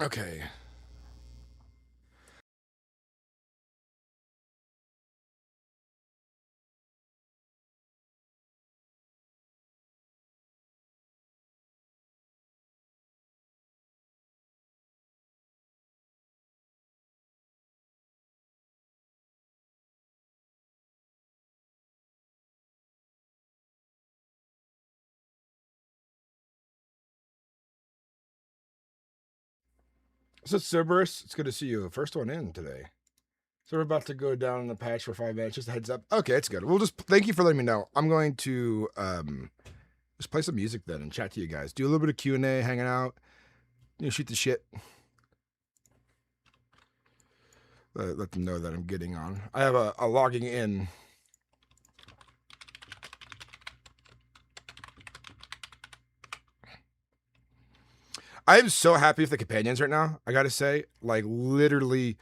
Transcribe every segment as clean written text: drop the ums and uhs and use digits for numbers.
Okay. So Cerberus, it's good to see you. First one in today. So we're about to go down in the patch for 5 minutes. Just a heads up. Okay, it's good. We'll just thank you for letting me know. I'm going to just play some music then and chat to you guys. Do a little bit of Q&A, hanging out. Shoot the shit. Let them know that I'm getting on. I have a logging in. I am so happy with the companions right now. I gotta say, like literally,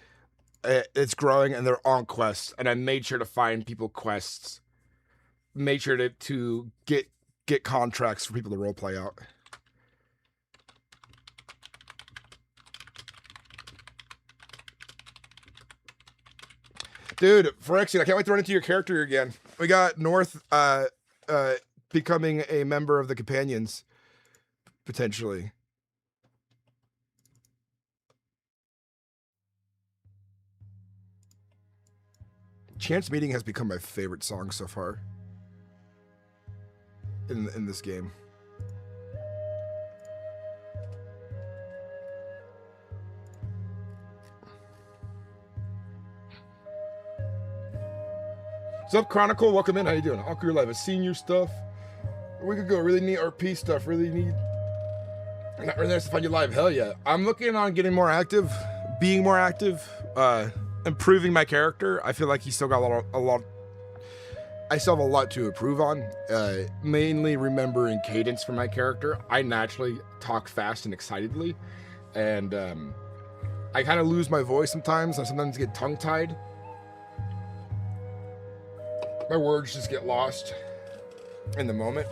it's growing and they're on quests. And I made sure to find people quests. Made sure to get contracts for people to roleplay out. Dude, Phyrexian, I can't wait to run into your character again. We got North becoming a member of the companions potentially. Chance Meeting has become my favorite song so far in this game. What's up, Chronicle? Welcome in. How you doing? All career life. I've seen your stuff. A week ago, really neat RP stuff. Really neat. Not really nice to find you live. Hell yeah. I'm looking on getting more active, being more active, improving my character. I feel like he's still got a lot. I still have a lot to improve on. Mainly remembering cadence for my character. I naturally talk fast and excitedly, and I kind of lose my voice sometimes. I sometimes get tongue-tied. My words just get lost in the moment.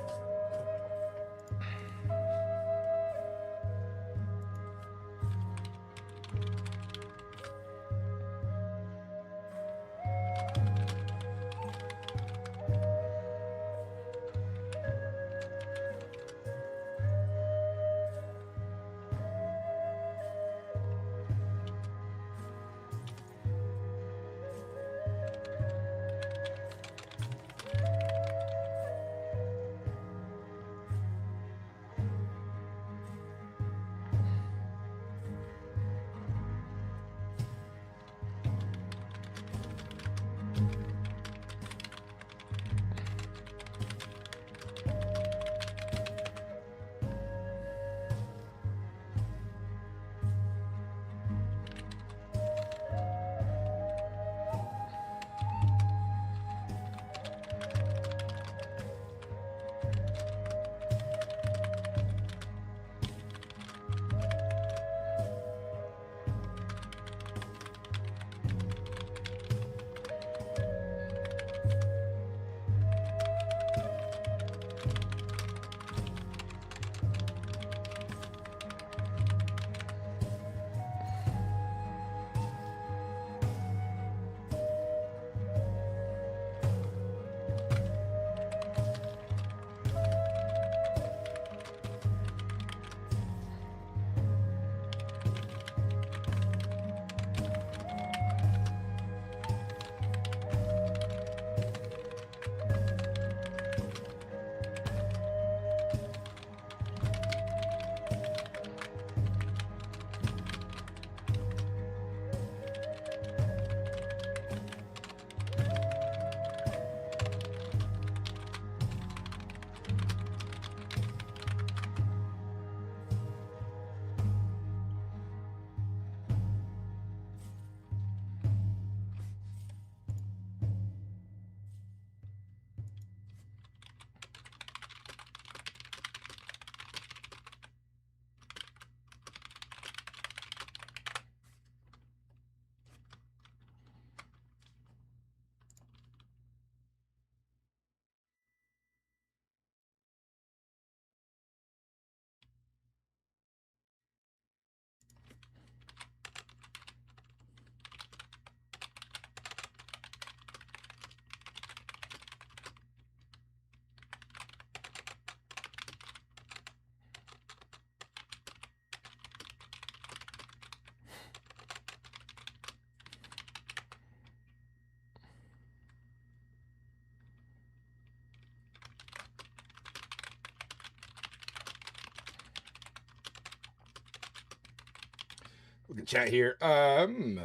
We can chat here. I'm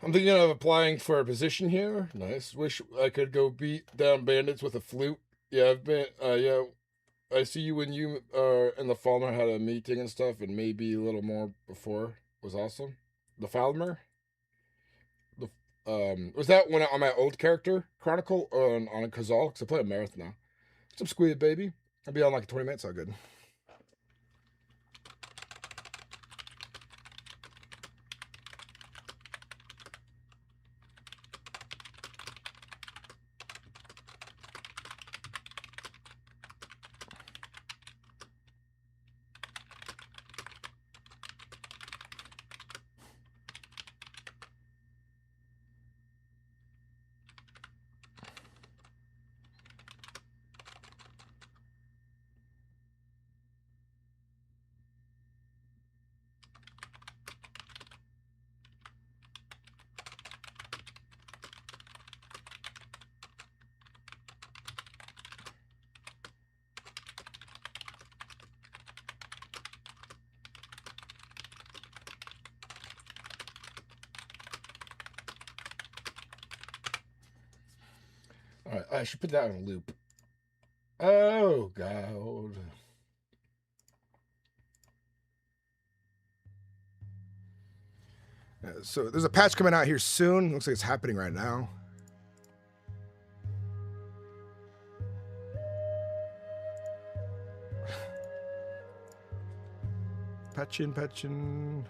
thinking of applying for a position here. Nice. Wish I could go beat down bandits with a flute. Yeah, I've been. Yeah, I see you when you in the Falmer had a meeting and stuff, and maybe a little more before. Was awesome. The Falmer. The was that when on my old character Chronicle on a Keizaal? Because I play a Mereth now. Some squid, baby. I'll be on like 20 minutes. All good. All right, I should put that on a loop. Oh, God. So there's a patch coming out here soon. Looks like it's happening right now. Patchin'.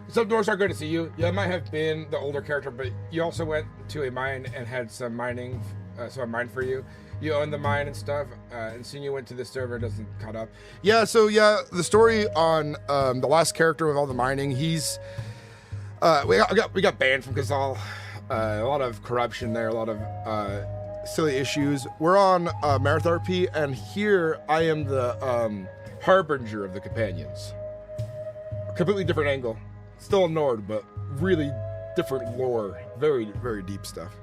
Some doors are good to see you. Yeah, it might have been the older character, but you also went to a mine and had some mining, so a mine for you. You own the mine and stuff, and seeing you went to the server doesn't cut up. Yeah, so yeah, the story on the last character with all the mining, he's we got banned from Keizaal. A lot of corruption there, a lot of silly issues. We're on MerethRP, and here I am the harbinger of the companions. A completely different angle. Still a Nord, but really different lore. Very, very deep stuff.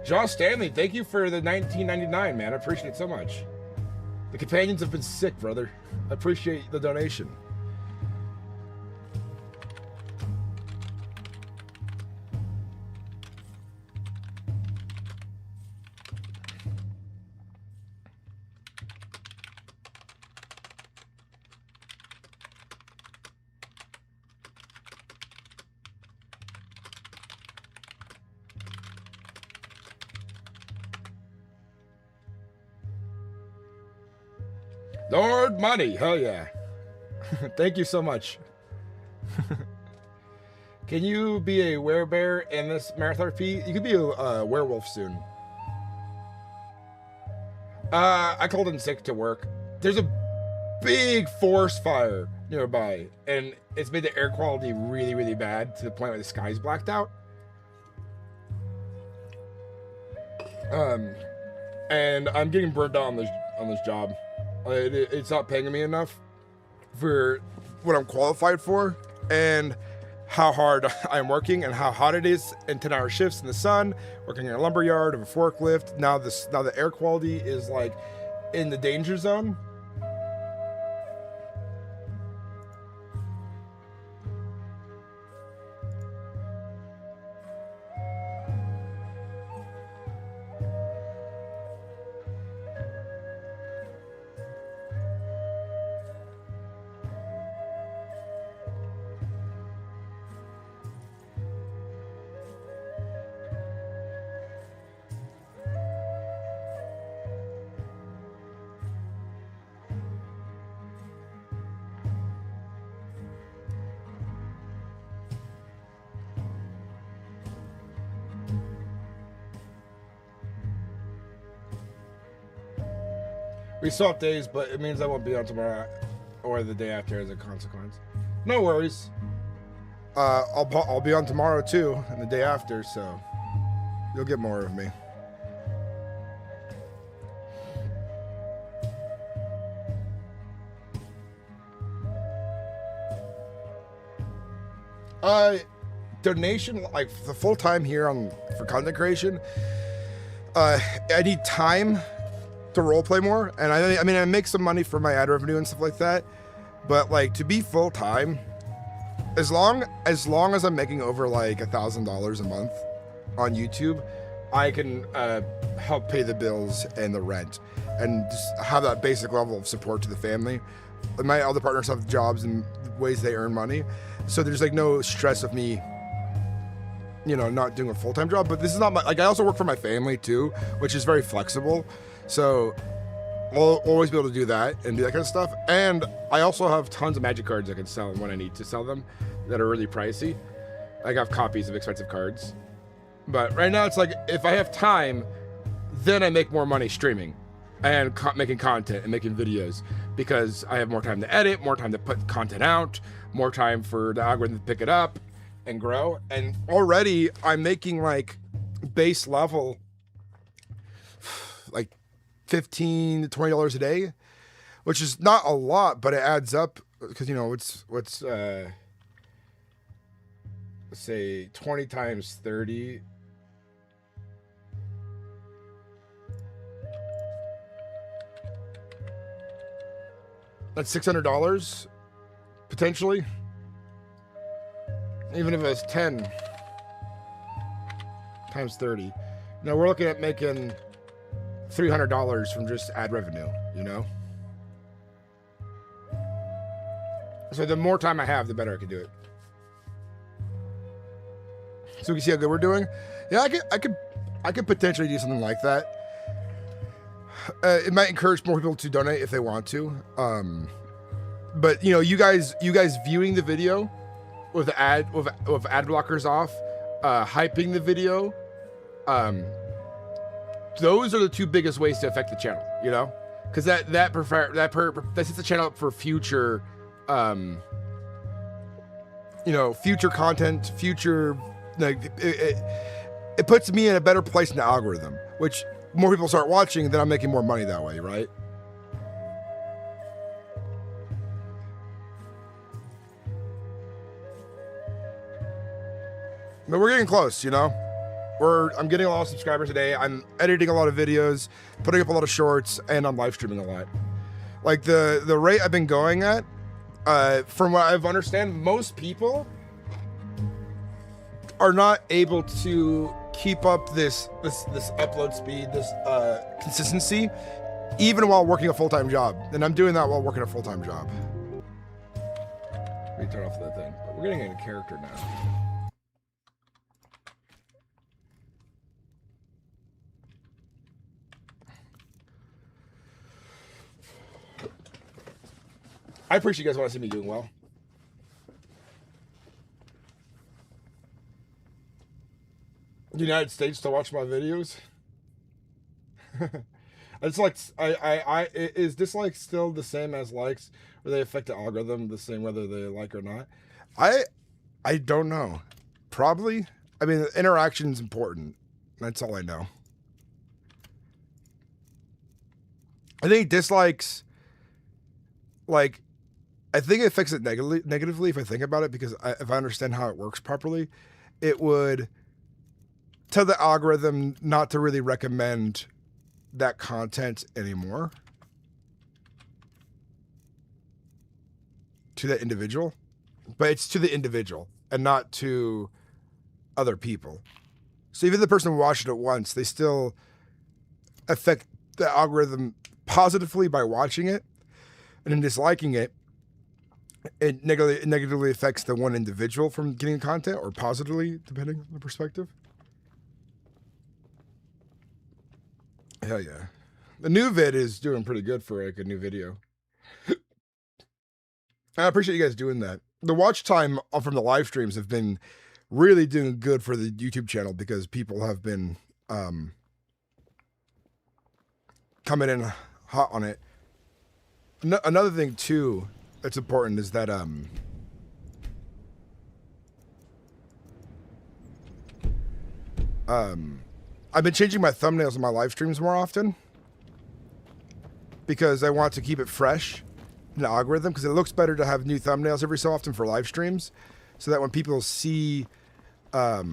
John Stanley, thank you for the 1999, man. I appreciate it so much. The companions have been sick, brother. I appreciate the donation. Lord Money, hell yeah. Thank you so much. Can you be a werebear in this MerethRP? You could be a werewolf soon. I called in sick to work. There's a big forest fire nearby, and it's made the air quality really, really bad to the point where the sky's blacked out. And I'm getting burned out on this job. It's not paying me enough for what I'm qualified for, and how hard I'm working, and how hot it is, and 10-hour shifts in the sun, working in a lumber yard of a forklift. Now the air quality is like in the danger zone. We swap days, but it means I won't be on tomorrow or the day after as a consequence. No worries. I'll be on tomorrow too, and the day after, so you'll get more of me. Donation, like the full time here for content creation. I need time to roleplay more, and I mean I make some money for my ad revenue and stuff like that, but like to be full time, as long as I'm making over like $1,000 a month on YouTube, I can help pay the bills and the rent and just have that basic level of support to the family. My other partners have jobs and ways they earn money, so there's like no stress of me, you know, not doing a full-time job. But this is not my, like, I also work for my family too, which is very flexible, so I'll always be able to do that and do that kind of stuff. And I also have tons of magic cards I can sell when I need to sell them that are really pricey. I have copies of expensive cards, but right now it's like if I have time, then I make more money streaming and making content and making videos, because I have more time to edit, more time to put content out, more time for the algorithm to pick it up and grow. And already I'm making like base level like $15 to $20 a day, which is not a lot, but it adds up, because you know what's let's say 20 times 30. That's $600 potentially, even if it was 10 times 30. Now we're looking at making $300 from just ad revenue, you know? So the more time I have, the better I can do it. So we can see how good we're doing. Yeah, I could potentially do something like that. It might encourage more people to donate if they want to. But you know, you guys viewing the video with ad blockers off, hyping the video, those are the two biggest ways to affect the channel, you know, because that sets the channel up for future, you know, future content, future, like it puts me in a better place in the algorithm, which more people start watching, then I'm making more money that way, right? But we're getting close, you know? I'm getting a lot of subscribers today. I'm editing a lot of videos, putting up a lot of shorts, and I'm live streaming a lot. Like the rate I've been going at, from what I've understand, most people are not able to keep up this upload speed, this consistency, even while working a full-time job. And I'm doing that while working a full-time job. Let me turn off that thing. But we're getting into character now. I appreciate you guys want to see me doing well. United States to watch my videos. It's like is dislikes still the same as likes, or they affect the algorithm the same whether they like or not? I don't know. Probably. I mean, interaction is important. That's all I know. I think dislikes, like, I think it affects it negatively if I think about it, because if I understand how it works properly, it would tell the algorithm not to really recommend that content anymore to that individual, but it's to the individual and not to other people. So even the person who watched it once, they still affect the algorithm positively by watching it, and in disliking it, it negatively affects the one individual from getting content, or positively, depending on the perspective. Hell yeah. The new vid is doing pretty good for like a new video. I appreciate you guys doing that. The watch time from the live streams have been really doing good for the YouTube channel, because people have been coming in hot on it. Another thing too that's important is that I've been changing my thumbnails on my live streams more often, because I want to keep it fresh in the algorithm, because it looks better to have new thumbnails every so often for live streams, so that when people see like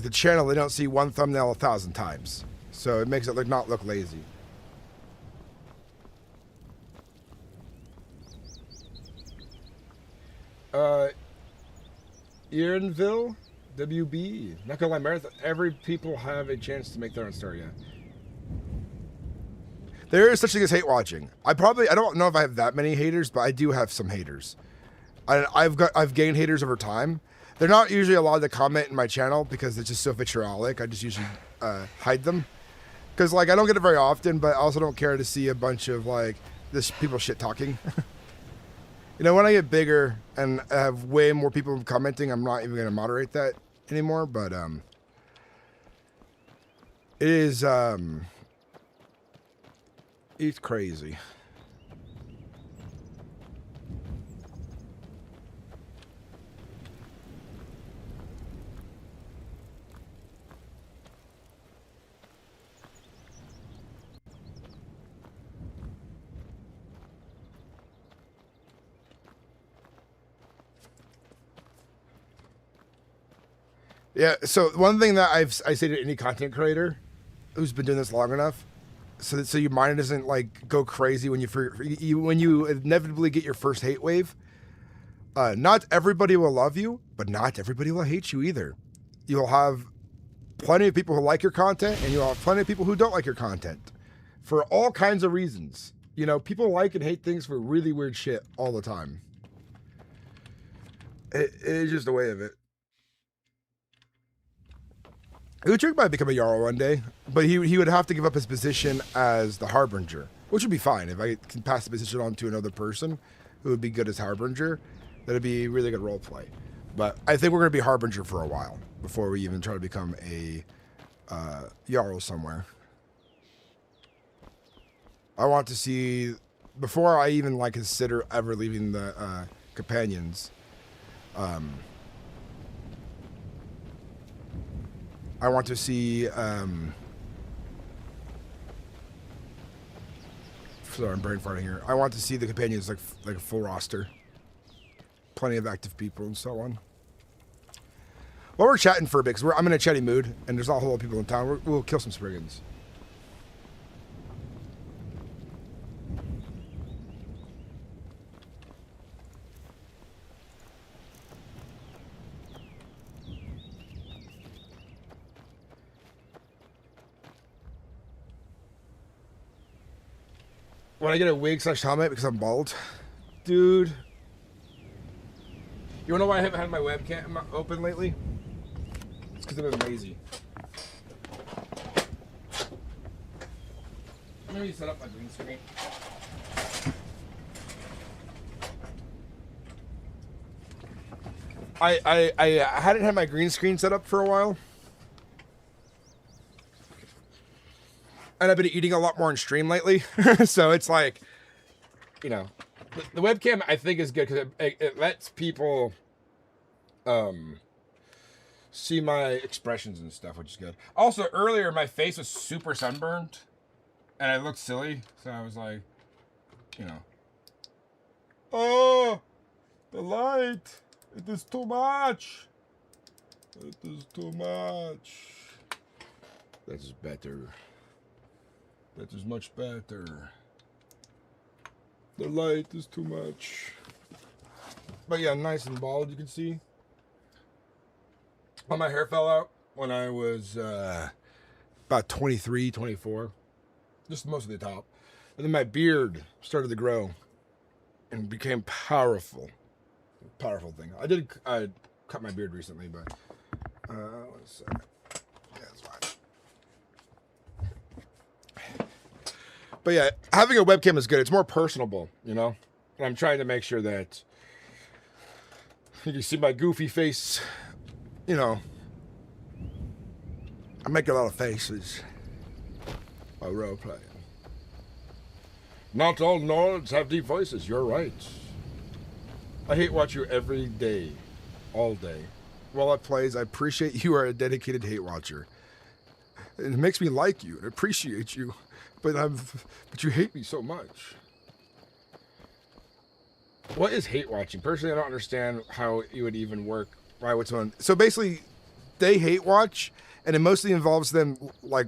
the channel, they don't see one thumbnail 1,000 times. So it makes it not look lazy. Ironville, WB. Not gonna lie, Marathon. Every people have a chance to make their own story. Yeah. There is such thing as hate watching. I don't know if I have that many haters, but I do have some haters. I've gained haters over time. They're not usually allowed to comment in my channel because it's just so vitriolic. I just usually hide them, because like I don't get it very often, but I also don't care to see a bunch of like this people shit talking. You know, when I get bigger and I have way more people commenting, I'm not even going to moderate that anymore. But it is it's crazy. Yeah, so one thing that I say to any content creator who's been doing this long enough, so your mind doesn't like go crazy when you inevitably get your first hate wave. Not everybody will love you, but not everybody will hate you either. You'll have plenty of people who like your content, and you'll have plenty of people who don't like your content for all kinds of reasons. You know, people like and hate things for really weird shit all the time. It is just the way of it. Uudtrig might become a Jarl one day, but he would have to give up his position as the Harbinger, which would be fine. If I can pass the position on to another person who would be good as Harbinger, that'd be really good role play. But I think we're going to be Harbinger for a while before we even try to become a Jarl somewhere. I want to see, before I even like consider ever leaving the companions, I want to see, sorry, I'm brain farting here. I want to see the companions like a full roster. Plenty of active people and so on. While we're chatting for a bit, because I'm in a chatty mood, and there's not a whole lot of people in town, we'll kill some Spriggans. When I get a wig / helmet because I'm bald, dude. You wanna know why I haven't had my webcam open lately? It's because I've been lazy. Let me set up my green screen. I hadn't had my green screen set up for a while. And I've been eating a lot more on stream lately. So it's like, you know, the webcam I think is good because it lets people see my expressions and stuff, which is good. Also, earlier my face was super sunburned and I looked silly. So I was like, you know, oh, the light. It is too much. It is too much. That is better. That is much better. The light is too much. But yeah, nice and bald, you can see. All my hair fell out when I was about 23, 24. Just mostly the top. And then my beard started to grow and became powerful. Powerful thing. I cut my beard recently, but one second. Yeah, it's fine. But yeah, having a webcam is good. It's more personable, you know? And I'm trying to make sure that you can see my goofy face, you know. I make a lot of faces while roleplaying. Not all Nords have deep voices. You're right. I hate watch you every day. All day. While it plays, I appreciate you are a dedicated hate watcher. It makes me like you and appreciate you. But you hate me so much. What is hate watching? Personally, I don't understand how it would even work. Why would someone... So basically, they hate watch, and it mostly involves them, like,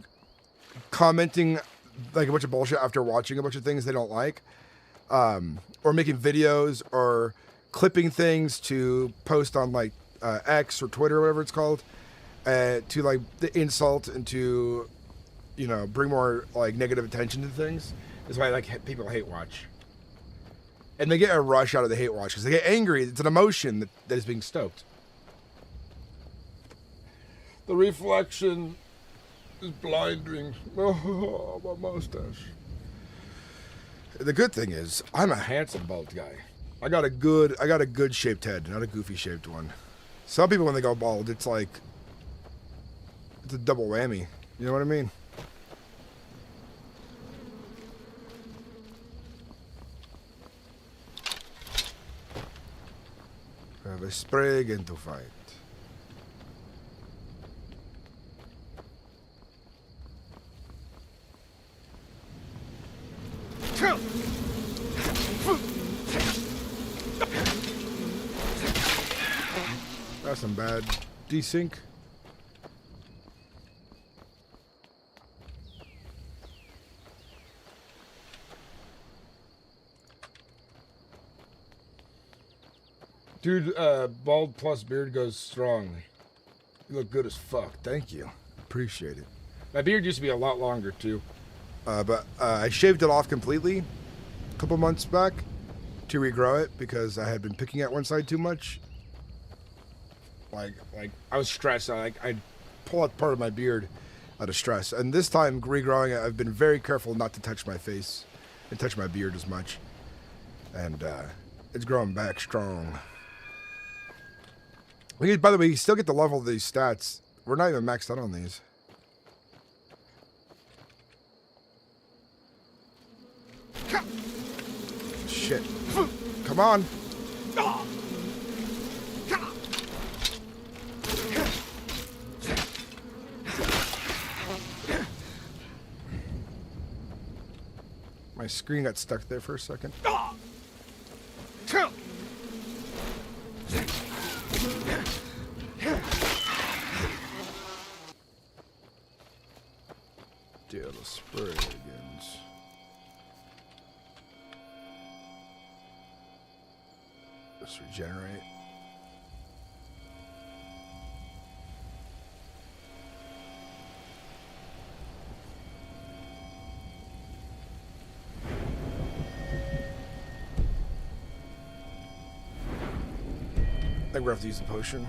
commenting, like, a bunch of bullshit after watching a bunch of things they don't like. Or making videos, or clipping things to post on, like, X or Twitter or whatever it's called. To, like, the insult and to, you know, bring more, like, negative attention to things. That's why, like, people hate watch. And they get a rush out of the hate watch because they get angry. It's an emotion that is being stoked. The reflection is blinding. Oh, my mustache. The good thing is, I'm a handsome bald guy. I got a good shaped head, not a goofy shaped one. Some people, when they go bald, it's like, it's a double whammy. You know what I mean? I have a spray again to fight. That's some bad desync. Dude, bald plus beard goes strong. You look good as fuck. Thank you. Appreciate it. My beard used to be a lot longer, too. But I shaved it off completely a couple months back to regrow it because I had been picking at one side too much. Like I was stressed. I'd pull out part of my beard out of stress. And this time, regrowing it, I've been very careful not to touch my face and touch my beard as much. And it's growing back strong. By the way, you still get the level of these stats. We're not even maxed out on these. Shit. Come on. My screen got stuck there for a second. Deal the spray again. Just regenerate. I think we're gonna have to use the potion.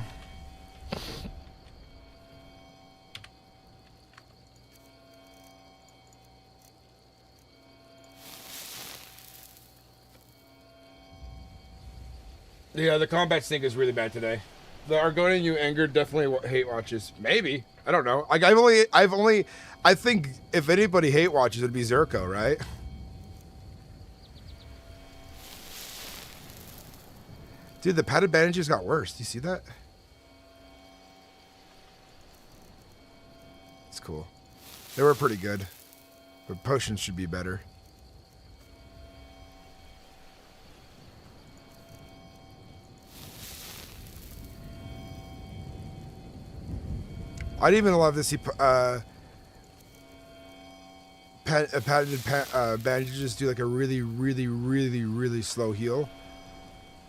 Yeah, the combat sync is really bad today. The Argonian you angered definitely hate watches. Maybe. I don't know. Like I think if anybody hate watches, it'd be Zerko, right? Dude, the padded bandages got worse. Do you see that? It's cool. They were pretty good, but potions should be better. I'd even love to see padded bandages do like a really slow heal,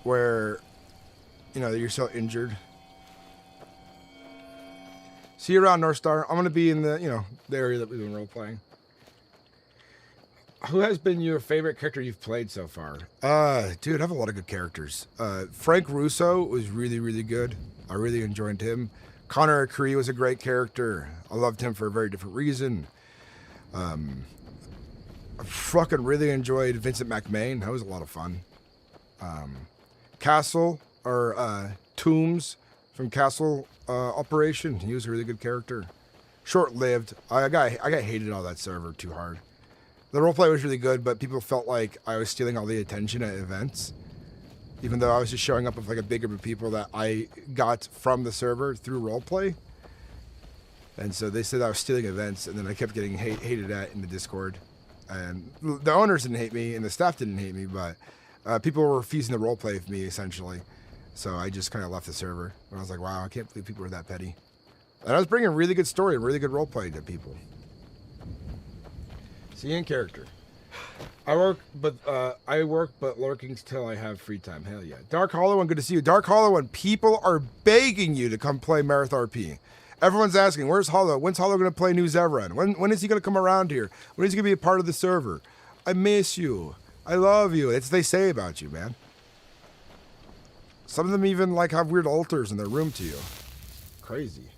where, you know, you're so injured. See you around, North Star. I'm gonna be in the, you know, the area that we've been role playing. Who has been your favorite character you've played so far? Dude, I have a lot of good characters. Frank Russo was really good. I really enjoyed him. Connor Cree was a great character. I loved him for a very different reason. I fucking really enjoyed Vincent McMahon. That was a lot of fun. Castle, or Toombs from Castle Operation. He was a really good character. Short-lived. I got hated on that server too hard. The roleplay was really good, but people felt like I was stealing all the attention at events, even though I was just showing up with like a big group of people that I got from the server through roleplay. And so they said I was stealing events, and then I kept getting hated at in the Discord. And the owners didn't hate me, and the staff didn't hate me, but people were refusing to roleplay with me, essentially. So I just kind of left the server. And I was like, wow, I can't believe people are that petty. And I was bringing really good story and really good roleplay to people. See, in character. I work, but lurking till I have free time. Hell yeah. Dark Hollow One, good to see you. Dark Hollow One, people are begging you to come play MerethRP. Everyone's asking, where's Hollow? When's Hollow going to play New Zevran? When is he going to come around here? When is he going to be a part of the server? I miss you. I love you. That's what they say about you, man. Some of them even like have weird altars in their room to you. Crazy.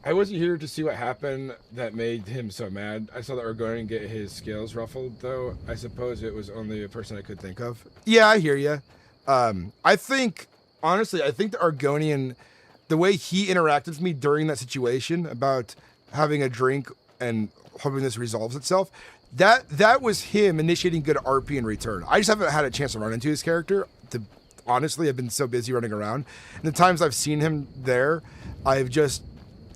I wasn't here to see what happened that made him so mad. I saw that Argonian get his scales ruffled, though. I suppose it was only a person I could think of. Yeah, I hear you. I think, honestly, I think the Argonian, the way he interacted with me during that situation about having a drink and hoping this resolves itself, that was him initiating good RP in return. I just haven't had a chance to run into his character. Honestly, I've been so busy running around. And the times I've seen him there, I've just...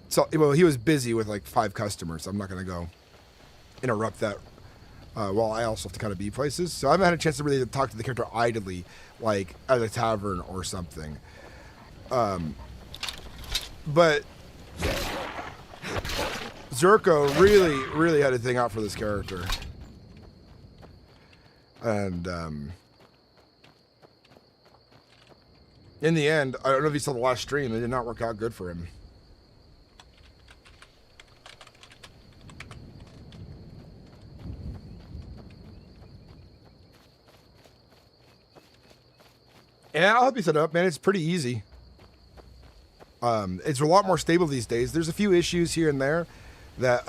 So, well, he was busy with like 5 customers. So I'm not going to go interrupt that while I also have to kind of be places. So I haven't had a chance to really talk to the character idly, like at a tavern or something. But Zerko really had a thing out for this character. And in the end, I don't know if you saw the last stream, it did not work out good for him. And I'll help you set it up, man. It's pretty easy. It's a lot more stable these days. There's a few issues here and there that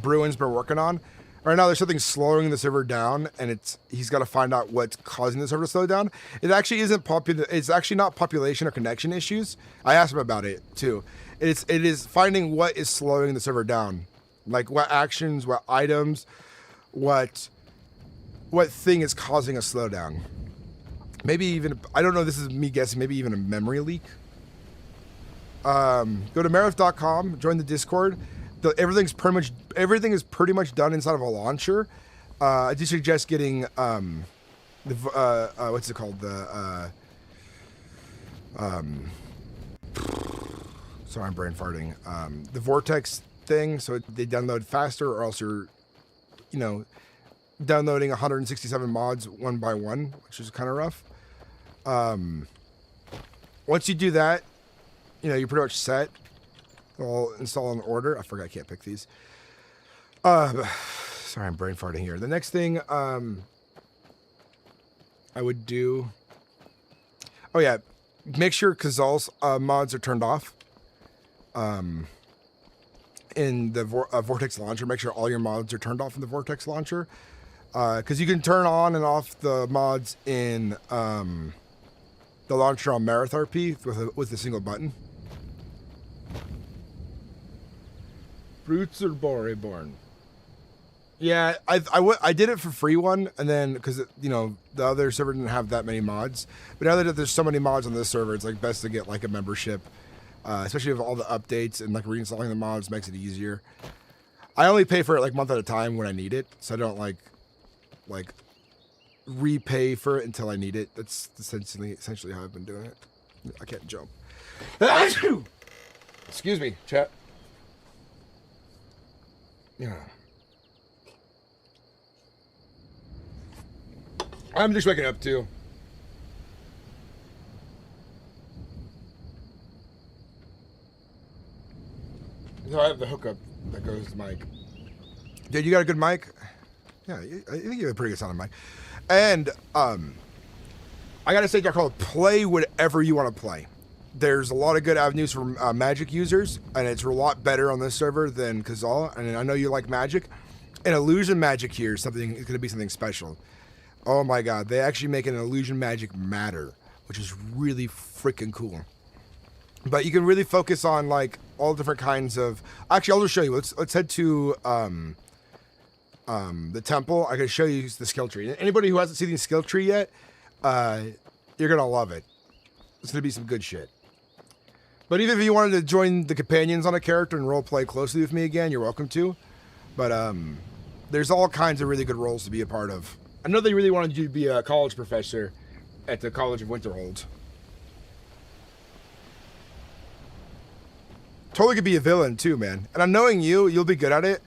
Bruin's been working on. Right now, there's something slowing the server down, and he's got to find out what's causing the server to slow down. It actually isn't It's actually not population or connection issues. I asked him about it too. It is finding what is slowing the server down, like what actions, what items, what thing is causing a slowdown. Maybe even, I don't know, this is me guessing, maybe even a memory leak. Go to Mereth.com, join the Discord. Everything is pretty much done inside of a launcher. I do suggest getting, what's it called? Sorry, I'm brain farting. The Vortex thing, so they download faster, or else you're, you know, downloading 167 mods one by one, which is kind of rough. Once you do that, you know, you're pretty much set. I'll install in order. I forgot I can't pick these. Sorry, I'm brain farting here. The next thing I would do... Oh, yeah. Make sure Keizaal's mods are turned off. In the Vortex launcher, make sure all your mods are turned off in the Vortex launcher. Because you can turn on and off the mods in the launcher on MerethRP with a single button. Brutes are born. Yeah, I did it for free one, and then because you know the other server didn't have that many mods. But now that there's so many mods on this server, it's like best to get like a membership, especially with all the updates and like reinstalling the mods makes it easier. I only pay for it like a month at a time when I need it, so I don't like repay for it until I need it. That's essentially how I've been doing it. I can't jump. Excuse me, chat. Yeah. I'm just waking up too. So I have the hookup that goes to mic. Dude, you got a good mic? Yeah, I think you have a pretty good sounding mic. And I gotta say, Dark, play whatever you want to play. There's a lot of good avenues for Magic users, and it's a lot better on this server than Keizaal. And I know you like Magic. And Illusion Magic here is going to be something special. Oh my God, they actually make an Illusion Magic matter, which is really freaking cool. But you can really focus on like all different kinds of. Actually, I'll just show you. Let's head to the temple. I can show you the skill tree. Anybody who hasn't seen the skill tree yet, you're gonna love it. It's gonna be some good shit. But even if you wanted to join the companions on a character and role play closely with me again, you're welcome to. But there's all kinds of really good roles to be a part of. I know they really wanted you to be a college professor at the College of Winterhold. Totally could be a villain too, man. And I'm knowing you'll be good at it.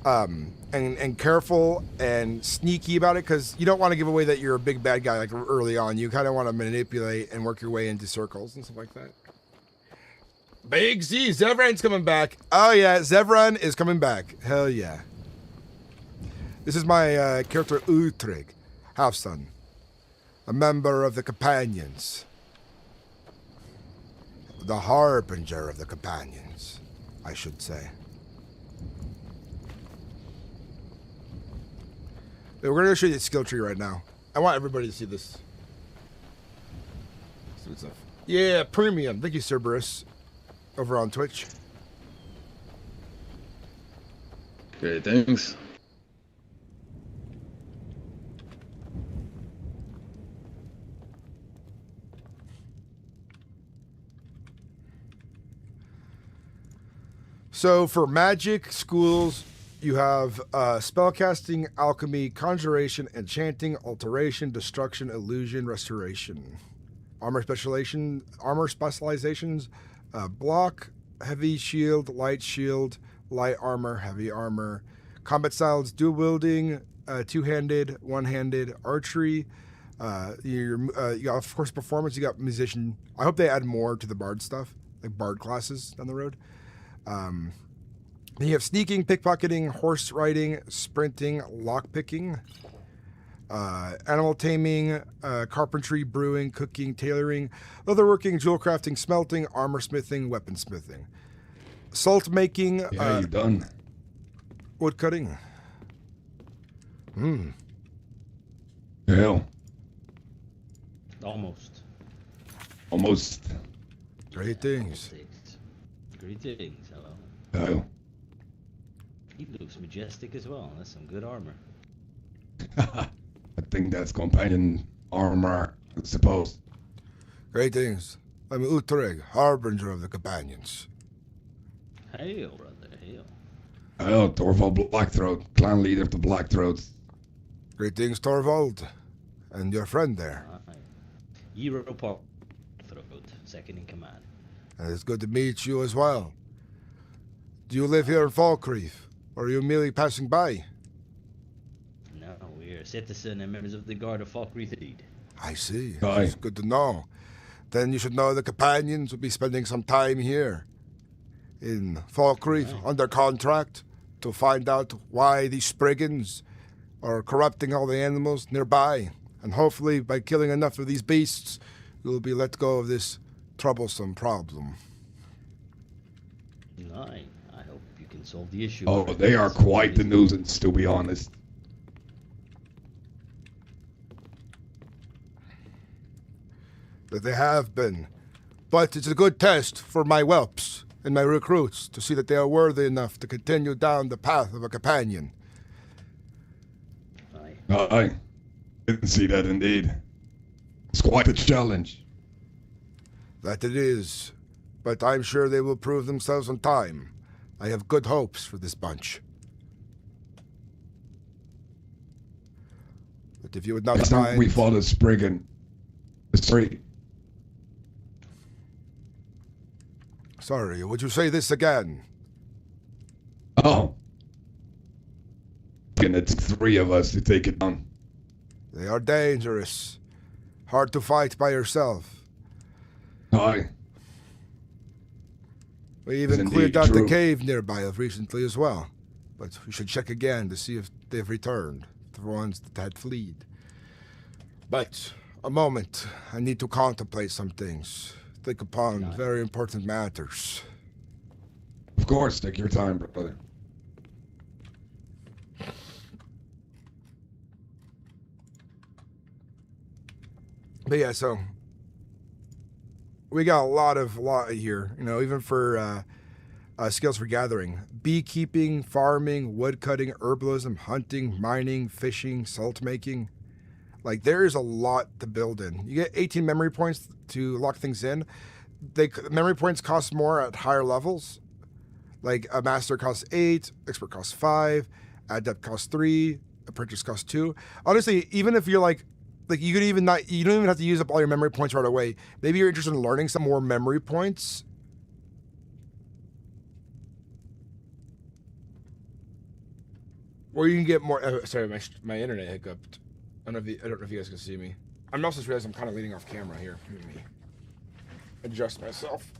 And careful and sneaky about it, because you don't want to give away that you're a big bad guy like early on. You kind of want to manipulate and work your way into circles and stuff like that. Big Z, Zevran's coming back. Oh yeah, Zevran is coming back. Hell yeah. This is my character Uudtrig Halfsone, a member of the Companions. The Harbinger of the Companions, I should say. We're going to show you the skill tree right now. I want everybody to see this. See what's up. Yeah, premium. Thank you, Cerberus, over on Twitch. Great, thanks. So for magic schools, you have spellcasting, alchemy, conjuration, enchanting, alteration, destruction, illusion, restoration. Armor specializations, block, heavy shield, light armor, heavy armor. Combat styles, dual wielding, two-handed, one-handed, archery. You got, of course, performance. You got musician. I hope they add more to the bard stuff, like bard classes down the road. Then you have sneaking, pickpocketing, horse riding, sprinting, lockpicking, animal taming, carpentry, brewing, cooking, tailoring, leatherworking, jewel crafting, smelting, armor smithing, weaponsmithing, salt making. Yeah, you done. Wood cutting. Hell. Almost. Great things. Greetings, hello. Hell. He looks majestic as well. That's some good armor. I think that's companion armor, I suppose. Great things. I'm Uudtrig, Harbinger of the Companions. Hail, brother, hail. Hell, Torvald Blackthroat, clan leader of the Blackthroats. Great things, Torvald. And your friend there. Europar Throat, second in command. And it's good to meet you as well. Do you live here in Falkreath, or are you merely passing by? No, we are citizen and members of the Guard of Falkreath indeed. I see. Aye. It's good to know. Then you should know the companions will be spending some time here in Falkreath under contract to find out why these Spriggans are corrupting all the animals nearby. And hopefully by killing enough of these beasts, you'll be let go of this troublesome problem. Aye, I hope you can solve the issue. Oh, they are quite the nuisance, to be honest. that they have been. But it's a good test for my whelps and my recruits to see that they are worthy enough to continue down the path of a companion. I didn't see that indeed. It's quite a challenge. That it is, but I'm sure they will prove themselves in time. I have good hopes for this bunch. But if you would not Last time mind... we fought a Spriggan. Sorry. Sorry, would you say this again? Oh. And it's 3 of us to take it down. They are dangerous. Hard to fight by yourself. Aye. We even It's cleared indeed out the true. cave nearby recently as well. But we should check again to see if they've returned, the ones that had fled. But, a moment. I need to contemplate some things. Think upon very important matters. Of course, take your time, brother. But yeah, so we got a lot here, you know, even for skills for gathering. Beekeeping, farming, woodcutting, herbalism, hunting, mining, fishing, salt making. Like, there is a lot to build in. You get 18 memory points to lock things in. Memory points cost more at higher levels. Like, a master costs 8, expert costs 5, adept costs 3, apprentice costs 2. Honestly, even if you're like you could even not, you don't even have to use up all your memory points right away. Maybe you're interested in learning some more memory points. Or you can get more. Sorry, my internet hiccuped. I don't know if you guys can see me. I'm also just realizing I'm kind of leaning off camera here. Let me adjust myself.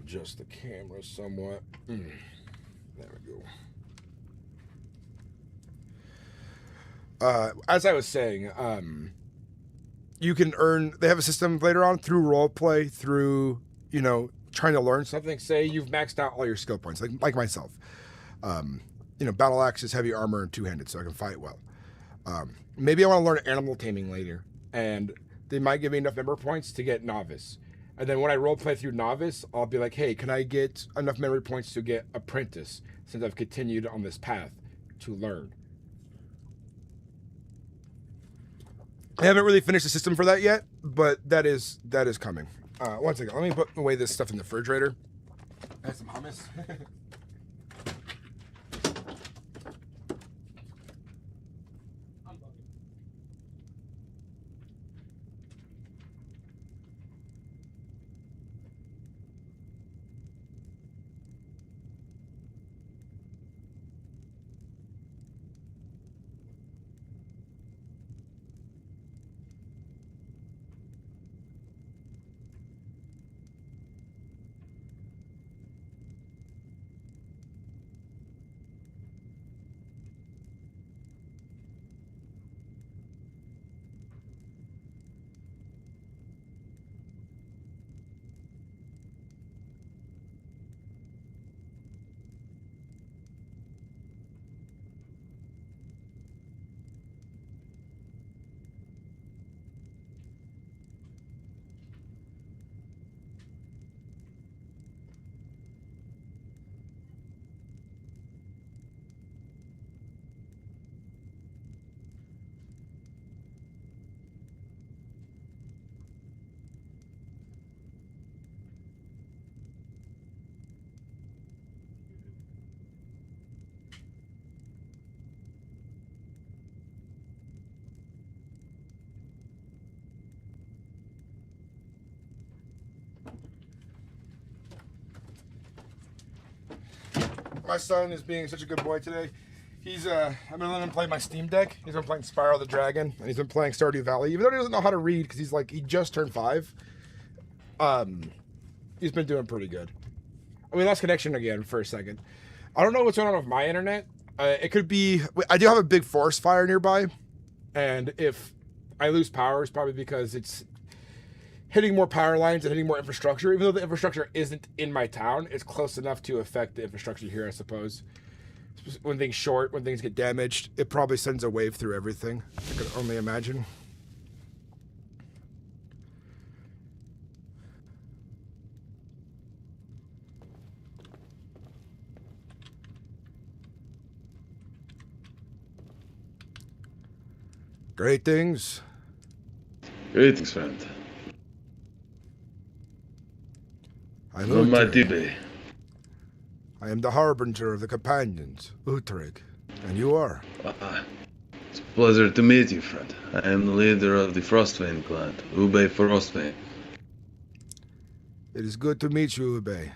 Adjust the camera somewhat. There we go. As I was saying, you can earn. They have a system later on through roleplay, through trying to learn something. Say you've maxed out all your skill points, like myself. Battle axes, heavy armor, and two-handed, so I can fight well. Maybe I want to learn animal taming later, and they might give me enough member points to get novice. And then when I roleplay through novice, I'll be like, hey, can I get enough memory points to get apprentice, since I've continued on this path to learn? I haven't really finished the system for that yet, but that is coming. One second, let me put away this stuff in the refrigerator. I have some hummus. My son is being such a good boy today. He's I've been letting him play my Steam Deck. He's been playing Spyro the Dragon, and he's been playing Stardew Valley, even though he doesn't know how to read because he just turned 5. He's been doing pretty good. We lost connection again for a second. I don't know what's going on with my internet. It could be, I do have a big forest fire nearby, and if I lose power, it's probably because hitting more power lines and hitting more infrastructure. Even though the infrastructure isn't in my town, it's close enough to affect the infrastructure here, I suppose. When things short, when things get damaged, it probably sends a wave through everything. I could only imagine. Greetings. Greetings, friend. I'm Who might you Uudtrig. be? I am the harbinger of the companions, Uudtrig. And you are? It's a pleasure to meet you, friend. I am the leader of the Frostvein clan, Ube Frostvein. It is good to meet you, Ube.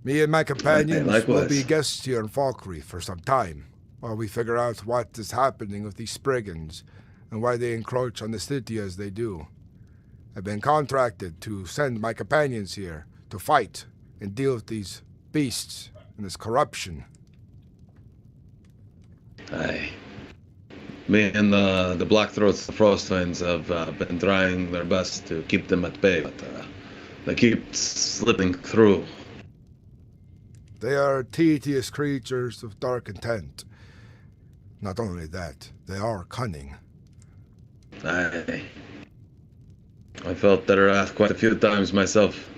Me and my companions will likewise. be guests here in Falkreath for some time, while we figure out what is happening with these Spriggans, and why they encroach on the city as they do. I've been contracted to send my companions here to fight and deal with these beasts and this corruption. Aye. Me and the Blackthroats, the Frostveins, have been trying their best to keep them at bay, but they keep slipping through. They are tedious creatures of dark intent. Not only that, they are cunning. Aye. I felt their wrath quite a few times myself.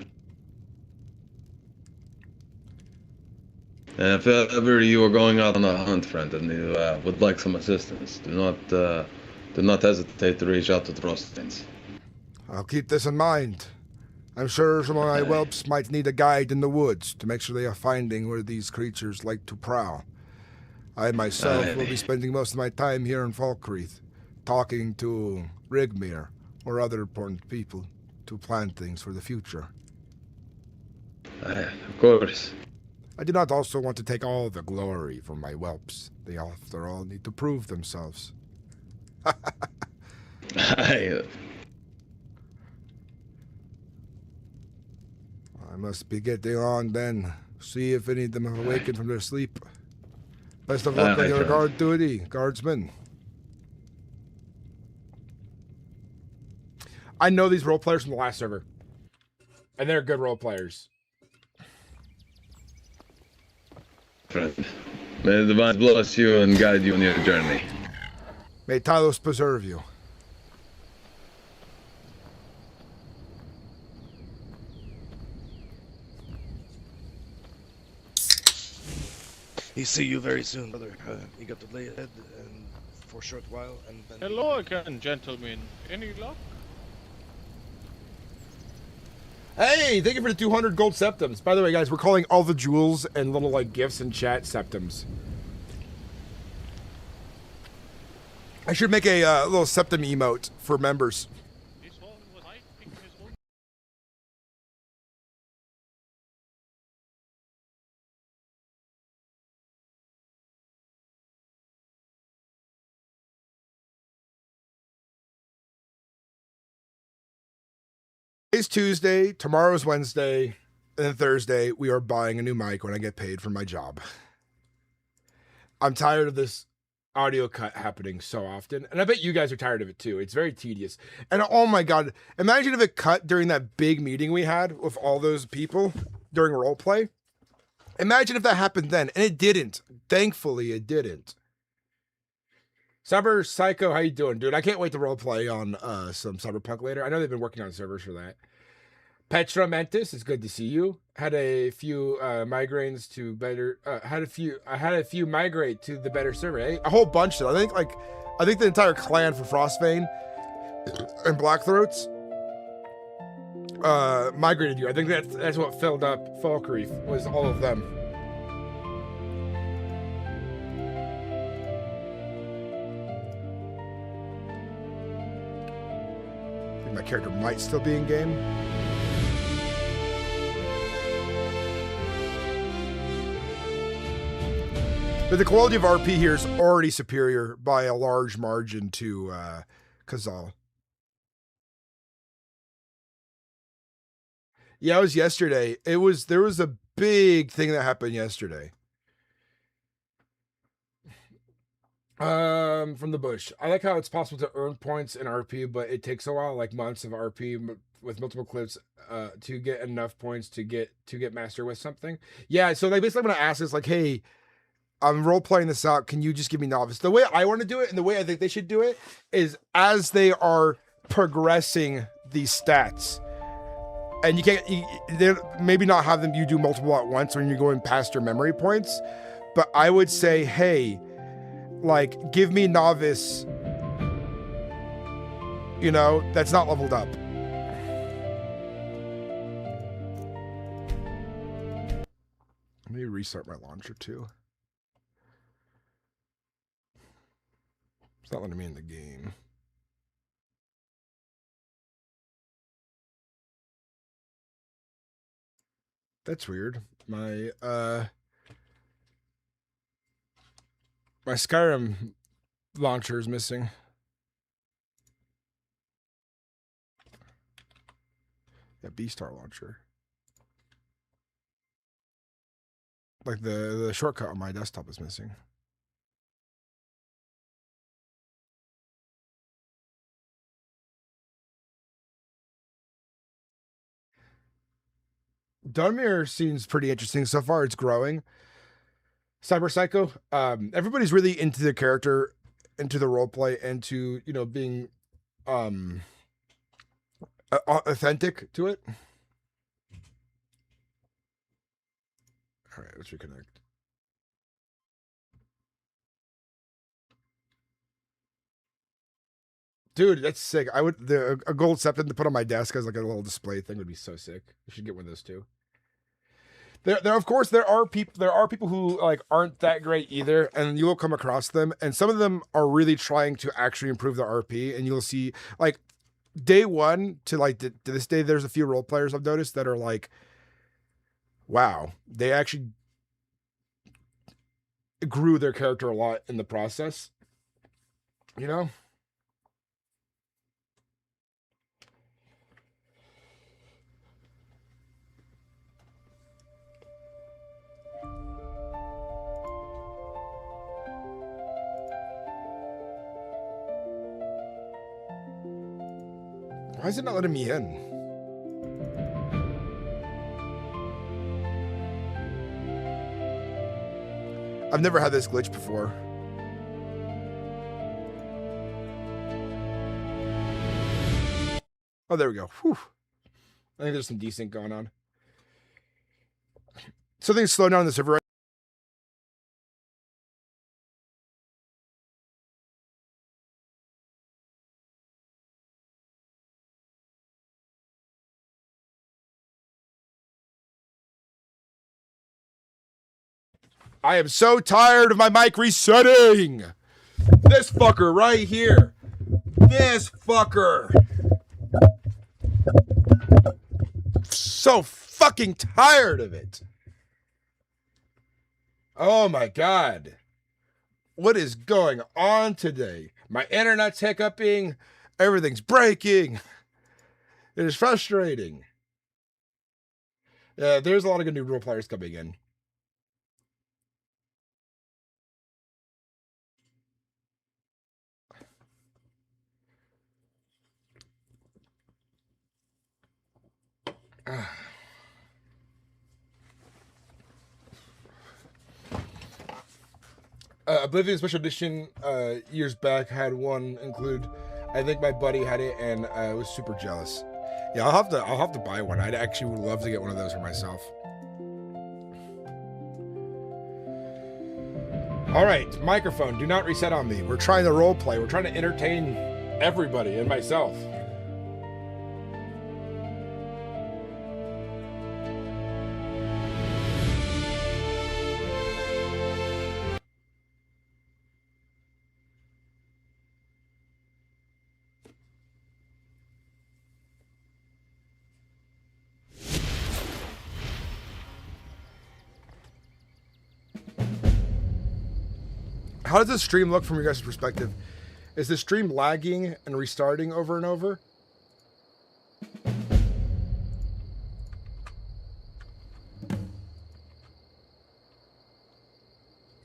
And if ever you are going out on a hunt, friend, and you would like some assistance, do not hesitate to reach out to the Frostveins. I'll keep this in mind. I'm sure some of my whelps might need a guide in the woods to make sure they are finding where these creatures like to prowl. I myself will be spending most of my time here in Falkreath, talking to Rigmir or other important people to plan things for the future. Of course. I do not also want to take all the glory from my whelps. They, after all, need to prove themselves. Aye. I must be getting on then. See if any of them have awakened from their sleep. Best of luck on your guard duty, guardsmen. I know these role players from the last server. And they're good role players. Friend, may the divine bless you and guide you on your journey. May Talos preserve you. He see you very soon, brother. You got to lay ahead and for a short while, and then... Hello again, gentlemen. Any luck? Hey, thank you for the 200 gold septums. By the way, guys, we're calling all the jewels and little like gifts in chat septums. I should make a little septum emote for members. This one was I picking this one. Today's Tuesday, tomorrow's Wednesday, and then Thursday we are buying a new mic when I get paid for my job. I'm tired of this audio cut happening so often, and I bet you guys are tired of it too. It's very tedious. And oh my god, imagine if it cut during that big meeting we had with all those people during roleplay. Imagine if that happened then, and it didn't. Thankfully, it didn't. Cyber Psycho, how you doing, dude? I can't wait to roleplay on some Cyberpunk later. I know they've been working on servers for that. Petra Mentis, it's good to see you. Had a few migraines to better. I had a few migrate to the better server. Eh? A whole bunch. Though. I think the entire clan for Frostvein and Blackthroats migrated you. I think that's what filled up Falkreath was all of them. I think my character might still be in game. But the quality of RP here is already superior by a large margin to Keizaal. Yeah, it was yesterday. There was a big thing that happened yesterday. From the bush. I like how it's possible to earn points in RP, but it takes a while, like months of RP with multiple clips, to get enough points to get master with something. Yeah, so like basically I'm gonna ask is like, hey, I'm role playing this out. Can you just give me novice? The way I want to do it and the way I think they should do it is as they are progressing these stats. And you can't, maybe not have them, you do multiple at once when you're going past your memory points. But I would say, hey, like, give me novice, you know, that's not leveled up. Let me restart my launcher too. It's not letting me in the game. That's weird. My my Skyrim launcher is missing. Yeah, B-Star launcher. Like the shortcut on my desktop is missing. Dunmere seems pretty interesting so far. It's growing. Cyber Psycho. Everybody's really into the character, into the roleplay, into, you know, being authentic to it. All right, let's reconnect. Dude, that's sick. I would a gold septon to put on my desk as like a little display thing would be so sick. I should get one of those too. There of course there are people who like aren't that great either, and you will come across them, and some of them are really trying to actually improve the RP, and you'll see like day one to like to this day, there's a few role players I've noticed that are like, wow, they actually grew their character a lot in the process, you know. Why is it not letting me in? I've never had this glitch before. Oh, there we go. Whew. I think there's some desync going on. Something's slowed down the server. I am so tired of my mic resetting. This fucker right here. This fucker. So fucking tired of it. Oh my God. What is going on today? My internet's hiccuping. Everything's breaking. It is frustrating. Yeah, there's a lot of good new role players coming in. Oblivion Special Edition years back had one include. I think my buddy had it, and I was super jealous. Yeah, I'll have to buy one. I'd actually would love to get one of those for myself. All right, microphone. Do not reset on me. We're trying to role play. We're trying to entertain everybody and myself. How does the stream look from your guys' perspective? Is the stream lagging and restarting over and over?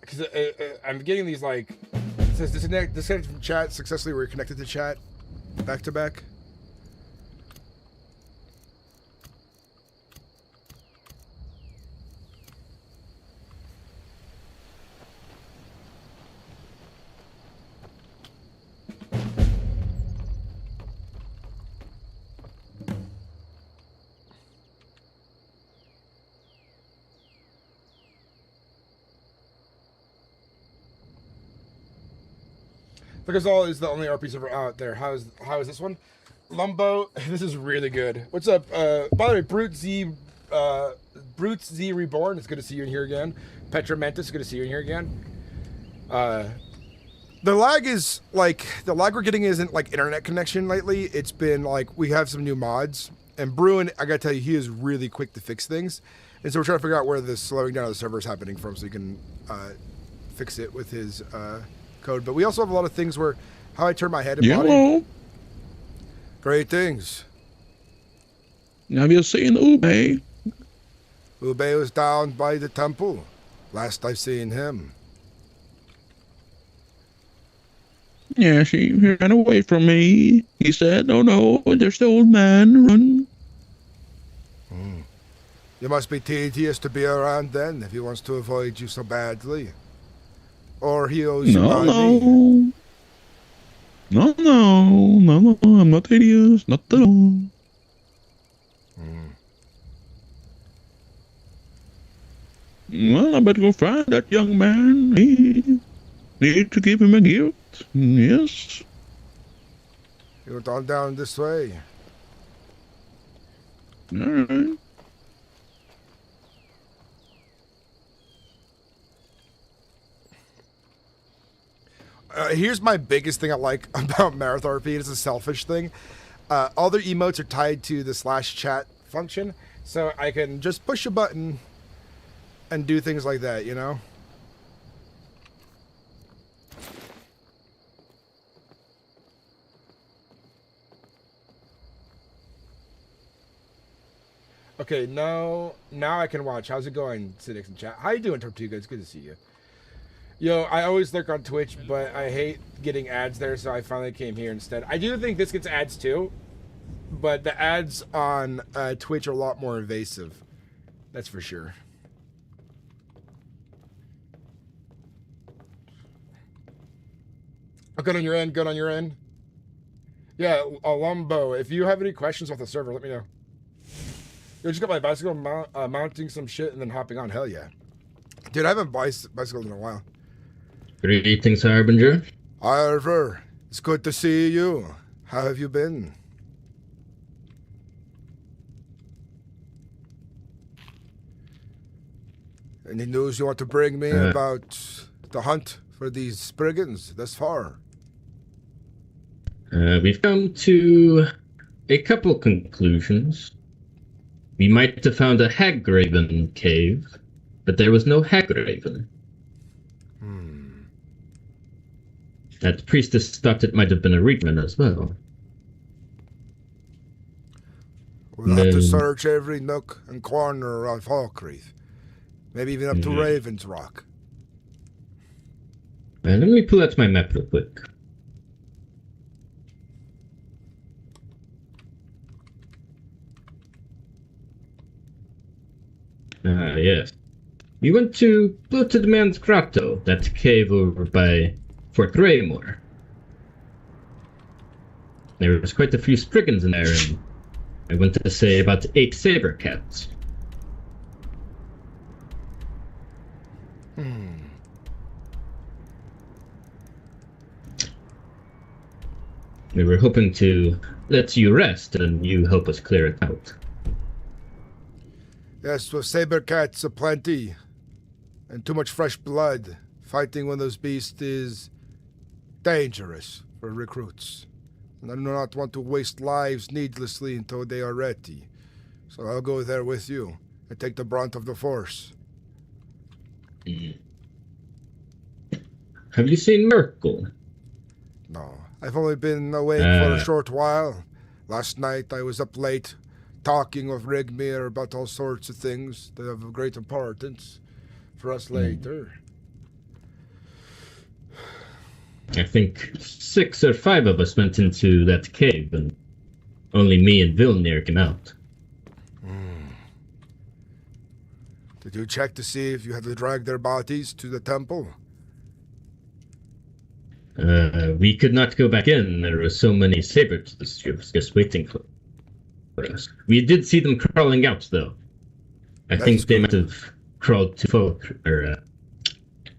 Because I'm getting these like It says disconnected from chat. Successfully reconnected to chat. Back to back. Keizaal is the only RP server out there. How is this one? Lumbo, this is really good. What's up? By the way, Brute Z Reborn, it's good to see you in here again. Petra Mantis, good to see you in here again. The lag is like, the lag we're getting isn't like internet connection lately. It's been like, we have some new mods. And Bruin, I gotta tell you, he is really quick to fix things. And so we're trying to figure out where the slowing down of the server is happening from so he can fix it with his code. But we also have a lot of things where how I turn my head and body. Great things. Have you seen Ube? Ube was down by the temple. Last I've seen him. Yes, he ran away from me. He said, "Oh no, there's the old man. Run." You must be tedious to be around then if he wants to avoid you so badly. Or he owes you money. No, I'm not hideous, not at all. Well, I better go find that young man. Need to give him a gift. Yes. You went on down this way. All right. Here's my biggest thing I like about MerethRP. It's a selfish thing. All their emotes are tied to the /chat function, so I can just push a button and do things like that, you know? Okay, now I can watch. How's it going, Sinnix in chat? How you doing, Tortuga? It's good to see you. Yo, I always lurk on Twitch, but I hate getting ads there, so I finally came here instead. I do think this gets ads too, but the ads on Twitch are a lot more invasive. That's for sure. Good on your end, good on your end. Yeah, Lumbo, if you have any questions off the server, let me know. Yo, just got my bicycle mounting some shit and then hopping on. Hell yeah. Dude, I haven't bicycled in a while. Greetings, Harbinger. Harver, it's good to see you. How have you been? Any news you want to bring me about the hunt for these brigands thus far? We've come to a couple conclusions. We might have found a Hagraven cave, but there was no Hagraven. That priestess thought it might have been a Reedman as well. We'll have to search every nook and corner of Hawkreath. Maybe even up to Raven's Rock. Let me pull out my map real quick. Yes. We went to Bloated Man's Grotto, that cave over by Fort Raymore. There was quite a few Spriggans in there, and I went to say about 8 saber cats. We were hoping to let you rest, and you help us clear it out. Yes, well, saber cats aplenty, and too much fresh blood. Fighting one of those beasts is dangerous for recruits, and I do not want to waste lives needlessly until they are ready. So I'll go there with you and take the brunt of the force. Have you seen Merkel? No, I've only been awake for a short while. Last night I was up late, talking with Rigmir about all sorts of things that have great importance for us later. I think 6 or 5 of us went into that cave, and only me and Vilnir came out. Did you check to see if you had to drag their bodies to the temple? We could not go back in. There were so many sabers just waiting for us. We did see them crawling out, though. I think they might have crawled to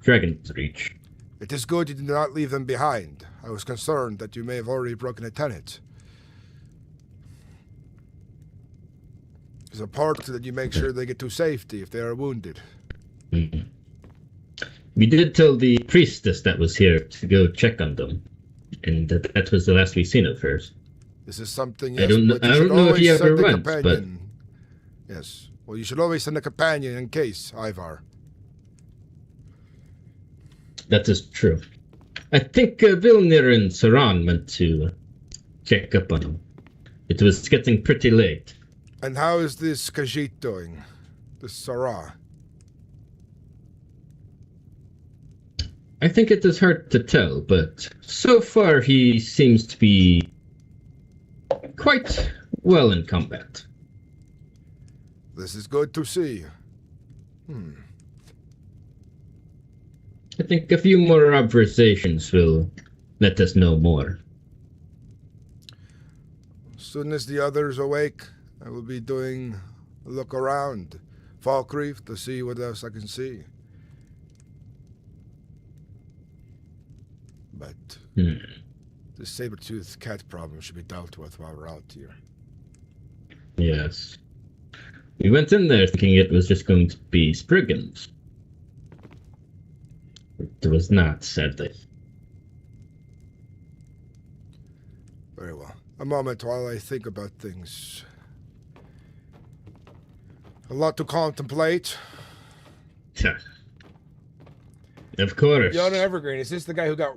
Dragon's Reach. It is good you did not leave them behind. I was concerned that you may have already broken a tenet. It's important that you make sure they get to safety if they are wounded. Mm-hmm. We did tell the priestess that was here to go check on them, and that was the last we seen of hers. This is something. Yes, I don't know if he ever went, but yes. Well, you should always send a companion in case, Ivar. That is true. I think Vilnir and Saran went to check up on him. It was getting pretty late. And how is this Khajiit doing? The Sarah? I think it is hard to tell, but so far he seems to be quite well in combat. This is good to see. I think a few more observations will let us know more. As soon as the others awake, I will be doing a look around Falkreath to see what else I can see. But the saber-toothed cat problem should be dealt with while we're out here. Yes. We went in there thinking it was just going to be Spriggans. It was not, sadly. Very well. A moment while I think about things. A lot to contemplate. Of course. Yoda Evergreen, is this the guy who got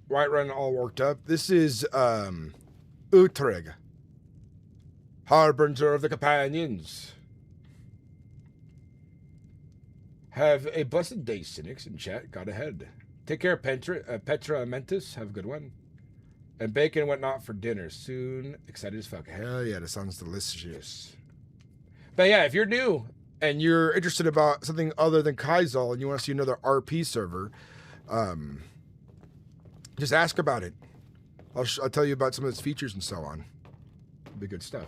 Whiterun all worked up? This is Uudtrig, Harbinger of the Companions. Have a blessed day, Sinnix, in chat. Got ahead. Take care, Petra Mentis. Have a good one. And bacon and whatnot for dinner soon. Excited as fuck. Hell yeah, that sounds delicious. But yeah, if you're new and you're interested about something other than Keizaal and you want to see another RP server, just ask about it. I'll tell you about some of its features and so on. It'll be good stuff.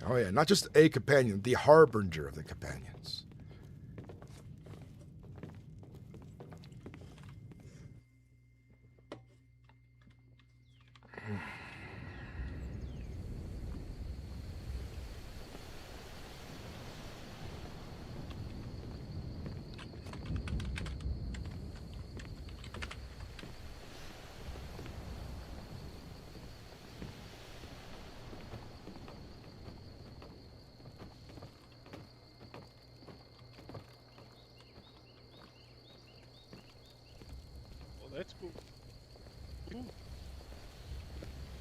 Oh yeah, not just a companion, the Harbinger of the Companions. That's good.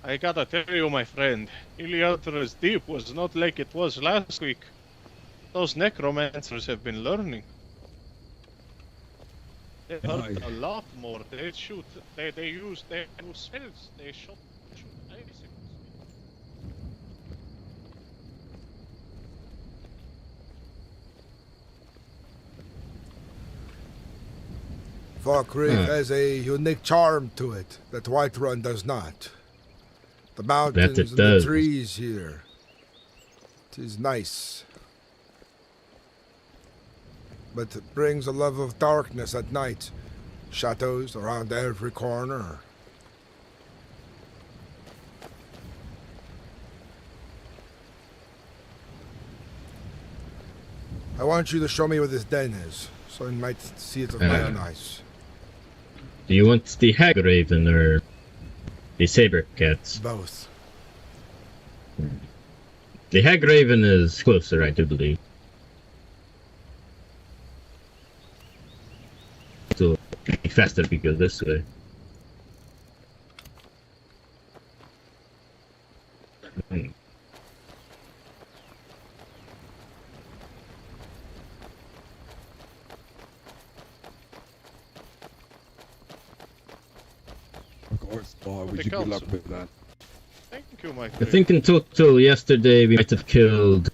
I gotta tell you, my friend, Iliadra's Deep was not like it was last week. Those necromancers have been learning. They learned a lot more. They shoot. They use spells. They shoot icicles. Falkreath has a unique charm to it that Whiterun does not. The mountains and the trees here. It is nice. But it brings a love of darkness at night. Shadows around every corner. I want you to show me where this den is, so I might see it with my own eyes. Do you want the Hag Raven or the Saber Cats? Both. The Hag Raven is closer, I do believe. So it'll be faster if we go this way. course. Oh, I the wish you good luck council. with that. Thank you, my I friend. think in total yesterday we might have killed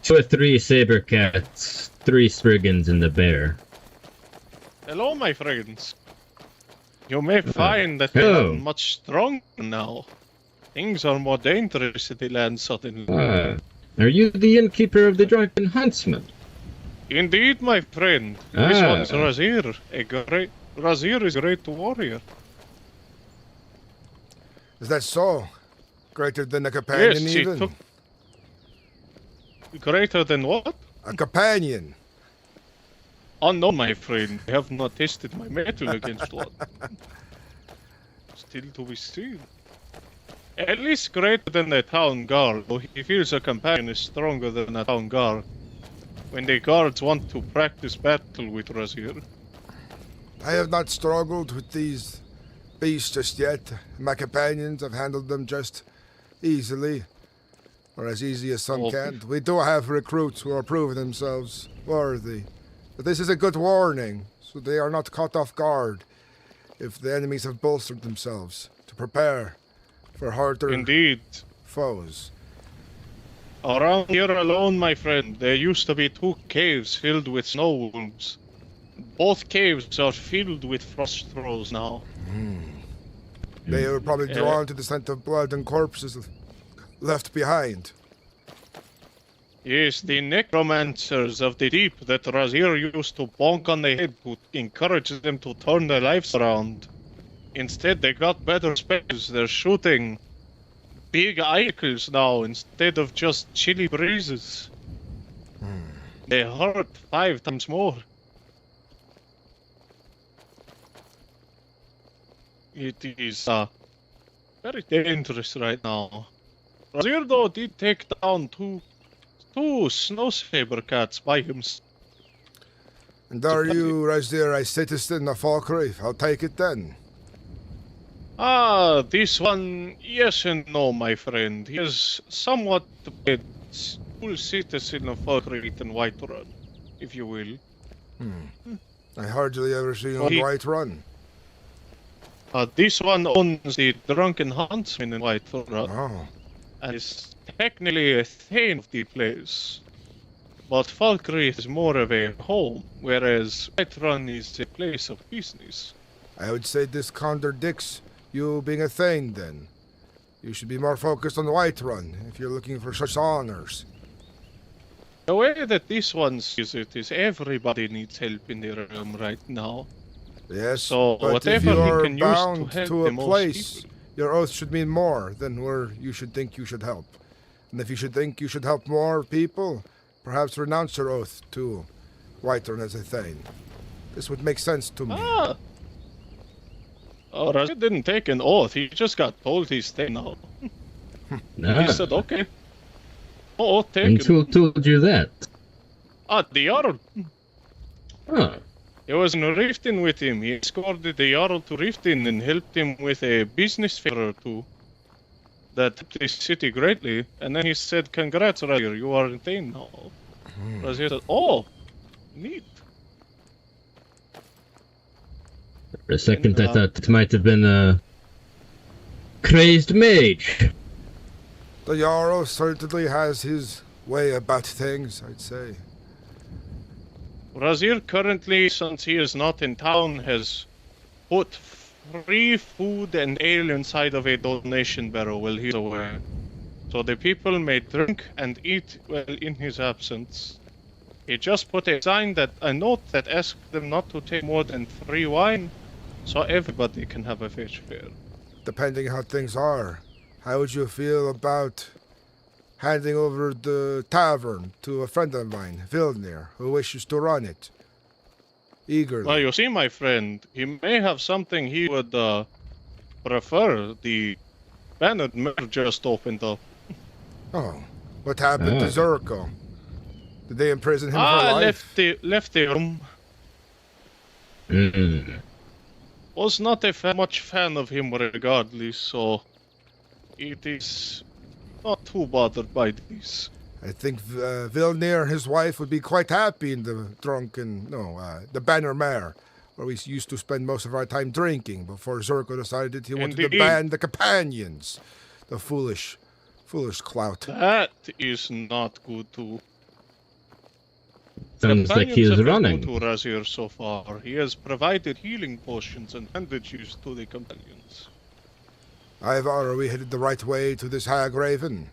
2 or 3 saber cats, 3 Spriggans, and a bear. Hello, my friends. You may find that they hello. are much stronger now. Things are more dangerous in the land suddenly. Are you the innkeeper of the Drunken Huntsman? Indeed, my friend. This Ah. one's Razir. Razir is a great warrior. Is that so? Greater than a companion, Yes, he even? took... Greater than what? A companion. Oh no, my friend. I have not tested my metal against one. Still to be seen. At least greater than a town guard, though he feels a companion is stronger than a town guard. When the guards want to practice battle with Razir. I have not struggled with these beasts just yet. My companions have handled them just easily. Or as easy as some can. We do have recruits who are proving themselves worthy. But this is a good warning, so they are not caught off guard if the enemies have bolstered themselves to prepare for harder Indeed. foes. Around here alone, my friend, there used to be 2 caves filled with snow wolves. Both caves are filled with frost trolls now. They were probably drawn to the scent of blood and corpses left behind. Yes, the necromancers of the deep that Razir used to bonk on the head to encourage them to turn their lives around. Instead, they got better spells. They're shooting big icicles now instead of just chilly breezes. They hurt 5 times more. It is very dangerous right now. Razir, though, did take down two snow saber cats by himself. And are you, Razir, a citizen of Falkreath? I'll take it then. This one, yes and no, my friend. He is somewhat a full citizen of Falkreath and Whiterun, if you will. I hardly ever see Well, on he- Whiterun. This one owns the Drunken Huntsman in Whiterun, Oh. and is technically a thane of the place. But Falkreath is more of a home, whereas Whiterun is a place of business. I would say this contradicts you being a thane, then. You should be more focused on Whiterun if you're looking for such honors. The way that this one sees it is everybody needs help in the realm right now. Yes, So, but if whatever he you're can use to bound help to the a most place, people. your oath should mean more than where you should think you should help. And if you should think you should help more people, perhaps renounce your oath to Whiterun as a thane. This would make sense to me. Oh, Razir didn't take an oath, he just got told he's staying now. He said, okay. No oath taken. And who told you that? The Jarl. Oh. He was in Riften with him. He escorted the Jarl to Riften and helped him with a business favor or two. That helped the city greatly. And then he said, congrats, Razir, you are in Thane now. Razir said, oh, neat. For a second, I thought it might have been a crazed mage. The Jarl certainly has his way about things, I'd say. Razir currently, since he is not in town, has put free food and ale inside of a donation barrel while he's away. So the people may drink and eat well in his absence. He just put a note that asked them not to take more than 3 wine, so everybody can have a fair share. Depending how things are, how would you feel about handing over the tavern to a friend of mine, Vilnir, who wishes to run it? Eagerly. Well, you see, my friend, he may have something he would prefer. The Bannered Mare just opened up. Oh, what happened to Zurko? Did they imprison him for life? Left the room. Was not a much fan of him regardless, so it is not too bothered by this. I think Vilnir and his wife would be quite happy in the the Banner Mare. where we used to spend most of our time drinking before Zerko decided he wanted to Indeed. ban the companions. The foolish clout. That is not good too. Sounds like he Companions is have been running. good to Razir so far. He has provided healing potions and bandages to the companions. Ivar, are we headed the right way to this hag raven?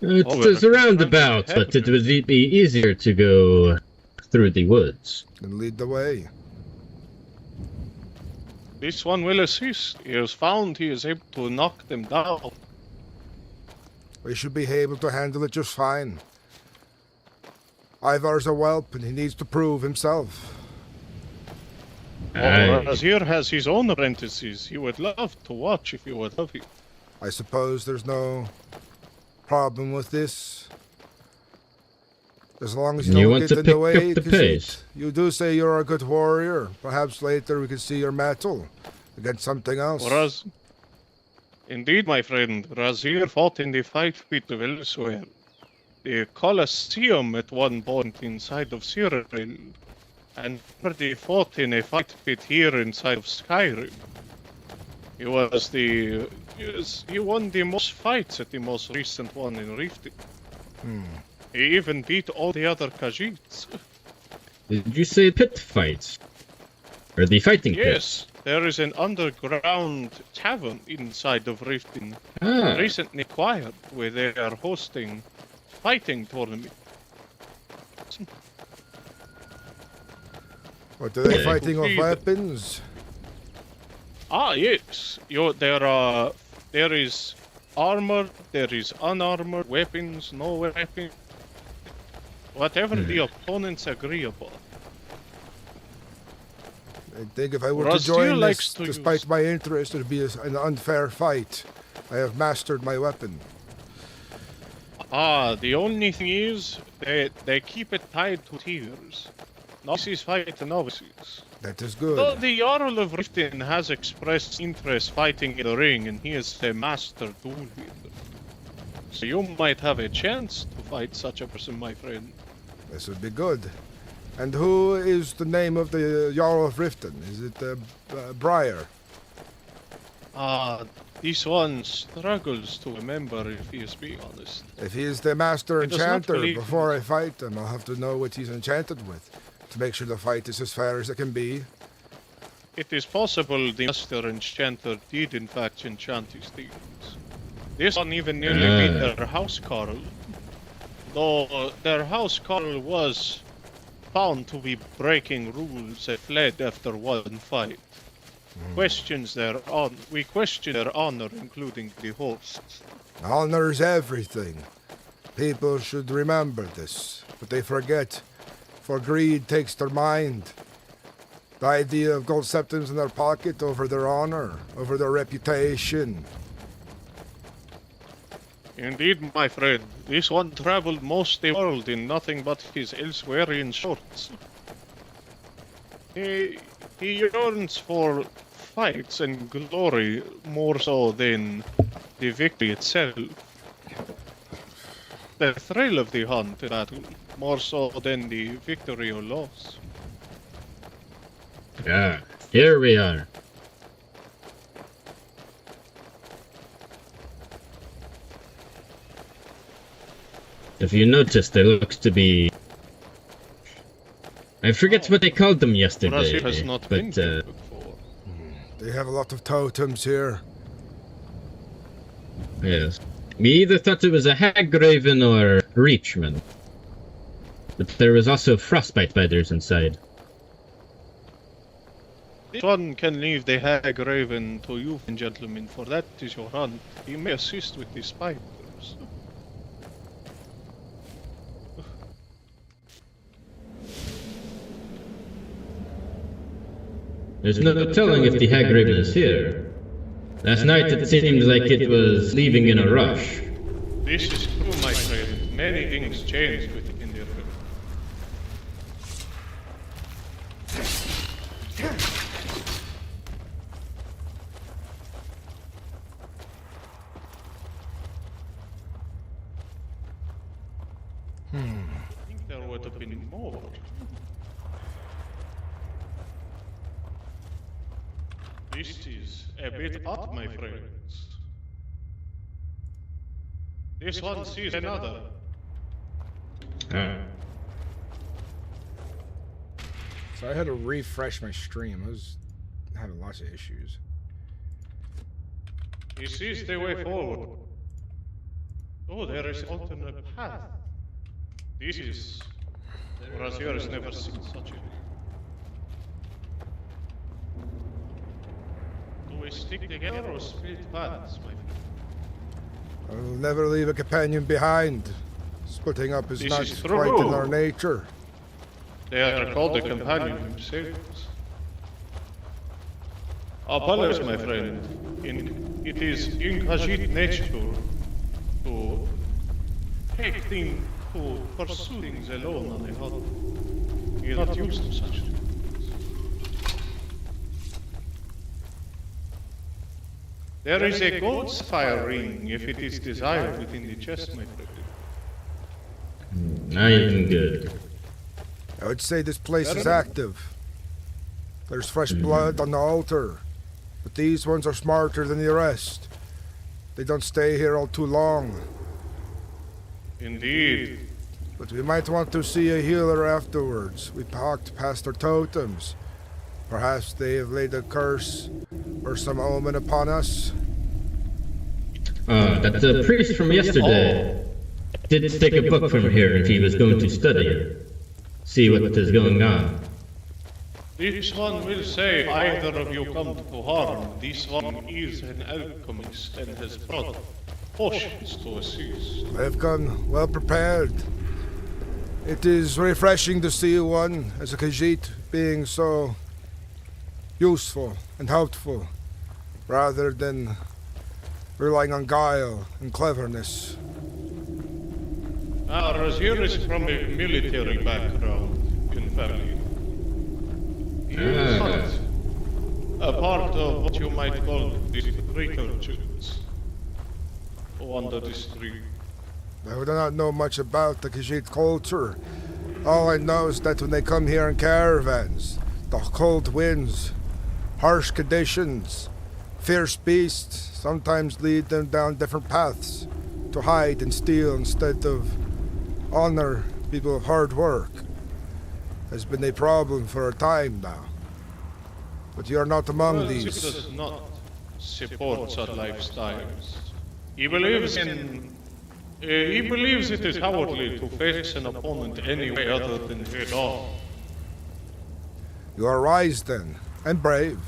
It Oh, is a we're roundabout, but it would be easier to go through the woods. Then lead the way. This one will assist. He has found he is able to knock them down. We should be able to handle it just fine. Ivar's a whelp, and he needs to prove himself. Aye. Razir has his own apprentices. He would love to watch if you would have him. I suppose there's no problem with this. As long as you You don't want get to in the pick way, up the 'cause pace. you do say you're a good warrior. Perhaps later we can see your mettle against something else. Indeed, my friend, Razir fought in the fight pit of elsewhere. The Colosseum at one point inside of Cyril, and he fought in a fight pit here inside of Skyrim. He was he won the most fights at the most recent one in Riften. He even beat all the other Khajiits. Did you say pit fights? Or the fighting pit? Yes, there is an underground tavern inside of Riften, Ah, recently acquired, where they are hosting fighting tournament. What are they Yeah. fighting with Indeed. weapons? Ah, yes. There is armor, there is unarmored weapons, no weapons. Whatever the opponents agree upon. I think if I were to Razir join likes this, to despite use- my interest, it would be an unfair fight. I have mastered my weapon. Ah, the only thing is, they keep it tied to tiers. Novices fight novices. That is Though good. the Jarl of Riften has expressed interest fighting in the ring, and he is a master duel wielder. So you might have a chance to fight such a person, my friend. This would be good. And who is the name of the Jarl of Riften? Is it Briar? Ah, this one struggles to remember if he is being honest. If he is the master He does not enchanter, believe- before I fight him, I'll have to know what he's enchanted with to make sure the fight is as fair as it can be. It is possible the master enchanter did in fact enchant his demons. This one even nearly beat their house Carl. Though their house Carl was found to be breaking rules and fled after one fight. We question their honor, including the hosts. Honor's everything. People should remember this, but they forget, for greed takes their mind. The idea of gold septums in their pocket over their honor, over their reputation. Indeed, my friend, this one traveled most the world in nothing but his Elsewerian shorts. He yearns for fights and glory more so than the victory itself. The thrill of the hunt and battle more so than the victory or loss. ah, here we are. If you notice, there looks to be... I forget what they called them yesterday, Razir has not been but here before. They have a lot of totems here. yes. We either thought it was a hag raven or reachman. But there was also frostbite biters inside. This one can leave the hag raven to you, gentlemen, for that is your hunt. He may assist with the spiders. There's no telling if the hag raven is here. Last night it seemed like it was leaving in a rush. This is true, my friend. Many things changed with the Indian River. I think there would have been more. This is a bit odd, my friends. This one sees another. So I had to refresh my stream. I was having lots of issues. He sees the way forward. Oh, there is alternate path. This is... Razir has never seen such a... Do we stick together or split paths, my friend? I'll never leave a companion behind. Splitting up is This not is quite in true. our nature. They are called the companion themselves. Apologies, my friend. It is incogit nature to take things, to pursue things alone on a hunt. He is not used to such things. There is a gold's fire ring if it is desired within the chest, my friend. Not even good. I would say this place is active. There's fresh blood on the altar. But these ones are smarter than the rest. They don't stay here all too long. Indeed. But we might want to see a healer afterwards. We walked past their totems. Perhaps they have laid a curse or some omen upon us. That the priest from yesterday did take a book from here if he was going to study it. See what is going on. This one will say either of you come to harm. This one is an alchemist and has brought potions to assist. I have come well prepared. It is refreshing to see one as a Khajiit being so useful and helpful, rather than relying on guile and cleverness. Razir is from a military background in family. He is not a part of what you might call the intelligence under the street. I do not know much about the Khajiit culture. All I know is that when they come here in caravans, the cold winds, harsh conditions, fierce beasts sometimes lead them down different paths to hide and steal instead of honor people of hard work. Has been a problem for a time now. But you are not among He these. does not support such lifestyles. He believes it is cowardly to face an opponent any way other than head on. You are wise then, and brave.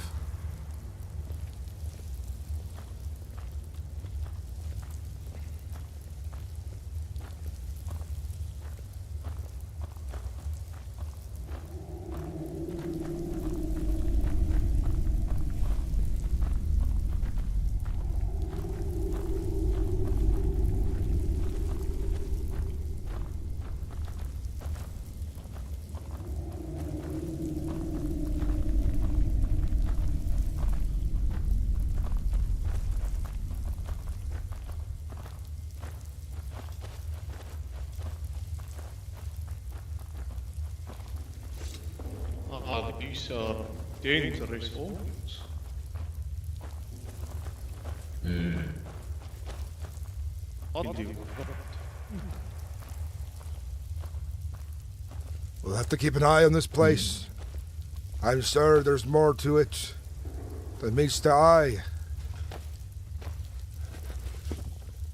These are dangerous omens. What do you want? We'll have to keep an eye on this place. I'm sure there's more to it than meets the eye.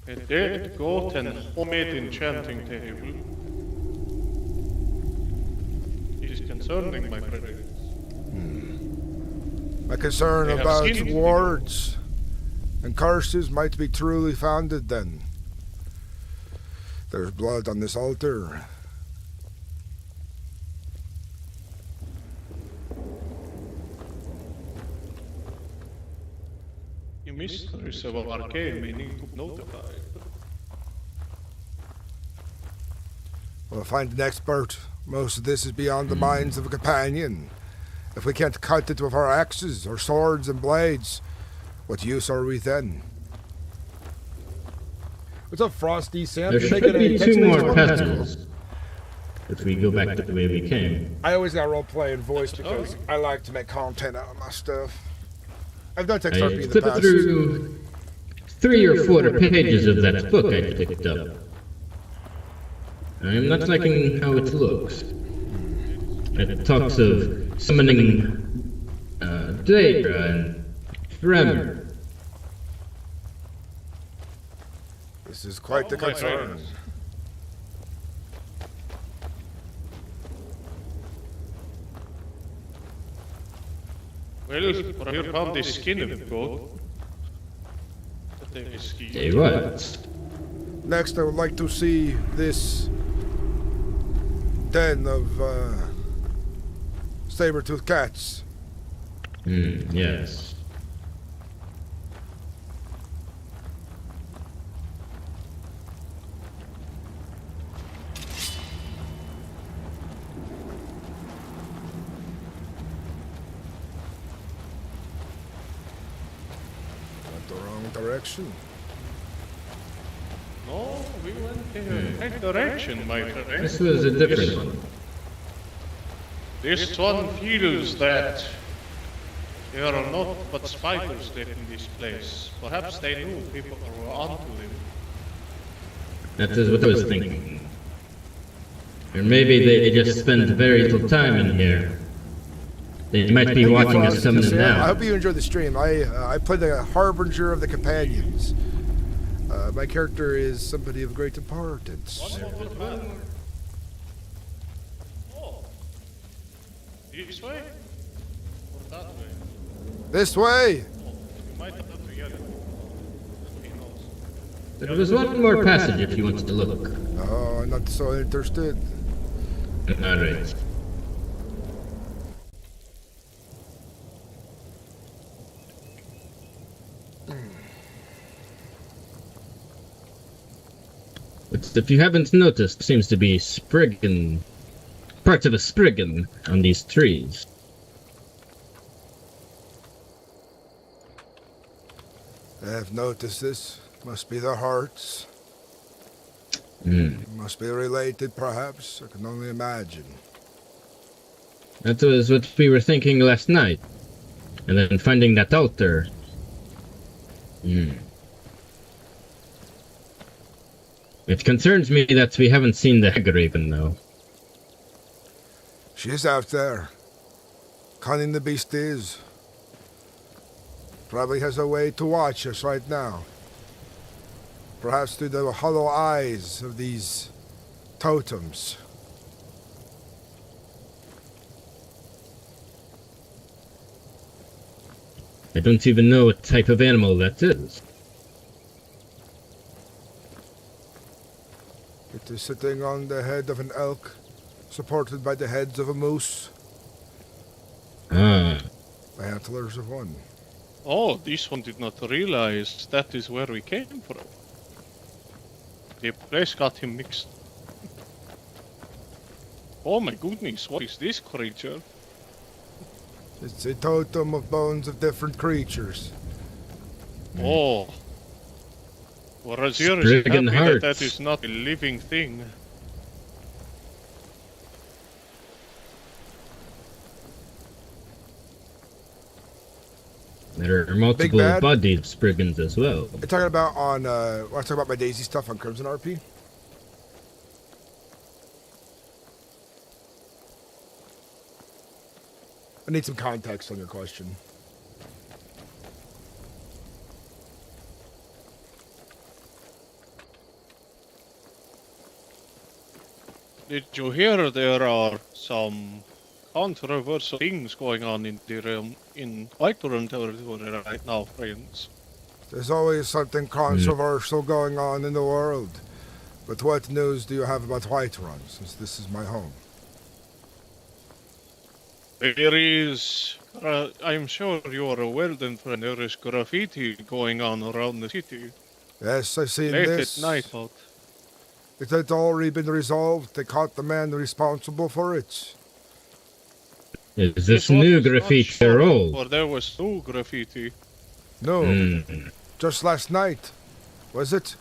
A dead goat and homemade enchanting table. It is concerning, my friends. My concern They have about skin. wards and curses might be truly founded then. There's blood on this altar. The mysteries of arcane may need to be notified. We'll find an expert. Most of this is beyond the minds of a companion. If we can't cut it with our axes or swords and blades, what use are we then? What's up, Frosty? Sam? There should be 2 more petals if we go back to the way we came. I always got role-playing voice because I like to make content out of my stuff. I've done text I RP in the flipped past. through 3 or 4 pages of that book I picked up. I'm not liking how it looks. It talks of summoning Daedra and Tremor. This is quite the Oh, my concern. goodness. Well, for here come the skin of goat. Hey, what? Next, I would like to see this den of saber-toothed cats. Yes. Went the wrong direction. No, we went in the right direction, my friend. This was a different one. This one feels that there are not but spiders left in this place. Perhaps they knew people were onto them. That is what I was thinking. Or maybe they just spend very little time in here. They might be watching us summon it I now. hope you enjoyed the stream. I played the Harbinger of the Companions. My character is somebody of great importance. Oh. This way? Or that way? This way! Oh, you might have to together. Who knows? There was one more passage if you wanted to look. Oh, I'm not so interested. Alright. But if you haven't noticed, seems to be spriggan, parts of a spriggan on these trees. I have noticed this. Must be the hearts. Must be related, perhaps. I can only imagine. That was what we were thinking last night. And then finding that altar. It concerns me that we haven't seen the Hagraven, though. She's out there. Cunning the beast is. Probably has a way to watch us right now. Perhaps through the hollow eyes of these totems. I don't even know what type of animal that is. It is sitting on the head of an elk, supported by the heads of a moose, Ah, the antlers of one. Oh, this one did not realize that is where we came from. The place got him mixed. Oh my goodness, what is this creature? It's a totem of bones of different creatures. Oh. Whereas yours is Spriggan happy that hearts. that is not a living thing. there are multiple bad. bodied spriggans as well. I'm talking about on, when I talk about my Daisy stuff on Crimson RP. I need some context on your question. Did you hear there are some controversial things going on in the realm in Whiterun territory right now, friends? There's always something controversial going on in the world. But what news do you have about Whiterun, since this is my home? There is, I'm sure you are aware then, friend, there is graffiti going on around the city. Yes, I've seen Late this. at night out. It had already been resolved. They caught the man responsible for it. Is this one new is not graffiti sure, or old? Or there was new graffiti. No, just last night. Was it?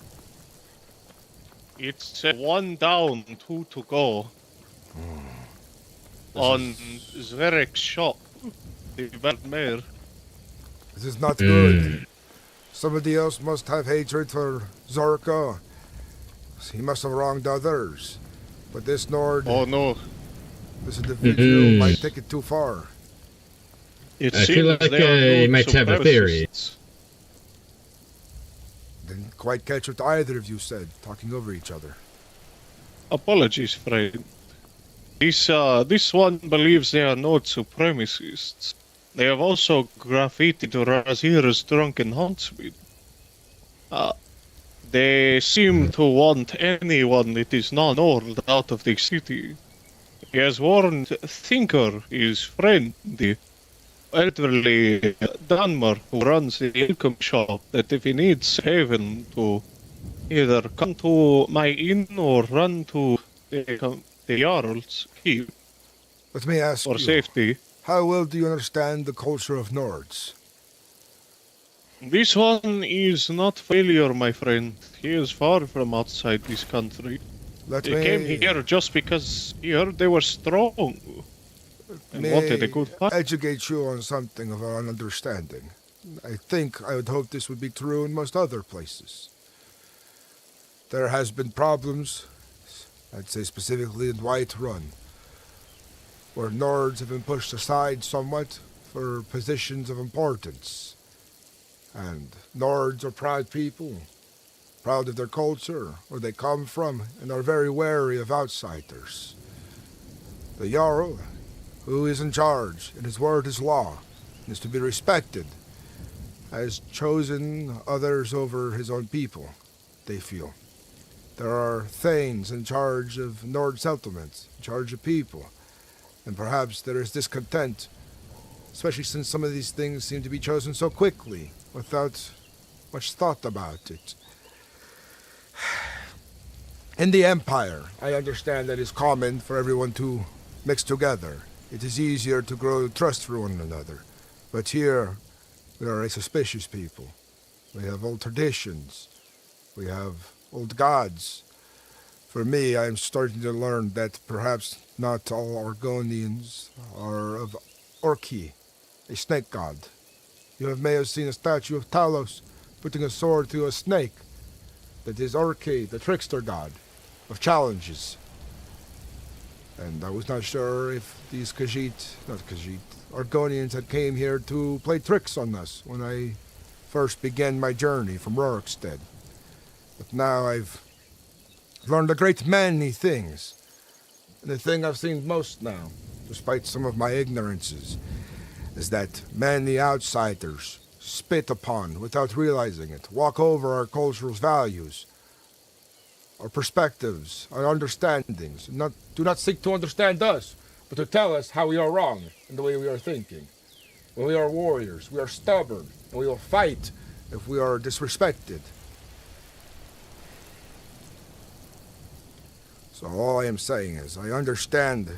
It's 1 down, 2 to go. On Zverek's shop, the bad mayor. This is not good. Somebody else must have hatred for Zorko. He must have wronged others. But this Nord, Oh no. this individual might take it too far. It I seems feel like they are you might have a theory. supremacists. Didn't quite catch what either of you said, talking over each other. Apologies, friend. This one believes they are not supremacists. They have also graffitied Razir's drunken huntsman. They seem to want anyone that is not Nord out of the city. He has warned Thinker, his friend, the elderly Danmar who runs the income shop, that if he needs haven to either come to my inn or run to the Jarl's keep Let me ask for you, safety. how well do you understand the culture of Nords? This one is not failure, my friend. He is far from outside this country. Let He came here just because he heard they were strong and wanted a good fight. educate you on something of our understanding. I think I would hope this would be true in most other places. There has been problems, I'd say specifically in White Run, where Nords have been pushed aside somewhat for positions of importance. And Nords are proud people, proud of their culture, where they come from, and are very wary of outsiders. The Jarl, who is in charge, and his word is law, and is to be respected, has chosen others over his own people, they feel. There are thanes in charge of Nord settlements, in charge of people, and perhaps there is discontent, especially since some of these things seem to be chosen so quickly, without much thought about it. In the Empire, I understand that it's common for everyone to mix together. It is easier to grow trust for one another. But here, we are a suspicious people. We have old traditions. We have old gods. For me, I am starting to learn that perhaps not all Argonians are of Orki, a snake god. You may have seen a statue of Talos putting a sword through a snake. That is Orki, the trickster god of challenges. And I was not sure if these Argonians had came here to play tricks on us when I first began my journey from Rorikstead. But now I've learned a great many things. And the thing I've seen most now, despite some of my ignorances, is that many outsiders spit upon without realizing it, walk over our cultural values, our perspectives, our understandings, and do not seek to understand us, but to tell us how we are wrong in the way we are thinking. When we are warriors, we are stubborn, and we will fight if we are disrespected. So all I am saying is, I understand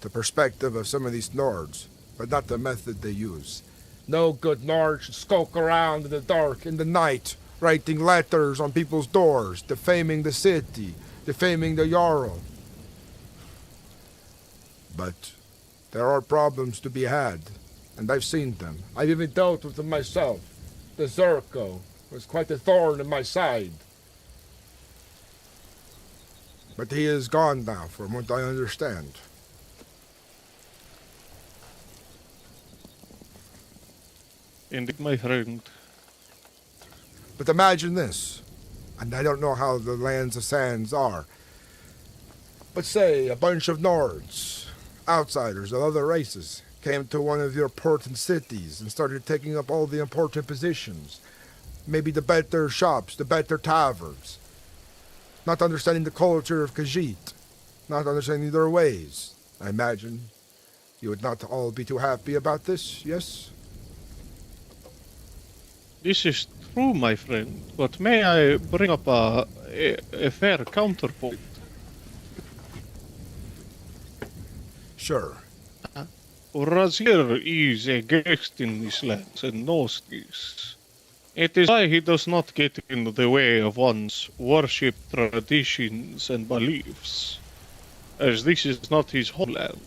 the perspective of some of these Nords, but not the method they use. No good Nord should skulk around in the dark, in the night, writing letters on people's doors, defaming the city, defaming the Jarl. But there are problems to be had, and I've seen them. I've even dealt with them myself. The Zerko was quite a thorn in my side. But he is gone now, from what I understand. Indeed, my friend. But imagine this, and I don't know how the lands of sands are, but say a bunch of Nords, outsiders of other races, came to one of your important cities and started taking up all the important positions. Maybe the better shops, the better taverns. Not understanding the culture of Khajiit, not understanding their ways. I imagine you would not all be too happy about this, yes? This is true, my friend, but may I bring up a fair counterpoint? Sure. Razir is a guest in these lands and knows this. It is why he does not get in the way of one's worship traditions and beliefs, as this is not his homeland.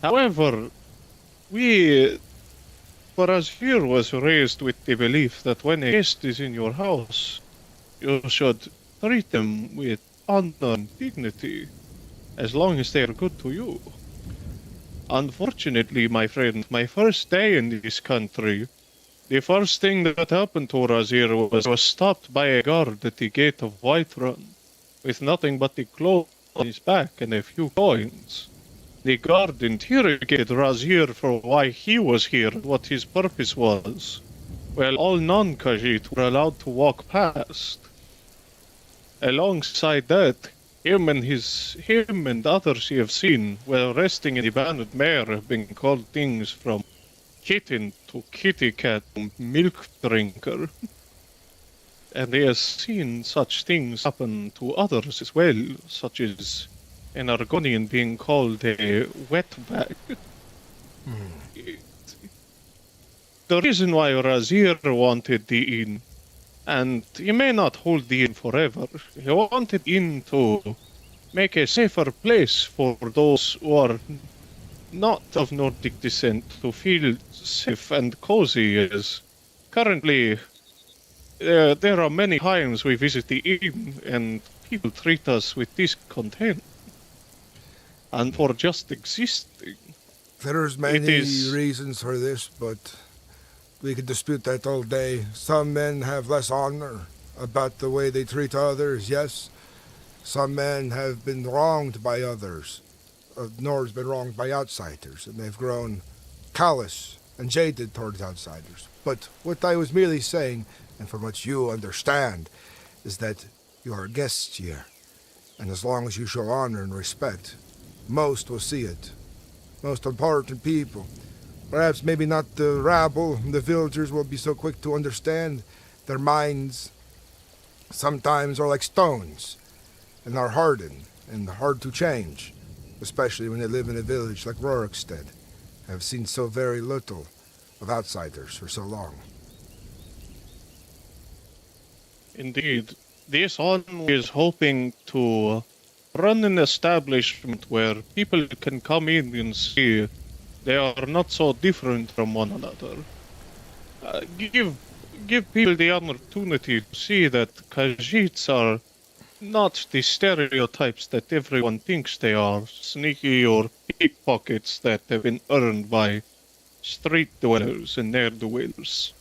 However, we Razir was raised with the belief that when a guest is in your house, you should treat them with honor and dignity, as long as they are good to you. Unfortunately, my friend, my first day in this country, the first thing that happened to Razir was stopped by a guard at the gate of Whiterun, with nothing but the clothes on his back and a few coins. The guard interrogated Razir for why he was here and what his purpose was. Well, all non-Khajiit were allowed to walk past. Alongside that, him and others you have seen while resting in the Bannered Mare have been called things from kitten to kitty cat to milk drinker. And he has seen such things happen to others as well, such as an Argonian being called a wetbag. The reason why Razir wanted the inn, and he may not hold the inn forever, he wanted the inn to make a safer place for those who are not of Nordic descent to feel safe and cozy, as currently there are many times we visit the inn and people treat us with discontent. And for just existing. There's many reasons for this, but we could dispute that all day. Some men have less honor about the way they treat others, yes. Some men have been wronged by others. Nor been wronged by outsiders, and they've grown callous and jaded towards outsiders. But what I was merely saying, and from what you understand, is that you are guests here. And as long as you show honor and respect, most will see it. Most important people. Perhaps maybe not the rabble, the villagers will be so quick to understand. Their minds sometimes are like stones, and are hardened, and hard to change. Especially when they live in a village like Rorikstead. I've seen so very little of outsiders for so long. Indeed. This one is hoping to run an establishment where people can come in and see they are not so different from one another. Give people the opportunity to see that Khajiits are not the stereotypes that everyone thinks they are, sneaky or pickpockets that have been earned by street dwellers and ne'er-do-wells.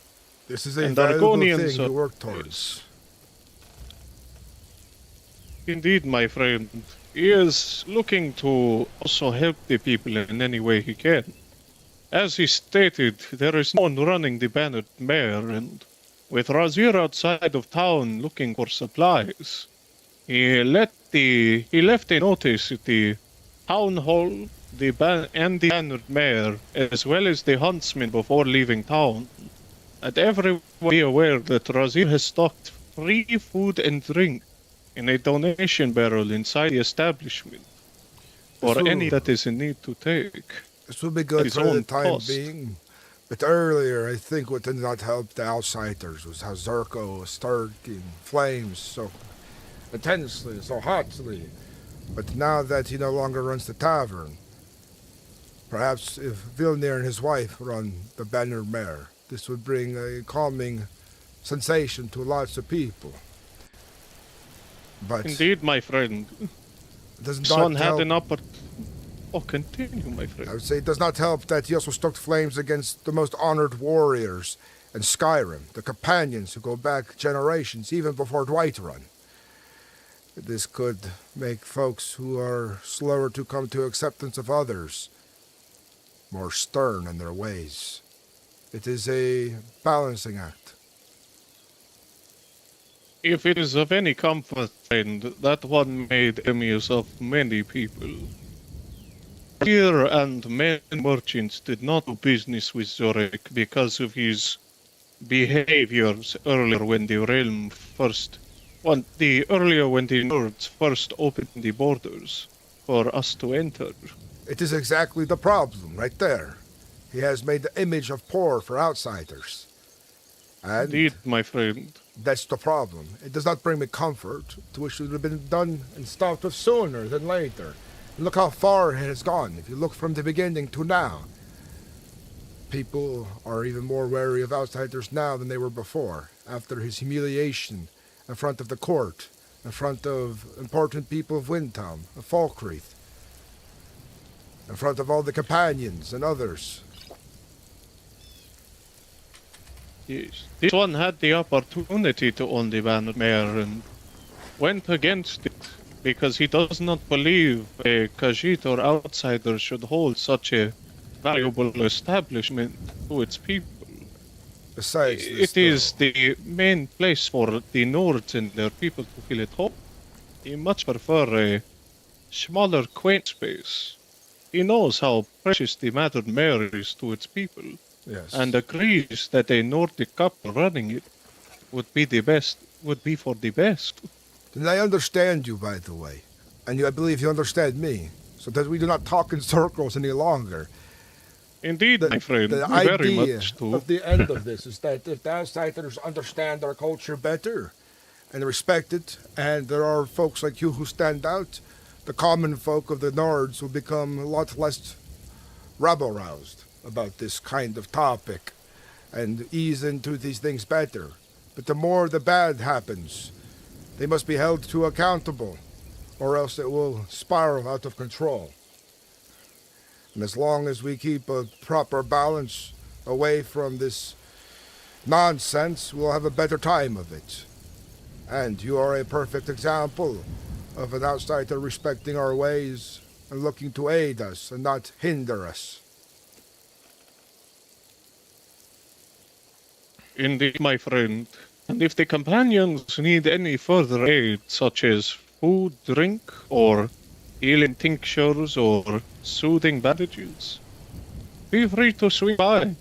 This is a valuable thing to work towards. Indeed, my friend. He is looking to also help the people in any way he can. As he stated, there is no one running the Bannered Mare, and with Razir outside of town looking for supplies, he left a notice at the town hall and the Bannered Mare, as well as the huntsman before leaving town. And everyone be aware that Razir has stocked free food and drink in a donation barrel inside the establishment, for any that is in need to take. This will be good for the time being. But earlier, I think what did not help the outsiders was how Zerko was starting flames so intensely, so hotly. But now that he no longer runs the tavern, perhaps if Vilnir and his wife run the Bannered Mare, this would bring a calming sensation to lots of people. But indeed, my friend. Son had an continue, my friend. I would say it does not help that he also stoked flames against the most honored warriors in Skyrim, the companions who go back generations, even before Whiterun. This could make folks who are slower to come to acceptance of others more stern in their ways. It is a balancing act. If it is of any comfort, friend, that one made enemies of many people. Here and many merchants did not do business with Zorek because of his behaviors earlier when the Nords first opened the borders for us to enter. It is exactly the problem, right there. He has made the image of poor for outsiders. And indeed, my friend. That's the problem. It does not bring me comfort, to which it would have been done and stopped with sooner than later. And look how far it has gone, if you look from the beginning to now. People are even more wary of outsiders now than they were before, after his humiliation in front of the court, in front of important people of Windtown, of Falkreath, in front of all the companions and others. Yes. This one had the opportunity to own the banner mare and went against it because he does not believe a Khajiit or outsider should hold such a valuable establishment to its people. Besides this, It is the main place for the Nords and their people to feel at home. He much prefer a smaller, quaint space. He knows how precious the Mattered Mare is to its people, yes. and agrees that a Nordic couple running it would be for the best. Then I understand you, by the way, and I believe you understand me, so that we do not talk in circles any longer. Indeed, my friend, the very idea much too. of the end of this is that if the outsiders understand our culture better and respect it, and there are folks like you who stand out, the common folk of the Nords will become a lot less rabble-roused about this kind of topic and ease into these things better. But the more the bad happens, they must be held to accountable, or else it will spiral out of control. And as long as we keep a proper balance away from this nonsense, we'll have a better time of it. And you are a perfect example of an outsider respecting our ways and looking to aid us and not hinder us. Indeed, my friend. And if the companions need any further aid, such as food, drink, or healing tinctures, or soothing bandages, feel free to swing by.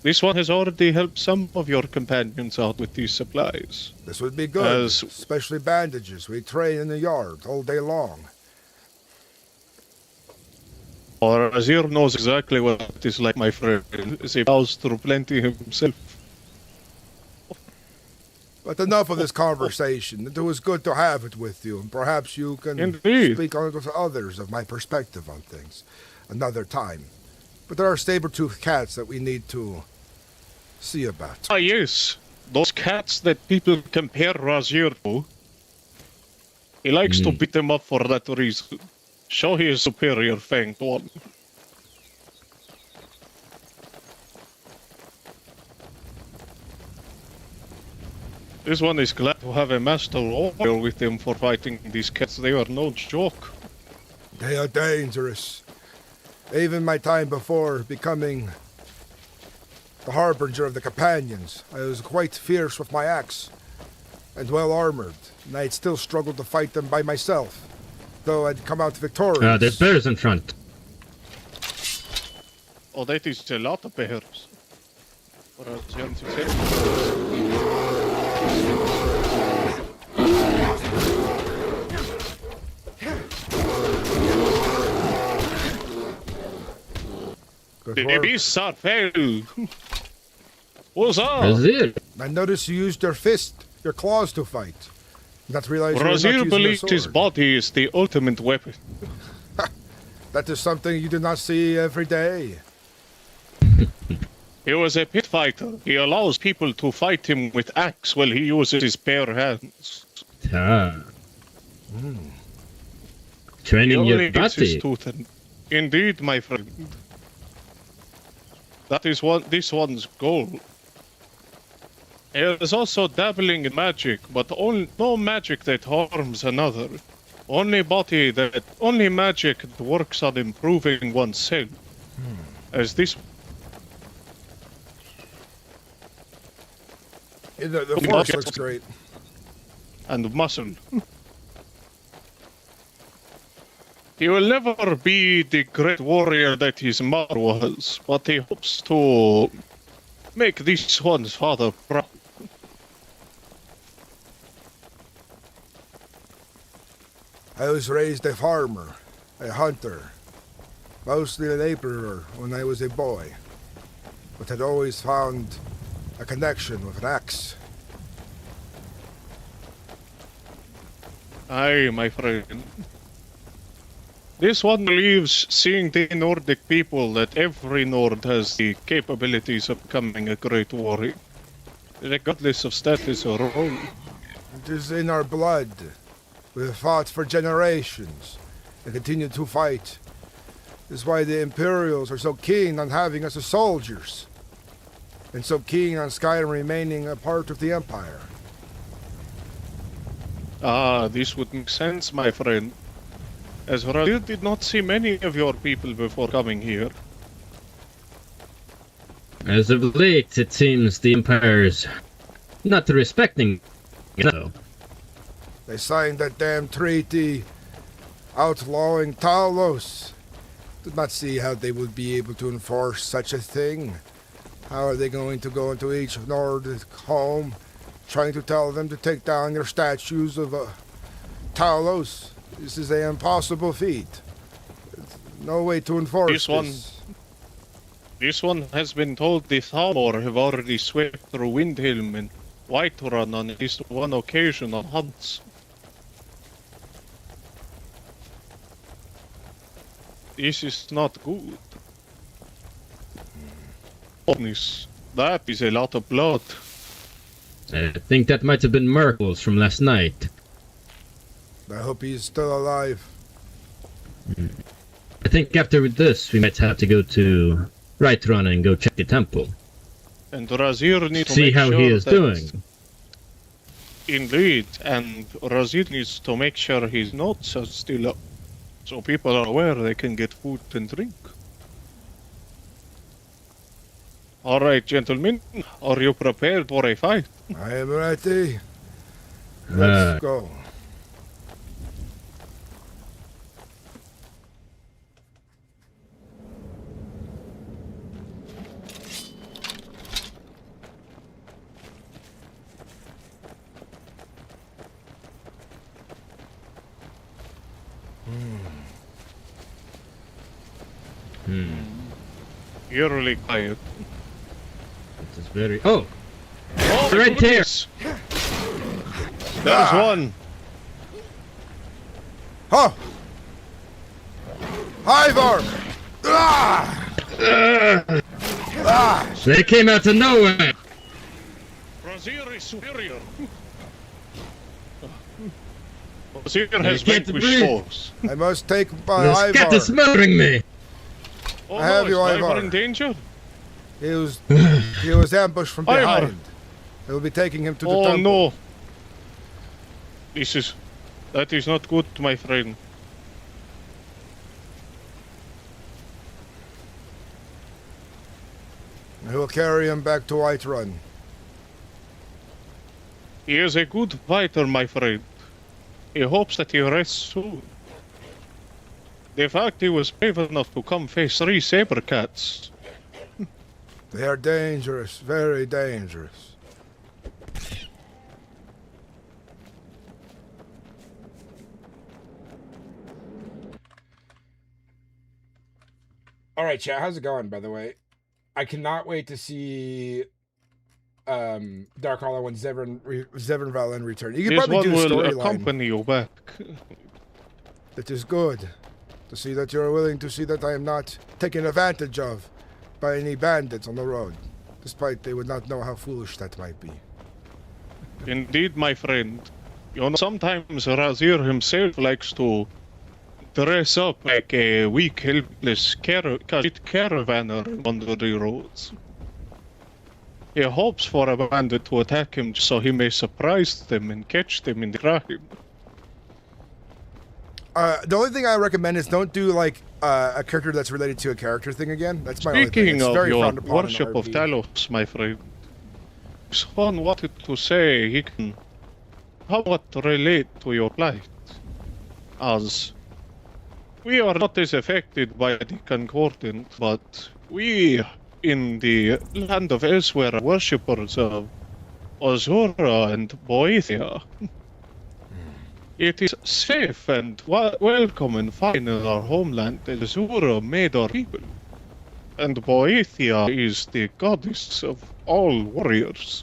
This one has already helped some of your companions out with these supplies. This would be good, especially bandages. We train in the yard all day long. Or Azir knows exactly what it is like, my friend, as he bows through plenty himself. But enough of this conversation. It was good to have it with you, and perhaps you can Indeed. speak on it with others of my perspective on things another time. But there are saber-toothed cats that we need to see about. Ah, yes. Those cats that people compare Razir to. He likes to beat them up for that reason. Show he is superior fanged one. This one is glad to have a master warrior with him for fighting these cats. They are no joke. They are dangerous. Even my time before becoming the harbinger of the companions, I was quite fierce with my axe and well armored, and I'd still struggled to fight them by myself, though I'd come out victorious. There's bears in front. Oh, that is a lot of bears. For a young success. Good The work. beasts are fell. What's up? Razir. I noticed you used your fist, your claws to fight. Not realize you were not Razir using a believes his sword. body is the ultimate weapon. That is something you do not see every day. He was a pit fighter. He allows people to fight him with axe while he uses his bare hands. Training He your only gets his body. tooth and... Indeed, my friend. That is this one's goal. He is also dabbling in magic, but no magic that harms another. Only magic that works on improving oneself. As this The force looks great. and muscle. He will never be the great warrior that his mother was, but he hopes to make this one's father proud. I was raised a farmer, a hunter, mostly a laborer when I was a boy, but had always found a connection with an axe. Aye, my friend. This one believes, seeing the Nordic people, that every Nord has the capabilities of becoming a great warrior, regardless of status or role. It is in our blood. We have fought for generations and continue to fight. This is why the Imperials are so keen on having us as soldiers, and so keen on Skyrim remaining a part of the Empire. Ah, this would make sense, my friend. As Razir did not see many of your people before coming here. As of late, it seems the Empire's not respecting it, though. They signed that damn treaty outlawing Talos. Did not see how they would be able to enforce such a thing. How are they going to go into each Nordic home, trying to tell them to take down your statues of Talos? This is an impossible feat. No way to enforce This one has been told the Thalmor have already swept through Windhelm and Whiterun on at least one occasion on hunts. This is not good. Honest, that is a lot of blood. I think that might have been Merkel's from last night. I hope he's still alive. I think after this, we might have to go to Whiterun and go check the temple. And Razir needs to See make how sure he is that- doing. Indeed, and Razir needs to make sure his notes are still up, so people are aware they can get food and drink. Alright, gentlemen, are you prepared for a fight? I am ready. Let's go. Eerily quiet. It is very... Oh! Oh, Right here! There's one! Oh! Ivar! Ah! Ah! They came out of nowhere! Razir is superior! Razir has can't vanquished breathe. foes. I must take my The cat is Ivar. smothering me! Oh I have no, you, is Ivar Ivar. in danger? He was ambushed from Ivar. behind. They will be taking him to the Oh temple. no! That is not good, my friend. I will carry him back to Whiterun. He is a good fighter, my friend. He hopes that he rests soon. The fact he was brave enough to come face 3 saber cats. They are dangerous, very dangerous. All right, chat. How's it going, by the way? I cannot wait to see Dark Hollow when Zevran Valen return. You can This probably one do a will storyline. accompany you back. It is good to see that you are willing to see that I am not taken advantage of by any bandits on the road, despite they would not know how foolish that might be. Indeed, my friend. You know, sometimes Razir himself likes to dress up like a weak, helpless caravaner on the roads. He hopes for a bandit to attack him so he may surprise them and catch them in the crime. The only thing I recommend is don't do like a character that's related to a character thing again. That's my only thing. Speaking It's of very your frowned upon in worship of RP. Talos, my friend, someone wanted to say he can somewhat relate to your plight, as we are not as affected by the Concordant, but we in the land of Elsewhere are worshippers of Azura and Boethia. It is safe and welcome and fine in our homeland. Azura made our people, and Boethia is the goddess of all warriors.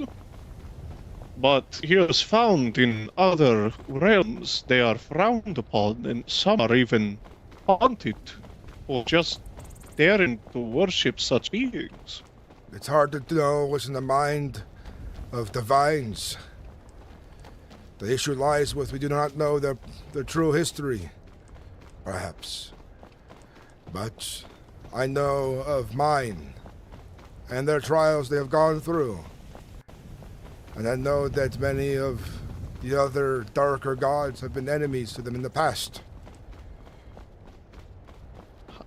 But he is found in other realms. They are frowned upon, and some are even haunted, or just daring to worship such beings? It's hard to know what's in the mind of divines. The issue lies with we do not know their true history, perhaps. But I know of mine and their trials they have gone through. And I know that many of the other darker gods have been enemies to them in the past.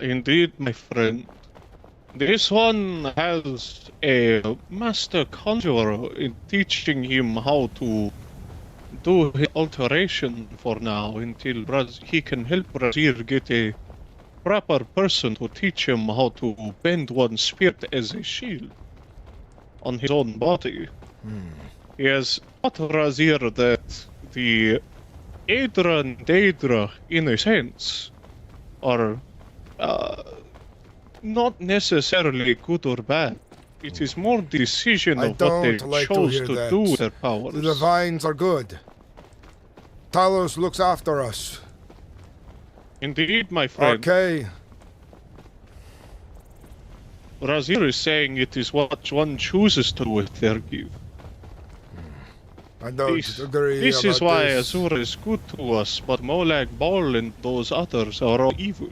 Indeed, my friend. This one has a master conjurer in teaching him how to do his alteration for now until he can help Razir get a proper person to teach him how to bend one's spirit as a shield on his own body. He has taught Razir that the Aedra and Daedra, in a sense, are not necessarily good or bad. It is more the decision of what they chose to do with their powers. The divines are good. Talos looks after us. Indeed, my friend. Okay. Razir is saying it is what one chooses to do with their gift. I don't agree. This is why Azura is good to us, but Molag Bal and those others are all evil.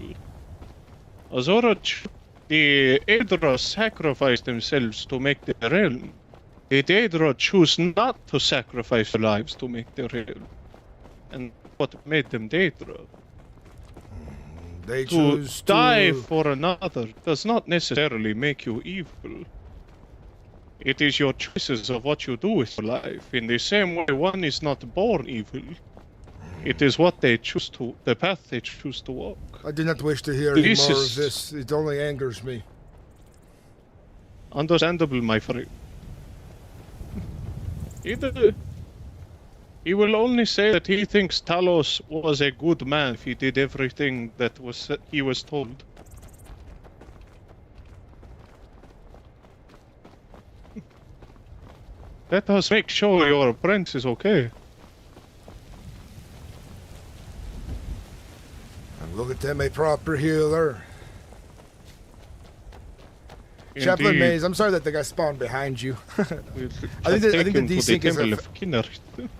Azura, the Aedra sacrificed themselves to make their realm. The Daedra choose not to sacrifice their lives to make their realm. And what made them Daedra? They to choose die for another does not necessarily make you evil. It is your choices of what you do with your life. In the same way, one is not born evil. It is what they choose to, the path they choose to walk. I do not wish to hear any more of this. It only angers me. Understandable, my friend. He will only say that he thinks Talos was a good man if he did everything that he was told. Let us make sure your apprentice is okay. And look at them, a proper healer. Chaplain Maze, I'm sorry that the guy spawned behind you. I think the desync is.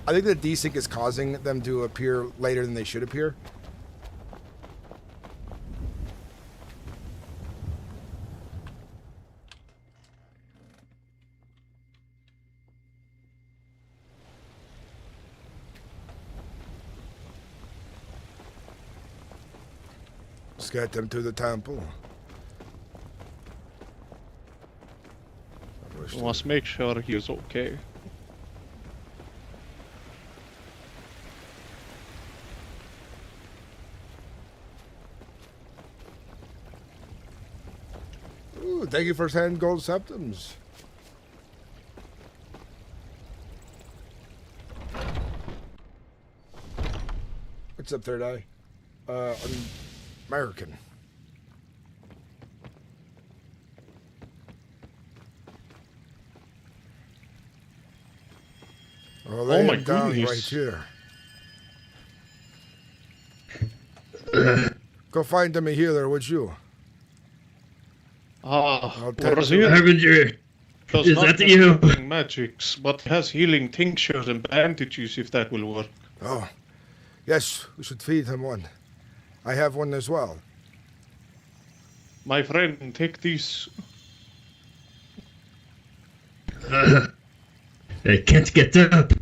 I think the desync is causing them to appear later than they should appear. Let's get them to the temple. We must make sure he is okay. Ooh, thank you for 10 gold septums. What's up, Third Eye? I'm American. I'll lay him down right here. Go find him a healer, would you? Harbinger, is that you? Magics, but has healing tinctures and bandages if that will work. Oh, yes, we should feed him one. I have one as well. My friend, take these. I can't get up.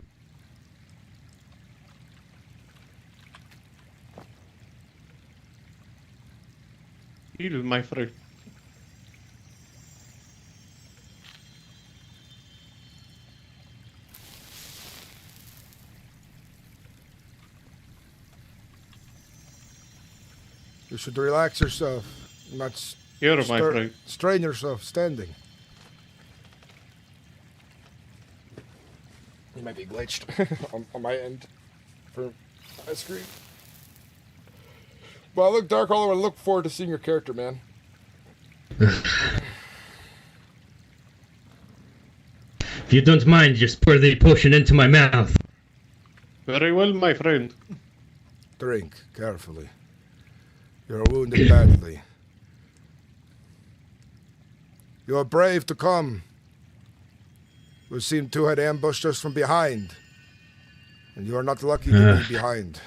Heal, my friend. You should relax yourself, not strain yourself standing. He might be glitched on my end for my screen. Well, look, Dark Hollow, I look forward to seeing your character, man. If you don't mind, just pour the potion into my mouth. Very well, my friend. Drink carefully. You're wounded badly. You are brave to come. You seem to have ambushed us from behind. And you are not lucky to be behind.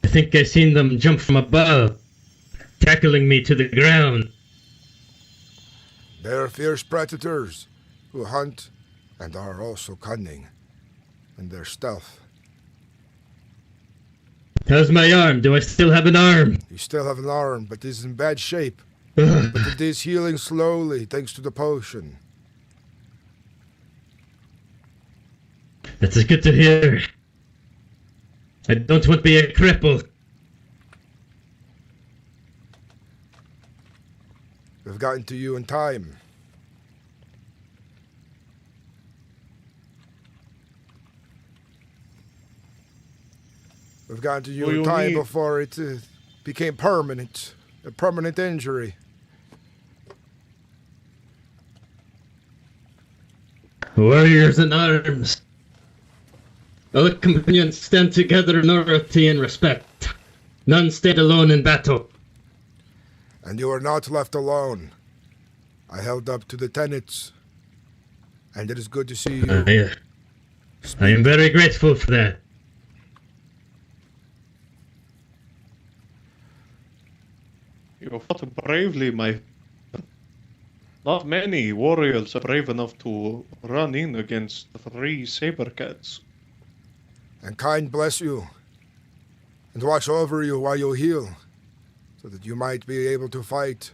I think I seen them jump from above, tackling me to the ground. They are fierce predators who hunt and are also cunning in their stealth. How's my arm? Do I still have an arm? You still have an arm, but it is in bad shape. Ugh. But it is healing slowly thanks to the potion. That's good to hear. I don't want to be a cripple. We've gotten to you in time. We've gotten to you What do in you time need? before it became permanent. A permanent injury. Warriors in arms. All companions stand together in loyalty and respect. None stand alone in battle. And you are not left alone. I held up to the tenets. And it is good to see you. I am very grateful for that. You fought bravely, my. Not many warriors are brave enough to run in against 3 saber cats. And kind bless you. And watch over you while you heal. So that you might be able to fight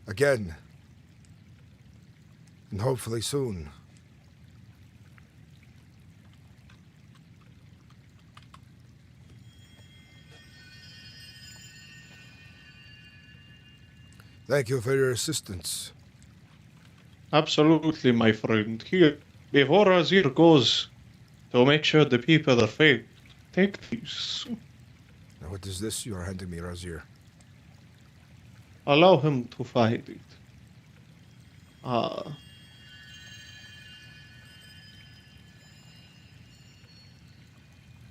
again. And hopefully soon. Thank you for your assistance. Absolutely, my friend. Here, before Azir goes to make sure the people are fed, take this. Now what is this you are handing me, Razir? Allow him to find it.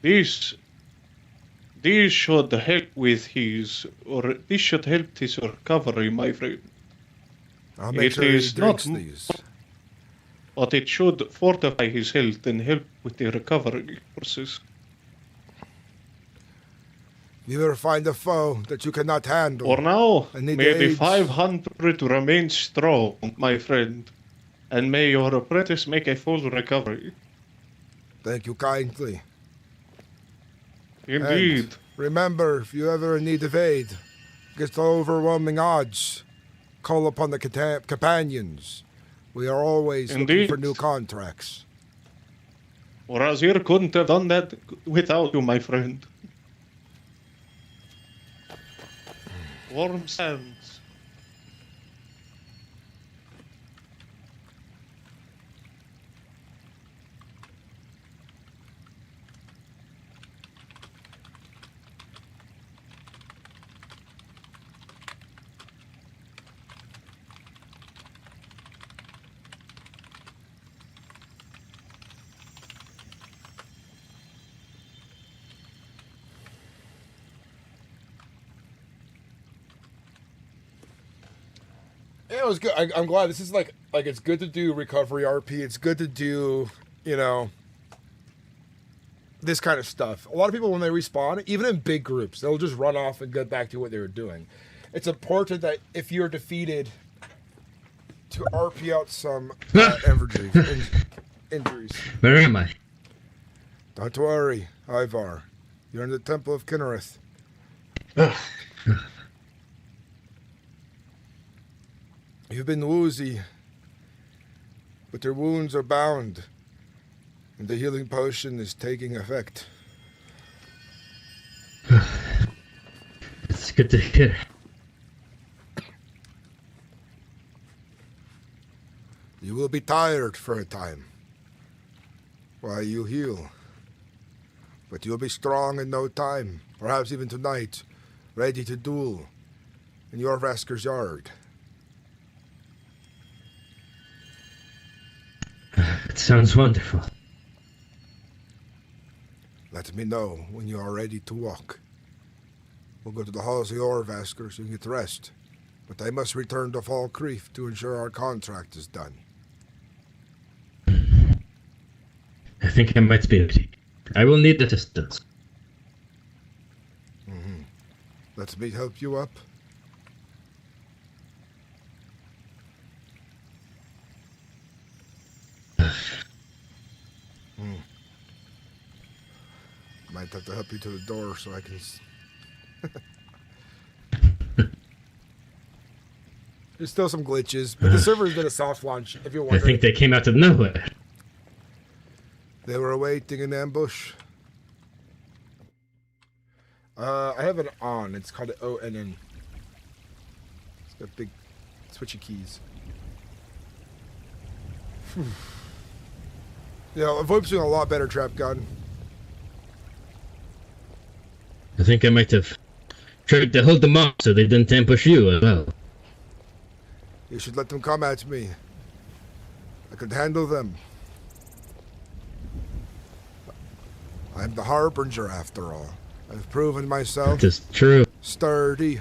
These should help with his, or this should help his recovery, my friend. I'll make It sure he is drinks not- these. But it should fortify his health and help with the recovery process. You ever find a foe that you cannot handle? For now, I need may the aids. 500 remain strong, my friend. And may your apprentice make a full recovery. Thank you kindly. Indeed. And remember, if you ever need of aid, against the overwhelming odds, call upon the companions. We are always looking Indeed. for new contracts. Or Azir couldn't have done that without you, my friend. Warm sands. Yeah, it was good. I'm glad this is like it's good to do recovery RP. It's good to do, this kind of stuff. A lot of people when they respawn, even in big groups, they'll just run off and get back to what they were doing. It's important that if you're defeated, to RP out some injuries. Where am I? Don't worry, Ivar. You're in the Temple of Kinnereth. You've been woozy, but your wounds are bound, and the healing potion is taking effect. It's good to hear. You will be tired for a time while you heal, but you'll be strong in no time, perhaps even tonight, ready to duel in your Vasker's yard. It sounds wonderful. Let me know when you are ready to walk. We'll go to the halls of the Orvasker so you can get rest. But I must return to Fall Creek to ensure our contract is done. I think I might be ready. I will need assistance. Let me help you up. Might have to help you to the door so I can... There's still some glitches, but the server's been a soft launch, if you're I wondering. think they came out of nowhere. They were awaiting an ambush. I have it on. It's called ONN. It's got big switchy keys. Yeah, VoIP's doing a lot better, Trap Gun. I think I might have tried to hold them off so they didn't ambush you as well. You should let them come at me. I could handle them. I'm the Harbinger after all. I've proven myself That is true. sturdy.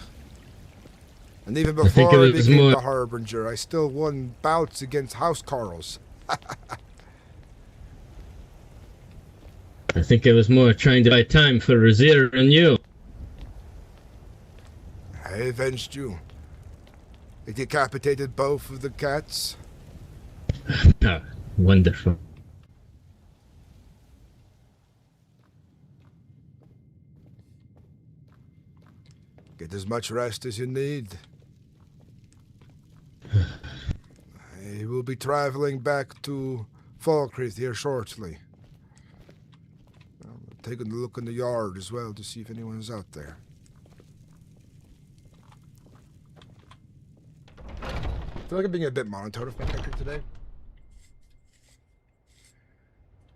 And even think before I it was became more- the Harbinger, I still won bouts against House Carls. I think I was more trying to buy time for Razir and you. I avenged you. I decapitated both of the cats. Ah, wonderful. Get as much rest as you need. I will be traveling back to Falkreath here shortly. I'm taking a look in the yard as well to see if anyone's out there. I feel like I'm being a bit monotone with my character today.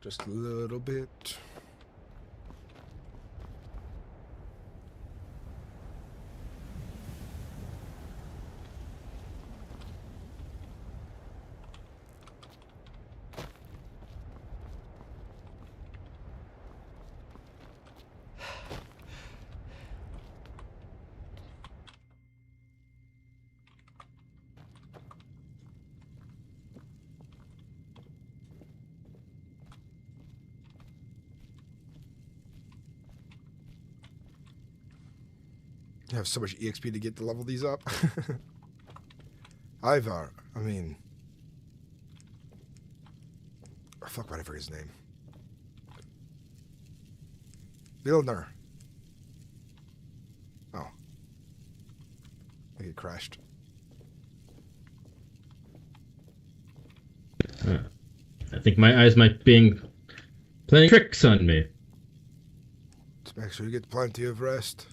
Just a little bit. You have so much EXP to get to level these up. Ivar, I mean... Oh, fuck, whatever his name. Vilner. Oh. I think it crashed. I think my eyes might be playing tricks on me. Let's make sure you get plenty of rest.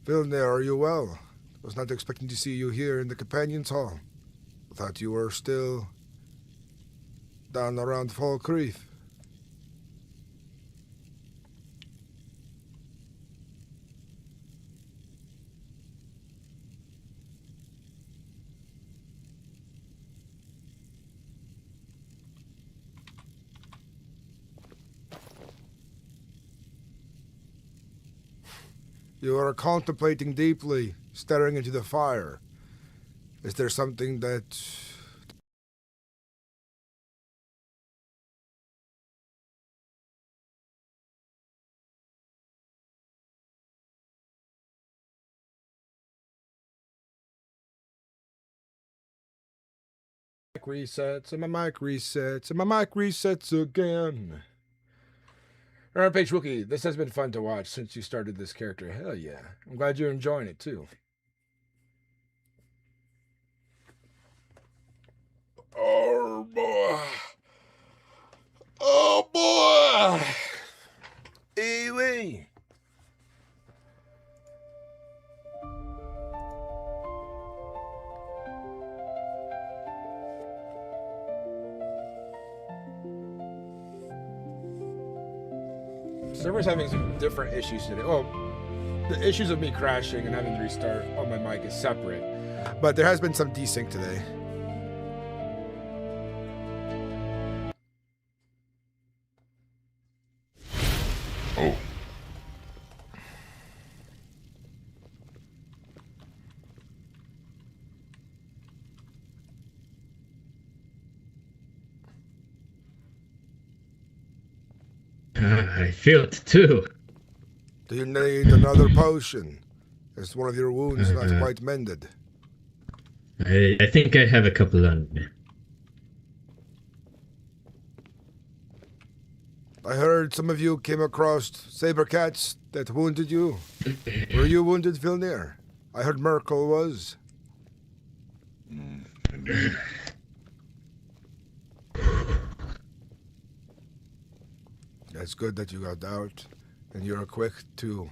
Vilner, are you well? I was not expecting to see you here in the Companions Hall. I thought you were still down around Fall Creek. You are contemplating deeply, staring into the fire. Is there something that... resets, and my mic resets, and my mic resets again. Rampage Wookie, this has been fun to watch since you started this character. Hell yeah. I'm glad you're enjoying it too. Oh boy. Oh boy. Eewee. Server's having some different issues today. Well, the issues of me crashing and having to restart on my mic is separate. But there has been some desync today. Oh. I feel it too. Do you need another potion? Is one of your wounds not quite mended? I think I have a couple on me. I heard some of you came across saber cats that wounded you. Were you wounded, Vilnir? I heard Merkel was. Indeed. It's good that you got out, and you're quick to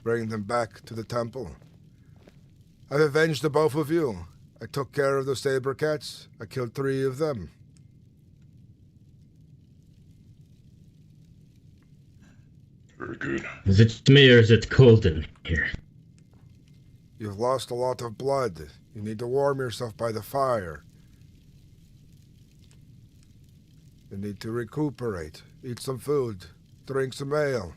bring them back to the temple. I've avenged the both of you. I took care of those saber cats. I killed 3 of them. Very good. Is it me or is it cold in here? You've lost a lot of blood. You need to warm yourself by the fire. You need to recuperate. Eat some food. Drink some ale.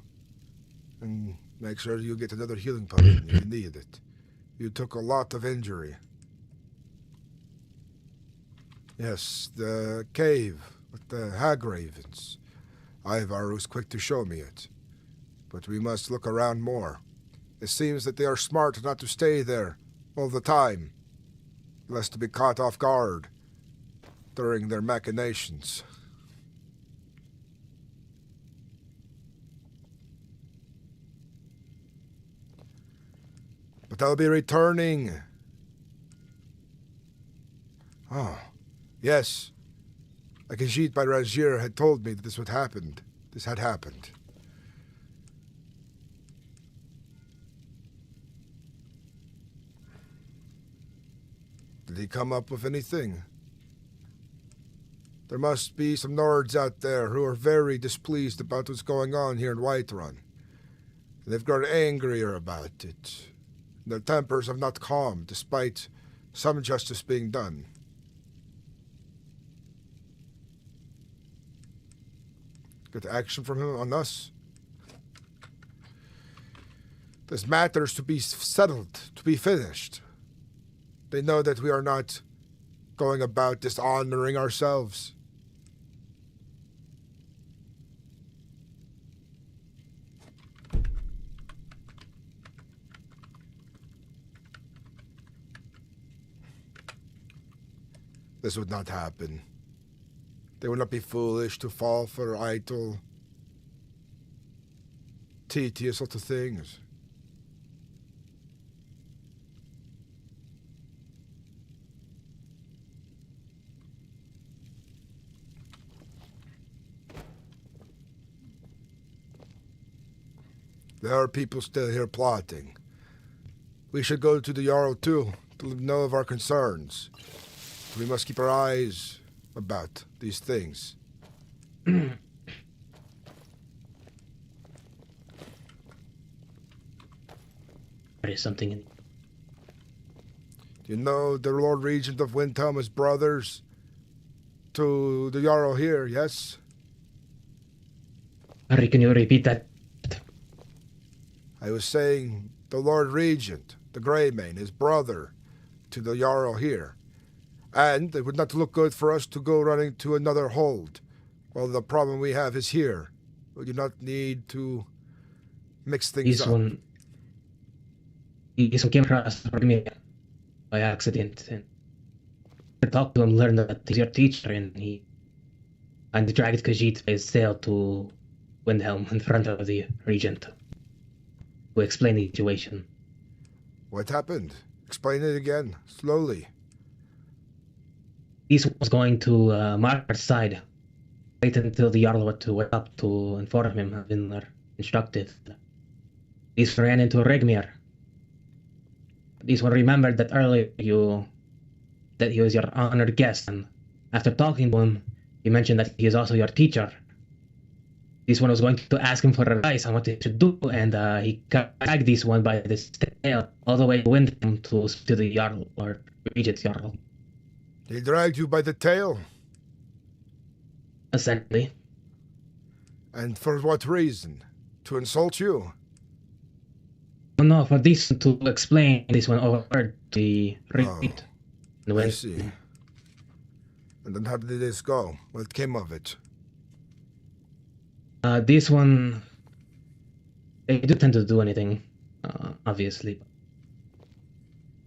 And make sure you get another healing potion if you need it. You took a lot of injury. Yes, the cave with the hag ravens. Ivar was quick to show me it. But we must look around more. It seems that they are smart not to stay there all the time, lest to be caught off guard during their machinations. But I'll be returning. Oh, yes. Akajit by Rajir had told me that this had happened. Did he come up with anything? There must be some Nords out there who are very displeased about what's going on here in Whiterun. They've grown angrier about it. Their tempers have not calmed, despite some justice being done. Get action from him on us. There's matters to be settled, to be finished. They know that we are not going about dishonoring ourselves. This would not happen. They would not be foolish to fall for idle, tedious sort of things. There are people still here plotting. We should go to the Jarl too, to know of our concerns. We must keep our eyes about these things. There is something in... Do you know the Lord Regent of Windhelm is brothers to the Jarl here, yes? Harry, can you repeat that? I was saying the Lord Regent, the Greymane, is brother to the Jarl here. And it would not look good for us to go running to another hold. Well, the problem we have is here. We do not need to mix things up. This one came across me by accident. And I talked to him, learned that he's your teacher, and dragged Khajiit by his tail to Windhelm in front of the regent to explain the situation. What happened? Explain it again, slowly. This was going to Mark's side. Wait until the Jarl were to wake up to inform him, have been instructed. This ran into Regmir. This one remembered that earlier that he was your honored guest, and after talking to him, he mentioned that he is also your teacher. This one was going to ask him for advice on what he should do, and he dragged this one by the tail all the way to Windhelm to the Jarl, or Regent Jarl. He dragged you by the tail? Essentially. And for what reason? To insult you? No, for this to explain this one over the read. I see. And then how did this go? What came of it? This one, they do tend to do anything, obviously.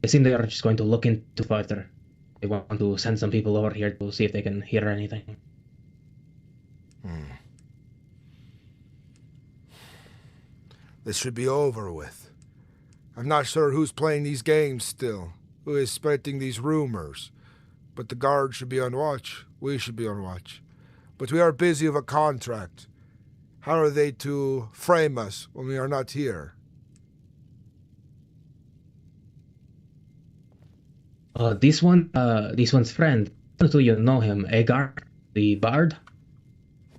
It seems they are just going to look into further. They want to send some people over here to see if they can hear anything. This should be over with. I'm not sure who's playing these games still, who is spreading these rumors. But the guards should be on watch. We should be on watch. But we are busy with a contract. How are they to frame us when we are not here? This one's friend, do you know him, Agar, the bard?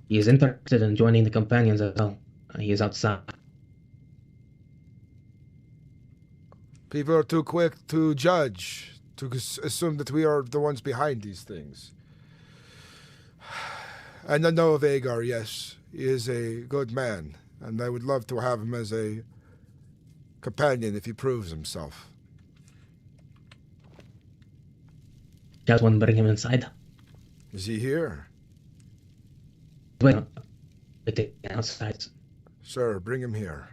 He is interested in joining the companions as well. He is outside. People are too quick to judge, to assume that we are the ones behind these things. And I know of Agar, yes. He is a good man, and I would love to have him as a companion if he proves himself. Just one, bring him inside. Is he here? Wait, outside. Sir, bring him here.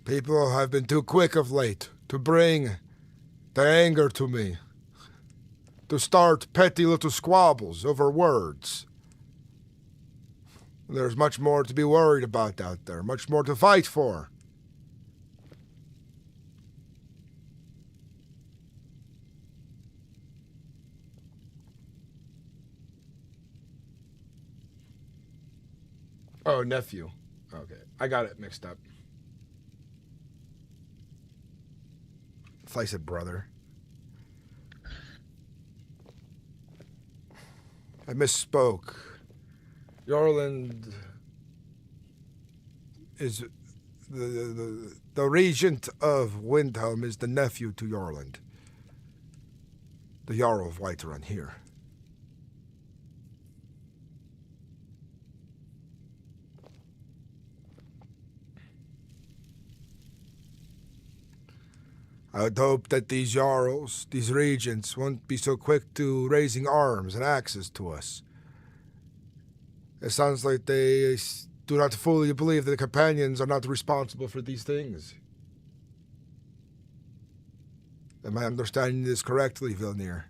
People have been too quick of late to bring the anger to me, to start petty little squabbles over words. There's much more to be worried about out there, much more to fight for. Oh, nephew. Okay, I got it mixed up. I said brother. I misspoke. Yorland is the regent of Windhelm is the nephew to Yorland. The Jarl of Whiterun here. I would hope that these Jarls, these regents, won't be so quick to raising arms and axes to us. It sounds like they do not fully believe that the companions are not responsible for these things. Am I understanding this correctly, Vilnir?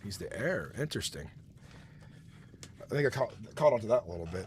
He's the heir. Interesting. I think I caught on to that a little bit.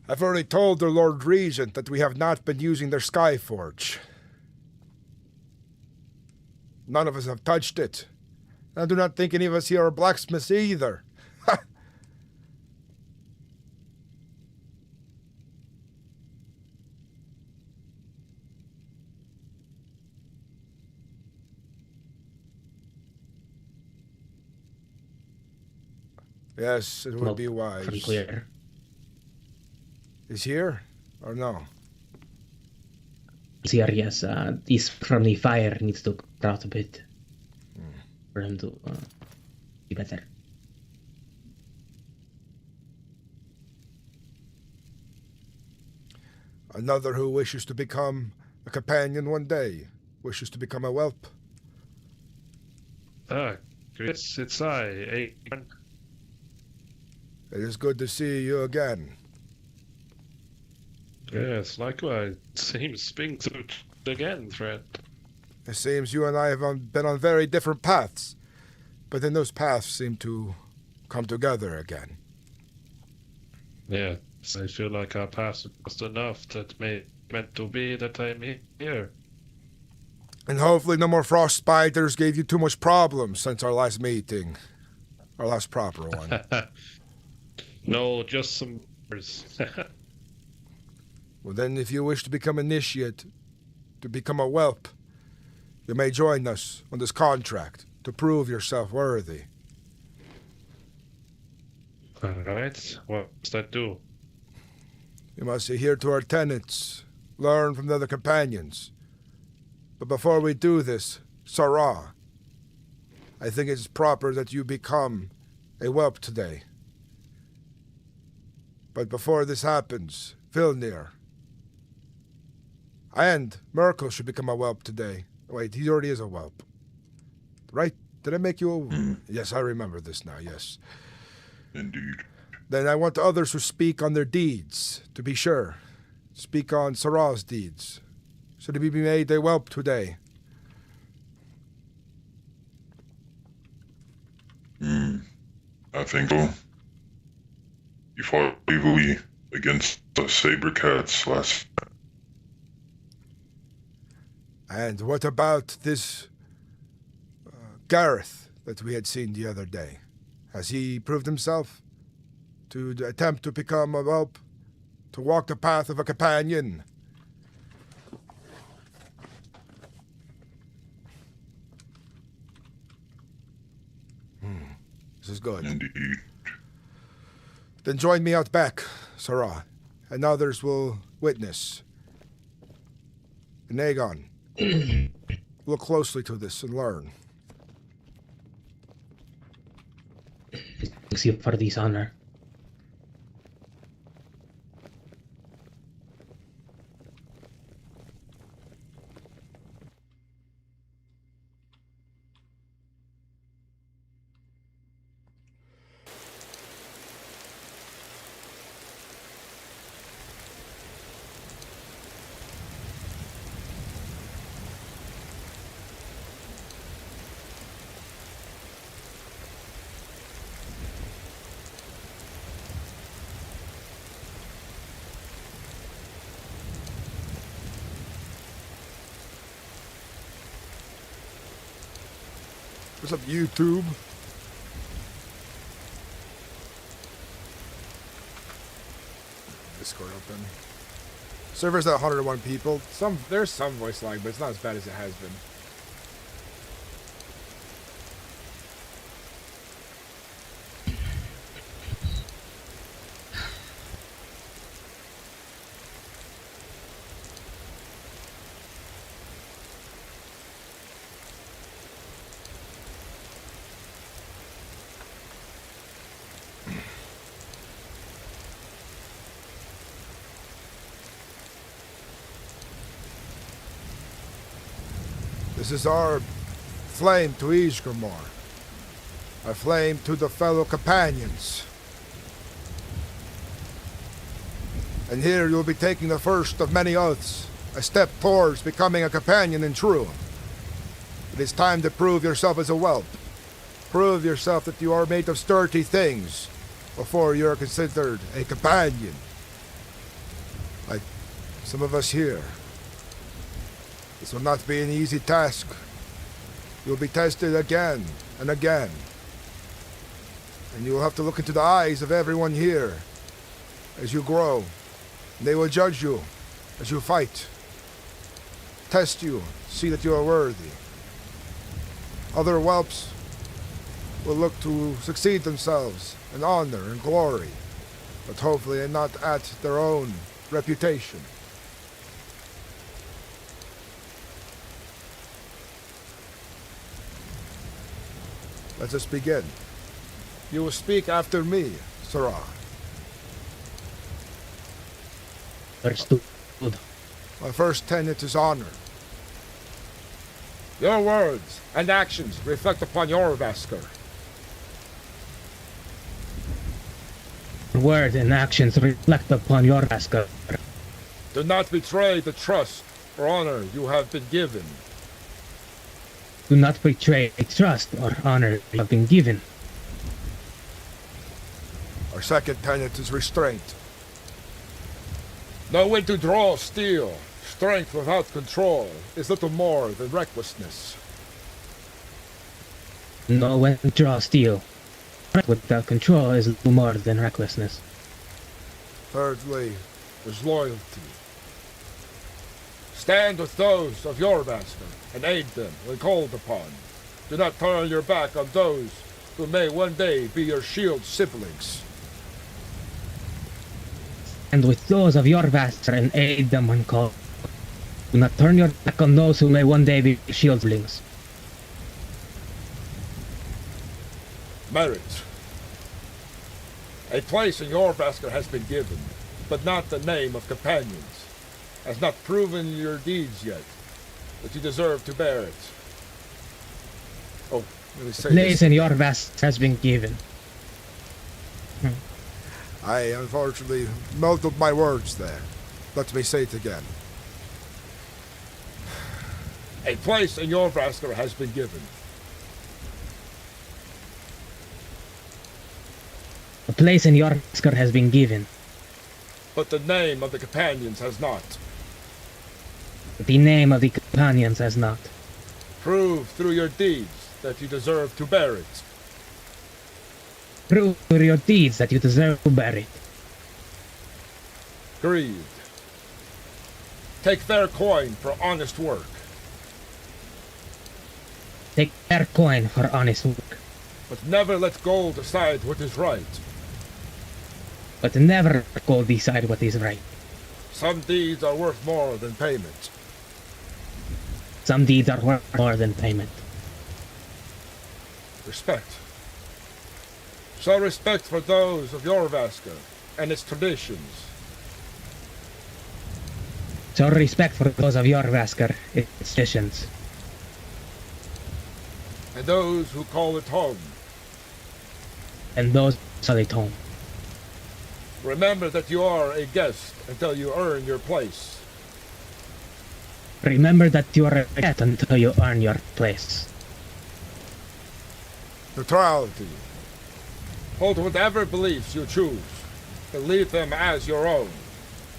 I've already told the Lord Regent that we have not been using their Skyforge. None of us have touched it. I do not think any of us here are blacksmiths either. Yes, it would Smoke be from wise. clear. Is here or no? Here, yes. This from the fire needs to come out a bit for him to be better. Another who wishes to become a companion one day, wishes to become a whelp. Chris, it's I, Adrian. It is good to see you again. Yes, likewise. Seems things again, friend. It seems you and I have been on very different paths, but then those paths seem to come together again. Yes, I feel like our paths just enough that meant to be that I'm here. And hopefully no more frost spiders gave you too much problems since our last meeting. Our last proper one. No, just some... Well then, if you wish to become initiate, to become a whelp, you may join us on this contract to prove yourself worthy. Alright, what does that do? You must adhere to our tenets, learn from the other companions. But before we do this, Sarah, I think it's proper that you become a whelp today. But before this happens, Vilnir and Merkel should become a whelp today. Wait, he already is a whelp. Right? Did I make you a... Yes, I remember this now, yes. Indeed. Then I want others who speak on their deeds, to be sure. Speak on Sarah's deeds. Should he be made a whelp today? I think so. You fought bravely against the saber cats last. And what about this Gareth that we had seen the other day? Has he proved himself to attempt to become a whelp, to walk the path of a companion? This is good. Indeed. Then join me out back, Sarah, and others will witness. And Aegon, look closely to this and learn. Thanks you for this honor. What's up, YouTube? Discord open. Server's at 101 people. There's some voice lag, but it's not as bad as it has been. This is our flame to Ysgramor, a flame to the fellow companions. And here you'll be taking the first of many oaths, a step towards becoming a companion in true. It is time to prove yourself as a whelp. Prove yourself that you are made of sturdy things before you are considered a companion. Like some of us here. This will not be an easy task. You'll be tested again and again. And you will have to look into the eyes of everyone here as you grow. And they will judge you as you fight. Test you, see that you are worthy. Other whelps will look to succeed themselves in honor and glory, but hopefully not at their own reputation. Let us begin. You will speak after me, Sarah. Understood. My first tenet is honor. Your words and actions reflect upon your Vasker. Words and actions reflect upon your Vasker. Do not betray the trust or honor you have been given. Do not betray trust or honor you have been given. Our second tenet is restraint. Know when to draw steel. Strength without control is little more than recklessness. Know when to draw steel. Without control is little more than recklessness. Thirdly, is loyalty. Stand with those of your master and aid them when called upon. Do not turn your back on those who may one day be your shield siblings. And with those of your master and aid them when called. Do not turn your back on those who may one day be shieldlings. Merit. A place in your basket has been given, but not the name of companions. Has not proven your deeds yet, but you deserve to bear it. Oh, let me say Place this. in your vast has been given. I unfortunately muddled my words there. Let me say it again. A place in your basket has been given. A place in your Vasker has been given. But the name of the companions has not. The name of the companions has not. Prove through your deeds that you deserve to bear it. Prove through your deeds that you deserve to bear it. Greed. Take fair coin for honest work. Take fair coin for honest work. But never let gold decide what is right. But never go decide what is right. Some deeds are worth more than payment. Some deeds are worth more than payment. Respect. Show respect for those of your Vasker and its traditions. Show respect for those of your Vasker, its traditions. And those who call it home. And those who call it home. Remember that you are a guest until you earn your place. Remember that you are a guest until you earn your place. Neutrality. Hold whatever beliefs you choose. Believe them as your own.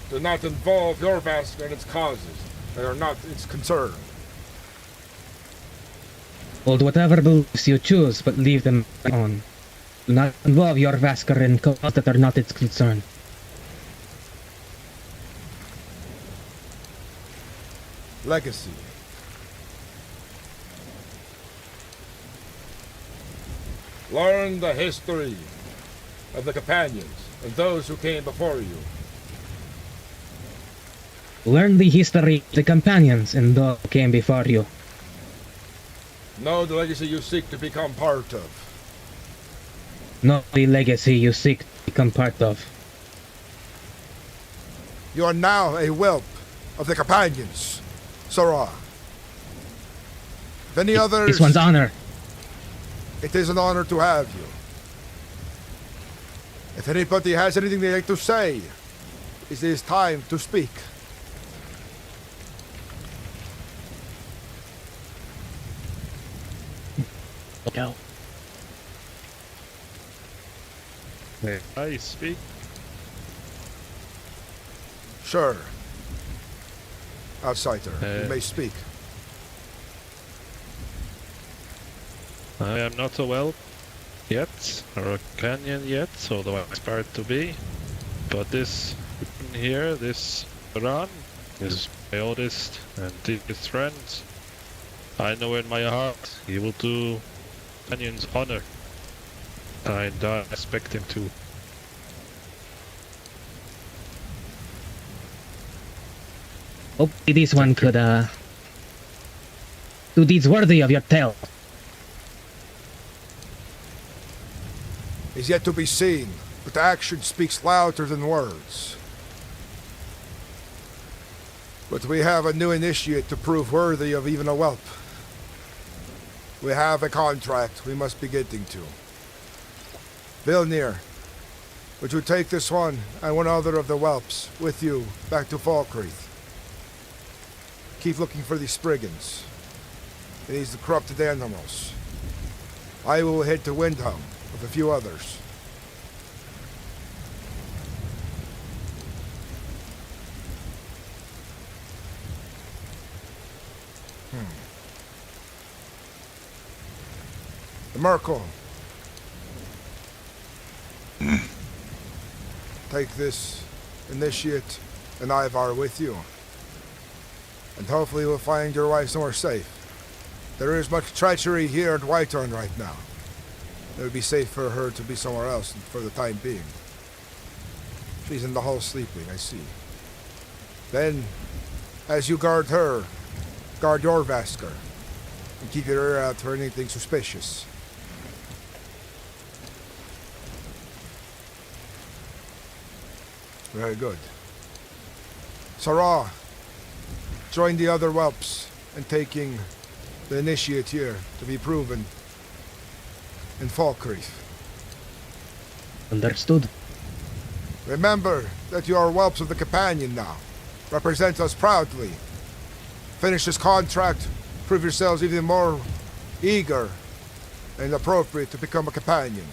Do not involve your Vasker in its causes. They are not its concern. Hold whatever beliefs you choose, but leave them on. Do not involve your Vasker in causes that are not its concern. Legacy. Learn the history of the companions and those who came before you. Learn the history of the companions and those who came before you. Know the legacy you seek to become part of. Know the legacy you seek to become part of. You are now a whelp of the companions, Sarah. If any others... This one's honor. It is an honor to have you. If anybody has anything they'd like to say, it is time to speak. Go. May I speak? Sure. Outsider, you Uh, may speak. I am not a whelp yet, or a canyon yet, although I aspire to be. But this here, this Ran, is my oldest and dearest friend. I know in my heart he will do Canyon's honor I don't expect him to. Hopefully this one could do deeds worthy of your tale. Is yet to be seen, but action speaks louder than words. But we have a new initiate to prove worthy of even a whelp. We have a contract we must be getting to. Vilnir, would you take this one and one other of the whelps with you back to Falkreath? Keep looking for these Spriggans. These corrupted animals. I will head to Windhelm with a few others. The Merkel. Take this initiate and Ivar with you. And hopefully we'll find your wife somewhere safe. There is much treachery here at Whitehorn right now. It would be safe for her to be somewhere else for the time being. She's in the hall sleeping, I see. Then, as you guard her, guard your Vasker. And keep your ear out for anything suspicious. Very good. Sarah, join the other whelps in taking the initiate here to be proven in Falkreath. Understood. Remember that you are whelps of the Companion now. Represent us proudly. Finish this contract, prove yourselves even more eager and appropriate to become a companion.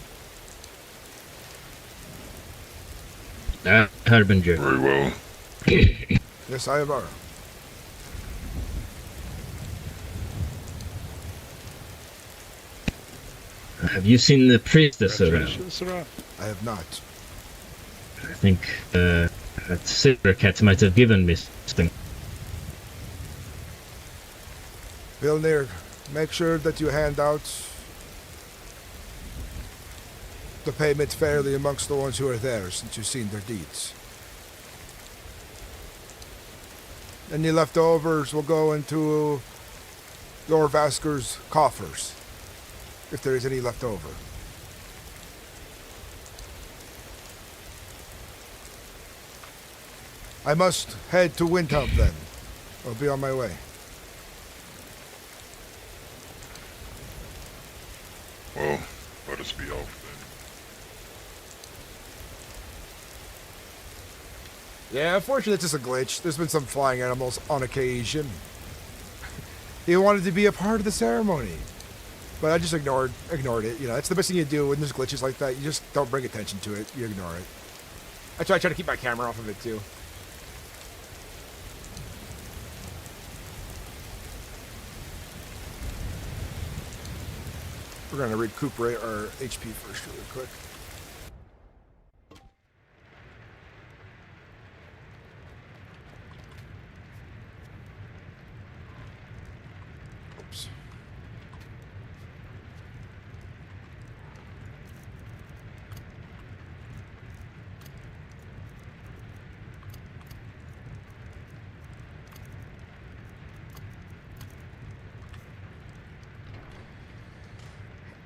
Harbinger. Very well. Yes, I am. Have you seen the priestess around? Congratulations, Ra. I have not. I think that Silvercat might have given me something. Vilnir, make sure that you hand out the payment fairly amongst the ones who are there, since you've seen their deeds. Any leftovers will go into your Vasker's coffers, if there is any left over. I must head to Windhelm then. I'll be on my way. Well, let us be off Yeah, unfortunately it's just a glitch. There's been some flying animals on occasion. He wanted to be a part of the ceremony. But I just ignored it. You know, that's the best thing you do when there's glitches like that. You just don't bring attention to it. You ignore it. I try to keep my camera off of it too. We're going to recuperate our HP first really quick. Oops.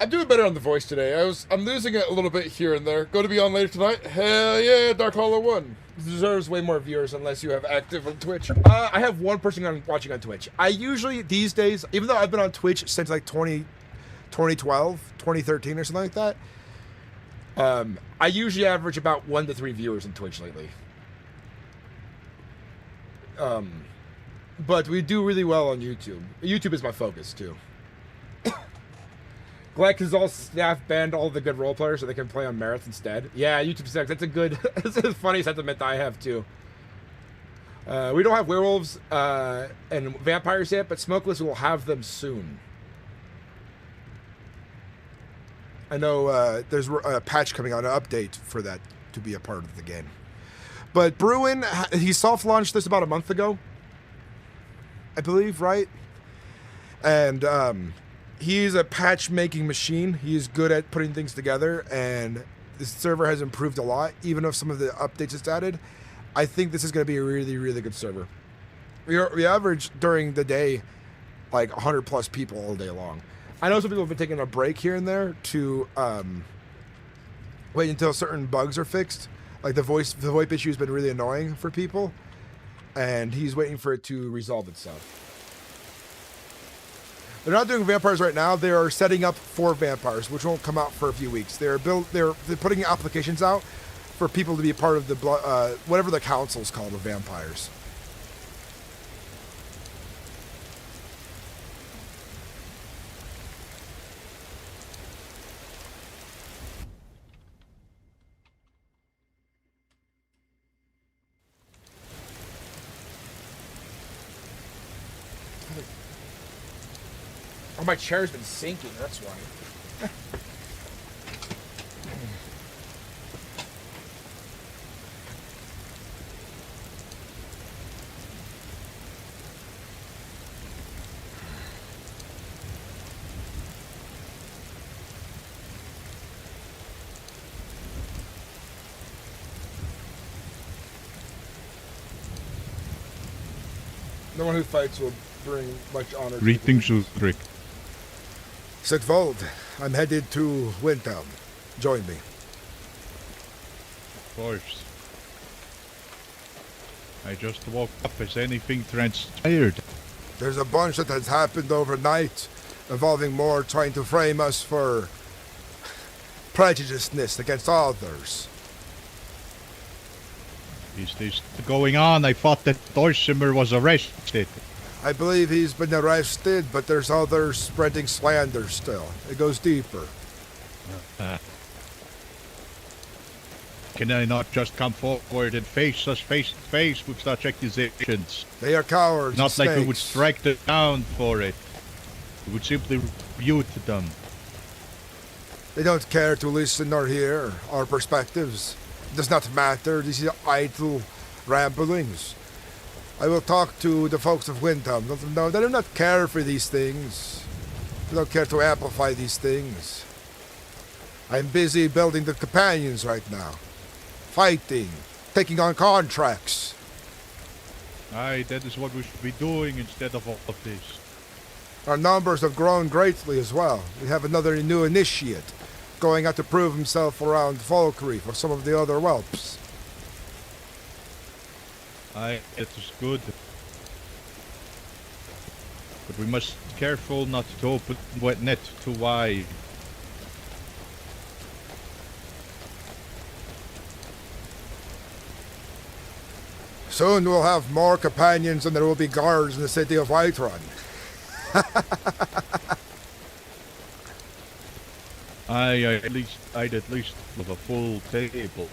I'm doing better on the voice today. I'm losing it a little bit here and there. Going to be on later tonight? Hell yeah, Dark Hollow 1. Deserves way more viewers unless you have active on Twitch. I have one person watching on Twitch. I usually, these days, even though I've been on Twitch since like 2012, 2013 or something like that, I usually average about 1 to 3 viewers on Twitch lately. But we do really well on YouTube. YouTube is my focus too. Glad Keizaal staff banned all the good role players so they can play on Mereth instead. Yeah, YouTube sucks. That's a good, that's a funny sentiment that I have too. We don't have werewolves and vampires yet, but Smokeless will have them soon. I know there's a patch coming out, an update for that to be a part of the game. But Bruin, he soft-launched this about a month ago, I believe, right? And He's a patch making machine. He is good at putting things together, and this server has improved a lot, even if some of the updates it's added. I think this is going to be a really, really good server. We average during the day like 100 plus people all day long. I know some people have been taking a break here and there to wait until certain bugs are fixed. Like the VoIP issue has been really annoying for people, and he's waiting for it to resolve itself. They're not doing vampires right now. They are setting up for vampires, which won't come out for a few weeks. They're putting applications out for people to be a part of the whatever the council's called of vampires. Oh, my chair's been sinking, that's why. No one who fights will bring much honor. Greetings, Uudtrig. Sigvold, I'm headed to Windhelm. Join me. Of course. I just woke up. Has anything transpired? There's a bunch that has happened overnight, involving more trying to frame us for prejudiceness against others. Is this going on? I thought that Dorsimer was arrested. I believe he's been arrested, but there's others spreading slander still. It goes deeper. Can I not just come forward and face us face to face with such accusations? They are cowards. Not like we would snakes. strike them down for it. We would simply rebuke them. They don't care to listen or hear our perspectives. It does not matter. These are idle ramblings. I will talk to the folks of Windhelm. Let them know they do not care for these things. They don't care to amplify these things. I'm busy building the companions right now. Fighting. Taking on contracts. Aye, that is what we should be doing instead of all of this. Our numbers have grown greatly as well. We have another new initiate going out to prove himself around Falkreef or some of the other whelps. Aye, that is good. But we must be careful not to open wet net too wide. Soon we'll have more companions than there will be guards in the city of Whiterun. I'd at least have a full table.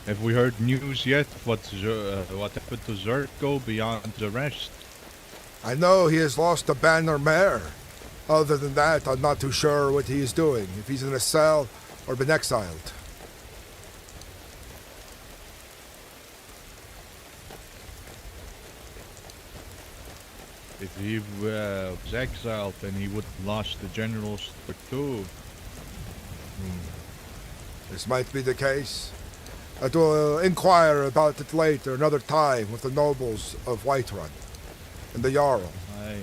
Have we heard news yet? What happened to Zerko beyond the rest? I know he has lost a banner mare. Other than that, I'm not too sure what he is doing, if he's in a cell or been exiled. If he was exiled, then he would have lost the general's too. This might be the case. I will inquire about it later, another time, with the nobles of Whiterun and the Jarl. Aye.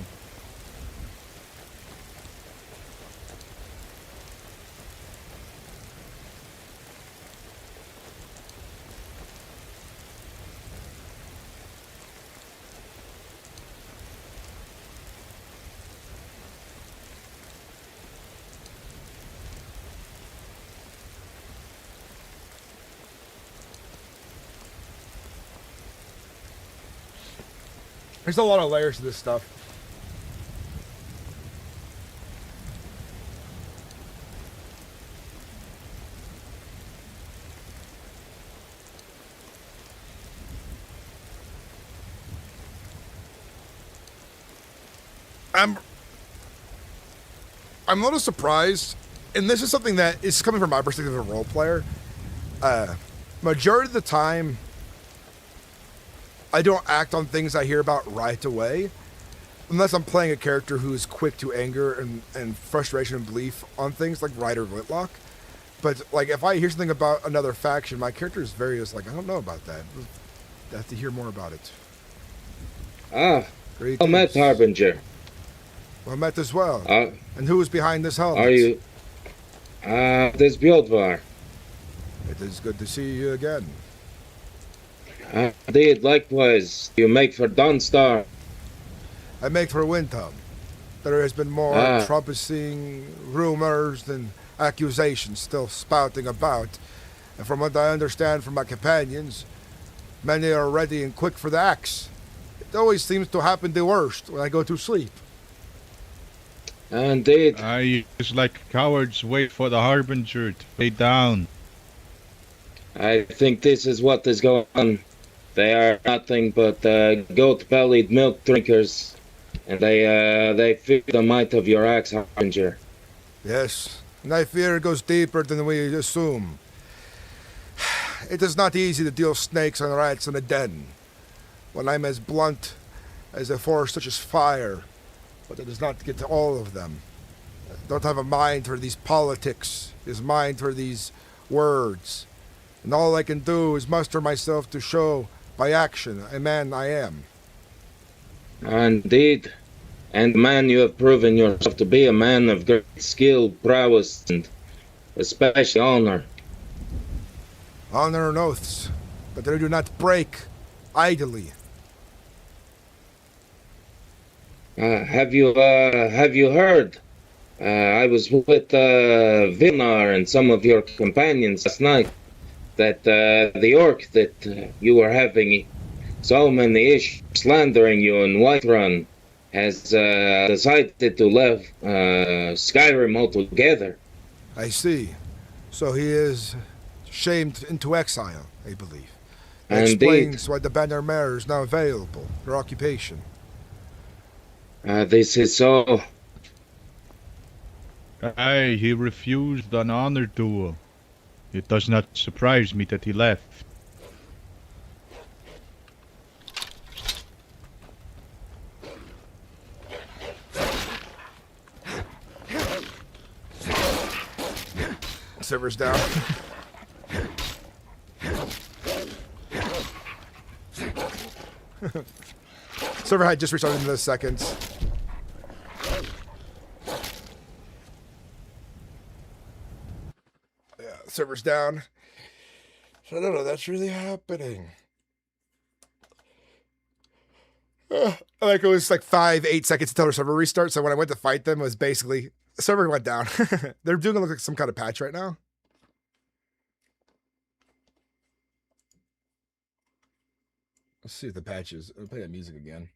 There's a lot of layers to this stuff. I'm a little surprised, and this is something that is coming from my perspective as a role player. Majority of the time, I don't act on things I hear about right away, unless I'm playing a character who is quick to anger and frustration and belief on things like Ryder Whitlock. But like, if I hear something about another faction, my character is very just like, I don't know about that. I have to hear more about it. Ah, Great. well met, Harbinger. Well met as well. And who is behind this helmet? Are you? This Bjordvar. It is good to see you again. Indeed, likewise. You make for Dawnstar. I make for Windham. There has been more troublesome rumors and accusations still spouting about. And from what I understand from my companions, many are ready and quick for the axe. It always seems to happen the worst when I go to sleep. Indeed. I just like cowards wait for the Harbinger to lay down. I think this is what is going on. They are nothing but goat-bellied milk drinkers, and they fear the might of your axe, Harbinger. Yes, and I fear it goes deeper than we assume. It is not easy to deal snakes and rats in a den, when I'm as blunt as a force such as fire, but it does not get to all of them. I don't have a mind for these politics, his mind for these words, and all I can do is muster myself to show by action a man I am. Indeed. And man, you have proven yourself to be a man of great skill, prowess, and especially honor. Honor and oaths, but they do not break idly. Have you heard? I was with Vilnar and some of your companions last night that the orc that you were having so many issues slandering you in Whiterun has decided to leave Skyrim altogether. I see. So he is shamed into exile, I believe. That explains why the Banner Mare is now available, her occupation. This is so. Aye, he refused an honor duel. It does not surprise me that he left. Server's down. Server had just restarted in those seconds. Yeah, server's down. So I don't know, that's really happening. Like it was like 5-8 seconds until the server restart. So when I went to fight them, it was basically the server went down. They're doing it look like some kind of patch right now. Let's see if the patch is. I'll play that music again.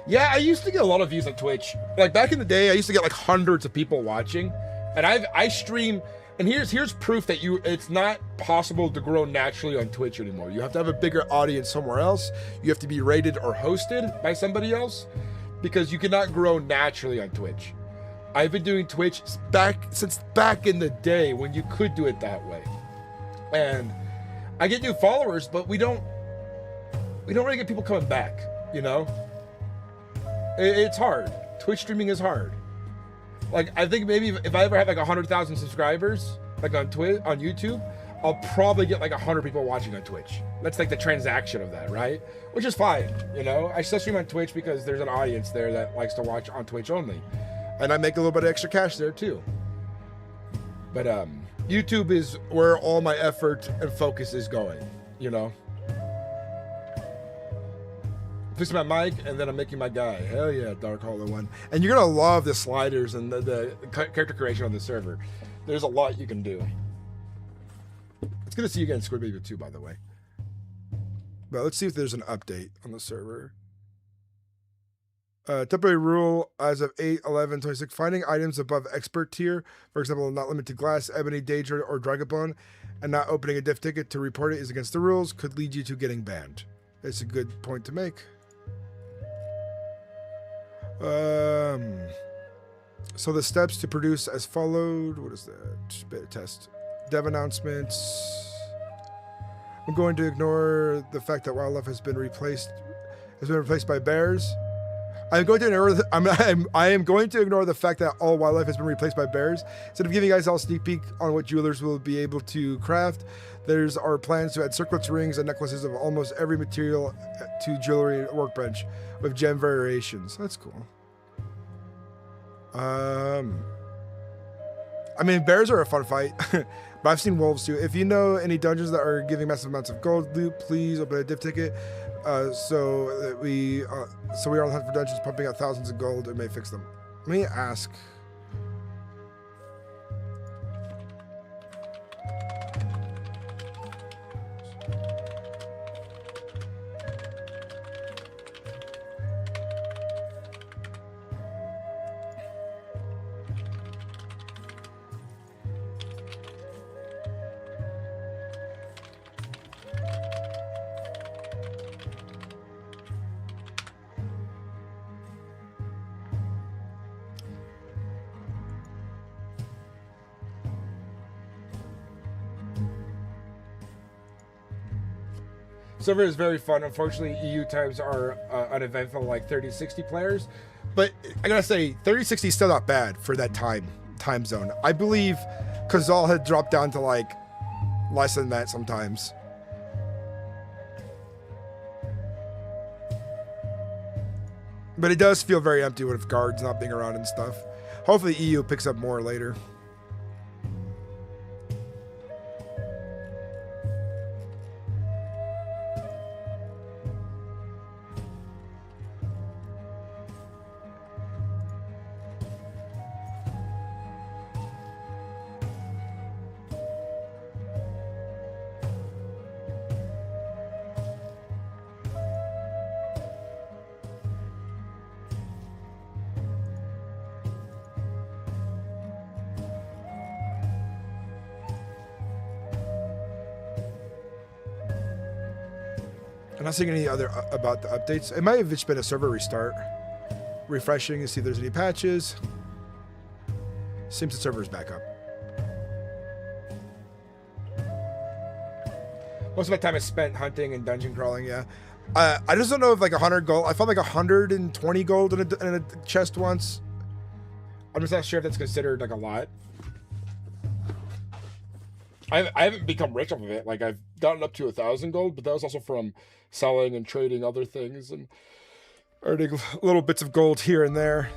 Yeah, I used to get a lot of views on Twitch. Like back in the day, I used to get like hundreds of people watching, and I stream. And here's proof that it's not possible to grow naturally on Twitch anymore. You have to have a bigger audience somewhere else. You have to be rated or hosted by somebody else, because you cannot grow naturally on Twitch. I've been doing Twitch since back in the day when you could do it that way. And I get new followers, but we don't really get people coming back, you know? It's hard. Twitch streaming is hard. Like, I think maybe if I ever have like 100,000 subscribers, like on YouTube, I'll probably get like 100 people watching on Twitch. That's like the transaction of that, right? Which is fine, you know? I still stream on Twitch because there's an audience there that likes to watch on Twitch only. And I make a little bit of extra cash there too. But YouTube is where all my effort and focus is going, you know? Fixing my mic, and then I'm making my guy. Hell yeah, Dark Hollow 1. And you're gonna love the sliders and the character creation on the server. There's a lot you can do. It's good to see you again, Squid Baby 2, by the way. But let's see if there's an update on the server. Temporary rule as of 8/11/26. Finding items above expert tier, for example, not limited to glass, ebony, daedra, or dragabone, and not opening a diff ticket to report it is against the rules, could lead you to getting banned. It's a good point to make. So the steps to produce as followed. What is that? Beta test. Dev announcements. I'm going to ignore the fact that wildlife has been replaced by bears. I'm going to ignore I am going to ignore the fact that all wildlife has been replaced by bears. Instead of giving you guys all a sneak peek on what jewelers will be able to craft, there's our plans to add circlets, rings, and necklaces of almost every material to jewelry workbench with gem variations. That's cool. I mean, bears are a fun fight, but I've seen wolves too. If you know any dungeons that are giving massive amounts of gold loot, please open a div ticket. So that we are on the hunt for dungeons pumping out thousands of gold. It may fix them. Let me ask. Server is very fun. Unfortunately, EU times are uneventful, like 30-60 players. But I gotta say, 30-60 is still not bad for that time zone. I believe Keizaal had dropped down to like less than that sometimes. But it does feel very empty with guards not being around and stuff. Hopefully EU picks up more later. I'm not seeing any other about the updates. It might have just been a server restart. Refreshing to see if there's any patches. Seems the server's back up. Most of my time is spent hunting and dungeon crawling, yeah. I just don't know if like 100 gold. I found like 120 gold in a chest once. I'm just not sure if that's considered like a lot. I haven't become rich off of it. Like I've gotten up to 1,000 gold, but that was also from selling and trading other things and earning little bits of gold here and there.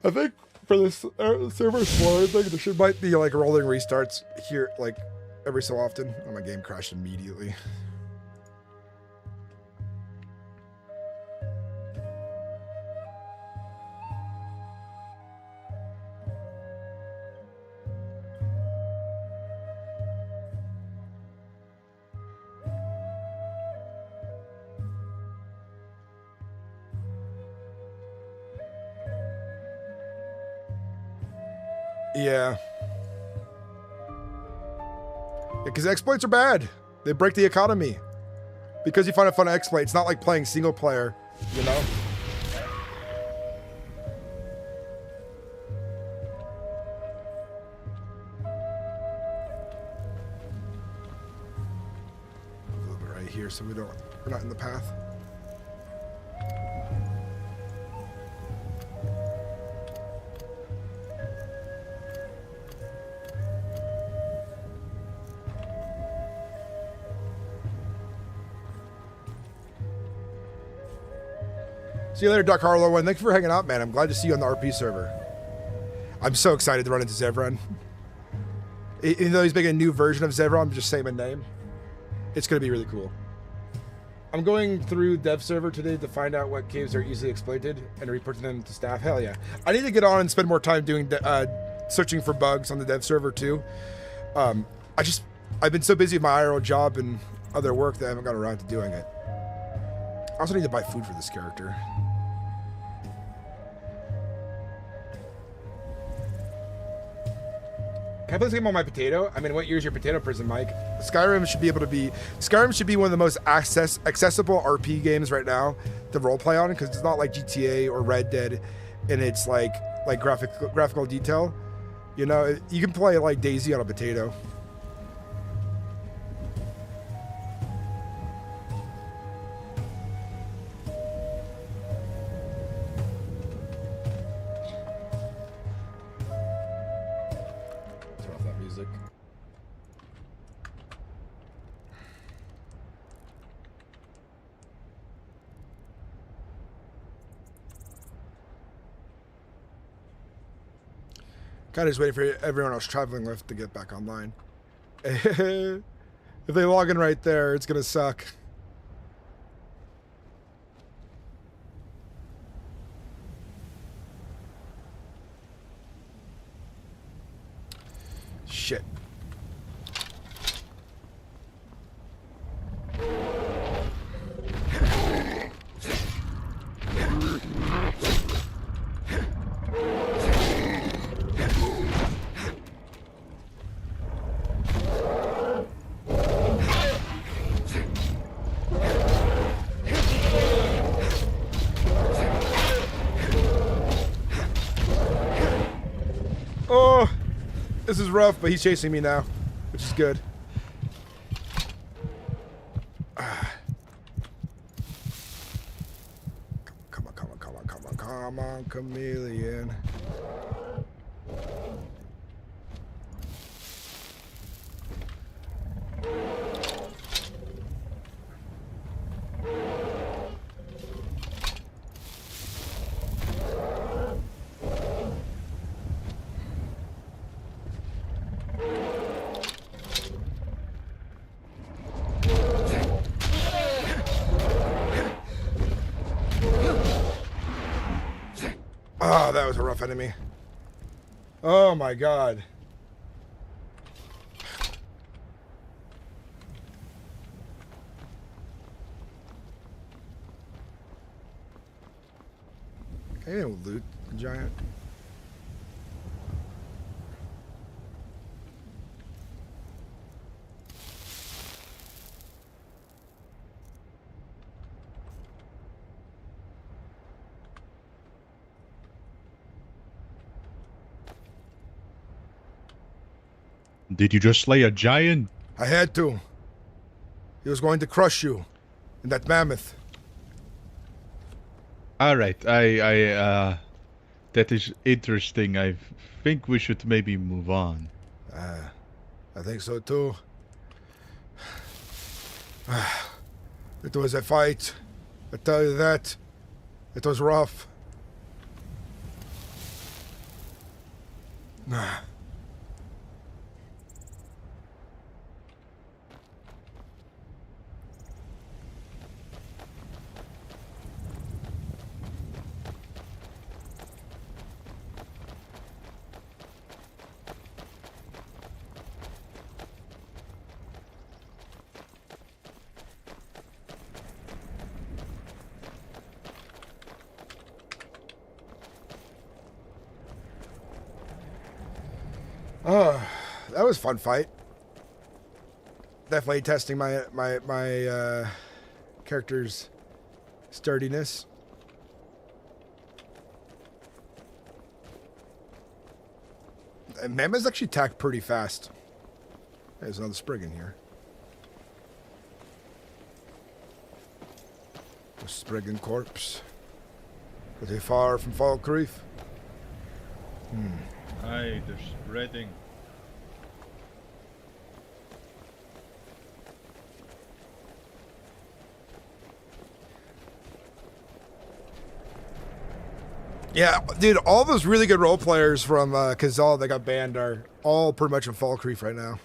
I think for this server explorer thing, there might be like rolling restarts here, like every so often. Oh, my game crashed immediately. Yeah. Because exploits are bad. They break the economy. Because you find a fun exploit, it's not like playing single player, you know? A little bit right here so we're not in the path. See you later, Duck Harlow. And thank you for hanging out, man. I'm glad to see you on the RP server. I'm so excited to run into Zevran. Even though he's making a new version of Zevran, I'm just saying my name. It's going to be really cool. I'm going through dev server today to find out what caves are easily exploited and reporting them to staff. Hell yeah. I need to get on and spend more time doing searching for bugs on the dev server too. I've been so busy with my IRL job and other work that I haven't got around to doing it. I also need to buy food for this character. Can I play this game on my potato? I mean, what year is your potato prison, Mike? Skyrim should be one of the most accessible RP games right now to roleplay on, because it's not like GTA or Red Dead, and it's like graphical detail. You know, you can play like Daisy on a potato. Turn off that music. Kind of just waiting for everyone else traveling left to get back online. If they log in right there, it's gonna suck. Shit. Oh, this is rough, but he's chasing me now, which is good. Come on, chameleon. Oh, that was a rough enemy. Oh my god. Can you loot the giant? Did you just slay a giant? I had to. He was going to crush you. And that mammoth. Alright, that is interesting. I think we should maybe move on. I think so too. It was a fight. I tell you that. It was rough. Oh, that was a fun fight. Definitely testing my character's sturdiness. And mammoths actually attack pretty fast. There's another Spriggan here. A Spriggan corpse. Pretty far from Falkreath. Aye, they're spreading. Yeah, dude, all those really good role players from Keizaal that got banned are all pretty much in Falkreath right now.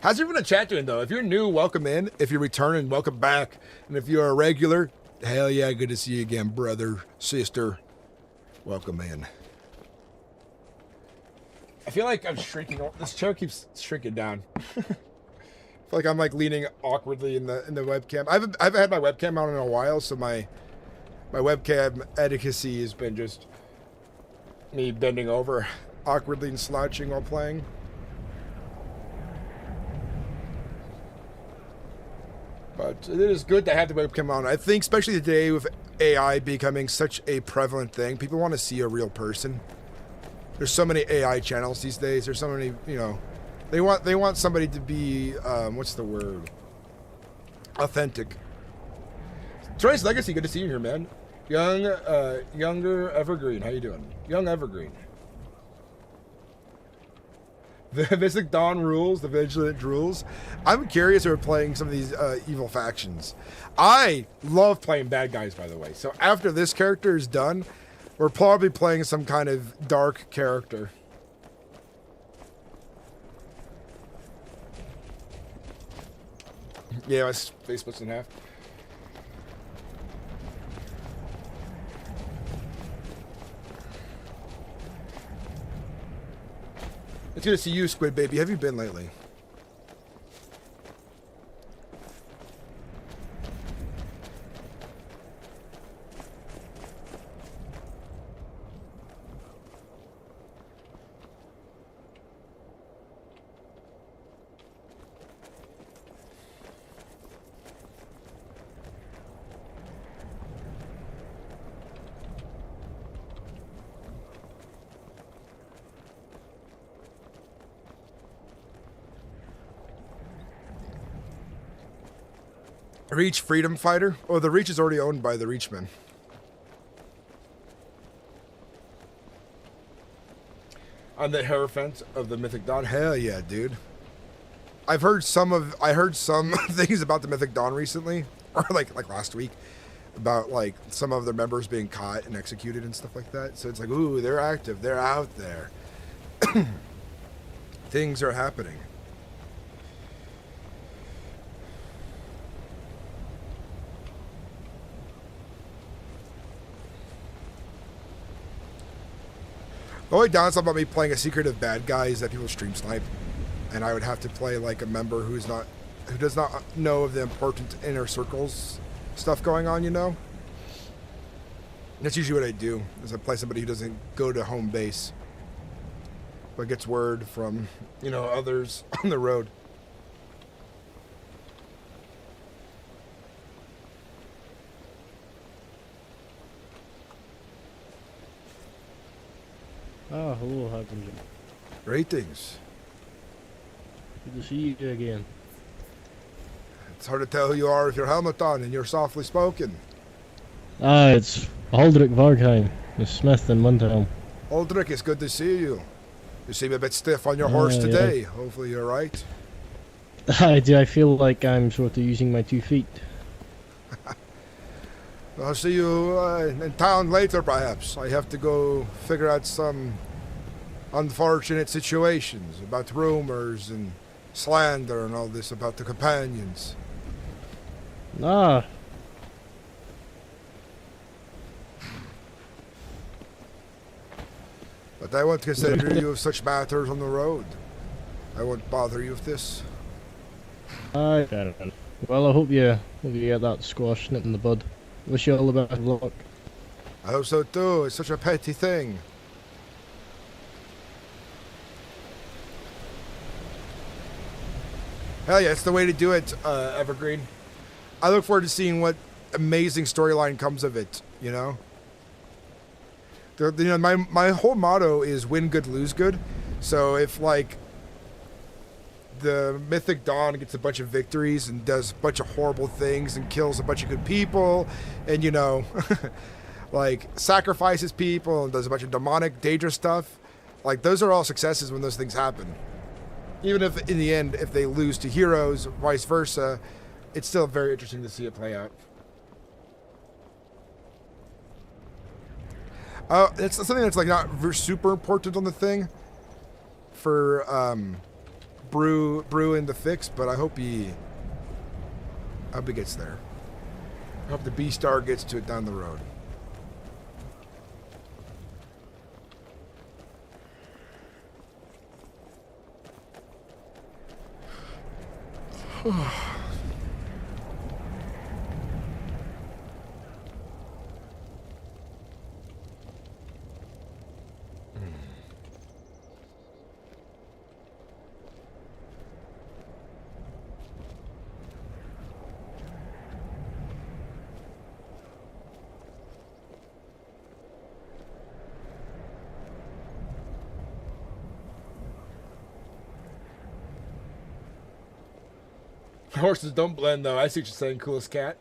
How's everyone in chat doing, though? If you're new, welcome in. If you're returning, welcome back. And if you're a regular, hell yeah, good to see you again, brother, sister. Welcome in. I feel like I'm shrinking. This chair keeps shrinking down. I feel like I'm like leaning awkwardly in the webcam. I haven't had my webcam on in a while, so my webcam etiquette has been just me bending over awkwardly and slouching while playing. But it is good to have the webcam on. I think especially today with AI becoming such a prevalent thing, people want to see a real person. There's so many AI channels these days. There's so many, you know, they want somebody to be, what's the word? Authentic. Troy's Legacy, good to see you here, man. Younger Evergreen, how you doing? Young Evergreen. The Mystic Dawn rules, the Vigilant rules. I'm curious if we're playing some of these evil factions. I love playing bad guys, by the way. So after this character is done, we're probably playing some kind of dark character. Yeah, my face splits in half. It's good to see you, Squid Baby. Have you been lately? Reach Freedom Fighter? Oh, the Reach is already owned by the Reachmen. On the Hierophant of the Mythic Dawn? Hell yeah, dude. I heard some things about the Mythic Dawn recently, or like last week, about like some of their members being caught and executed and stuff like that. So it's like, ooh, they're active, they're out there. Things are happening. The only downside about me playing a secretive bad guy is that people stream snipe, and I would have to play like a member who does not know of the important inner circles stuff going on, you know? That's usually what I do, is I play somebody who doesn't go to home base, but gets word from, you know, others on the road. Ah, hello, Harbinger. Greetings. Good to see you again. It's hard to tell who you are with your helmet on and you're softly spoken. Ah, it's Uudtrig Vargheim, the smith in Mundhelm. Uudtrig, it's good to see you. You seem a bit stiff on your horse today. Yeah. Hopefully you're right. I feel like I'm sort of using my 2 feet. I'll see you in town later, perhaps. I have to go figure out some unfortunate situations about rumors and slander and all this about the companions. Ah. But I won't consider you of such matters on the road. I won't bother you with this. Aye. Well, I hope you get that squash nipped in the bud. Wish you all the best of luck. I hope so too. It's such a petty thing. Hell yeah, it's the way to do it, Evergreen. I look forward to seeing what amazing storyline comes of it, you know? You know, my whole motto is win good, lose good. So if, like, the Mythic Dawn gets a bunch of victories and does a bunch of horrible things and kills a bunch of good people and, you know, like, sacrifices people and does a bunch of demonic, dangerous stuff, like, those are all successes when those things happen. Even if, in the end, if they lose to heroes, vice versa, it's still very interesting to see it play out. It's something that's, like, not super important on the thing for, brewing the fix, but I hope he gets there. I hope the B-Star gets to it down the road. Horses don't blend, though. I see what you're saying, coolest cat.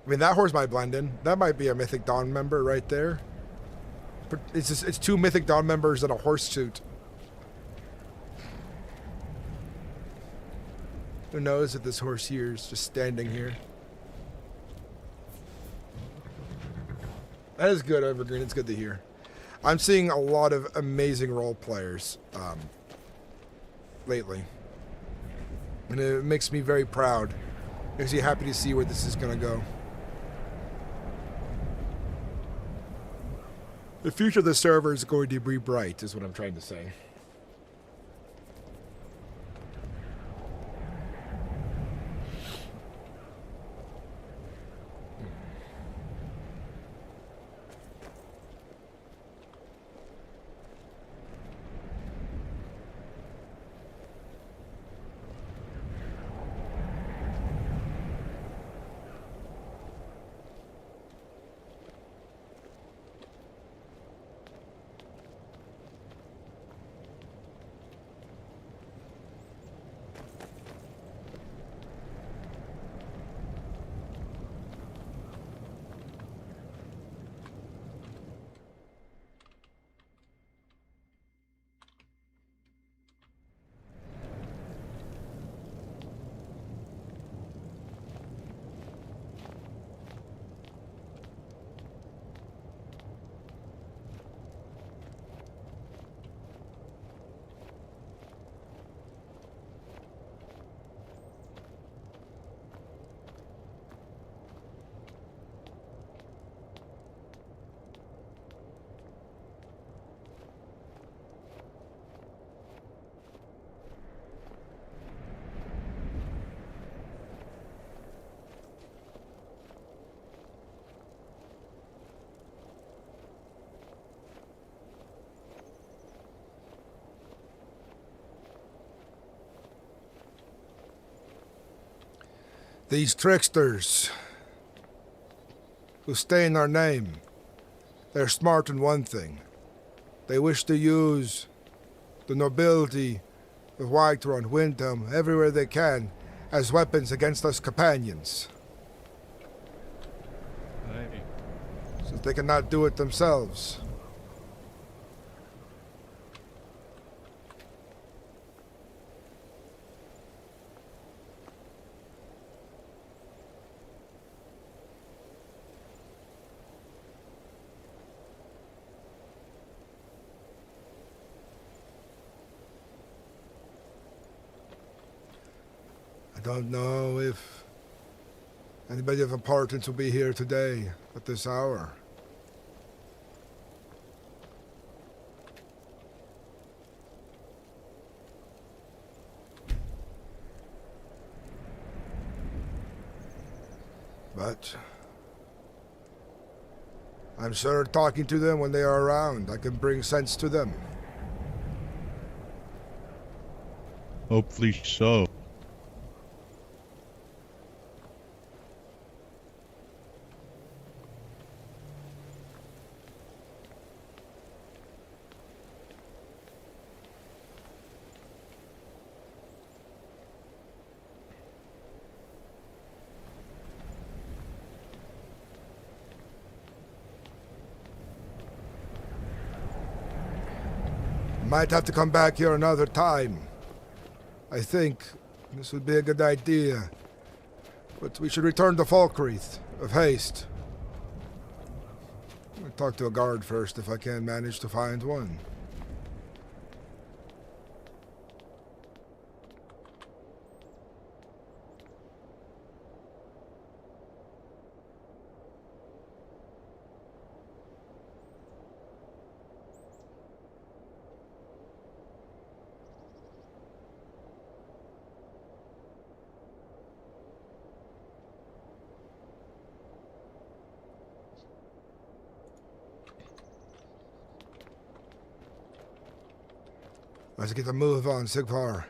I mean, that horse might blend in. That might be a Mythic Dawn member right there. But it's 2 Mythic Dawn members in a horse suit. Who knows if this horse here is just standing here? That is good, Evergreen. It's good to hear. I'm seeing a lot of amazing role players lately. And it makes me very proud. Makes me happy to see where this is going to go. The future of the server is going to be bright, is what I'm trying to say. These tricksters who stain our name, they're smart in one thing. They wish to use the nobility of Whiterun, Windhelm, everywhere they can, as weapons against us companions. Aye. Since they cannot do it themselves. I don't know if anybody of importance will be here today at this hour. But I'm sure talking to them when they are around, I can bring sense to them. Hopefully so. Might have to come back here another time. I think this would be a good idea. But we should return to Falkreath of haste. I'll talk to a guard first if I can manage to find one. Let's get the move on, Sigvar.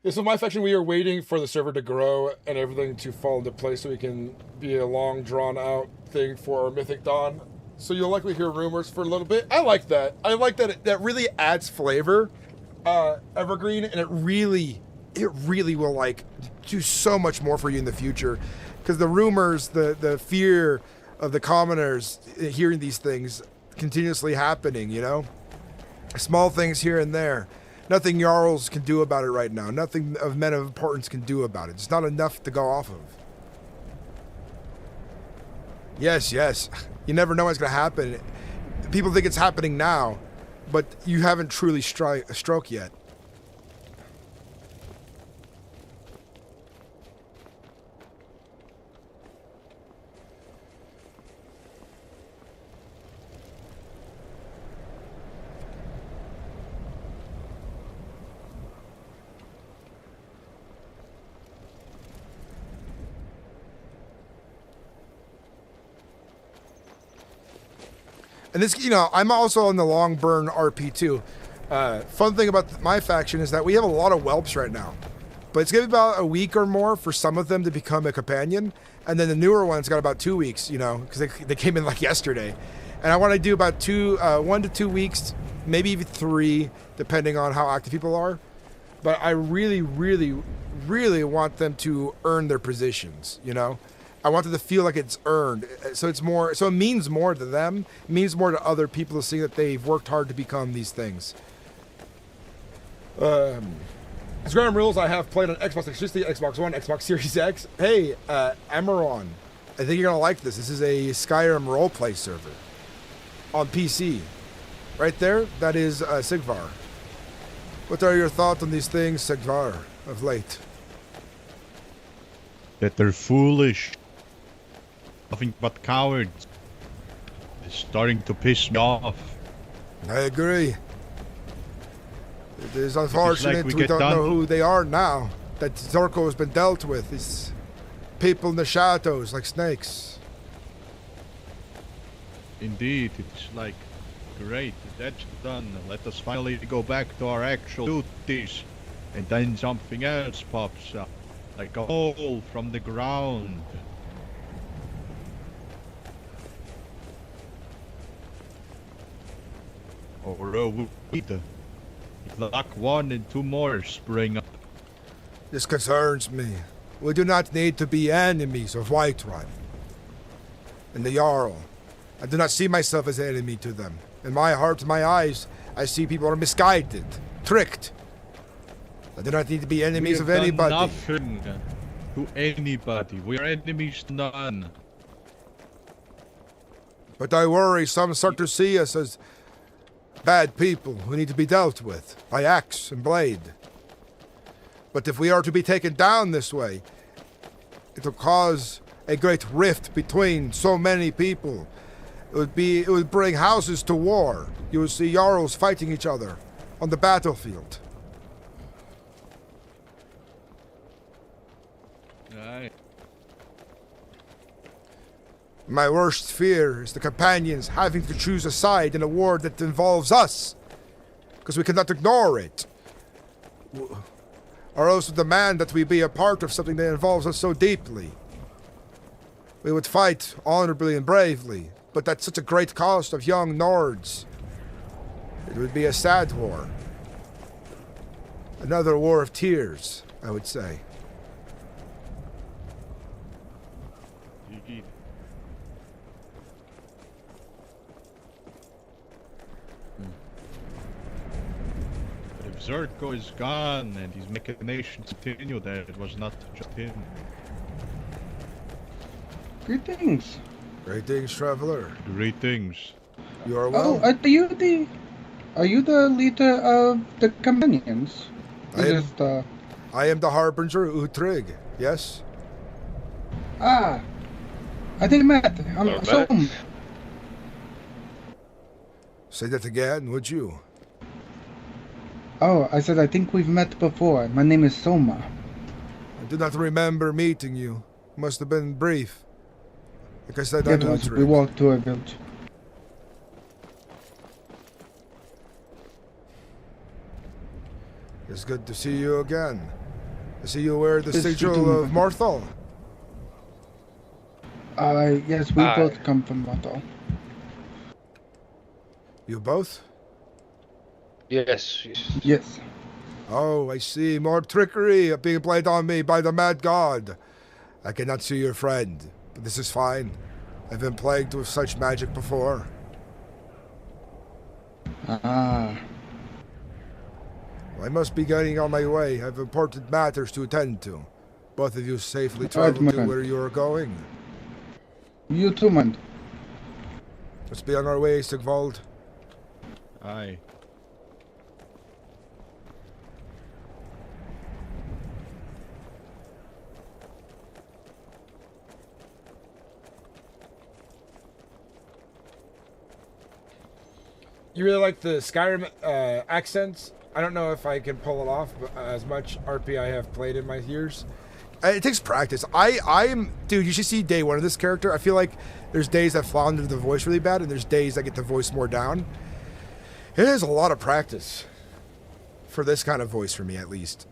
Yeah, so my faction, we are waiting for the server to grow and everything to fall into place so we can be a long, drawn-out thing for our Mythic Dawn. So you'll likely hear rumors for a little bit. I like that. I like that. That really adds flavor, Evergreen, and it really will, like, do so much more for you in the future. Because the rumors, the fear of the commoners hearing these things continuously happening, you know? Small things here and there. Nothing Jarls can do about it right now. Nothing of men of importance can do about it. It's not enough to go off of. Yes. You never know what's going to happen. People think it's happening now, but you haven't truly struck yet. And this, you know, I'm also on the long burn RP too. Fun thing about my faction is that we have a lot of whelps right now. But it's going to be about a week or more for some of them to become a companion. And then the newer ones got about 2 weeks, you know, because they came in like yesterday. And I want to do about 1 to 2 weeks, maybe even 3, depending on how active people are. But I really want them to earn their positions, you know? I want them to feel like it's earned. So it's more, so it means more to them. It means more to other people to see that they've worked hard to become these things. Skyrim rules I have played on Xbox 360, Xbox One, Xbox Series X. Hey, Amaron, I think you're gonna like this. This is a Skyrim roleplay server on PC. Right there, that is Sigvar. What are your thoughts on these things, Sigvar, of late? That they're foolish. Nothing but cowards. It's starting to piss me off. I agree. It is unfortunate like we don't know who they are now. That Zorko has been dealt with. These people in the shadows like snakes. Indeed, it's like, great, that's done. Let us finally go back to our actual duties. And then something else pops up. Like a hole from the ground. Or a weed. Like 1 and 2 more spring up. This concerns me. We do not need to be enemies of Whiterun and the Jarl. I do not see myself as an enemy to them. In my heart, in my eyes, I see people are misguided, tricked. I do not need to be enemies of anybody. Nothing to anybody. We are enemies to none. But I worry some start to see us as bad people who need to be dealt with by axe and blade. But if we are to be taken down this way, it will cause a great rift between so many people. It would bring houses to war. You would see Jarls fighting each other on the battlefield. Aye. My worst fear is the companions having to choose a side in a war that involves us, because we cannot ignore it. Or else demand that we be a part of something that involves us so deeply. We would fight honorably and bravely, but at such a great cost of young Nords. It would be a sad war. Another war of tears, I would say. But if Zerko is gone and his machinations continue there, it was not just him. Greetings. Greetings, traveler. Greetings. You are well? Oh, are you the leader of the companions? I am the Harbinger Uudtrig, yes? Ah, I think I met. I'm so. Say that again, would you? Oh, I said I think we've met before. My name is Soma. do not remember meeting you. Must have been brief. Like I said, It was. We walked to a village. It's good to see you again. I see you wear the It's good to sigil meet of you. Marthal. Yes, we both come from Marthal. You both? Yes. Yes. Oh, I see. More trickery being played on me by the mad god. I cannot see your friend, but this is fine. I've been plagued with such magic before. Ah. I must be getting on my way. I have important matters to attend to. Both of you safely Right, travel my to friend. where you are going. You too, man. Let's be on our way, Sigvald. Aye. You really like the Skyrim accents? I don't know if I can pull it off, but as much RP I have played in my years. It takes practice. Dude, you should see day one of this character. I feel like there's days I flounder the voice really bad, and there's days I get the voice more down. It is a lot of practice for this kind of voice for me, at least.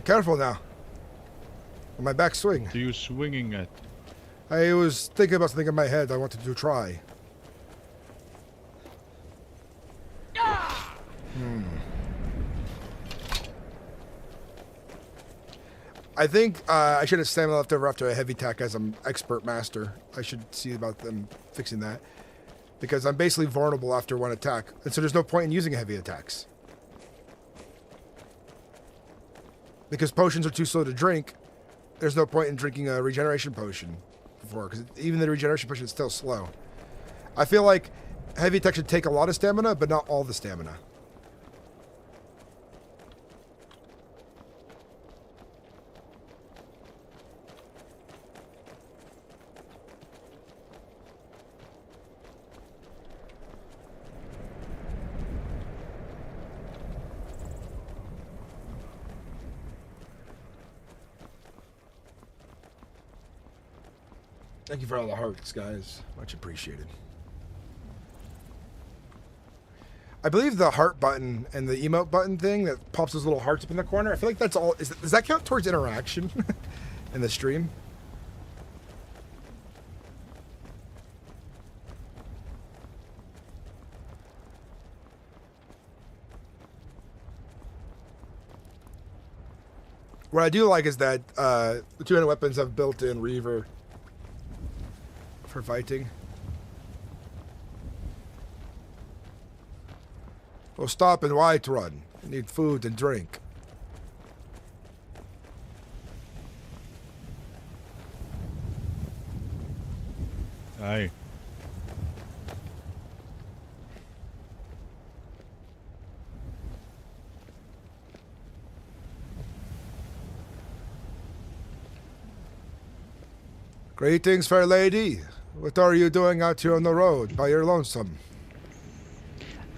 Careful now. My back swing. What are you swinging at? I was thinking about something in my head I wanted to try. I think I should have stamina left over after a heavy attack as I'm expert master. I should see about them fixing that. Because I'm basically vulnerable after one attack. And so there's no point in using heavy attacks. Because potions are too slow to drink, there's no point in drinking a regeneration potion before, because even the regeneration potion is still slow. I feel like heavy attack should take a lot of stamina, but not all the stamina. Thank you for all the hearts, guys. Much appreciated. I believe the heart button and the emote button thing that pops those little hearts up in the corner, I feel like that's all. Does that count towards interaction in the stream? What I do like is that the two-handed weapons have built-in Reaver for fighting. We'll stop in Whiterun. I need food and drink. Aye. Greetings, fair lady. What are you doing out here on the road by your lonesome?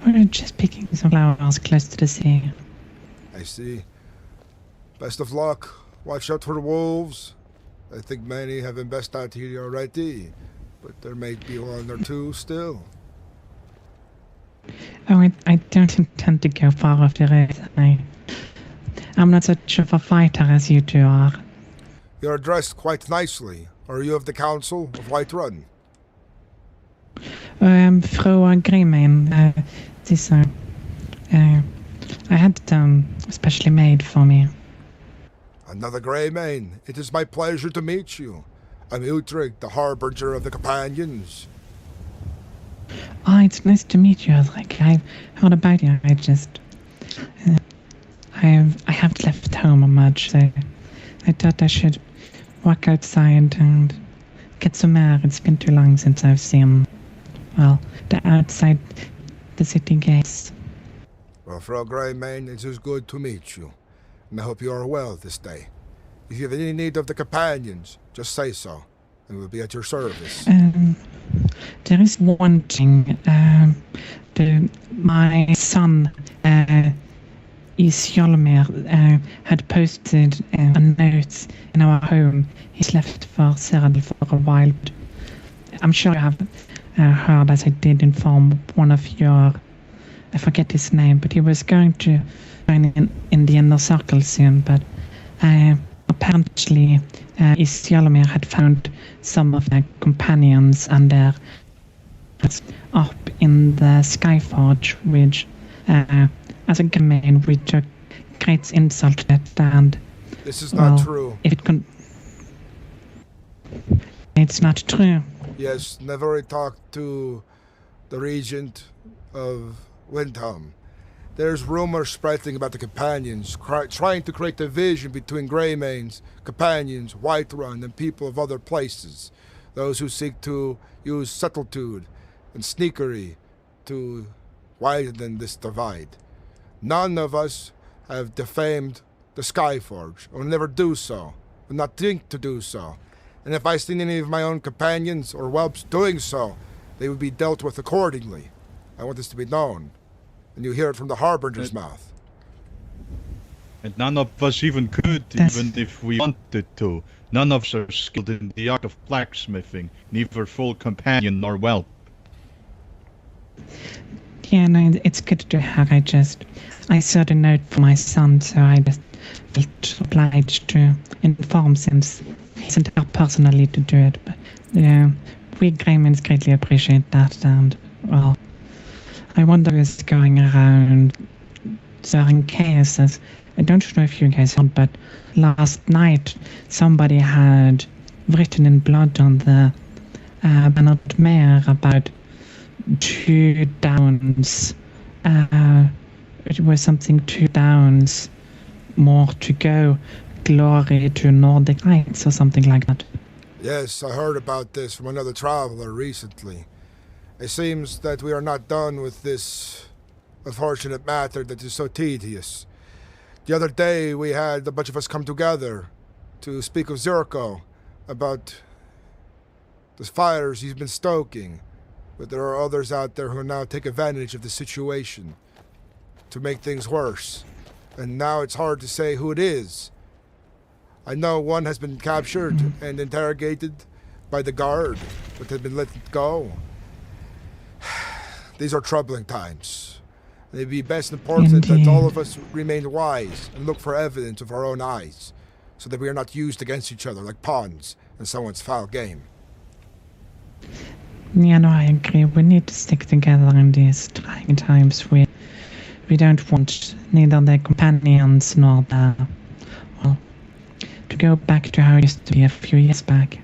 We're just picking some flowers close to the sea. I see. Best of luck. Watch out for the wolves. I think many have been best out here already, but there may be one or two still. Oh, I don't intend to go far off the road. I'm not such of a fighter as you two are. You're dressed quite nicely. Are you of the Council of Whiterun? Fru Grimmain, I had it especially made for me. Another Greymane. It is my pleasure to meet you. I'm Uudtrig, the Harbinger of the Companions. Oh, it's nice to meet you, Uudtrig. I heard about you. I just... I haven't left home much, so I thought I should walk outside and get some air. It's been too long since I've seen, well, the outside the city gates. Well, for a Greymane, it is good to meet you. And I hope you are well this day. If you have any need of the Companions, just say so, and we'll be at your service. There is one thing. My son, Keizaal, had posted a note in our home. He's left for Cyril for a while. I'm sure you have heard, as I did inform one of your... I forget his name, but he was going to join in the inner circle soon, but apparently Keizaal had found some of their companions and their up in the Skyforge, which as a Greymane we took great insult to it, and this is not true. If it's not true. Yes, never talked to the Regent of Windhelm. There's rumors spreading about the Companions, trying to create division between Greymanes, Companions, Whiterun, and people of other places. Those who seek to use subtlety and sneakery to widen this divide. None of us have defamed the Skyforge, or will never do so, will not think to do so. And if I seen any of my own companions or whelps doing so, they would be dealt with accordingly. I want this to be known. And you hear it from the Harbinger's mouth. And none of us even could, even if we wanted to. None of us are skilled in the art of blacksmithing, neither full companion nor whelp. Yeah, no, it's good to hear. I saw the note for my son, so I just felt obliged to inform since he sent out personally to do it. But we Greymanes greatly appreciate that, and, well, I wonder who's going around serving cases. I don't know if you guys heard, but last night somebody had written in blood on the Bernard Mayor about 2 downs. It was something 2 downs, more to go, glory to Nordic Lights or something like that. Yes, I heard about this from another traveler recently. It seems that we are not done with this unfortunate matter that is so tedious. The other day we had a bunch of us come together to speak of Zirko, about the fires he's been stoking. But there are others out there who now take advantage of the situation to make things worse. And now it's hard to say who it is. I know one has been captured and interrogated by the guard, but has been let go. These are troubling times. It would be best important that all of us remain wise and look for evidence of our own eyes, so that we are not used against each other like pawns in someone's foul game. Yeah, no, I agree. We need to stick together in these trying times. We don't want neither the companions nor the... well, to go back to how it used to be a few years back.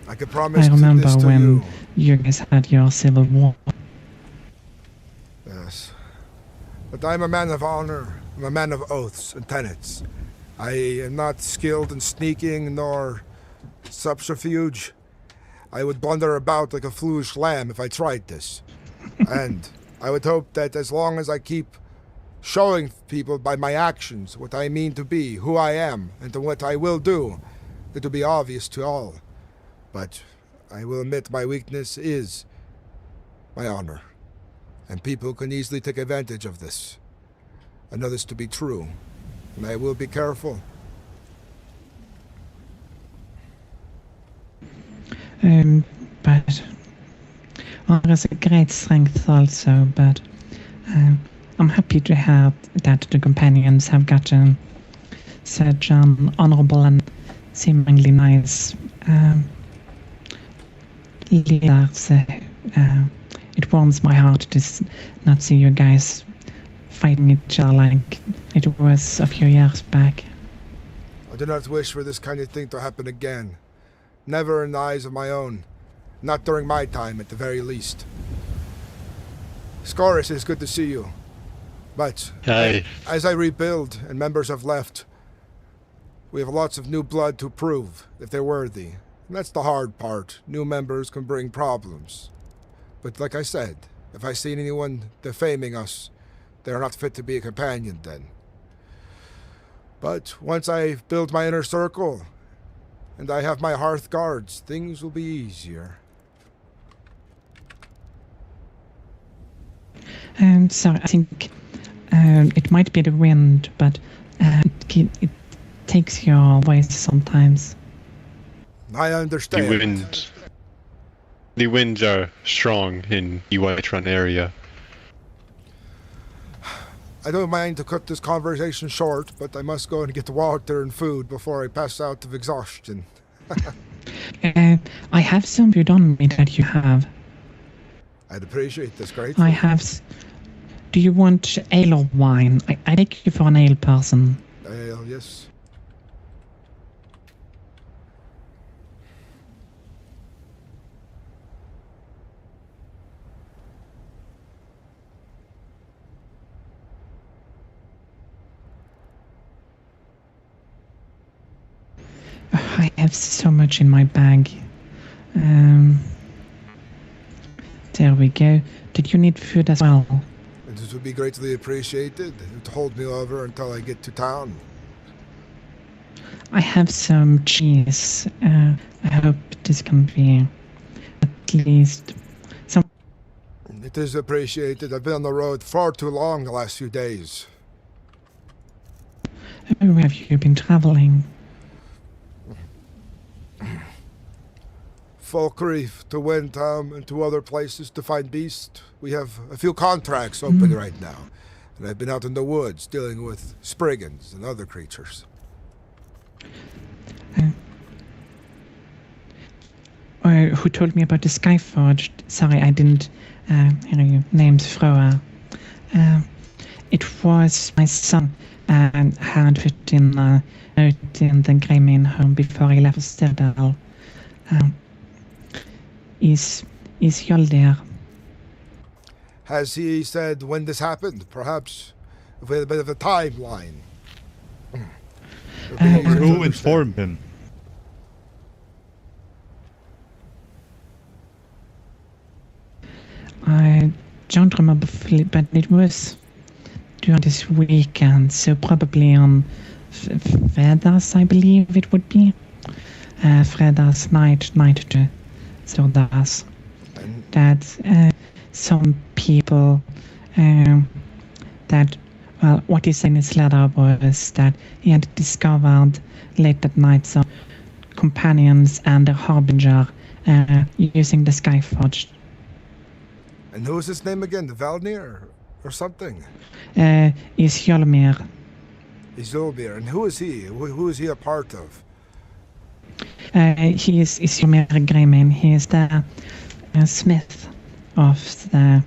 I can promise I remember this to when you guys had your civil war. Yes. But I'm a man of honor. I'm a man of oaths and tenets. I am not skilled in sneaking nor subterfuge. I would blunder about like a foolish lamb if I tried this. And I would hope that as long as I keep showing people by my actions what I mean to be, who I am, and to what I will do, it will be obvious to all. But I will admit my weakness is my honor. And people can easily take advantage of this. I know this to be true, and I will be careful. But there is a great strength also, but I'm happy to hear that the companions have gotten such an honorable and seemingly nice leaders. It warms my heart to not see you guys fighting each other like it was a few years back. I do not wish for this kind of thing to happen again. Never in the eyes of my own. Not during my time, at the very least. Scoris, it's good to see you. But as I rebuild and members have left, we have lots of new blood to prove if they're worthy. And that's the hard part. New members can bring problems. But like I said, if I see anyone defaming us, they are not fit to be a companion then. But once I build my inner circle, and I have my hearth guards, things will be easier. Sorry, I think it might be the wind, but it takes your voice sometimes. I understand. The winds are strong in the Whiterun area. I don't mind to cut this conversation short, but I must go and get water and food before I pass out of exhaustion. I have some food on me that you have. I'd appreciate this greatly. I have. Do you want ale or wine? I take you for an ale person. Ale, yes. I have so much in my bag. There we go. Did you need food as well? This would be greatly appreciated. It would hold me over until I get to town. I have some cheese. I hope this can be at least some. It is appreciated. I've been on the road far too long the last few days. Oh, have you been traveling? Falkreef to Windham and to other places to find beasts. We have a few contracts open right now, and I've been out in the woods dealing with spriggans and other creatures. Who told me about the Skyforged? Sorry, I didn't hear your name's Froa. It was my son had put in out in the Greymane home before he left Sterdal. Is Yol there? Has he said when this happened? Perhaps if we had a bit of a timeline. Who informed him? I don't remember fully, but it was during this weekend, so probably on Fredags, I believe it would be. Fredags night to Sördags. That some people that, well, what he said in his letter was that he had discovered late at night some companions and a harbinger using the Skyforged. And who was his name again? The Valnir or something? Is Yolmir. Isolmir. And who is he? Who is he a part of? He is Yolmir Greymane. He is the smith of the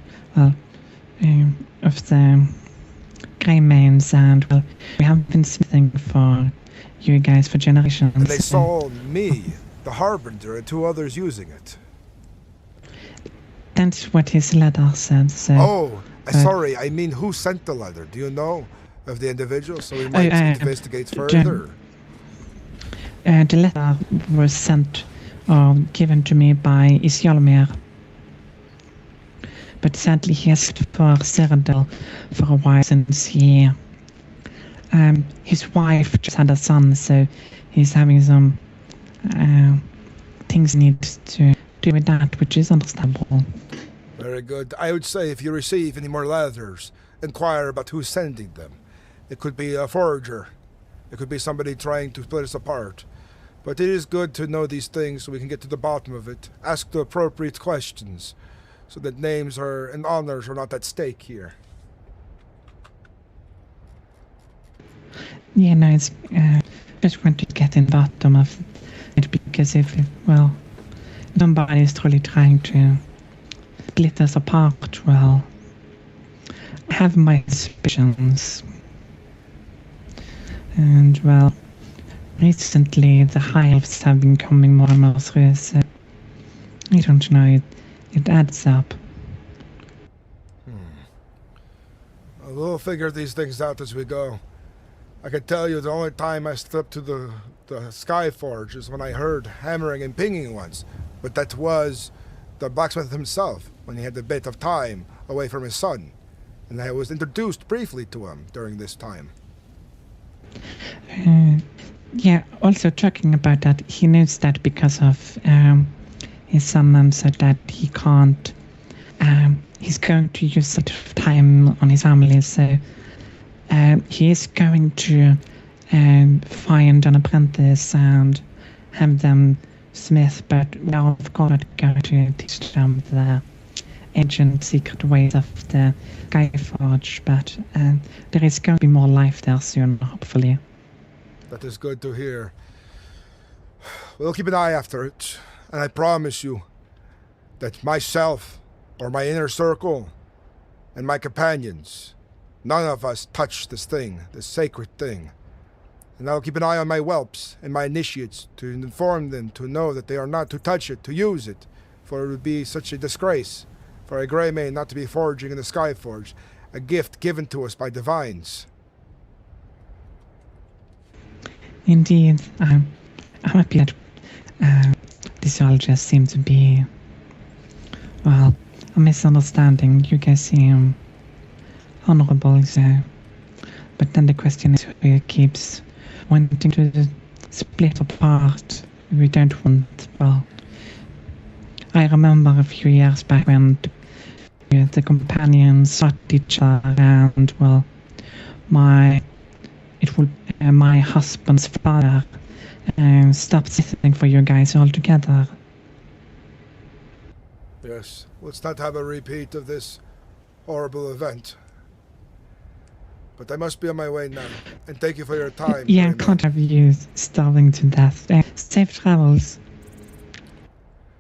Greymanes, and well, we have been smithing for you guys for generations. And they saw me, the Harbinger, and two others using it. That's what his letter said. So, sorry. I mean, who sent the letter? Do you know of the individual? So we might investigate further. The letter was sent or given to me by Isyolmir. But sadly he has left for Cyrodiil for a while since he... his wife just had a son, so he's having some things he needs to do with that, which is understandable. Very good. I would say if you receive any more letters, inquire about who's sending them. It could be a forger. It could be somebody trying to split us apart. But it is good to know these things so we can get to the bottom of it. Ask the appropriate questions so that names and honors are not at stake here. Yeah, no, it's just want to get in the bottom of it, because if somebody is truly trying to split us apart, well, I have my suspicions. And, well, recently the hives have been coming more and more through, so I don't know, it adds up. Well, we'll figure these things out as we go. I can tell you the only time I stepped to the Sky Forge is when I heard hammering and pinging once, but that was the blacksmith himself when he had a bit of time away from his son, and I was introduced briefly to him during this time. Yeah, also talking about that, he knows that because of his son said that he can't, he's going to use a bit of time on his family, so he is going to find an apprentice and have them smith, but we are of course not going to teach them the ancient secret ways of the Skyforge, but there is going to be more life there soon, hopefully. That is good to hear. We'll keep an eye after it, and I promise you that myself, or my inner circle, and my companions, none of us touch this thing, this sacred thing. And I'll keep an eye on my whelps and my initiates to inform them to know that they are not to touch it, to use it, for it would be such a disgrace for a Grey Mane not to be forging in the Skyforge, a gift given to us by divines. Indeed, I'm happy that this all just seemed to be, well, a misunderstanding. You guys seem honorable, so. But then the question is who keeps wanting to split apart. We don't want, well, I remember a few years back when the companions sought each other, and, well, my husband's father stopped sitting for you guys altogether. Yes, let's not have a repeat of this horrible event. But I must be on my way now, and thank you for your time. Yeah, I can't have you starving to death. Safe travels.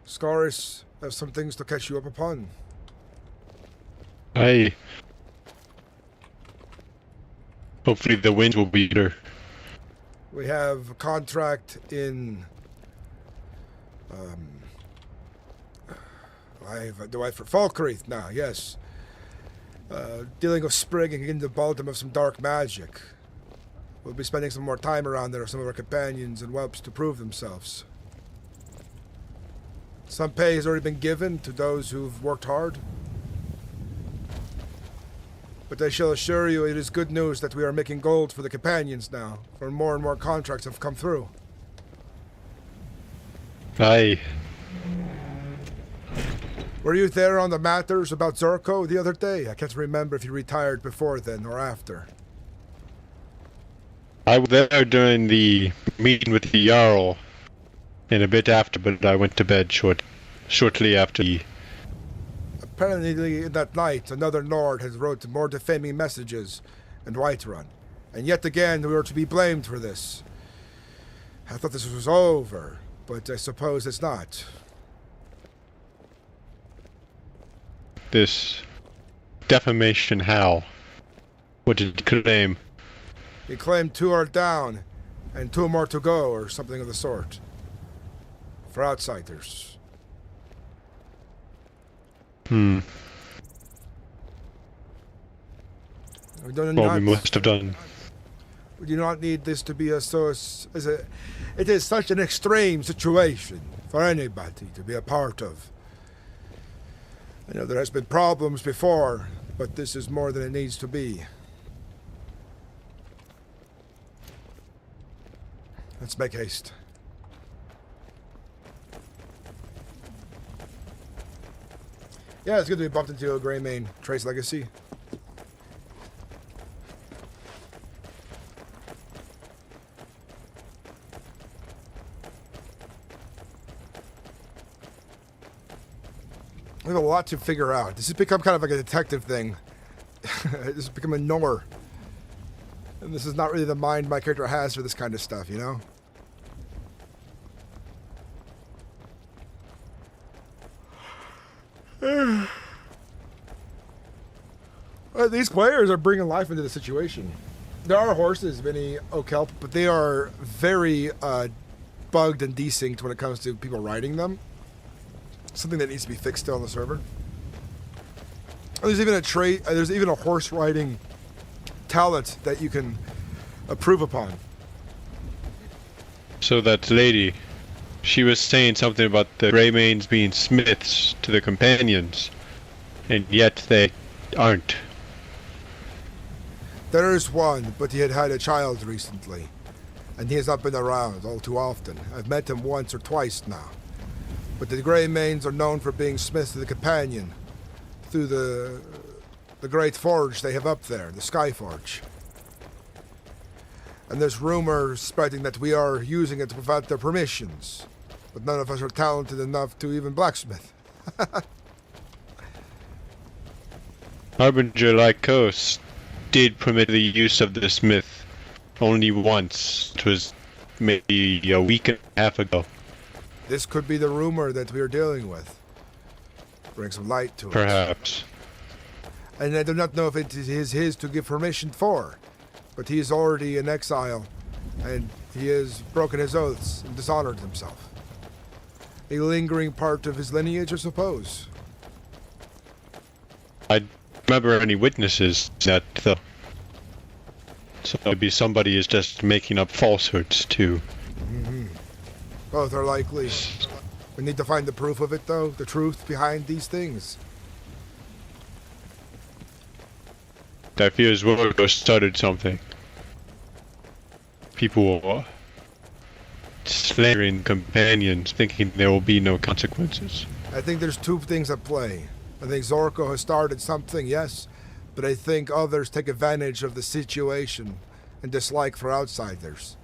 Scaris, I have some things to catch you up upon. Aye. Hopefully the winds will be better. We have a contract in for Falkreath now, yes. Dealing with Sprig and getting the bottom of some dark magic. We'll be spending some more time around there with some of our companions and whelps to prove themselves. Some pay has already been given to those who've worked hard. But I shall assure you it is good news that we are making gold for the companions now, for more and more contracts have come through. Aye. Were you there on the matters about Zurko the other day? I can't remember if you retired before then or after. I was there during the meeting with the Jarl, and a bit after, but I went to bed shortly after. Apparently, that night, another Nord has wrote more defaming messages in Whiterun, and yet again we are to be blamed for this. I thought this was over, but I suppose it's not. This defamation, how? What did he claim? He claimed 2 are down, and 2 more to go, or something of the sort. For outsiders. We We must have done. We do not need this to be it is such an extreme situation for anybody to be a part of. I know there has been problems before, but this is more than it needs to be. Let's make haste. Yeah, it's good to be bumped into a Grey Mane Trace Legacy. We have a lot to figure out. This has become kind of like a detective thing. This has become a knower. And this is not really the mind my character has for this kind of stuff, you know? Well, these players are bringing life into the situation. There are horses, many Okelp, but they are very bugged and desynced when it comes to people riding them. Something that needs to be fixed still on the server. There's even there's even a horse riding talent that you can approve upon. So that lady, she was saying something about the Greymanes being smiths to the companions, and yet they aren't. There is one, but he had had a child recently, and he has not been around all too often. I've met him once or twice now. But the Greymanes are known for being smiths to the companion through the great forge they have up there, the Sky Forge. And there's rumors spreading that we are using it without their permissions, but none of us are talented enough to even blacksmith. Harbinger Lycos did permit the use of the smith only once. It was maybe a week and a half ago. This could be the rumor that we are dealing with. Bring some light to it. Perhaps. And I do not know if it is his to give permission for, but he is already in exile, and he has broken his oaths and dishonored himself. A lingering part of his lineage, I suppose. I don't remember any witnesses that, though. So maybe somebody is just making up falsehoods, too. Mm-hmm. Both are likely. We need to find the proof of it, though, the truth behind these things. I fear Zwergo started something. People are slandering companions, thinking there will be no consequences. I think there's two things at play. I think Zorko has started something, yes, but I think others take advantage of the situation and dislike for outsiders.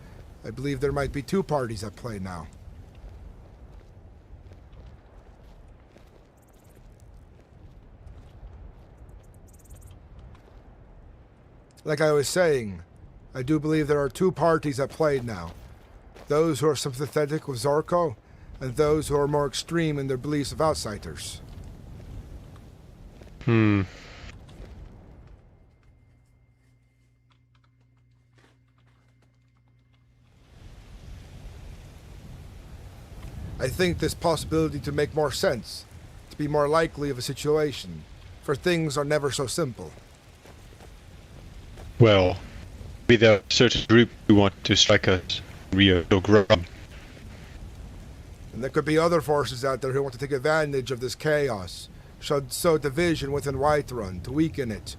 I believe there might be two parties at play now. Like I was saying, I do believe there are two parties at play now. Those who are sympathetic with Zorko, and those who are more extreme in their beliefs of outsiders. I think this possibility to make more sense, to be more likely of a situation, for things are never so simple. Well, maybe there are certain group who want to strike us, Rio Grub. And there could be other forces out there who want to take advantage of this chaos, sow division within Whiterun to weaken it,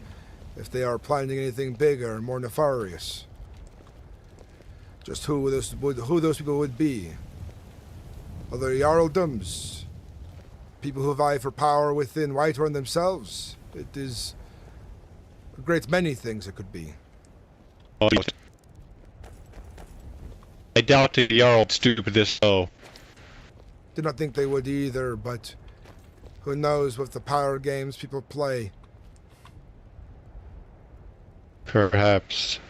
if they are planning anything bigger and more nefarious. Just who those people would be. Other Jarldoms, people who vie for power within Whiterun themselves. It is a great many things it could be. I doubt the Jarl would stoop this low. Did not think they would either, but who knows with the power games people play. Perhaps.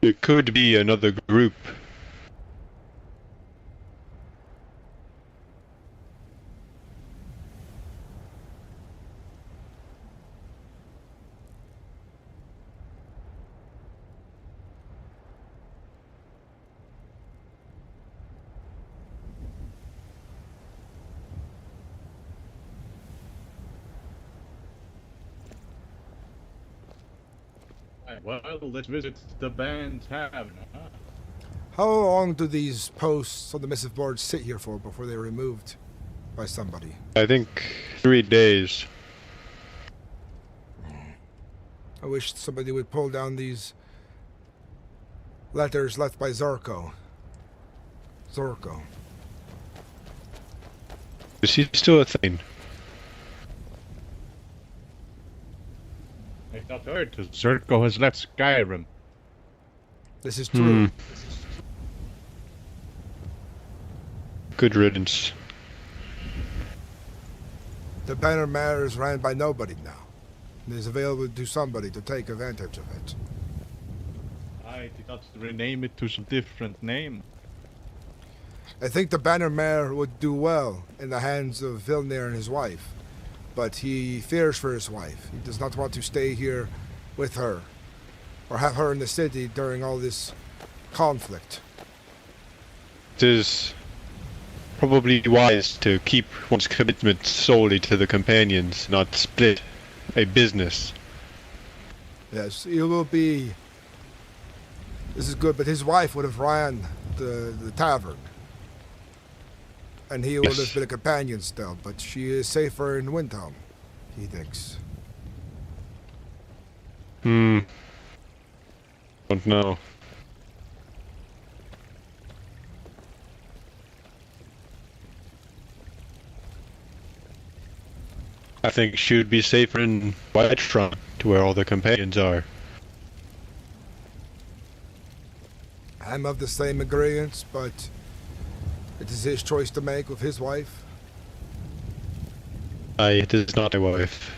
It could be another group. Well, let's visit the band's tavern, huh? How long do these posts on the missive board sit here for before they're removed by somebody? I think 3 days. I wish somebody would pull down these letters left by Zorko. Is he still a thing? I've not heard Zorko has left Skyrim. This is true. Good riddance. The banner mare is ran by nobody now. It is available to somebody to take advantage of it. I did not rename it to some different name. I think the Banner Mare would do well in the hands of Vilnir and his wife, but he fears for his wife. He does not want to stay here with her, or have her in the city during all this conflict. It is probably wise to keep one's commitment solely to the companions, not split a business. Yes, he will be... This is good, but his wife would have ran the tavern. And he would have been a companion still, but she is safer in Windhelm, he thinks. Don't know. I think she would be safer in Whiterun, to where all the companions are. I'm of the same agreement, but it is his choice to make with his wife. It is not a wife.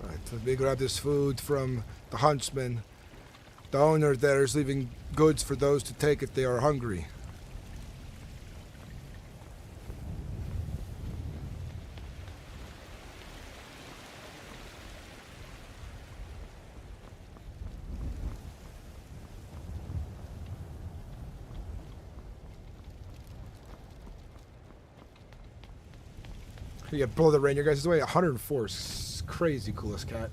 Right, let me grab this food from the huntsman. The owner there is leaving goods for those to take if they are hungry. Yeah, blow the rain your guys' way. 104 is crazy coolest cat.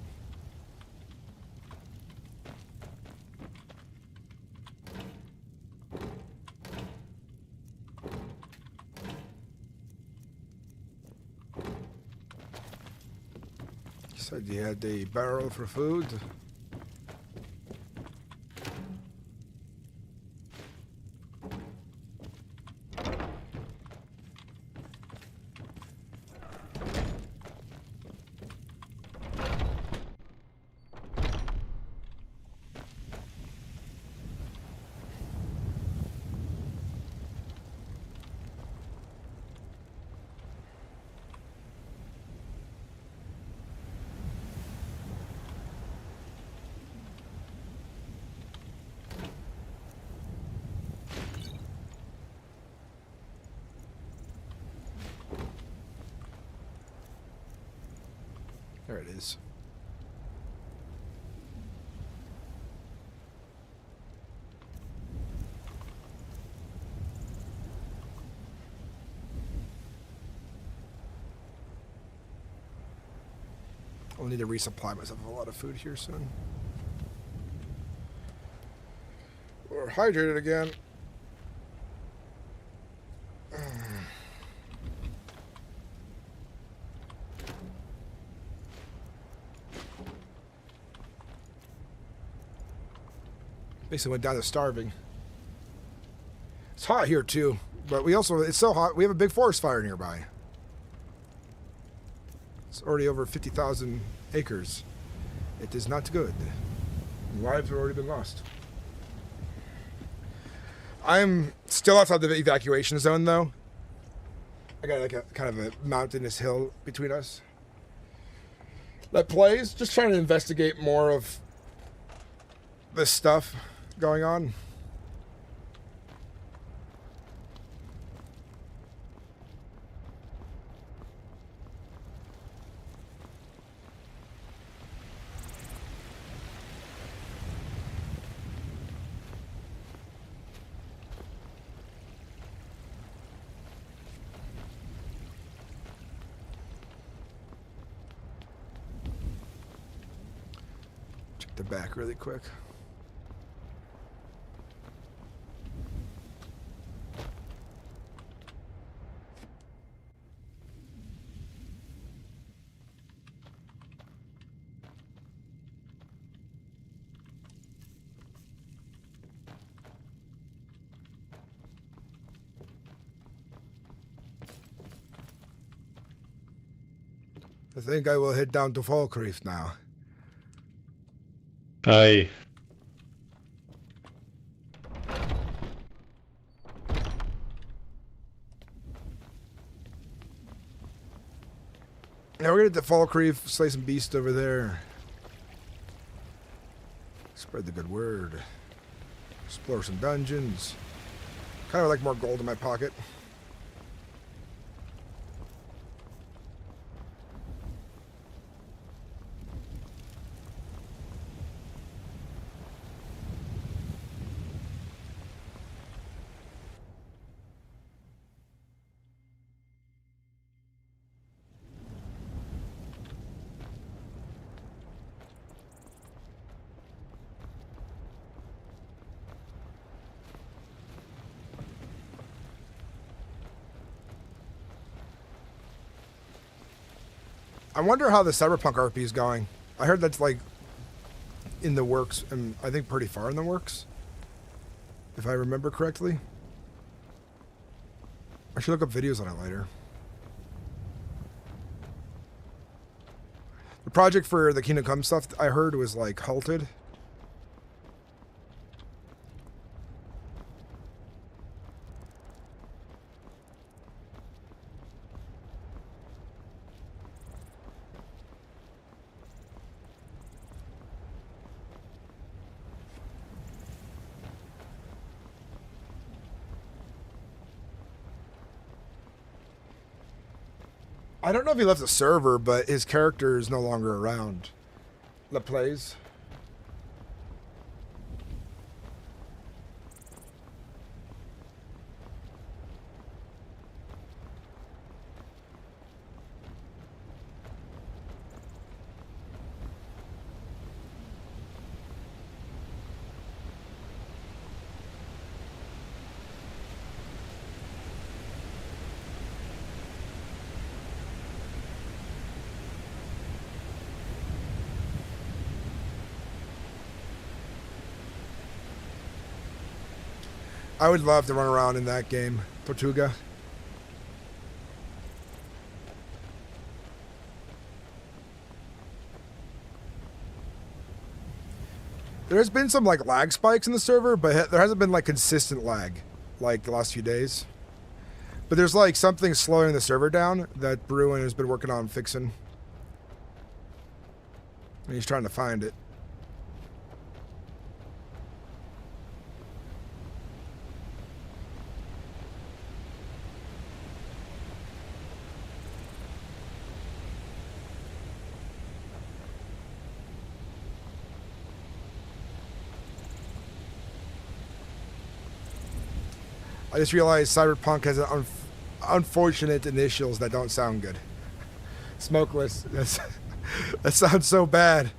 You said you had a barrel for food. There it is. I'll need to resupply myself with a lot of food here soon. We're hydrated again. Basically went down to starving. It's hot here too, but it's so hot, we have a big forest fire nearby. It's already over 50,000 acres. It is not good. Lives have already been lost. I'm still outside the evacuation zone though. I got like a kind of a mountainous hill between us. That plays, just trying to investigate more of this stuff going on. Check the back really quick. I think I will head down to Falkreath now. Aye. Now we're gonna hit the Fall Creek, slay some beasts over there. Spread the good word. Explore some dungeons. Kind of like more gold in my pocket. I wonder how the Cyberpunk RP is going. I heard that's like in the works, and I think pretty far in the works, if I remember correctly. I should look up videos on it later. The project for the Kingdom Come stuff I heard was like halted. I don't know if he left the server, but his character is no longer around. That plays. I would love to run around in that game, Tortuga. There's been some like lag spikes in the server, but there hasn't been like consistent lag like the last few days. But there's like something slowing the server down that Bruin has been working on fixing. And he's trying to find it. I just realized Cyberpunk has unfortunate initials that don't sound good. Smokeless. That sounds so bad.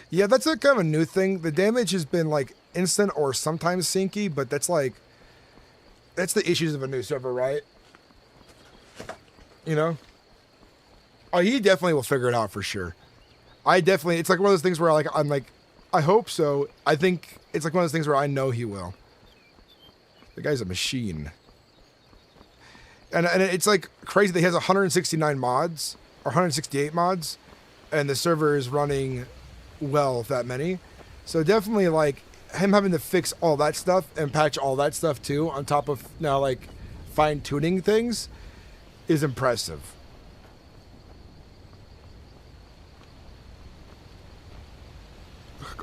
Yeah, that's a kind of a new thing. The damage has been like instant or sometimes syncy, but that's the issues of a new server, right? You know? Oh, he definitely will figure it out for sure. It's like one of those things where I'm like, I hope so. I think it's like one of those things where I know he will. The guy's a machine. And it's like crazy that he has 169 mods, or 168 mods, and the server is running well, if that many. So definitely like him having to fix all that stuff and patch all that stuff too, on top of now like fine-tuning things, is impressive.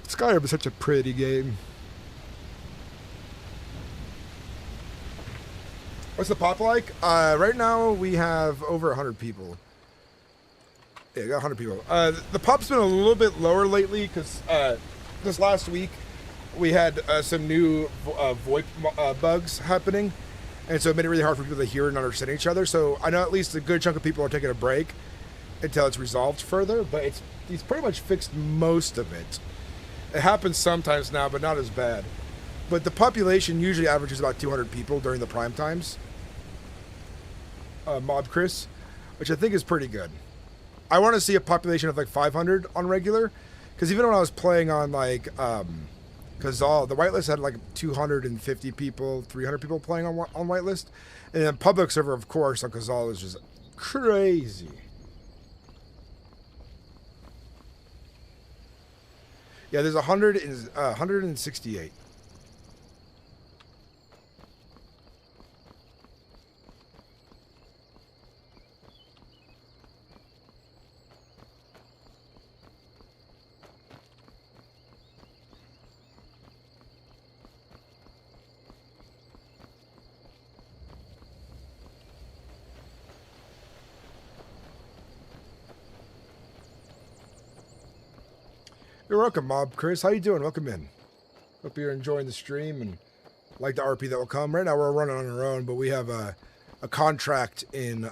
Skyrim is such a pretty game. What's the pop like? Right now we have over 100 people. Yeah, got 100 people. The pop's been a little bit lower lately because this last week we had some new VoIP bugs happening, and so it made it really hard for people to hear and understand each other. So I know at least a good chunk of people are taking a break until it's resolved further, but he's pretty much fixed most of it. It happens sometimes now, but not as bad. But the population usually averages about 200 people during the prime times. Mob Chris, which I think is pretty good. I want to see a population of like 500 on regular, Because even when I was playing on like Keizaal, the whitelist had like 250 people, 300 people playing on whitelist, and then public server, of course, on Keizaal is just crazy. Yeah, there's 168. You're welcome, Mob Chris. How you doing? Welcome in. Hope you're enjoying the stream and like the RP that will come. Right now we're running on our own, but we have a contract in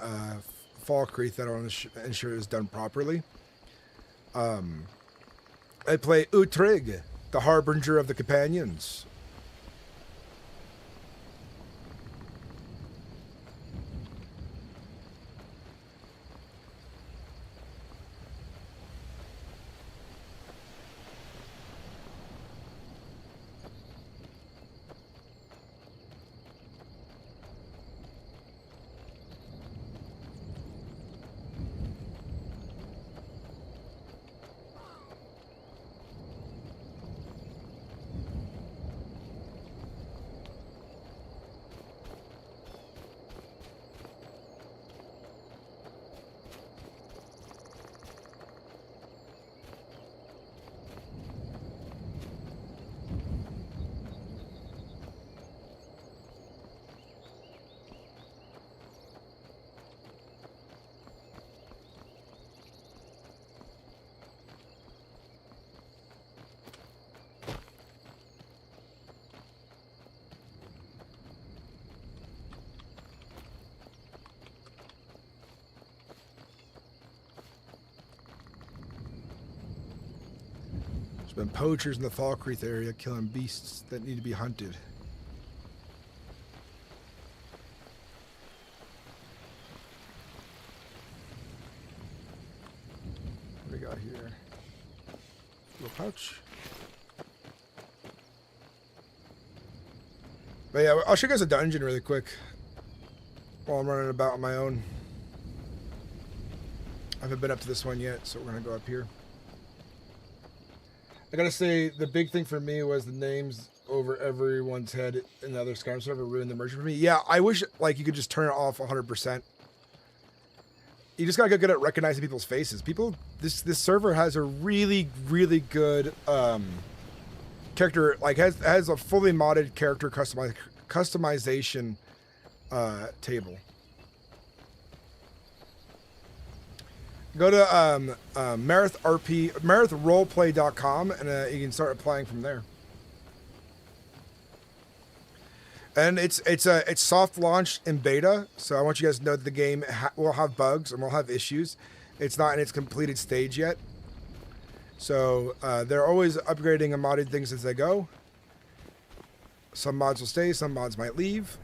Fall Creek that will ensure is done properly. I play Uudtrig, the Harbinger of the Companions. There's been poachers in the Fall Creek area killing beasts that need to be hunted. What do we got here? Little pouch. But yeah, I'll show you guys a dungeon really quick while I'm running about on my own. I haven't been up to this one yet, so we're gonna go up here. I gotta say, the big thing for me was the names over everyone's head in the other Skyrim server ruined the immersion for me. Yeah, I wish like you could just turn it off 100%. You just gotta get good at recognizing people's faces. This server has a really good character, like has a fully modded character customization table. Go to MerethRP, MerethRoleplay.com, and you can start applying from there. And it's soft launched in beta, so I want you guys to know that the game will have bugs and will have issues. It's not in its completed stage yet, so they're always upgrading and modding things as they go. Some mods will stay, some mods might leave,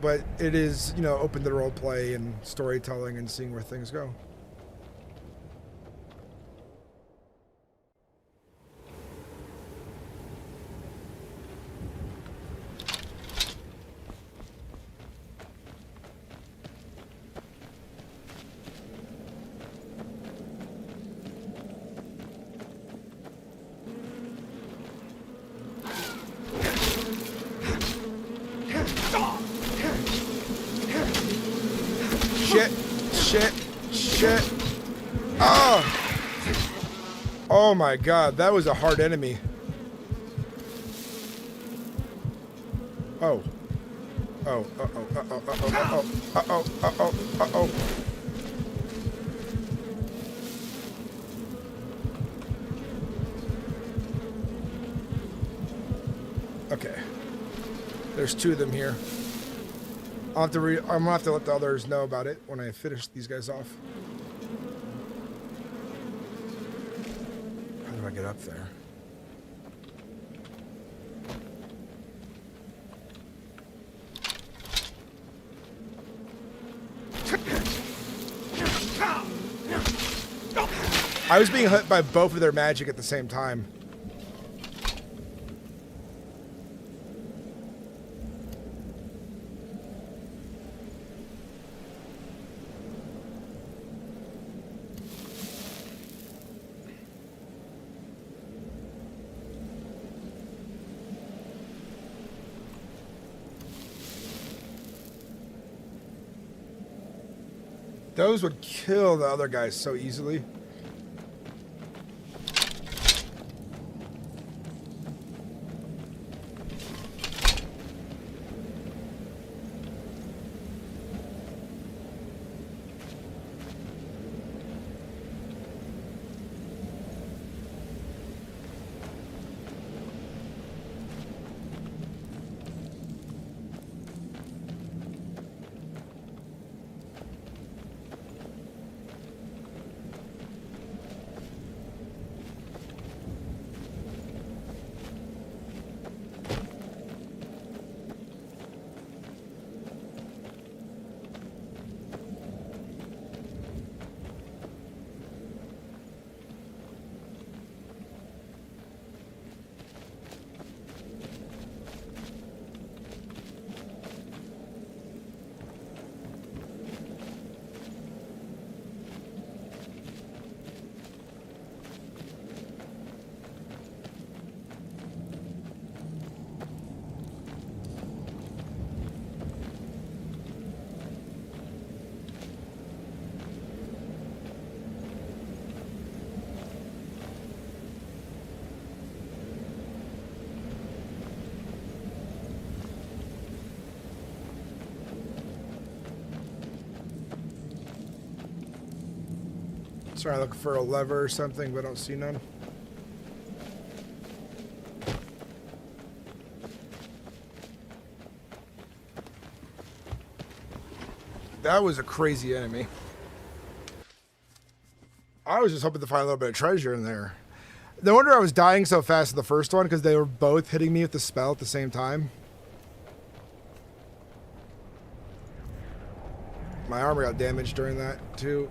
but it is, you know, open to role play and storytelling and seeing where things go. Shit. Oh my god, that was a hard enemy. Oh. Okay. There's two of them here. I'm gonna have to let the others know about it when I finish these guys off. How do I get up there? I was being hit by both of their magic at the same time. Those would kill the other guys so easily. Sorry, I look for a lever or something, but I don't see none. That was a crazy enemy. I was just hoping to find a little bit of treasure in there. No wonder I was dying so fast in the first one, because they were both hitting me with the spell at the same time. My armor got damaged during that, too.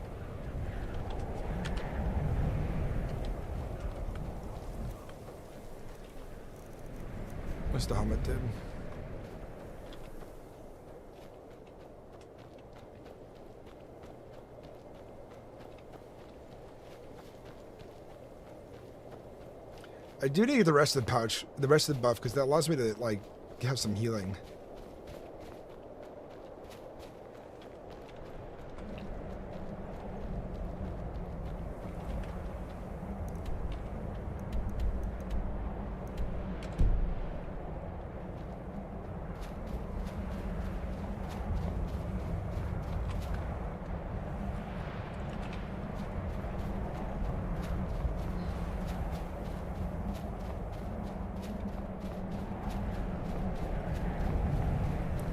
What's the helmet did? I do need the rest of the pouch, the rest of the buff, because that allows me to, like, have some healing.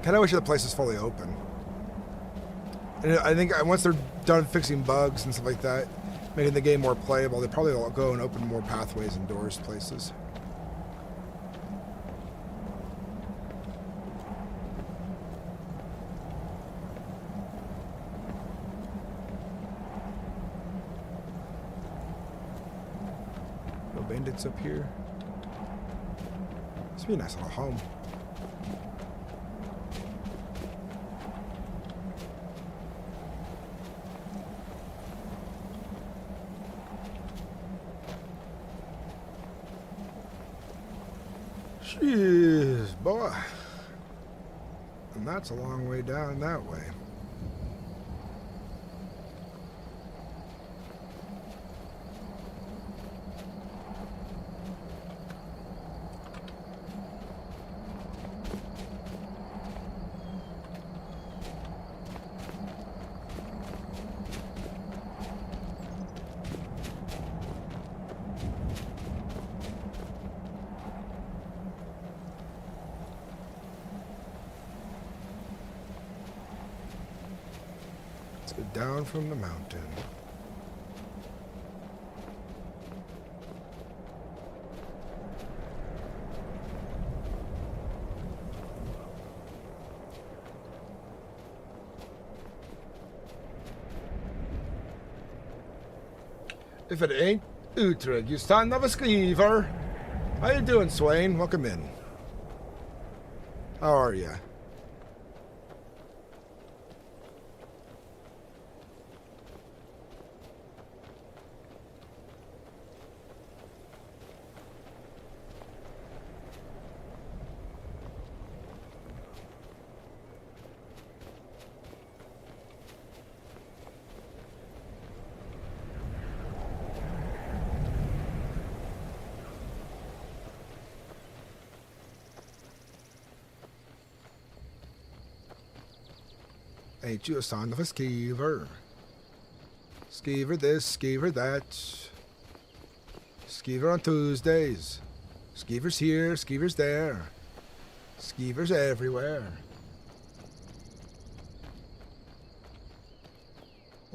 Kind of wish the place was fully open. And I think once they're done fixing bugs and stuff like that, making the game more playable, they probably will go and open more pathways and doors places. No bandits up here. This would be a nice little home. Jeez, boy. And that's a long way down that way. Down from the mountain. If it ain't Uudtrig, you stand of a skeever. How you doing, Swain? Welcome in. How are ya? Ain't you a son of a skeever? Skeever this, skeever that. Skeever on Tuesdays. Skeevers here, skeevers there. Skeevers everywhere.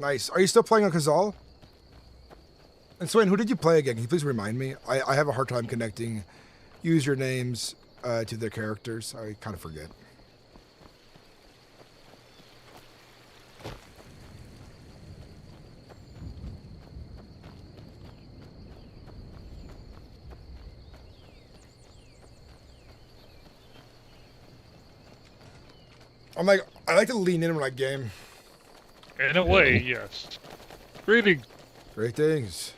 Nice. Are you still playing on Keizaal? And Swain, who did you play again? Can you please remind me? I have a hard time connecting usernames to their characters. I kind of forget. I like to lean in when I game. In a way, yes. Greetings. Greetings.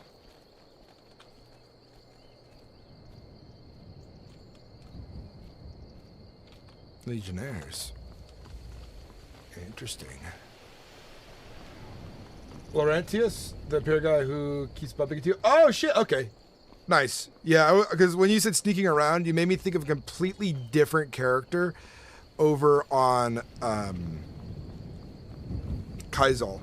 Legionnaires. Interesting. Laurentius, the peer guy who keeps bumping into you. Oh shit, okay. Nice. Yeah, because when you said sneaking around, you made me think of a completely different character over on Keizaal.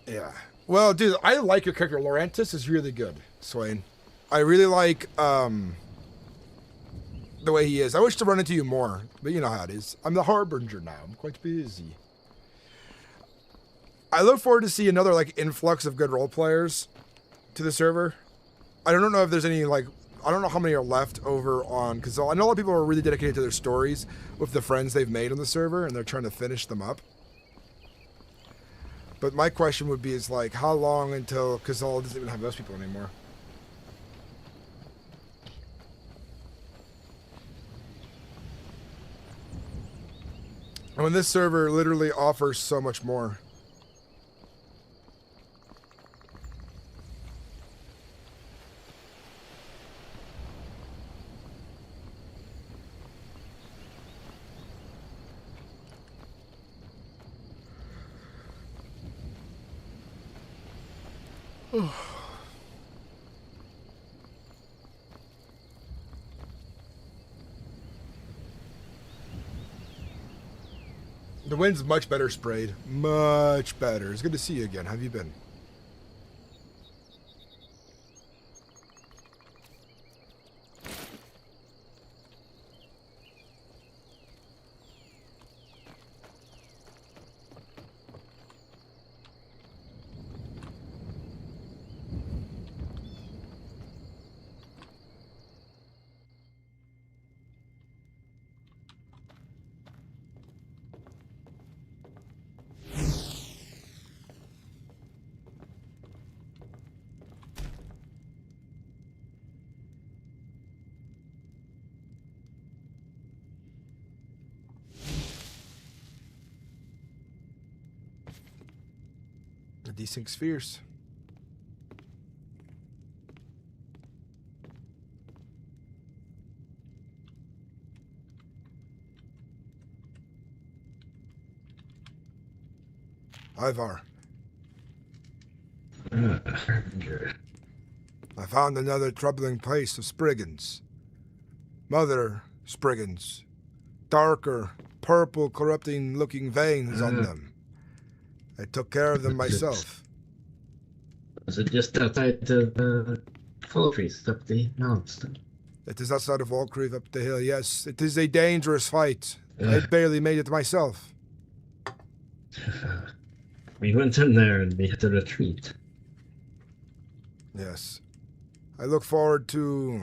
Yeah. Well, dude, I like your character. Laurentius is really good, Swain. I really like the way he is. I wish to run into you more, but you know how it is. I'm the Harbinger now. I'm quite busy. I look forward to see another influx of good role players to the server. I don't know if there's any I don't know how many are left over on Keizaal. I know a lot of people are really dedicated to their stories with the friends they've made on the server, and they're trying to finish them up. But my question would be is how long until Keizaal doesn't even have those people anymore? And when this server literally offers so much more. The wind's much better sprayed. Much better. It's good to see you again. How have you been? These things fierce. Ivar. I found another troubling place of Spriggans. Mother Spriggans. Darker, purple, corrupting-looking veins on them. I took care of them myself. Was it just outside of Falkreath up the mountain? It is outside of Falkreath up the hill, yes. It is a dangerous fight. I barely made it myself. We went in there and we had to retreat. Yes. I look forward to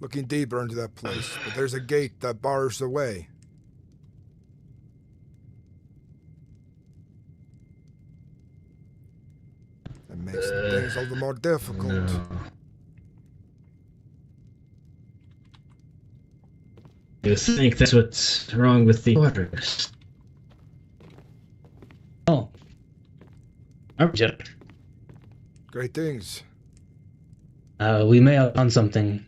looking deeper into that place, but there's a gate that bars the way. things all the more difficult. No. You think that's what's wrong with the orders? Oh. Harbinger. Great things. We may have done something,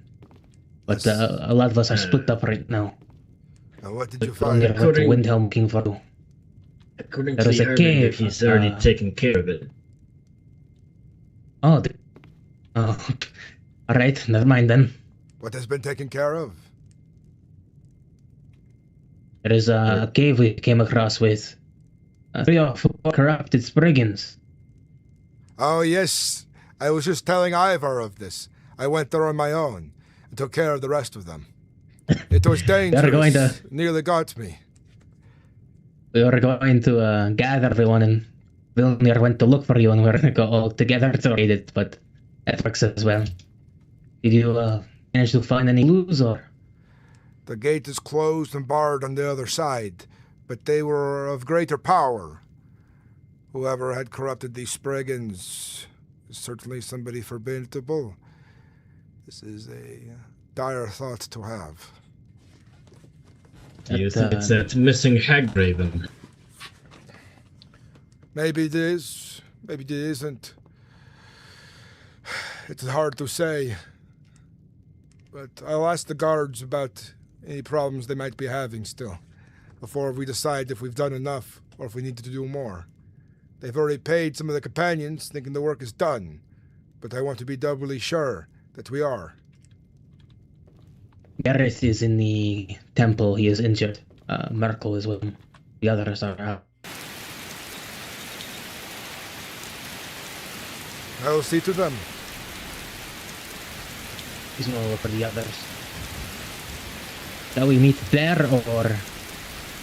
but a lot of us are split up right now. Now, what did you Only find? went to Windhelm looking for you. According There to is the a Harbinger, cave. he's already taken care of it. Oh, alright, never mind then. What has been taken care of? There is a cave we came across with 3 or 4 corrupted Spriggans. Oh, yes. I was just telling Ivar of this. I went there on my own and took care of the rest of them. It was dangerous. going to- Nearly got me. We were going to gather everyone, and Vilnir went to look for you, and we were going to go all together to raid it, but that works as well. Did you manage to find any clues, or? The gate is closed and barred on the other side, but they were of greater power. Whoever had corrupted these Spriggans is certainly somebody formidable. This is a dire thought to have. Do you think it's that missing Hagraven? Maybe it is, maybe it isn't. It's hard to say. But I'll ask the guards about any problems they might be having still, before we decide if we've done enough or if we need to do more. They've already paid some of the companions, thinking the work is done, but I want to be doubly sure that we are. Gareth is in the temple. He is injured. Merkel is with him. The others are out. I will see to them. He's going to look for the others. Shall we meet there, or?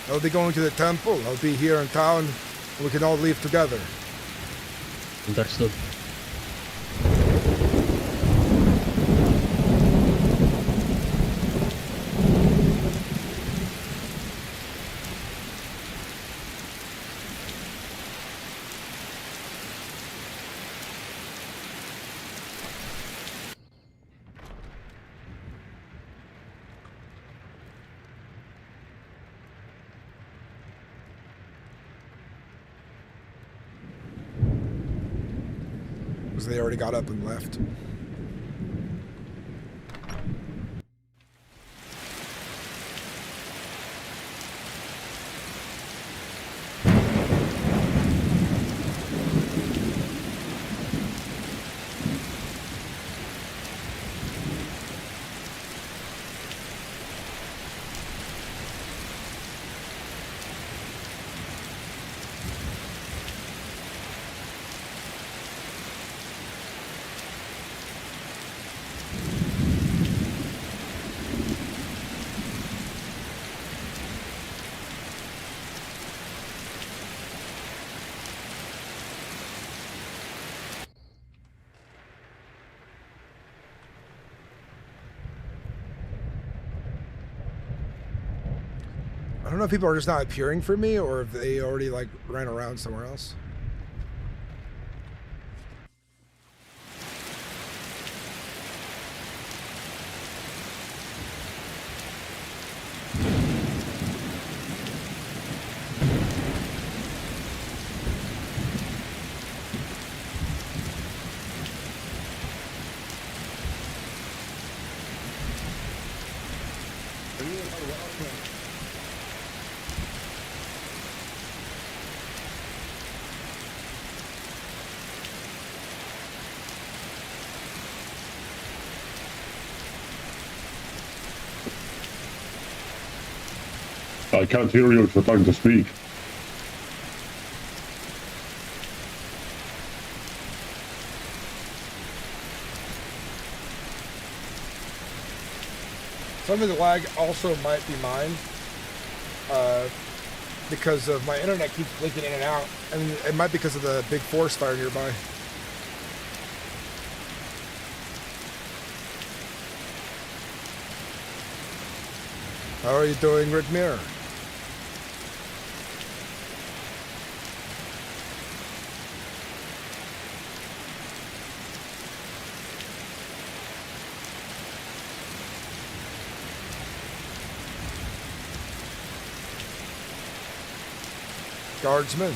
I'll be going to the temple. I'll be here in town, and we can all leave together. Understood. Because they already got up and left. I don't know if people are just not appearing for me or if they already like ran around somewhere else. I can't hear you if you're trying to speak. Some of the lag also might be mine, because of my internet keeps blinking in and out, and it might be because of the big forest fire nearby. How are you doing, Ridmir? guardsmen.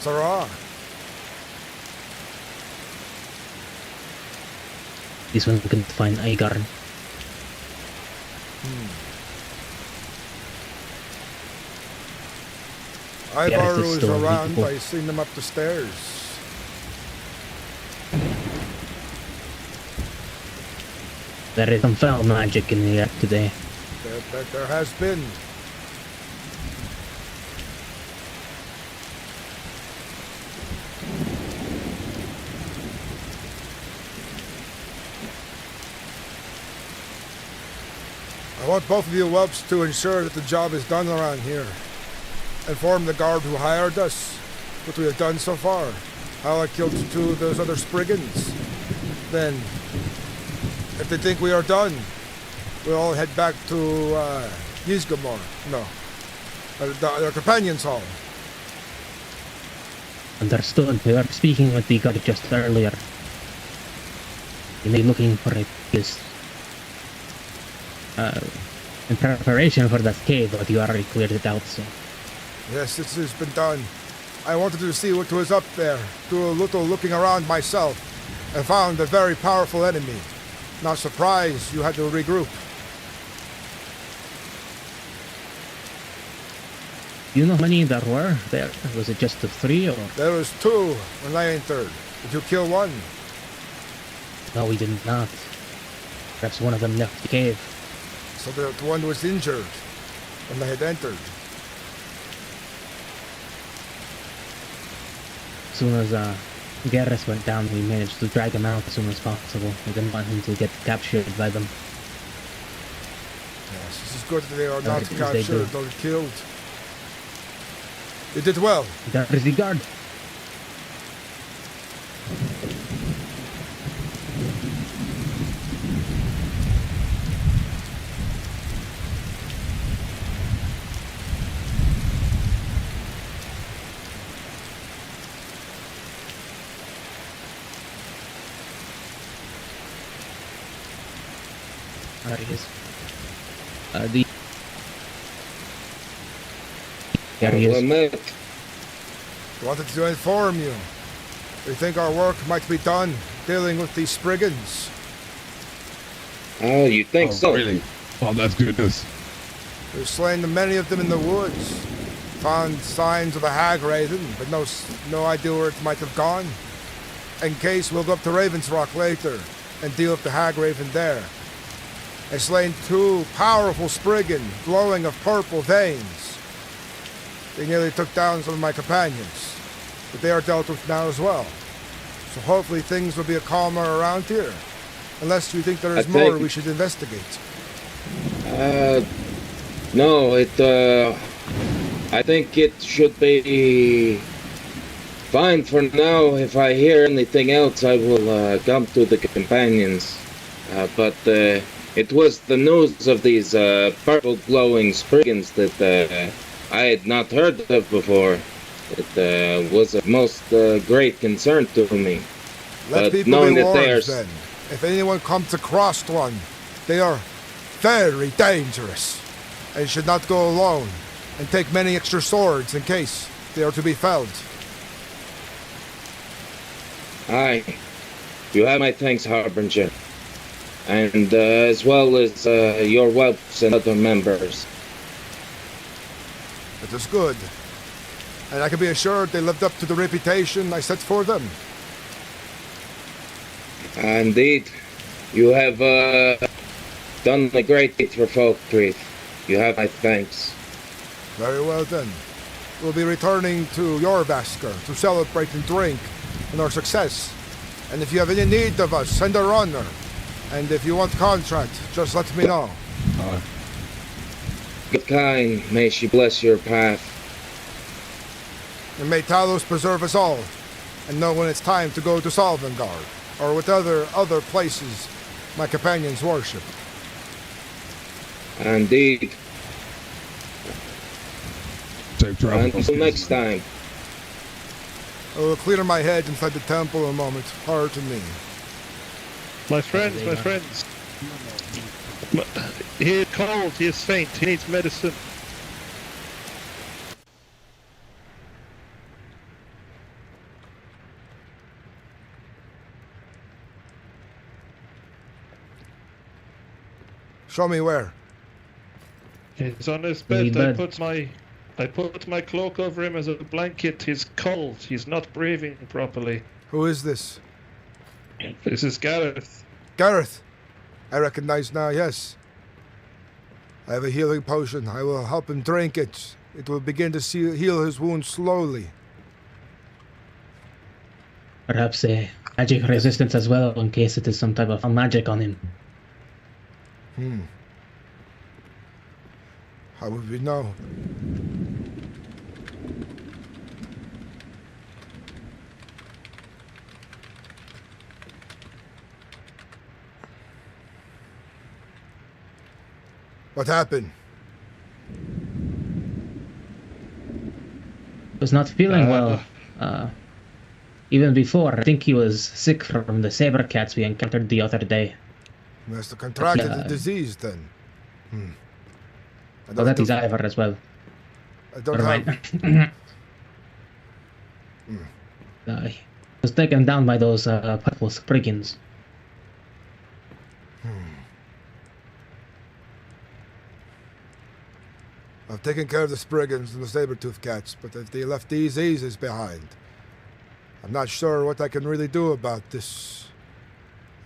Sarah. This one we can find Agar. Ivar Gareth is was still around. unbeatable. I seen him up the stairs. There is some foul magic in the air today. There has been. I want both of you whelps to ensure that the job is done around here. Inform the guard who hired us what we have done so far. How I killed 2 of those other Spriggans. Then, if they think we are done, we'll all head back to Yizgamor. No. Their companions' hall. Understood. We were speaking with the guard just earlier. You may be looking for a place in preparation for that cave, but you already cleared it out, so... Yes, this has been done. I wanted to see what was up there. Do a little looking around myself. And found a very powerful enemy. Not surprised you had to regroup. You know how many there were there? Was it just the 3 or...? There was 2 when I entered. Did you kill one? No, we did not. Perhaps one of them left the cave. So the one was injured when I had entered. As soon as Gareth went down, we managed to drag him out as soon as possible. We didn't want him to get captured by them. Yes, this is good that they are not As they captured do. or killed. You did well. There is the guard. There he is. There he is. Wanted to inform you. We think our work might be done dealing with these Spriggans. Oh, you think so? Really? Oh, that's good news. We've slain many of them in the woods. Found signs of a hag raven, but no idea where it might have gone. In case, we'll go up to Raven's Rock later and deal with the hag raven there. I slain 2 powerful Spriggan, glowing of purple veins. They nearly took down some of my companions, but they are dealt with now as well. So hopefully things will be calmer around here. Unless you think there is more we should investigate. No, I think it should be fine for now. If I hear anything else, I will come to the companions. But it was the news of these purple glowing Spriggans that I had not heard of before. It was of most great concern to me. Let people knowing be that they are warned then. If anyone comes across one, they are very dangerous and should not go alone and take many extra swords in case they are to be felled. Aye. You have my thanks, Harbinger. And as well as your whelps and other members. It is good. And I can be assured they lived up to the reputation I set for them. Indeed. You have done a great deed for Folktree. You have my thanks. Very well then. We'll be returning to your Vasker to celebrate and drink in our success. And if you have any need of us, send a runner. And if you want contract, just let me know. Good kind, may she bless your path. And may Talos preserve us all, and know when it's time to go to Sovngarde, or with other places my companions worship. Indeed. Safe travel. Until next time. I will clear my head inside the temple a moment, prior to me. My friends, my friends. He is cold, he is faint, he needs medicine. Show me where. He's on his bed. I put my cloak over him as a blanket. He's cold. He's not breathing properly. Who is this? This is Gareth. Gareth! I recognize now, yes. I have a healing potion. I will help him drink it. It will begin to heal his wounds slowly. Perhaps a magic resistance as well, in case it is some type of magic on him. How would we know? What happened? Was not feeling well. Even before, I think he was sick from the saber cats we encountered the other day. He must have contracted the disease then. Well, that is Ivor as well. I don't have... He was taken down by those purple brigands. I've taken care of the Spriggans and the saber-tooth cats, but if they left these diseases behind, I'm not sure what I can really do about this.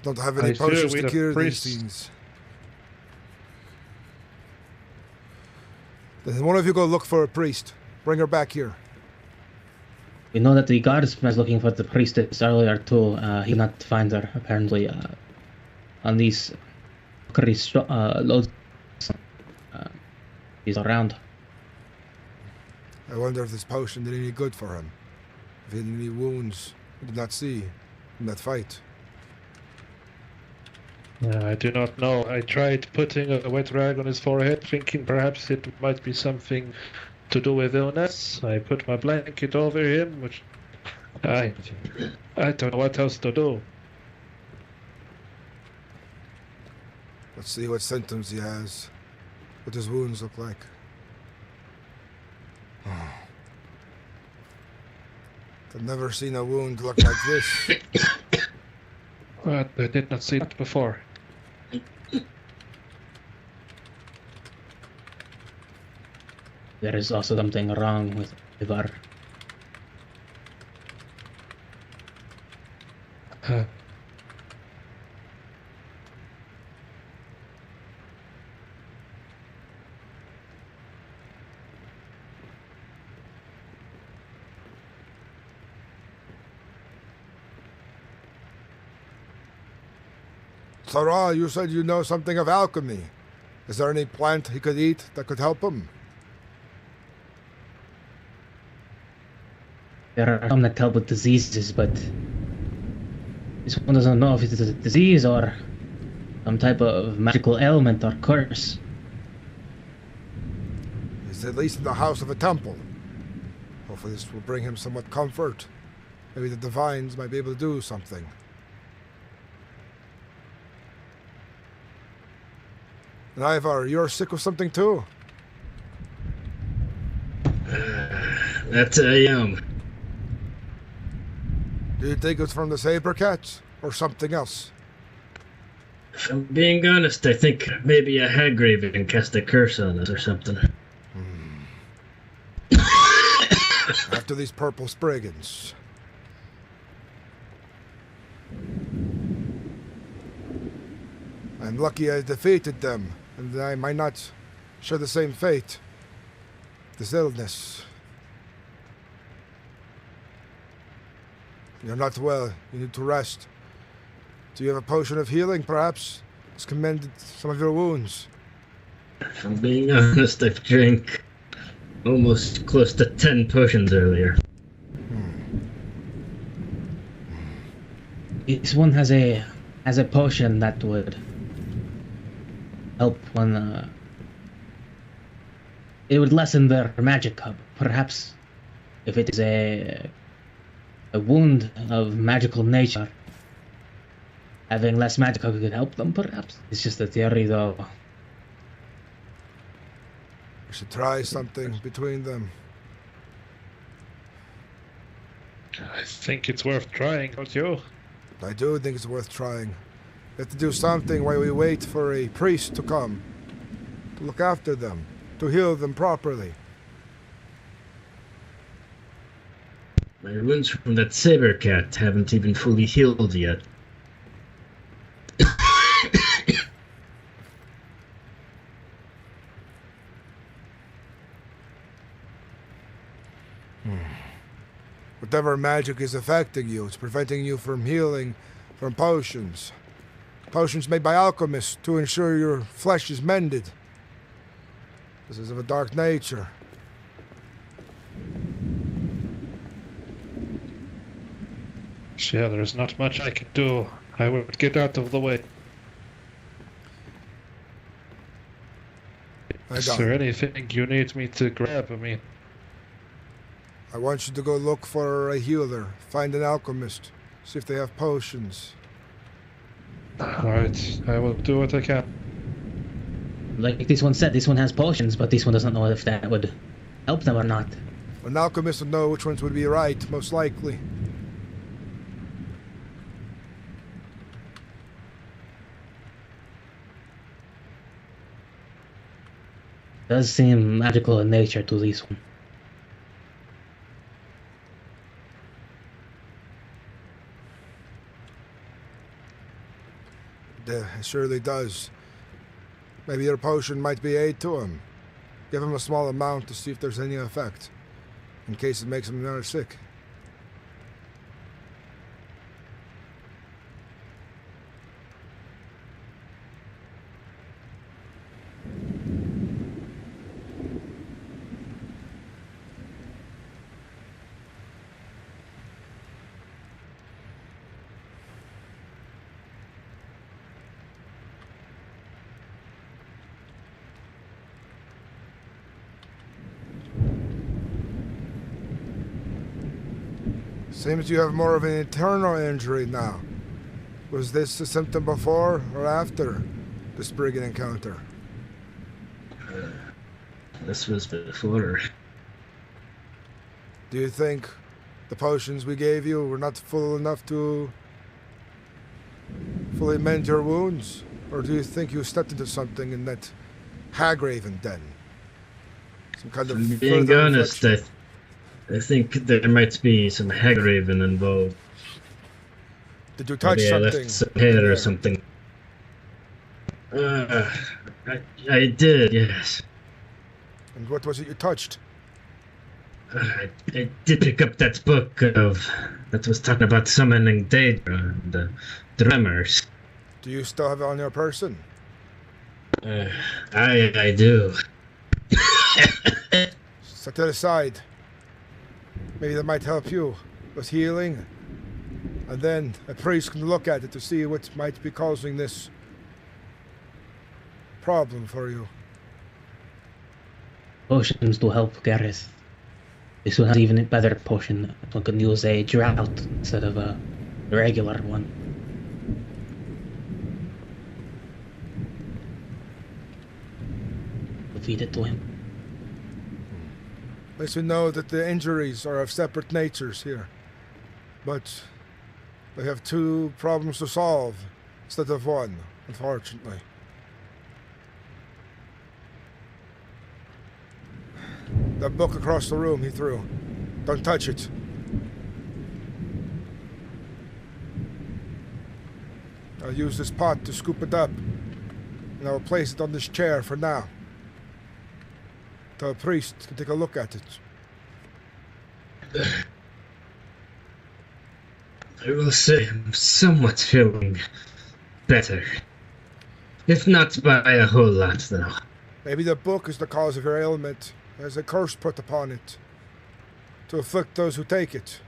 Don't have any potions to cure these things. Then one of you go look for a priest. Bring her back here. We know that the guardsman was looking for the priestess earlier too. He did not find her, apparently, on these loads. He's around. I wonder if this potion did any good for him. If he had any wounds we did not see in that fight. I do not know. I tried putting a wet rag on his forehead, thinking perhaps it might be something to do with illness. I put my blanket over him, which I don't know what else to do. Let's see what symptoms he has. What his wounds look like. I've never seen a wound look like this. I did not see that before. There is also something wrong with Ivar. Sarah, you said you know something of alchemy. Is there any plant he could eat that could help him? There are some that help with diseases, but this one doesn't know if it is a disease or some type of magical ailment or curse. He's at least in the house of a temple. Hopefully this will bring him somewhat comfort. Maybe the divines might be able to do something. And Ivar, you're sick with something too? That I am. Do you think it's from the saber cats or something else? If I'm being honest, I think maybe a Haggraven cast a curse on us or something. After these purple Spriggans. I'm lucky I defeated them, and I might not share the same fate. This illness. You're not well. You need to rest. Do you have a potion of healing, perhaps? It's mended some of your wounds. If I'm being honest, I've drank almost close to 10 potions earlier. This one has a potion that would help when it would lessen their magic hub. Perhaps if it is a wound of magical nature, having less magic could help them, perhaps. It's just a theory, though. We should try something between them. I think it's worth trying, don't you? I do think it's worth trying. We have to do something while we wait for a priest to come. To look after them. To heal them properly. My wounds from that saber cat haven't even fully healed yet. Whatever magic is affecting you, it's preventing you from healing from potions. Potions made by alchemists to ensure your flesh is mended. This is of a dark nature. Yeah, there's not much I can do. I would get out of the way. Is there anything you need me to grab? I mean, I want you to go look for a healer. Find an alchemist. See if they have potions. alright, I will do what I can. Like this one said, this one has potions, but this one doesn't know if that would help them or not. An alchemist would know which ones would be right, most likely. Does seem magical in nature to this one. It surely does. Maybe your potion might be aid to him. Give him a small amount to see if there's any effect, in case it makes him more sick. Seems you have more of an internal injury now. Was this a symptom before or after this brigand encounter? This was before. Do you think the potions we gave you were not full enough to fully mend your wounds? Or do you think you stepped into something in that Hagraven den? Some kind of Being further honest, reflection? I think there might be some Hagraven involved. Did you touch Maybe I something? left some hair or something. I did, yes. And what was it you touched? I did pick up that book that was talking about summoning Daedra and Tremors. Do you still have it on your person? I do. Set it aside. Maybe that might help you with healing. And then a priest can look at it to see what might be causing this problem for you. Potions do help, Gareth. This one has even a better potion. One can use a drought instead of a regular one. Feed it to him. At least we know that the injuries are of separate natures here. But they have two problems to solve instead of one, unfortunately. That book across the room he threw. Don't touch it. I'll use this pot to scoop it up, and I'll place it on this chair for now. So a priest can take a look at it. I will say I'm somewhat feeling better. If not by a whole lot, though. Maybe the book is the cause of your ailment. There's a curse put upon it to afflict those who take it.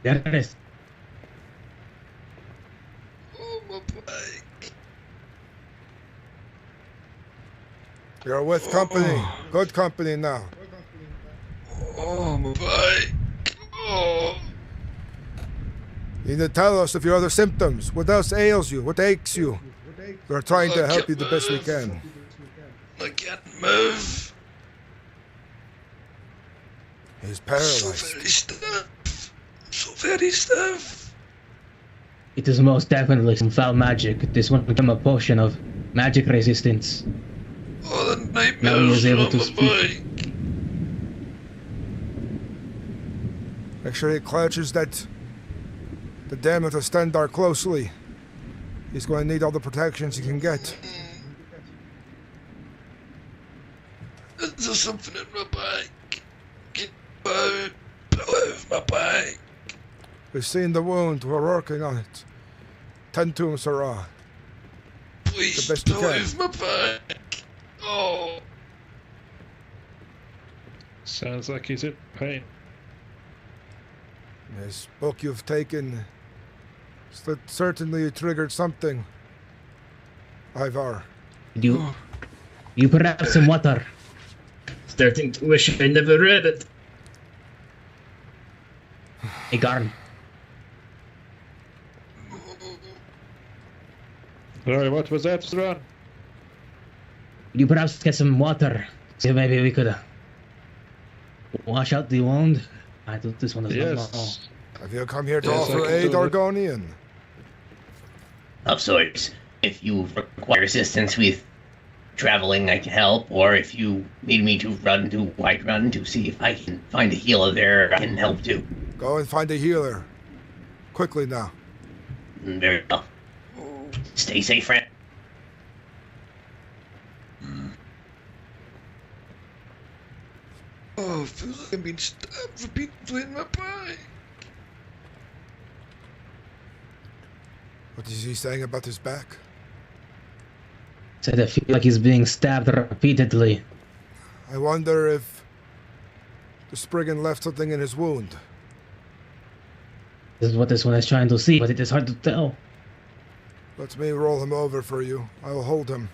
Gareth. Oh, my back. You're with company. Good company now. Oh, my back. Oh. You need to tell us of your other symptoms. What else ails you? What aches you? We're trying to help you the best we can. I can't move. He's paralyzed. So very stiff. So very stiff. It is most definitely some foul magic. This one became a potion of magic resistance. Oh, the nightmares Now he is able on to my speak. bike. Make sure he clutches the damn to Stendar closely. He's going to need all the protections he can get. There's something in my bike. Get out. Pull out of my bike. We've seen the wound. We're working on it. Tend to him, Sarah. Please, the best you pull out can. of my bike. Oh. Sounds like he's in pain. This book you've taken certainly triggered something. Ivar. You perhaps some water. Starting to wish I never read it. Hey, Garn. Sorry, what was that, Stran? Could you perhaps get some water? See if maybe we could wash out the wound? I thought this one is not normal. Have you come here to Yes, I offer can aid, do it. Argonian? Of sorts. If you require assistance with traveling, I can help. Or if you need me to run to Whiterun to see if I can find a healer there, I can help too. Go and find a healer. Quickly now. Very well. Stay safe, friend. Oh, I feel like I'm being stabbed repeatedly in my bike. What is he saying about his back? Said I feel like he's being stabbed repeatedly. I wonder if the Spriggan left something in his wound. This is what this one is trying to see, but it is hard to tell. Let me roll him over for you. I will hold him.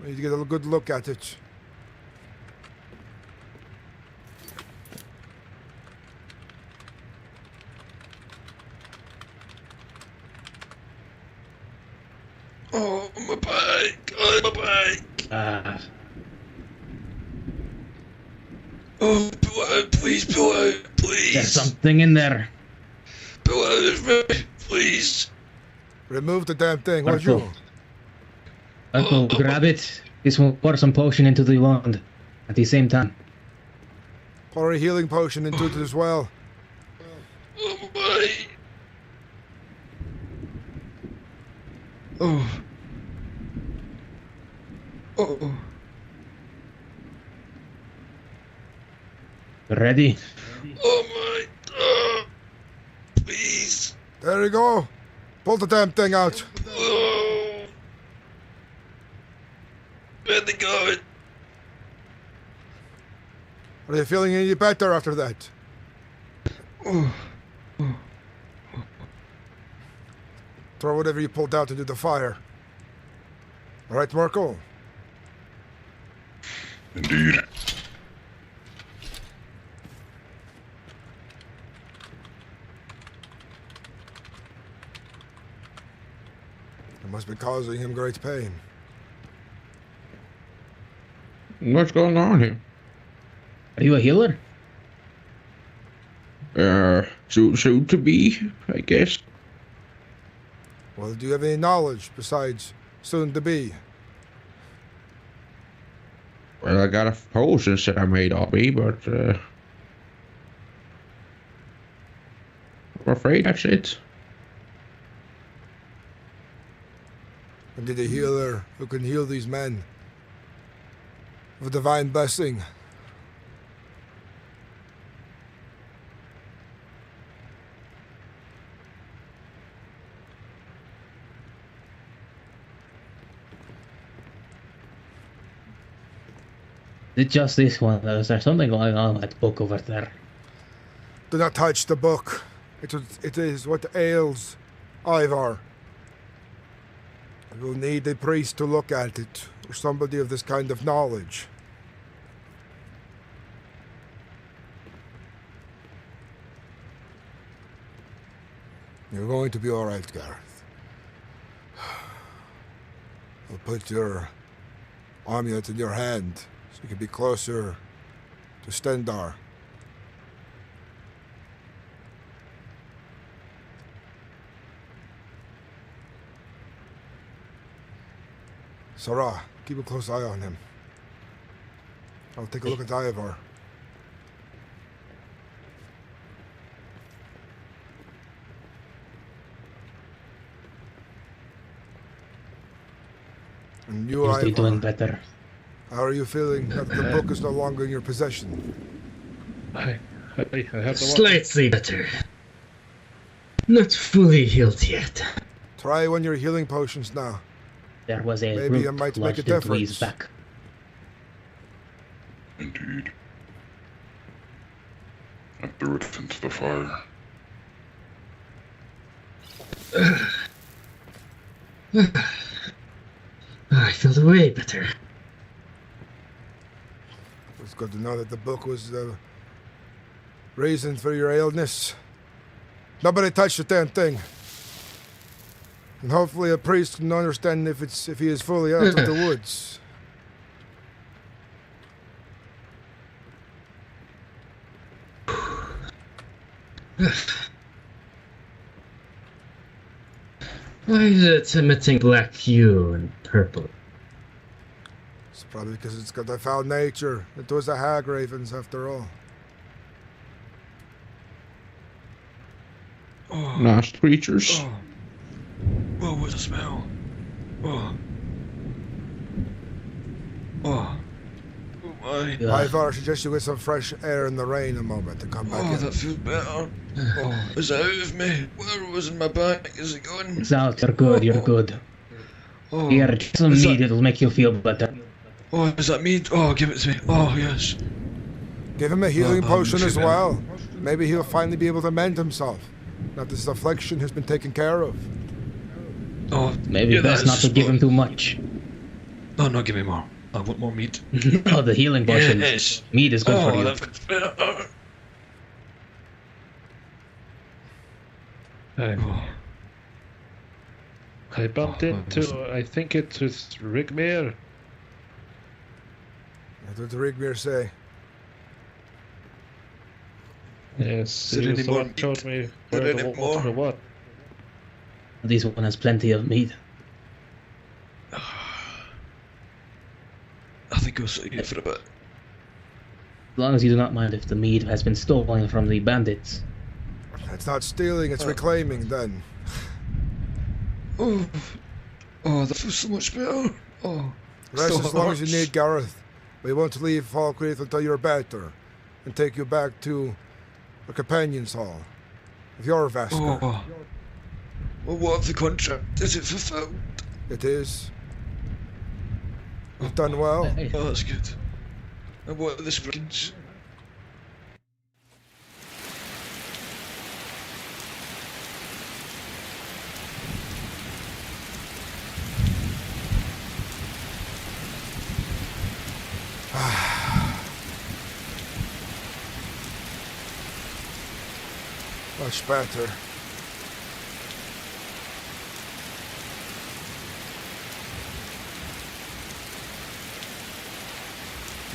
We need to get a good look at it. Oh, my bike. Oh, my bike. Oh, pull out, please, pull out, please. There's something in there. Pull out of me, please. Remove the damn thing, won't Uncle. you? Uncle, grab it. This will pour some potion into the wound at the same time. Pour a healing potion into it as well. Oh, my bike. Oh. Oh. Ready? Oh, my. Please. There you go. Pull the damn thing out. Oh. Where'd they go? Are you feeling any better after that? Oh. Throw whatever you pulled out into the fire. All right, Marco? Indeed. It must be causing him great pain. What's going on here? Are you a healer? Soon to be, I guess. Well, do you have any knowledge besides soon to be? Well, I got a potions that I made of me, but I'm afraid that's it. I need a healer who can heal these men with divine blessing. Is it just this one? Is there something going on with that book over there? Do not touch the book. It is what ails Ivar. We will need a priest to look at it. or somebody of this kind of knowledge. You're going to be all right, Gareth. I'll put your amulet in your hand so you can be closer to Stendar. Sarah, keep a close eye on him. I'll take a look at Ivar. And you, Usually Ivar, doing better. how are you feeling that the book is no longer in your possession? I have the Slightly better. Not fully healed yet. Try one of your healing potions now. There was a Maybe root it might make a lodged into his difference. back. Indeed. I threw it into the fire. I feel way better. It's good to know that the book was the reason for your illness. Nobody touched the damn thing. And hopefully a priest can understand if he is fully out of the woods. Why is it emitting black hue and purple? It's probably because it's got that foul nature. It was the hag ravens after all. Nice creatures. Oh, what a smell. Oh. Oh. Oh my. Ivar, I suggest you get some fresh air in the rain a moment and come back in. Oh, that feels better. Oh, is it out of me? Where was in my back? Is it gone? It's out. You're good. You're good. Oh, Here, just some is meat. that- It'll make you feel better. Oh, is that meat? Oh, give it to me. Oh, yes. Give him a healing I'm potion as feeling- well. Maybe he'll finally be able to mend himself. Now this affliction has been taken care of. Oh, Maybe yeah, best not that's to give him too much. No, no, give me more. I want more meat. Oh, the healing potion. Yes. Meat is good Oh, for you. that feels better. I bumped into, I think it was Rigmir. What did the Rigmir say? Yes, Is it he was any the more one meat? showed me Is where it the any more? water was. This one has plenty of meat. I think I'll sit here for a bit. As long as you do not mind if the meat has been stolen from the bandits. It's not stealing, it's reclaiming then. Oh, oh, that feels so much better. Oh, Rest so as long as you hurts. need, Gareth. We won't leave Falkreath until you're better. And take you back to the Companions' Hall. With your Vesker. Oh. Well, what of the contract? Is it fulfilled? It is. You've done well. Oh, that's good. And what are the springs? Much better.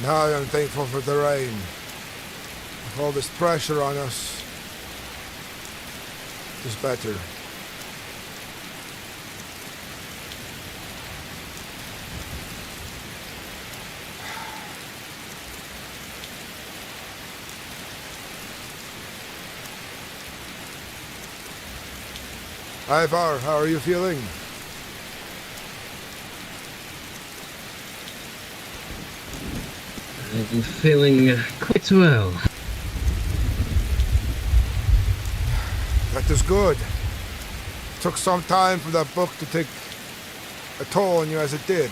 Now I'm thankful for the rain. With all this pressure on us, it's better. Ivar, how are you feeling? I'm feeling quite well. That is good. Took some time for that book to take a toll on you as it did.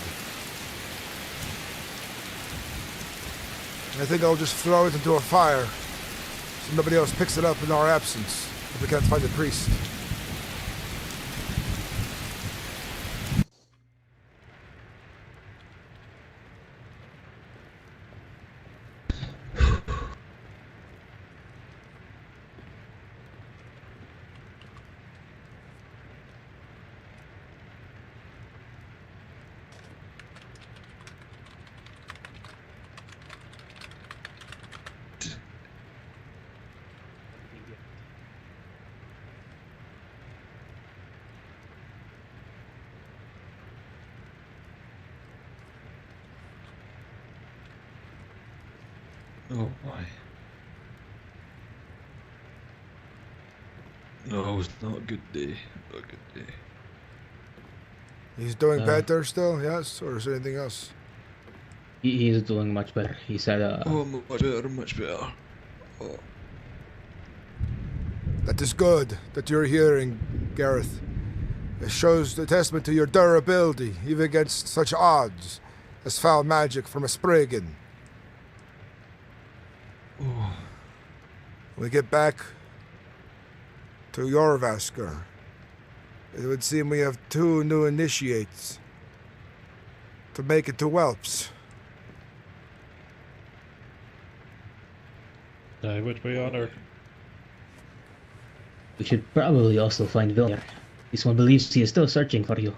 I think I'll just throw it into a fire so nobody else picks it up in our absence if we can't find the priest. Oh my. No, it's not a good day. Not a good day. He's doing better still, yes? Or is there anything else? He's doing much better. He said, Oh, much better, much better. Oh. That is good that you're hearing, Gareth. It shows the testament to your durability, even against such odds as foul magic from a Spriggan. Oh. When we get back to Jorvaskr, it would seem we have 2 new initiates to make it to Whelps. I would be honored. we should probably also find Vilnier. This one believes he is still searching for you,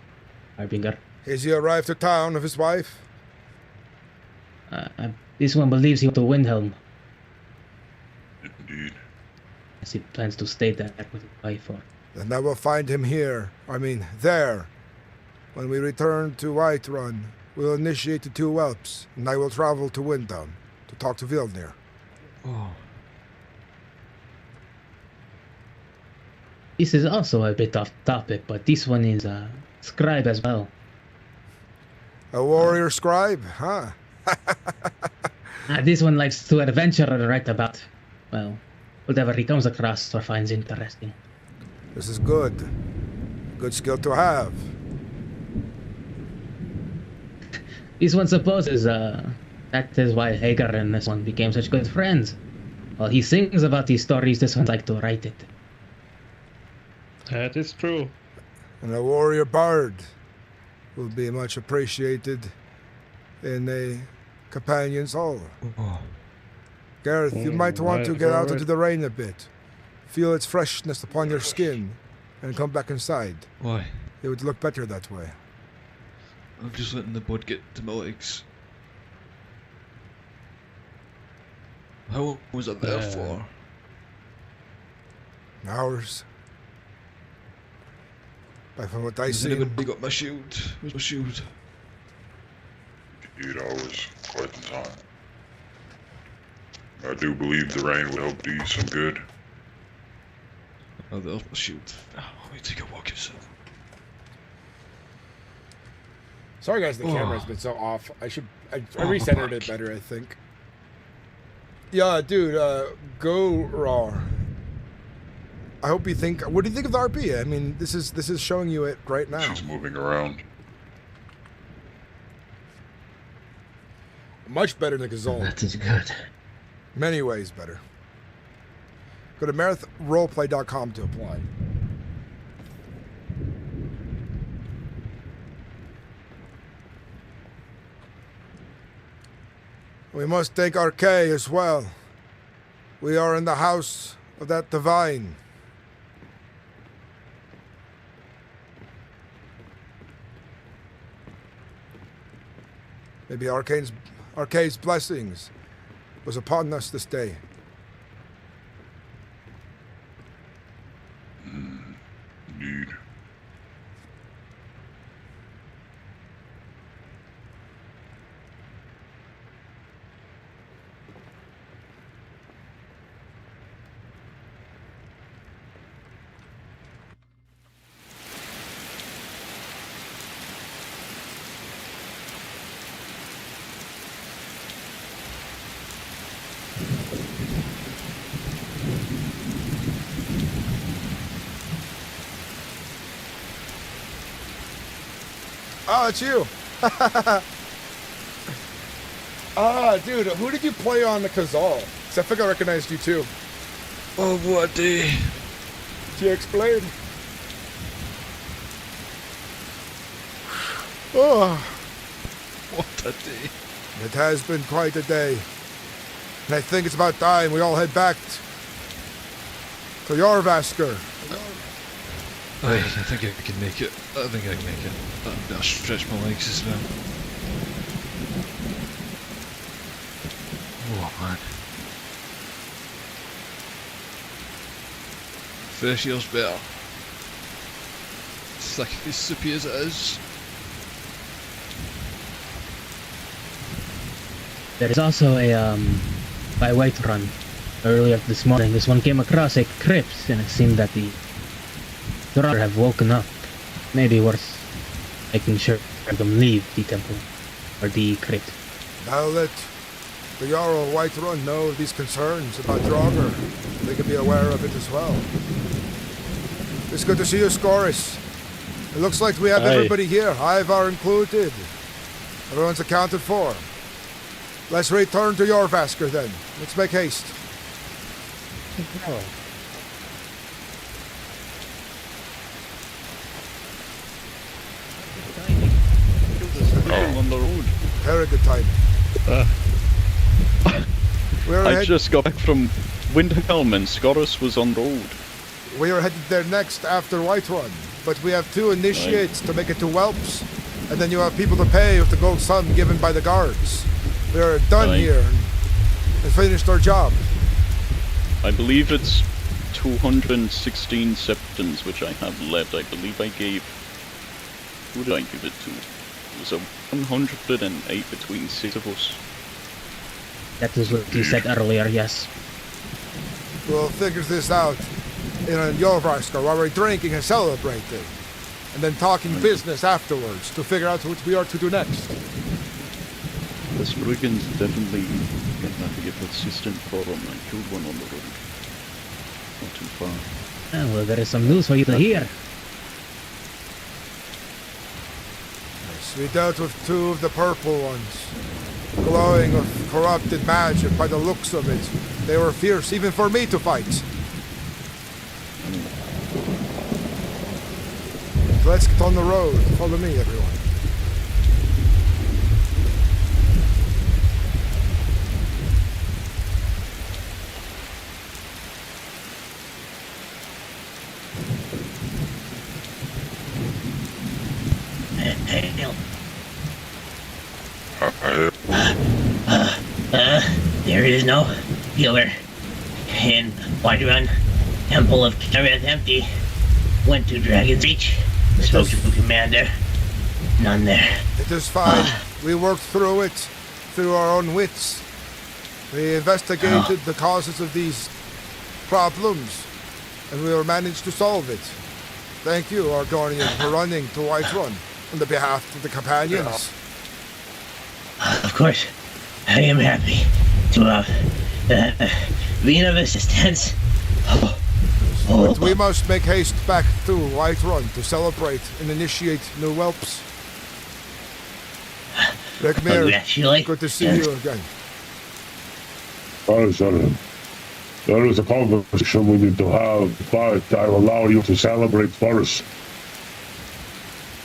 Harbinger. Has he arrived to town with his wife? This one believes he went to Windhelm. Indeed. As he plans to stay there with his wife. Or... Then I will find him here. I mean, there. When we return to Whiterun, we'll initiate the 2 whelps, and I will travel to Windhelm to talk to Vilnier. Oh. This is also a bit off topic, but this one is a scribe as well. A warrior scribe, huh? This one likes to adventure and write about, well, whatever he comes across or finds interesting. This is good. Good skill to have. This one supposes, that is why Hagar and this one became such good friends. While he sings about these stories, this one likes to write it. That is true. And a warrior bard will be much appreciated in a companion's hall. Oh. Gareth, you might want to right, get out alright. into the rain a bit. Feel its freshness upon your skin, and come back inside. Why? It would look better that way. I'm just letting the blood get to my legs. How long was I there for? Hours. But from what I Has see, anybody got my shield? Where's my shield? 8 hours, quite some time. I do believe the rain will help do you some good. Oh, there's my shield. Oh, let me take a walk yourself. Sorry guys, the camera's been so off. I recentered it better, I think. Yeah, dude, go raw. I hope you think. What do you think of the RP? I mean, this is showing you it right now. She's moving around. Much better than Keizaal. That is good. Many ways better. Go to MerethRoleplay.com to apply. We must thank Arkay as well. We are in the house of that divine. Maybe Arkay's blessings was upon us this day. Indeed. Oh, it's you. Dude, who did you play on the Keizaal? Because I think I recognized you too. Oh, what a day. Can you explain? Oh. What a day. It has been quite a day. And I think it's about time we all head back to Jorvaskr. I think I can make it. I think I can make it. I better stretch my legs as well. Oh man. Fresh air's better. Thick as soupy as it is. There is also a, by Whiterun, earlier this morning, this one came across a crypt, and it seemed that the Drow have woken up. Maybe worth making sure them leave the temple, or the crypt. Now let the Jarl of Whiterun know of these concerns about Draugr. They can be aware of it as well. It's good to see you, Scoris. It looks like we have everybody here, Ivar included. Everyone's accounted for. Let's return to Jorvaskr then. Let's make haste. On the road. Very good time. I just got back from Windhelm and Scoris was on road. We are headed there next after Whiterun, but we have 2 initiates to make it to Whelps, and then you have people to pay with the gold sum given by the guards. We are done here and finished our job. I believe it's 216 septons which I have left. I believe I gave... Who did I give it to? It was a 108 between 6 of us. That is what you said earlier, yes. We'll figure this out in Jorvaskr while we're drinking and celebrating, and then talking business afterwards to figure out what we are to do next. The Spriggans definitely gonna have to get persistent for them. I killed one on the road. Not too far. Oh, well, there is some news for you to hear. Yes, we dealt with 2 of the purple ones, glowing with corrupted magic by the looks of it. They were fierce even for me to fight. So let's get on the road. Follow me, everyone. There is no healer in Whiterun. Temple of Kereth empty. Went to Dragon's Reach. Spoke to the commander. None there. It is fine. We worked through it, through our own wits. We investigated the causes of these problems, and we managed to solve it. Thank you, Argonian, for running to Whiterun on the behalf of the companions. Of course, I am happy to be of assistance. But we must make haste back to Whiterun to celebrate and initiate new whelps. Rekmir, good to see you again. Sorry, sir. There is a conversation we need to have, but I will allow you to celebrate first.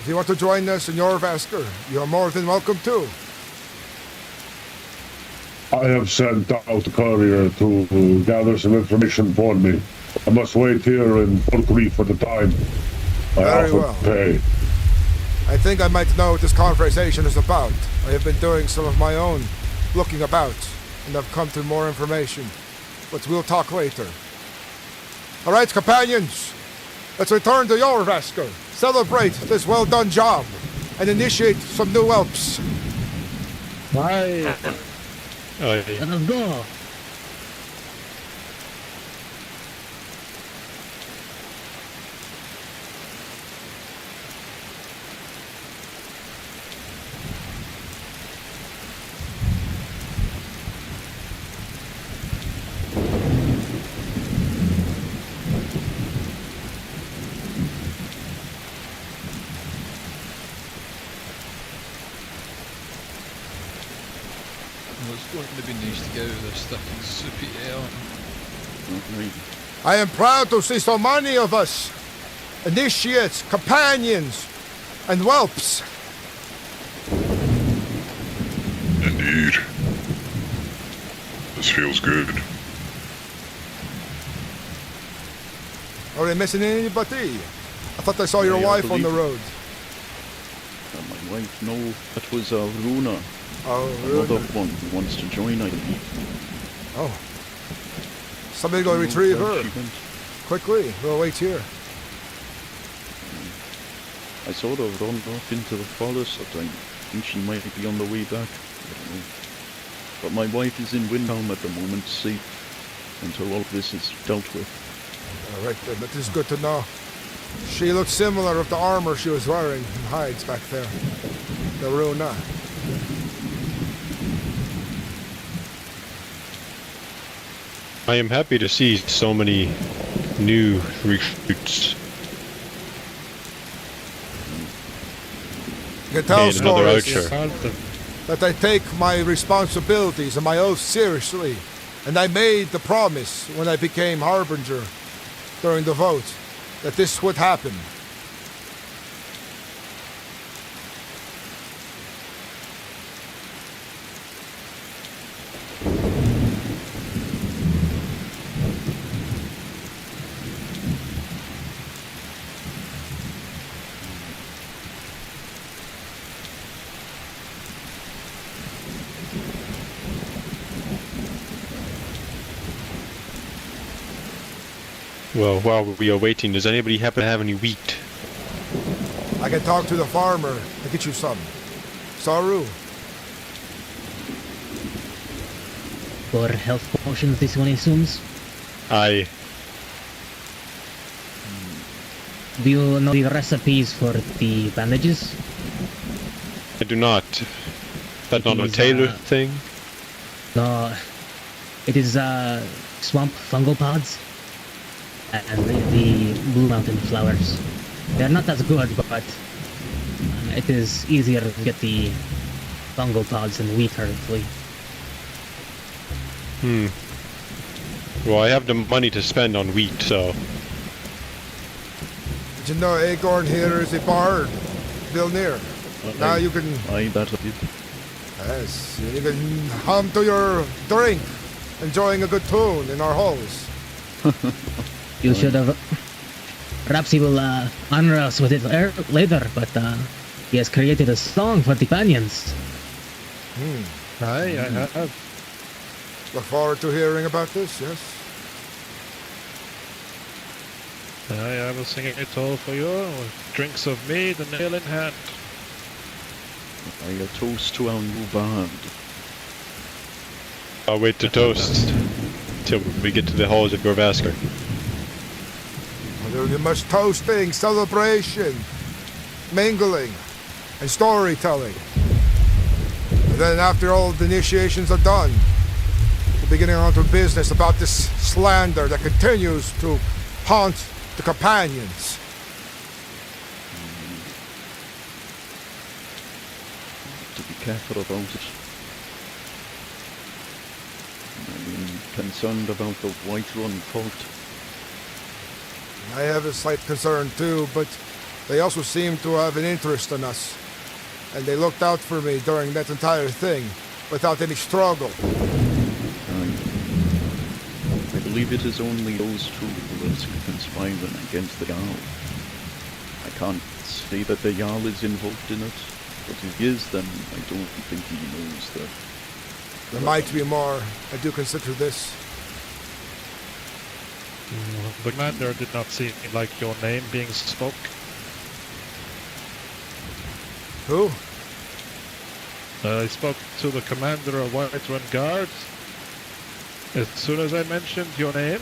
If you want to join us in Jorvaskr, you are more than welcome to. I have sent out a courier to gather some information for me. I must wait here in Uudtrig for the time. I offer to pay. I think I might know what this conversation is about. I have been doing some of my own looking about, and I've come to more information. But we'll talk later. Alright, companions, let's return to Jorvaskr, celebrate this well-done job, and initiate some new whelps. Bye. Let's go. It's going to be nice to get out of this fucking soupy air. I am proud to see so many of us, initiates, companions, and whelps. Indeed. The This feels good. Are they missing anybody? I thought I saw your I wife on the believe- road. My wife, no, that was Runa. Oh, Another Runa. one who wants to join, I believe. Oh. Somebody go I don't know retrieve where her. she went. Quickly, we'll wait here. I saw her run off into the forest. I think she might be on the way back. I don't know. But my wife is in Windhelm at the moment, safe until all of this is dealt with. All right, then. That is good to know. She looks similar with the armor she was wearing and hides back there. The Runa. I am happy to see so many new recruits. You can tell And another stories archer. that I take my responsibilities and my oath seriously. And I made the promise when I became Harbinger during the vote that this would happen. Well, while we are waiting, does anybody happen to have any wheat? I can talk to the farmer and get you some. Saru. For health potions, this one assumes. Aye. Do you know the recipes for the bandages? I do not. That not a It is, tailor thing? No, it is swamp fungal pods and the Blue Mountain flowers. They're not as good, but it is easier to get the fungal pods than wheat hopefully. Well, I have the money to spend on wheat, so... Did you know Agorn here is a bard? Vilnir. Now you can... Aye, that I did. Yes, you can hum to your drink, enjoying a good tune in our halls. You should have. Perhaps he will honor us with it later, but he has created a song for the companions. Aye, I have. Look forward to hearing about this, yes? Aye, I will sing it all for you, with drinks of mead and ale in hand. I toast to our new bard. I'll wait to toast till we get to the halls of Gorvaskar. There will be much toasting, celebration, mingling, and storytelling. And then after all the initiations are done, we're beginning on to business about this slander that continues to haunt the companions. To be careful about it. I'm concerned about the Whiterun cult. I have a slight concern too, but they also seem to have an interest in us. And they looked out for me during that entire thing, without any struggle. I believe it is only those two who are conspiring against the Jarl. I can't say that the Jarl is involved in it, but if he is, then I don't think he knows that. There might be more. I do consider this. The commander did not seem like your name being spoke. Who? I spoke to the commander of Whiterun Guard. As soon as I mentioned your name,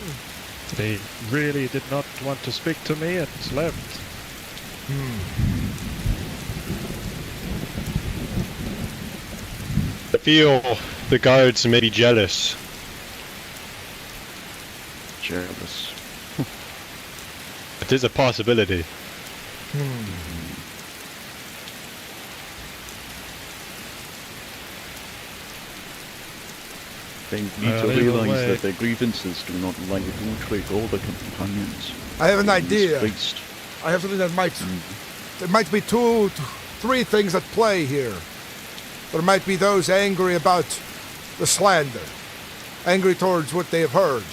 they really did not want to speak to me and left. I feel the guards may be jealous. Jealous. It is a possibility. They need to either realize way- that their grievances do not lie with Uudtrig or the companions. I have an idea. Disgraced. I have something that might... There might be three things at play here. There might be those angry about the slander. angry towards what they have heard.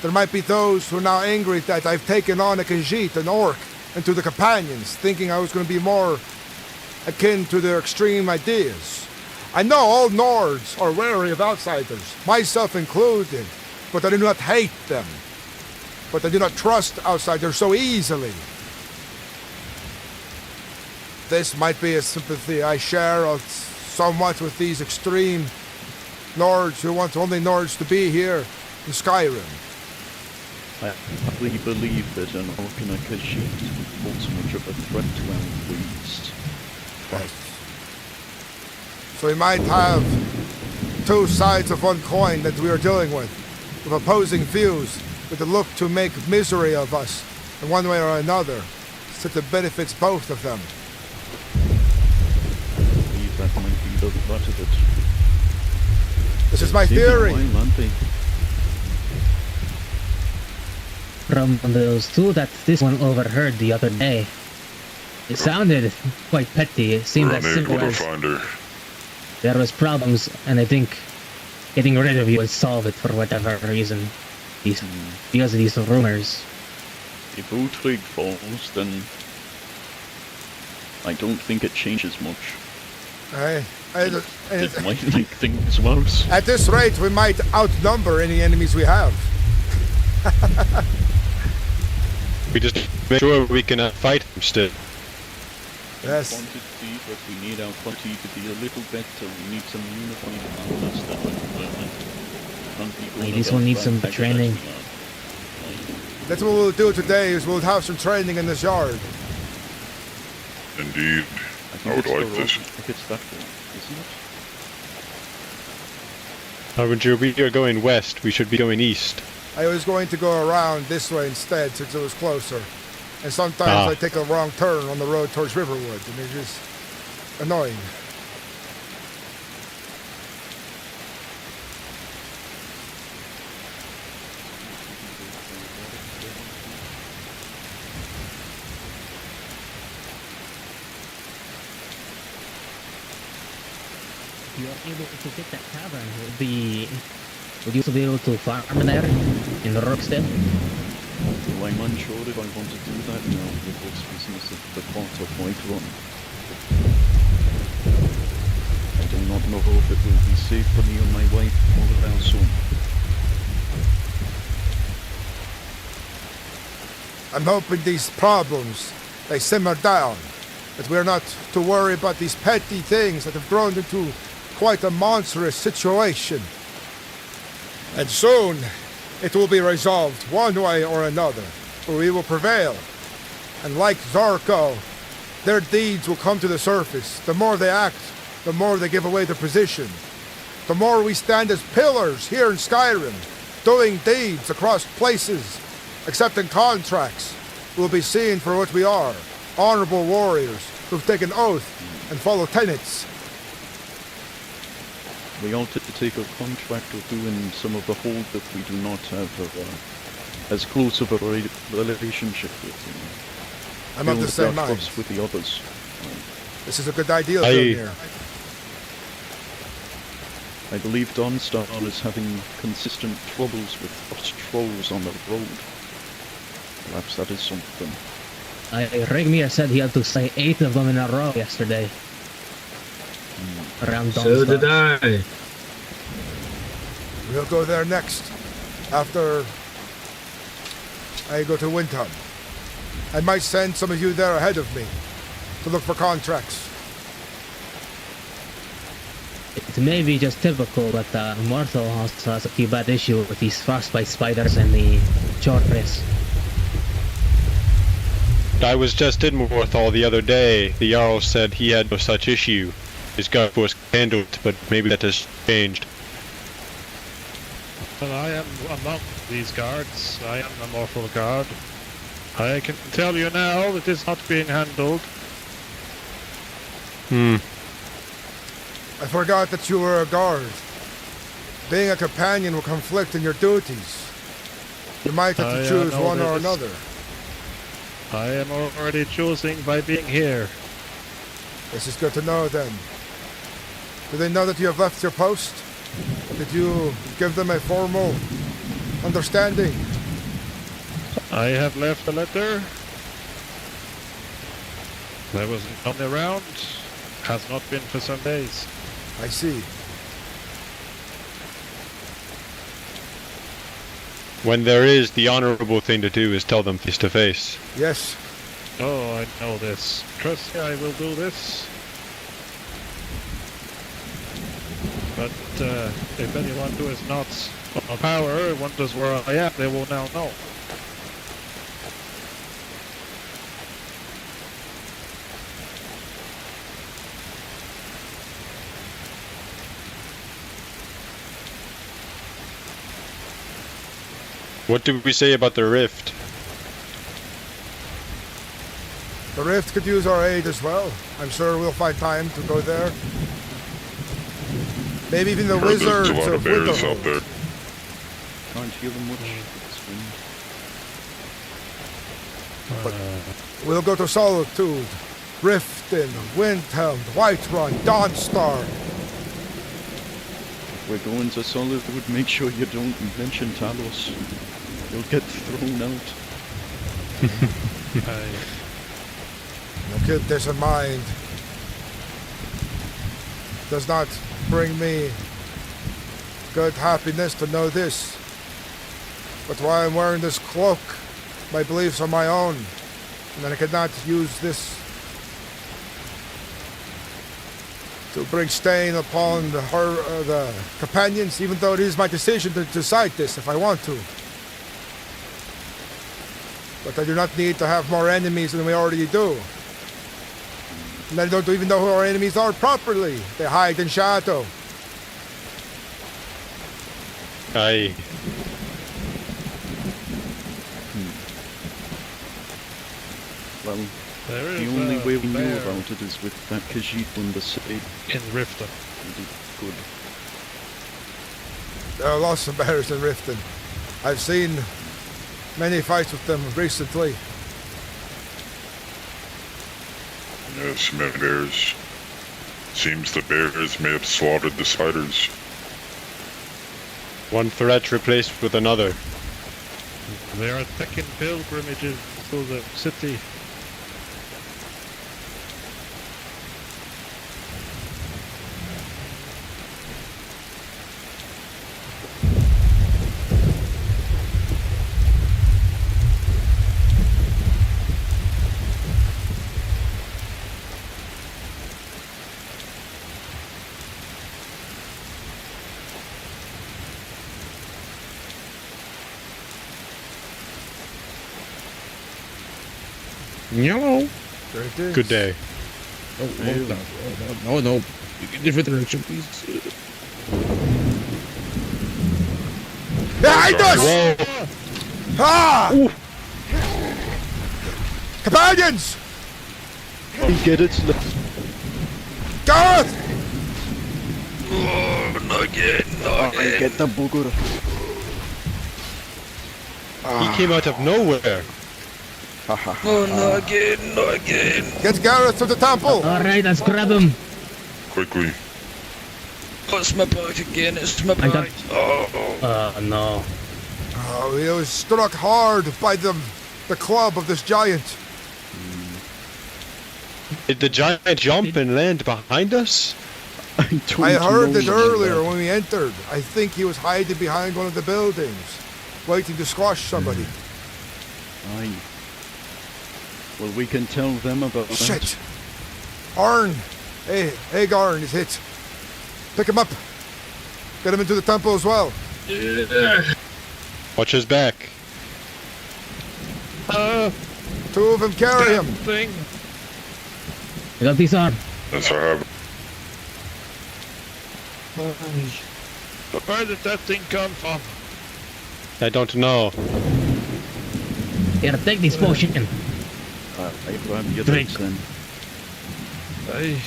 There might be those who are now angry that I've taken on a Khajiit, an orc, into the companions, thinking I was going to be more akin to their extreme ideas. I know all Nords are wary of outsiders, myself included, but I do not hate them. But I do not trust outsiders so easily. This might be a sympathy I share somewhat with these extreme Nords who want only Nords to be here in Skyrim. I really believe that an orc and a Khajiit holds much of a threat to our employees. Yes. So we might have two sides of one coin that we are dealing with opposing views, with the look to make misery of us in one way or another, since it benefits both of them. I believe that might be the butt of it. This is my theory. From those two that this one overheard the other day, it sounded quite petty. It seemed as simple as there was problems, and I think getting rid of you will solve it for whatever reason. Because of these rumors. If Uudtrig falls, then I don't think it changes much. It might make things worse. At this rate, we might outnumber any enemies we have. We just make sure we can fight them still. Yes. Quantity, but we need our quantity to be a little better. We need some uniform armors that This will need some training. That's what we'll do today, is we'll have some training in this yard. Indeed. I would like this. I think it's that way, isn't it? Harbinger, we are going west. We should be going east. I was going to go around this way instead, since it was closer. And sometimes I take a wrong turn on the road towards Riverwood, and it's just annoying. You are able to get that tavern. Would you be able to farm there in the Rookstead? Well, I'm unsure if I want to do that now with this business of the Quarter White Run. I do not know if it will be safe for me and my wife over there soon. I'm hoping these problems, they simmer down. That we're not to worry about these petty things that have grown into quite a monstrous situation. And soon, it will be resolved one way or another, for we will prevail. And like Zarko, their deeds will come to the surface. The more they act, the more they give away their position. The more we stand as pillars here in Skyrim, doing deeds across places, accepting contracts, we'll be seen for what we are, honorable warriors who've taken oath and follow tenets. We ought to take a contract of doing some of the hold that we do not have as close of a relationship with. I'm of the same mind. With the others. This is a good idea here. I believe Dawnstar is having consistent troubles with us trolls on the road. Perhaps that is something. Regmir said he had to slay 8 of them in a row yesterday. Around Dawnstar. So did I. We'll go there next, after I go to Windham. I might send some of you there ahead of me to look for contracts. It may be just typical, but Mortal also has a few bad issues with these frostbite spiders and the chortris. I was just in Morthal the other day. The Jarl said he had no such issue. His gut was handled, but maybe that has changed. Well, I am among these guards. I am a mortal guard. I can tell you now it is not being handled. I forgot that you were a guard. Being a companion will conflict in your duties. You might have to choose one or another. I am already choosing by being here. This is good to know then. Do they know that you have left your post? Did you give them a formal understanding? I have left a letter. There was none around. Has not been for some days. I see. When there is, the honorable thing to do is tell them face to face. Yes. Oh, I know this. Trust me, I will do this. But if anyone who is not on power wonders where I am, they will now know. What did we say about the rift? The Rift could use our aid as well. I'm sure we'll find time to go there. Maybe even the wizards There's a lot of bears out there. Can't hear them much. But we'll go to Solitude, Riften, Windhelm, Whiterun, Dawnstar. If we're going to Solitude, make sure you don't mention Talos. You'll get thrown out. Now keep this in mind. Does not bring me good happiness to know this. But while I'm wearing this cloak, my beliefs are my own, and I cannot use this to bring stain upon the companions, even though it is my decision to decide this if I want to. But I do not need to have more enemies than we already do. And I don't even know who our enemies are properly. They hide in shadow. Aye. Well, There the is only a way we know bear about it is with that Khajiit on the side. in Riften. Good. There are lots of bears in Riften. I've seen many fights with them recently. Yes, many bears. Seems the bears may have slaughtered the spiders. One threat replaced with another. They are taking pilgrimages to the city. Yellow. There it is. Good day. Oh, no. Different direction, please. Behind us! Ah! Companions! We get it. Gareth! Not again, not again. Get the booger. He came out of nowhere. Oh, not again, not again. Get Gareth to the temple! Alright, let's grab him. Quickly. Oh, it's my back again, it's my back. Oh. No. Oh, he was struck hard by the club of this giant. Did the giant jump and land behind us? I heard it earlier when we entered. I think he was hiding behind one of the buildings, waiting to squash somebody. Aye. Well, we can tell them about that. Shit! Arn! Hey, Garn is hit. Pick him up. Get him into the temple as well. Watch his back. Two of them carry him. Thing. I got this arm. Yes, I have. Where did that thing come from? I don't know. Here, take this potion. I grab your Drink. drinks then. Aye.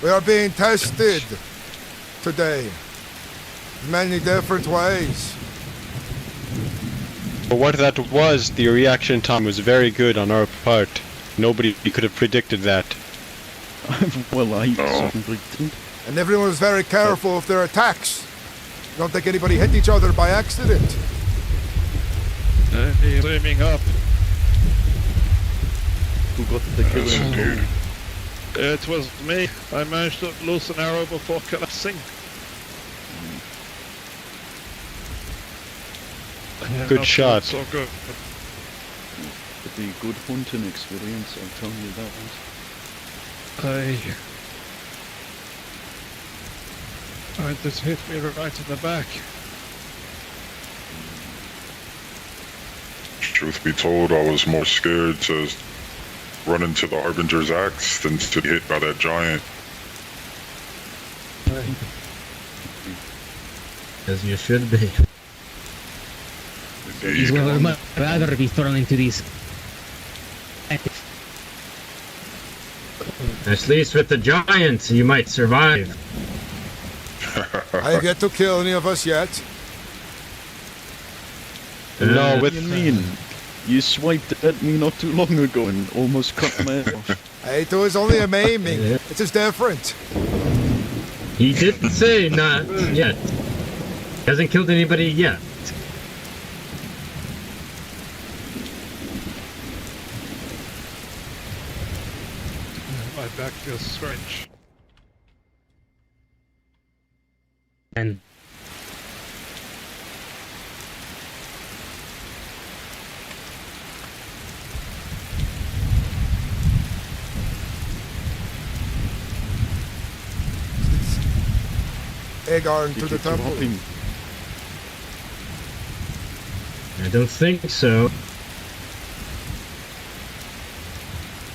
We are being tested today. Many different ways. For what that was, the reaction time was very good on our part. Nobody could have predicted that. Well, I No. certainly didn't. And everyone was very careful of their attacks. I don't think anybody hit each other by accident. He's aiming up. Who got the killing? It was me. I managed to loose an arrow before collapsing. Good Not shot. So good. It'd be good hunting experience, I'll tell you that. This hit me right in the back. Truth be told, I was more scared to run into the Harbinger's axe than to be hit by that giant. As you should be. Indeed. Well, I would rather be thrown into these. At least with the giants, you might survive. I have yet to kill any of us yet. No, what do you mean? You swiped at me not too long ago and almost cut my head off. Hey, it was only a maiming. It's just different. He didn't say not yet. Hasn't killed anybody yet. My back feels strange. And Aegon to the temple. I don't think so.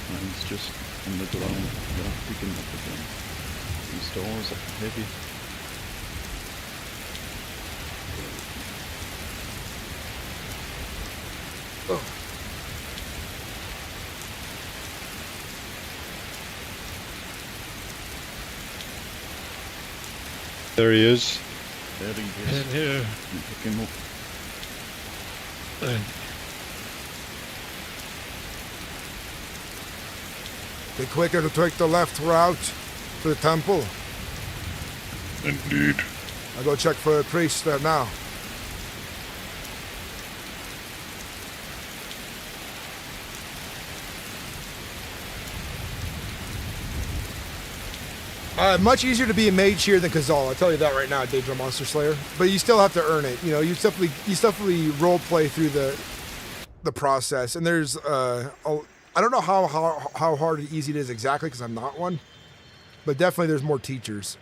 He's just on the ground. Yeah, picking up again. These doors are heavy. Oh. There he is. There he is. In here. You pick him up. Be quicker to take the left route to the temple. Indeed. I'll go check for a priest there now. Much easier to be a mage here than Keizaal. I'll tell you that right now, Daedra Monster Slayer. But you still have to earn it. You know, you definitely role play through the process. And there's I don't know how hard or easy it is exactly because I'm not one, but definitely there's more teachers.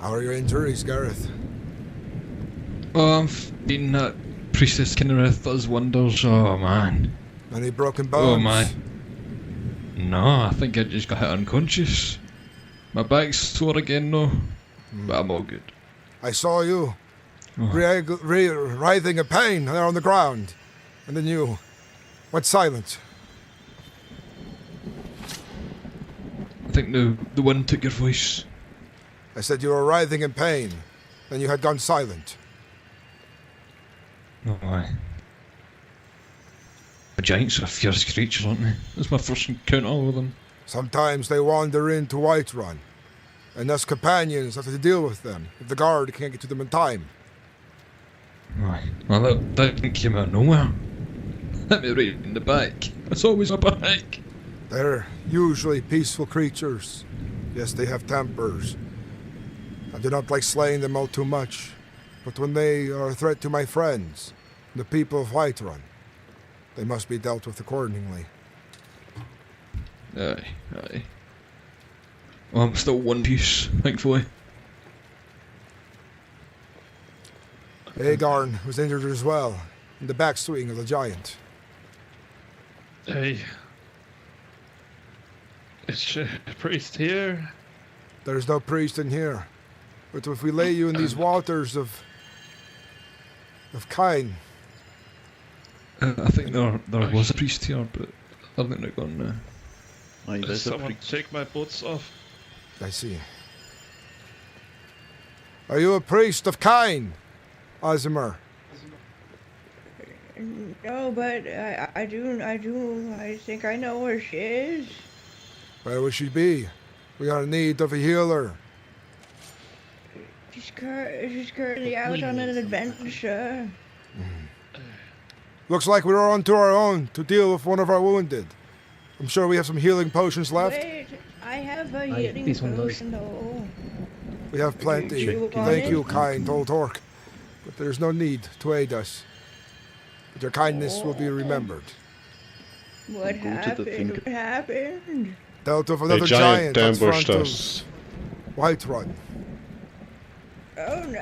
How are your injuries, Gareth? Oh, I've been that priestess Kinnereth does wonders. Oh man. Any broken bones? Oh my. No, I think I just got hit unconscious. My back's sore again though, but I'm all good. I saw you writhing in pain there on the ground, and then you went silent. I think the wind took your voice. I said you were writhing in pain, then you had gone silent. Oh my. The giants are fierce creatures, aren't they? That's my first encounter with them. Sometimes they wander into Whiterun, and us companions have to deal with them if the guard can't get to them in time. Aye. Well, that didn't come out of nowhere. Hit me right in the back. It's always a back. They're usually peaceful creatures. Yes, they have tempers. I do not like slaying them all too much, but when they are a threat to my friends, the people of Whiterun, they must be dealt with accordingly. Aye, aye. Well, I'm still one piece, thankfully. Aegon was injured as well, in the back swing of the giant. Hey. Is a priest here? There's no priest in here. But if we lay you in these waters of Kine... I think there was a priest here, but I think they're gone now. Someone take my boots off. I see. Are you a priest of Kain, Osimer? No, but I think I know where she is. Where would she be? We are in need of a healer. She's currently out on an adventure. Looks like we're on to our own to deal with one of our wounded. I'm sure we have some healing potions left. Wait, I have a healing potion though. We have plenty. Thank you, kind old orc. But there's no need to aid us. But your kindness will be remembered. What happened? What happened? Dealt with another giant at front ambushed of us. Whiterun. Oh no.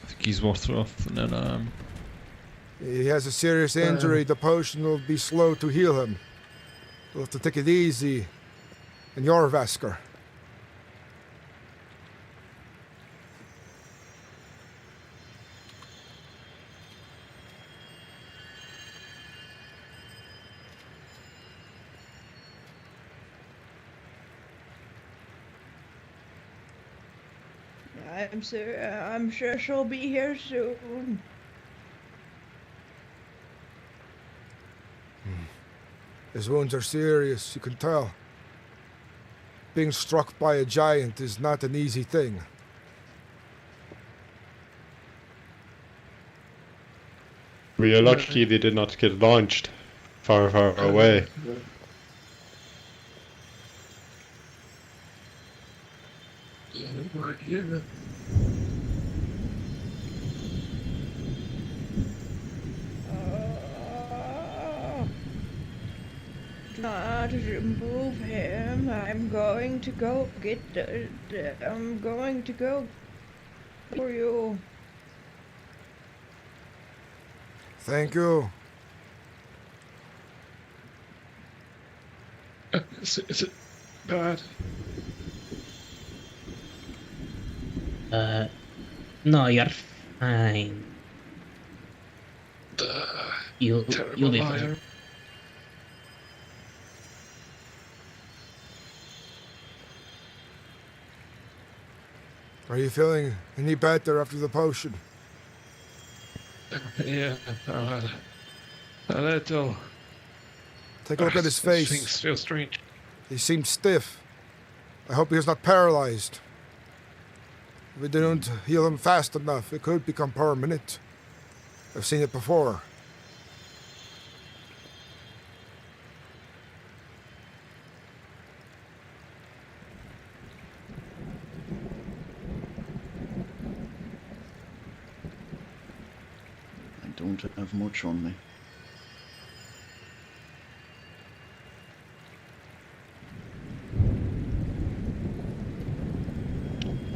I think he's worth off, and then He has a serious injury. The potion will be slow to heal him. You'll have to take it easy. And your Vesker. I'm sure she'll be here soon. His wounds are serious, you can tell. Being struck by a giant is not an easy thing. We are lucky they did not get launched far, far away. Not remove him. I'm going to go get I'm going to go for you. Thank you. Is it bad? No, you're fine. You'll be fine. Are you feeling any better after the potion? Yeah, a little. Take a look at his face. Things feel strange. He seems stiff. I hope he is not paralyzed. If we don't heal him fast enough, it could become permanent. I've seen it before. I don't have much on me.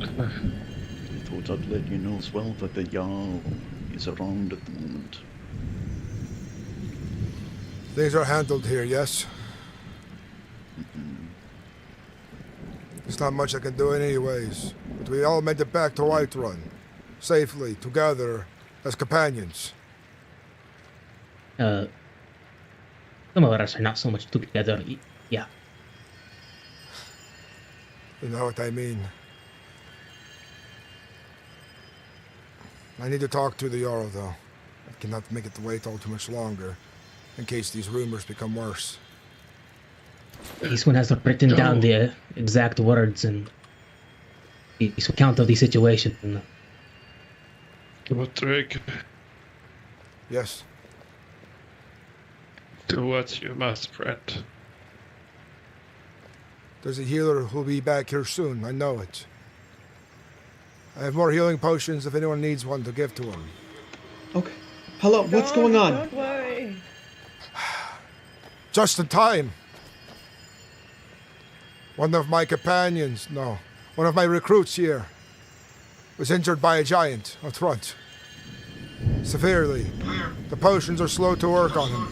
I thought I'd let you know as well that the Jarl is around at the moment. Things are handled here, yes? There's not much I can do anyways, but we all made it back to Whiterun, safely, together, as companions. Some of us are not so much together. Yeah. You know what I mean. I need to talk to the Jarl, though. I cannot make it wait all too much longer, in case these rumors become worse. This one has written down the exact words and his account of the situation. Uudtrig, Yes. do what you must, friend. There's a healer who'll be back here soon, I know it. I have more healing potions if anyone needs one to give to him. Okay. Hello, what's going on? Don't worry. Just in time. One of my companions, no, one of my recruits here, was injured by a giant out front. Severely. The potions are slow to work on him.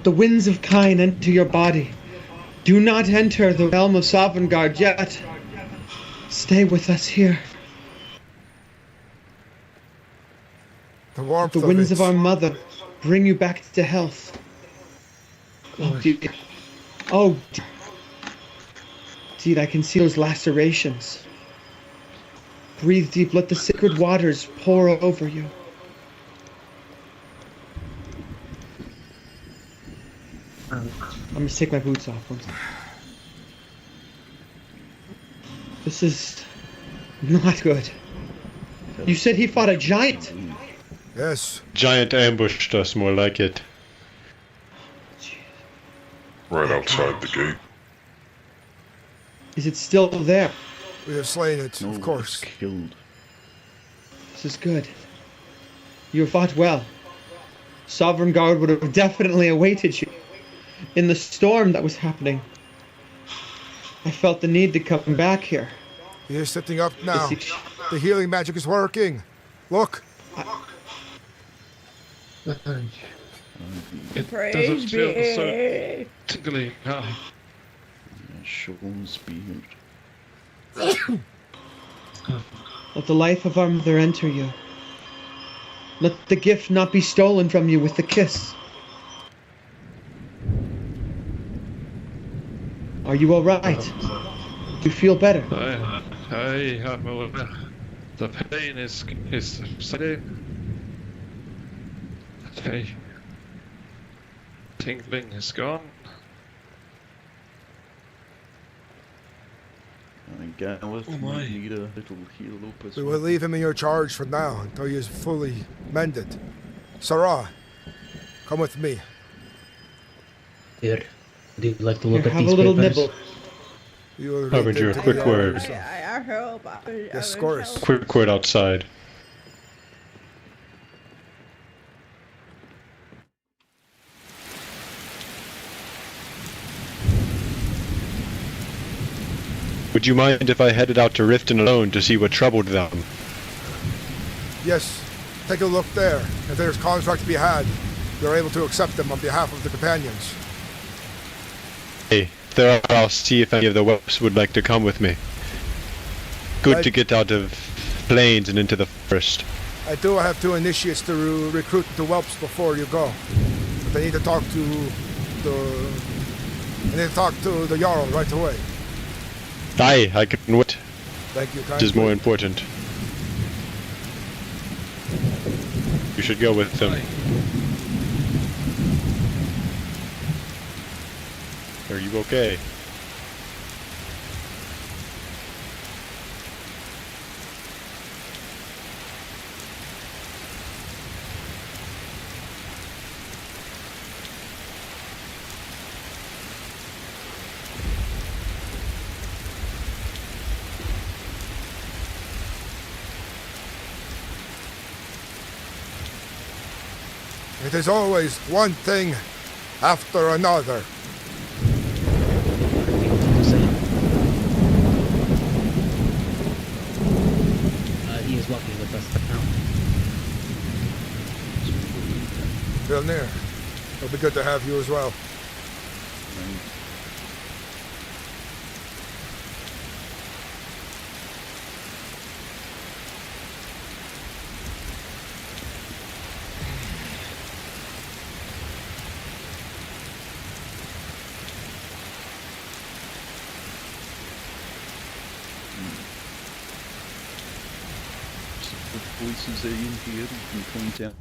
The winds of Kain enter your body. Do not enter the realm of Sovngarde yet. Stay with us here. The warmth The of winds it. of our mother bring you back to health. Oh, dude. Oh, dude, I can see those lacerations. Breathe deep. Let the sacred waters pour over you. I'm gonna take my boots off. This is not good. You said he fought a giant? Yes. Giant ambushed us, more like it. Right outside the gate. Is it still there? We have slain it, of course. Killed. This is good. You fought well. Sovereign Guard would have definitely awaited you. In the storm that was happening, I felt the need to come back here. He is sitting up now. The healing magic is working. Look. It Praise doesn't feel be. so tickly now. Sean's beard. Let the life of our mother enter you. Let the gift not be stolen from you with the kiss. Are you alright? Do you feel better? I am aware. The pain is steady. The tingling is gone. Gareth might need a little heal up as We well. will leave him in your charge for now until he is fully mended. Sarah, come with me. Here, would you like to look Here, at have these a little papers? nibble. You will Harbinger, read it to quick the word. others. I hope. Yes, of course. Quick word outside. Would you mind if I headed out to Riften alone to see what troubled them? Yes, take a look there. If there's contract to be had, you're able to accept them on behalf of the companions. Hey, if there are, I'll see if any of the whelps would like to come with me. Good to get out of plains and into the forest. I do have 2 initiates to recruit the whelps before you go. But I need to talk to the Jarl right away. Aye, I can wait. Thank you, Which is more important. You should go with them. Are you okay? It is always one thing after another. He is walking with us now. Vilnir, it'll be good to have you as well. Voices are in here, you can point out.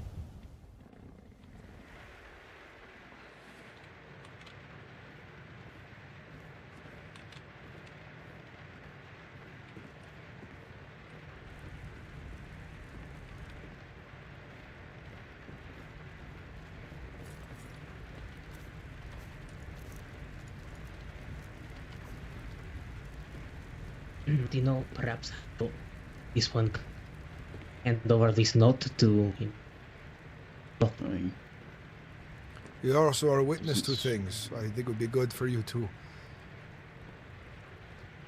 Do you know, perhaps this one hand over this note to him? You also are a witness to things. I think it would be good for you to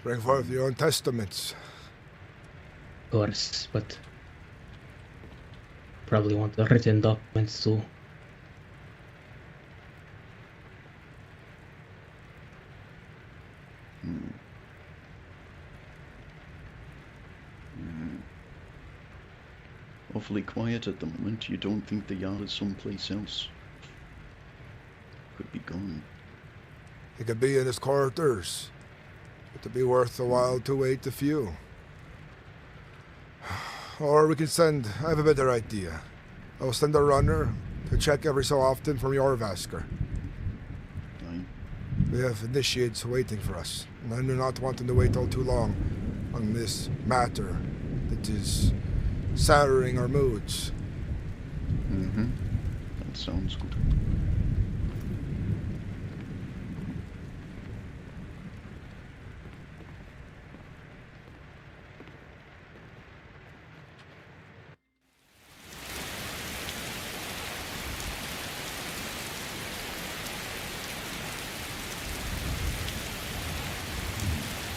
bring forth your own testaments. Of course, but probably want the written documents too. Awfully quiet at the moment. You don't think the Jarl is someplace else? Could be gone. He could be in his quarters. It'd be worth a while to wait a few. Or we can send... I have a better idea. I'll send a runner to check every so often from your Vasker. We have initiates waiting for us, and I do not want them to wait all too long on this matter that is souring our moods. Mm-hmm. That sounds good.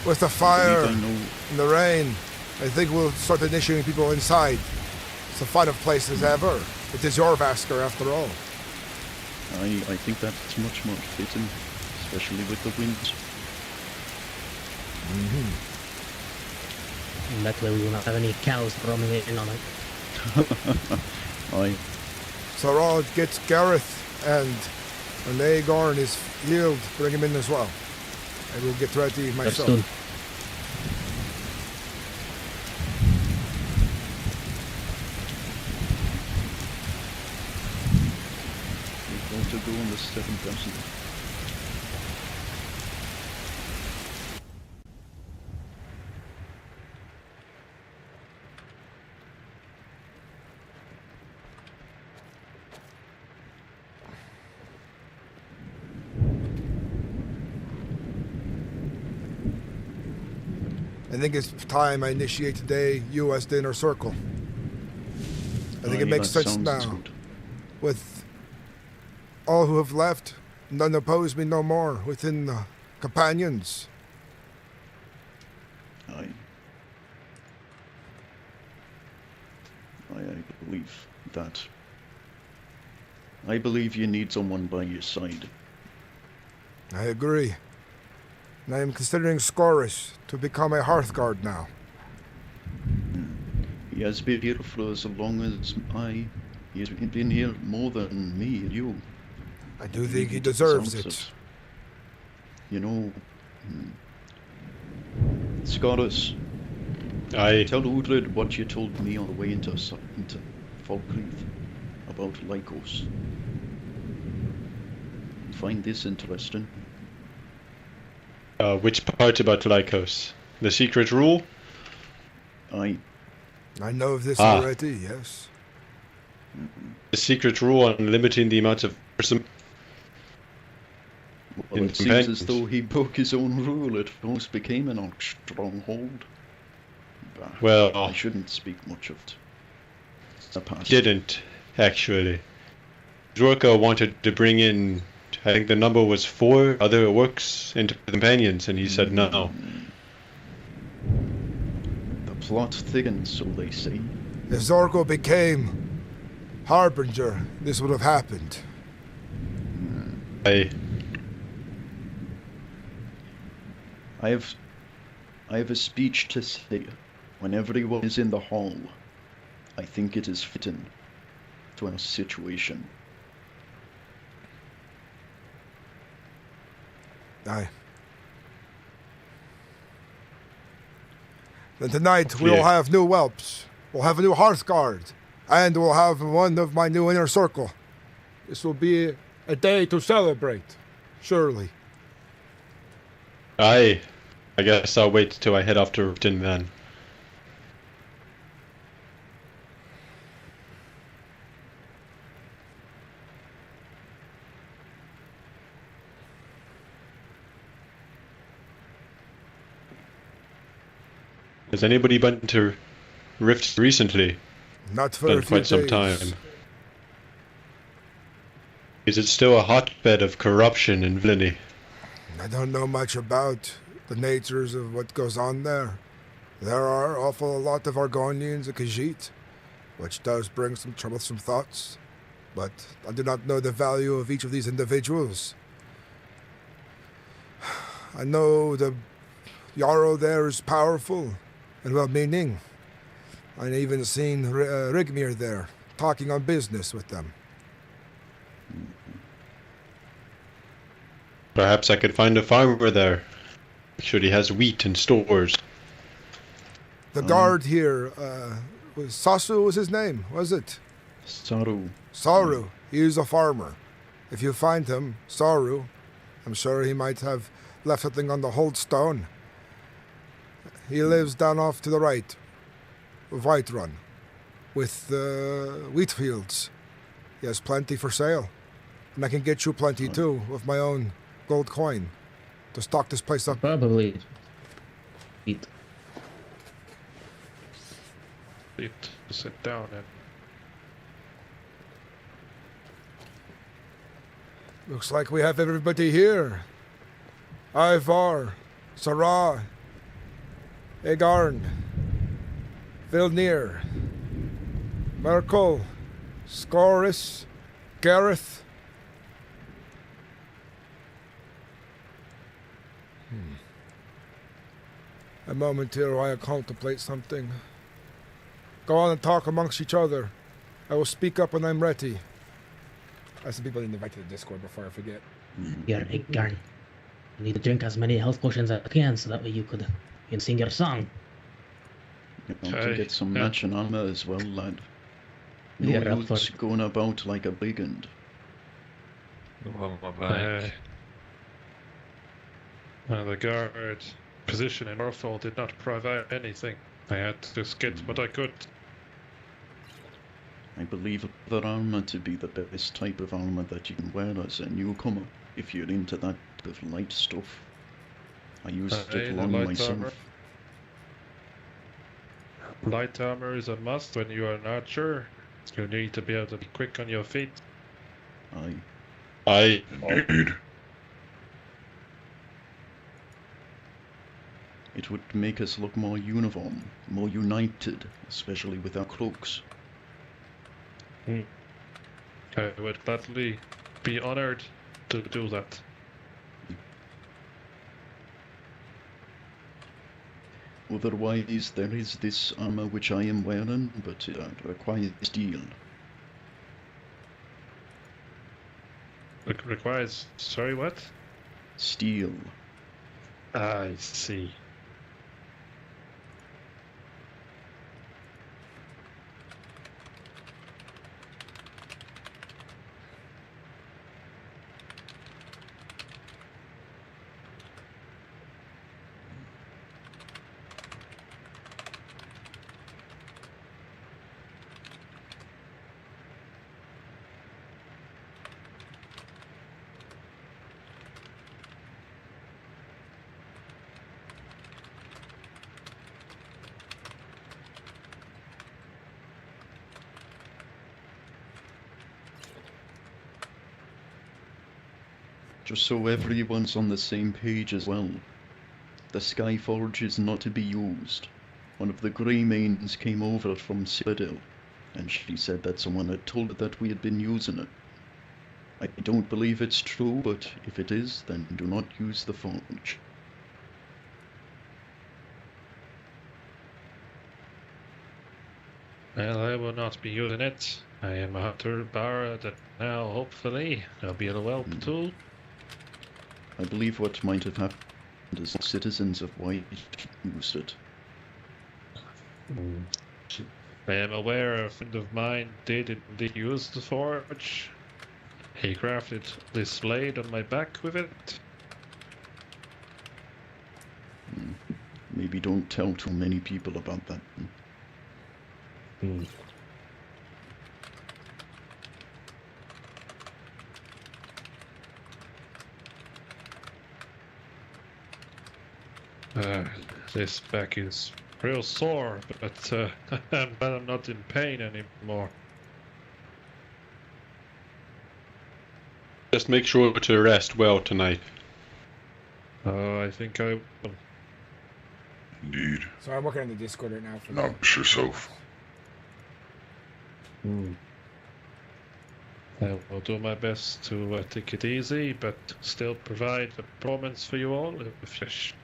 With the fire and the rain, I think we'll start initiating people inside. It's a fine of place as ever. It is your Vasker after all. I think that's much more fitting, especially with the winds. And that way we will not have any cows roaming in on it. Aye. So Rod gets Gareth, and when Aegorn is healed, bring him in as well. I will get ready myself. That's done. We're going to go on the 7,000. I think it's time I initiate today you as the inner circle. I think it makes sense now. Good. With all who have left, none oppose me no more within the companions. I believe that. I believe you need someone by your side. I agree. And I am considering Scorus to become a Hearthguard now. He has been here for as long as he has been here more than me and you. I do think he deserves it. You know, Scorus, Aye. Tell Uudtrig what you told me on the way into Falkreath about Lycos. Find this interesting. Which part about Lycos? The secret rule? I know of this already, yes. The secret rule on limiting the amount of person. Well, it seems as though he broke his own rule. It almost became an stronghold. But well, I shouldn't speak much of it. Didn't, actually. Zorka wanted to bring in, I think the number was 4 other orcs into the companions, and he said no. The plot thickens, so they say. If Zorko became Harbinger, this would have happened. I have a speech to say. When everyone is in the hall, I think it is fitting to our situation. Aye. Then tonight we'll have new whelps. We'll have a new Hearthguard. And we'll have one of my new inner circle. This will be a day to celebrate, surely. Aye. I guess I'll wait till I head off to Riften then. Has anybody been to Rift recently? Not for been a few quite some days. time. Is it still a hotbed of corruption and villainy? I don't know much about the natures of what goes on there. There are an awful lot of Argonians at Khajiit, which does bring some troublesome thoughts. But I do not know the value of each of these individuals. I know the Jarl there is powerful and well-meaning. I've even seen Rigmir there, talking on business with them. Perhaps I could find a farmer there. Sure he has wheat in stores. The guard here, was Sasu was his name, was it? Saru. Saru. He is a farmer. If you find him, Saru, I'm sure he might have left something on the hold stone. He lives down off to the right, of White Run, with the wheat fields. He has plenty for sale. And I can get you plenty too, with my own gold coin, to stock this place up. Probably eat. Need to sit down and Looks like we have everybody here. Ivar, Sarah, Egarn, Vilnir, Merkel, Scoris, Gareth. A moment here while I contemplate something. Go on and talk amongst each other. I will speak up when I'm ready. I have some people need to invite to the Discord before I forget. Here, Egarn. You need to drink as many health potions as you can, so that way you can sing your song. You want to get some matching armor as well, lad. No Yeah, use going about like a brigand. the guard position in Orfall did not provide anything. I had to just get what I could. I believe leather armor to be the best type of armor that you can wear as a newcomer, if you're into that of light stuff. I used it long myself. Armor. Light armor is a must when you are an archer. You need to be able to be quick on your feet. Indeed. It would make us look more uniform, more united, especially with our cloaks. I would gladly be honored to do that. Otherwise, there is this armor which I am wearing, but it requires steel. It requires... sorry, what? Steel. I see. Just so everyone's on the same page as well. The Skyforge is not to be used. One of the Greymanes came over from Citadel, and she said that someone had told her that we had been using it. I don't believe it's true, but if it is, then do not use the forge. Well, I will not be using it. I am a hunter bard, and now, hopefully, I'll be able to help too. I believe what might have happened is citizens of White used it. I am aware a friend of mine did indeed use the forge. He crafted this blade on my back with it. Maybe don't tell too many people about that. This back is real sore, but I'm glad I'm not in pain anymore. Just make sure to rest well tonight. I think I will. Indeed. So I'm working on the Discord right now. Nourish yourself. I will do my best to take it easy, but still provide a performance for you all if you wish.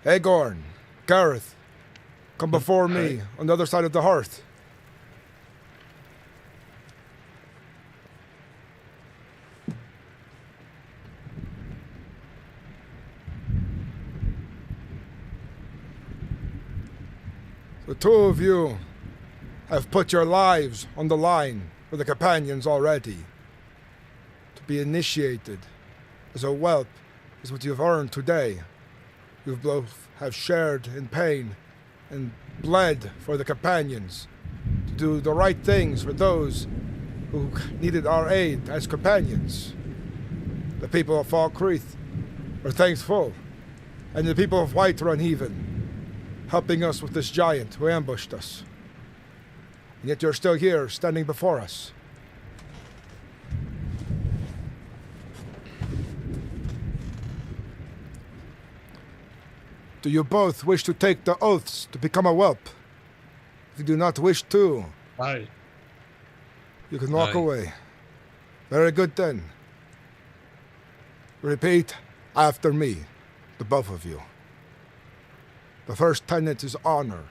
Agorn, Gareth, come before me on the other side of the hearth. two of you have put your lives on the line for the companions already. To be initiated as a whelp is what you've earned today. You both have shared in pain and bled for the companions, to do the right things for those who needed our aid as companions. The people of Falkreath are thankful, and the people of Whiterun even, helping us with this giant who ambushed us. And yet you're still here, standing before us. Do you both wish to take the oaths to become a whelp? If you do not wish to, Aye. you can walk Aye. away. Very good then. Repeat after me, the both of you. The first tenet is honor.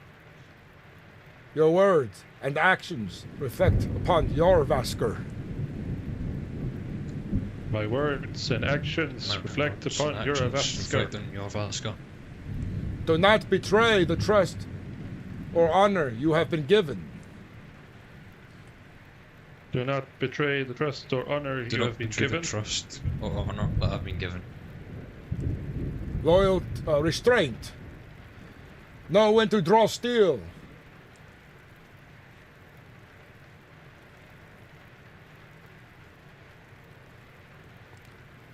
Your words and actions reflect upon your Vasker. My words and actions reflect upon your Vasker. Do not betray the trust or honor you have been given. Do not betray the trust or honor you have been given. Trust or honor that I've been given. Loyal restraint. Know when to draw steel.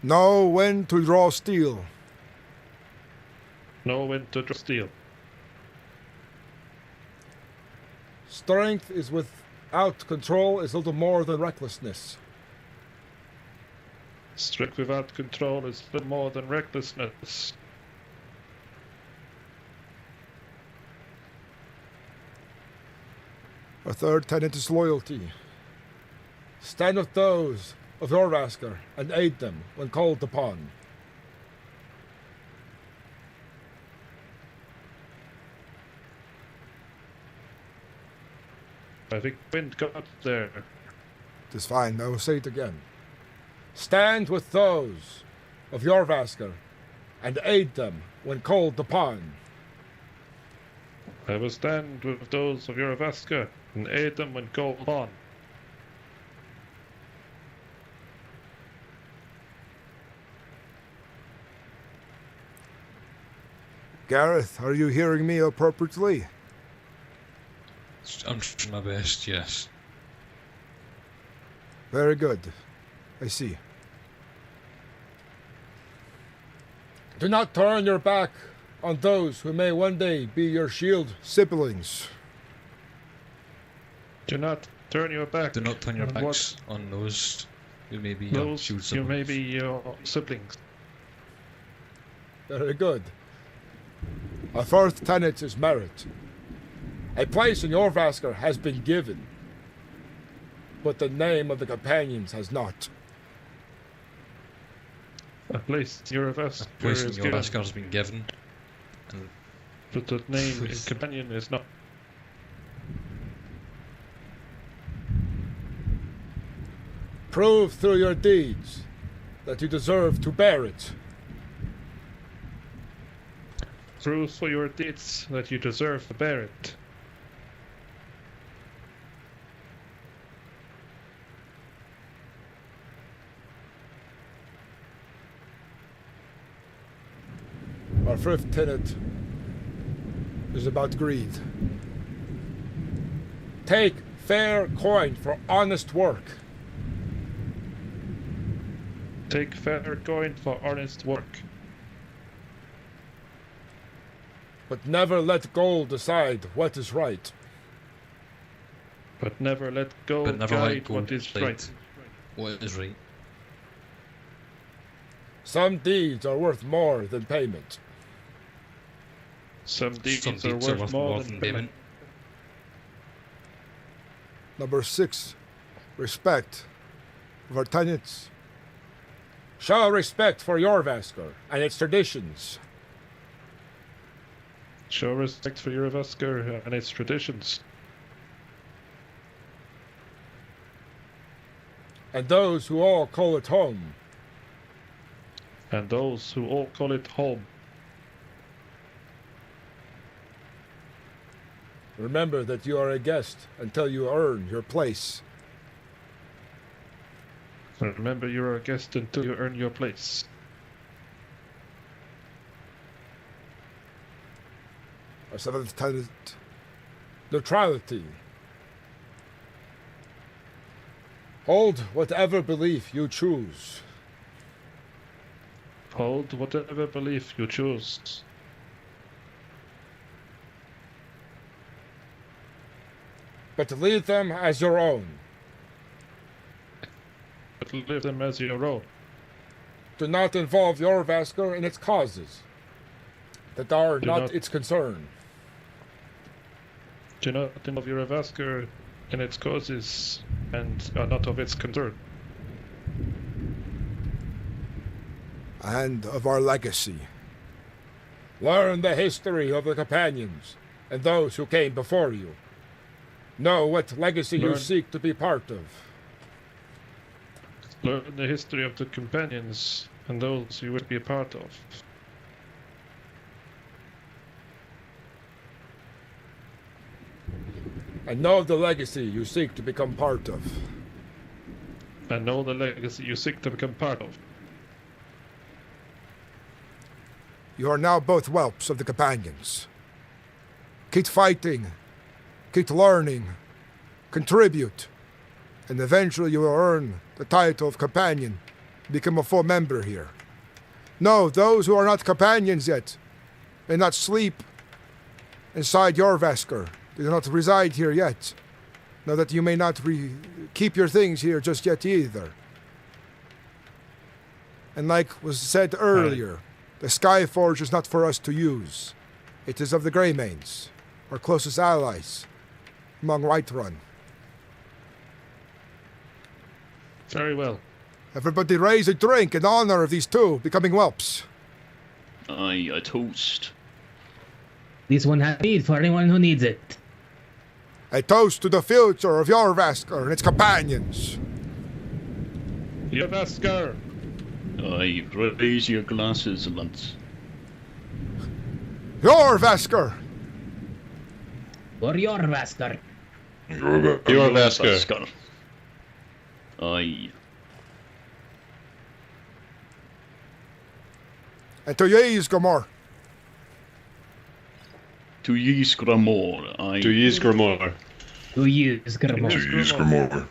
Know when to draw steel. Know when to draw steel. Strength is without control is little more than recklessness. Strength without control is little more than recklessness. Our third tenet is loyalty. Stand with those of your Vasker and aid them when called upon. I think wind got there. It is fine, I will say it again. Stand with those of your Vasker and aid them when called upon. I will stand with those of your Vasker and aid them when called upon. Gareth, are you hearing me appropriately? I'm trying my best, yes. Very good. I see. Do not turn your back on those who may one day be your shield siblings. Do not turn your back. Do not turn your on backs on those who may be your those shield you may siblings. be your siblings. Very good. Our fourth tenet is merit. A place in your Vasker has been given, but the name of the companions has not. A place in your Vasker A place in is your given, Vasker has been given. And but the name in companion is not. Prove through your deeds that you deserve to bear it. Prove for your deeds that you deserve to bear it. Our fifth tenet is about greed. Take fair coin for honest work. Take fair coin for honest work. But never let gold decide what is right. But never let go But never guide let go what is right. What is right. Some deeds are worth more than payment. Some deeds are worth more than payment. Number 6, respect of our tenets. Show respect for your Vasker and its traditions. Show respect for your Vasker and its traditions. And those who all call it home. And those who all call it home. Remember that you are a guest until you earn your place. Remember, you're a guest until you earn your place. Our seventh tenet, neutrality. Hold whatever belief you choose. Hold whatever belief you choose. But leave them as your own. But leave them as your own. Do not involve your Vasker in its causes that are not its concern. Do not involve your Vasker in its causes and are not of its concern. And of our legacy. Learn the history of the companions and those who came before you. Know what legacy you seek to be part of. Learn the history of the companions and those you will be a part of. And know the legacy you seek to become part of. And know the legacy you seek to become part of. You are now both whelps of the companions. Keep fighting. Keep learning. Contribute. And eventually you will earn the title of companion. Become a full member here. No, those who are not companions yet may not sleep inside your Vasker. They do not reside here yet. Know that you may not keep your things here just yet either. And like was said earlier, the Skyforge is not for us to use. It is of the Greymanes, our closest allies, among Whiterun. Very well. Everybody raise a drink in honor of these two becoming whelps. Aye, a toast. This one has need for anyone who needs it. A toast to the future of your Vasker and its companions. Your Vasker! Aye, raise your glasses, lads. Your Vasker! For your Vasker. Your Vasker. Aye. And to ye's Gomor. To ye's Gramor, aye. To ye's Gramor. To ye's Gramor. To ye's Gramor.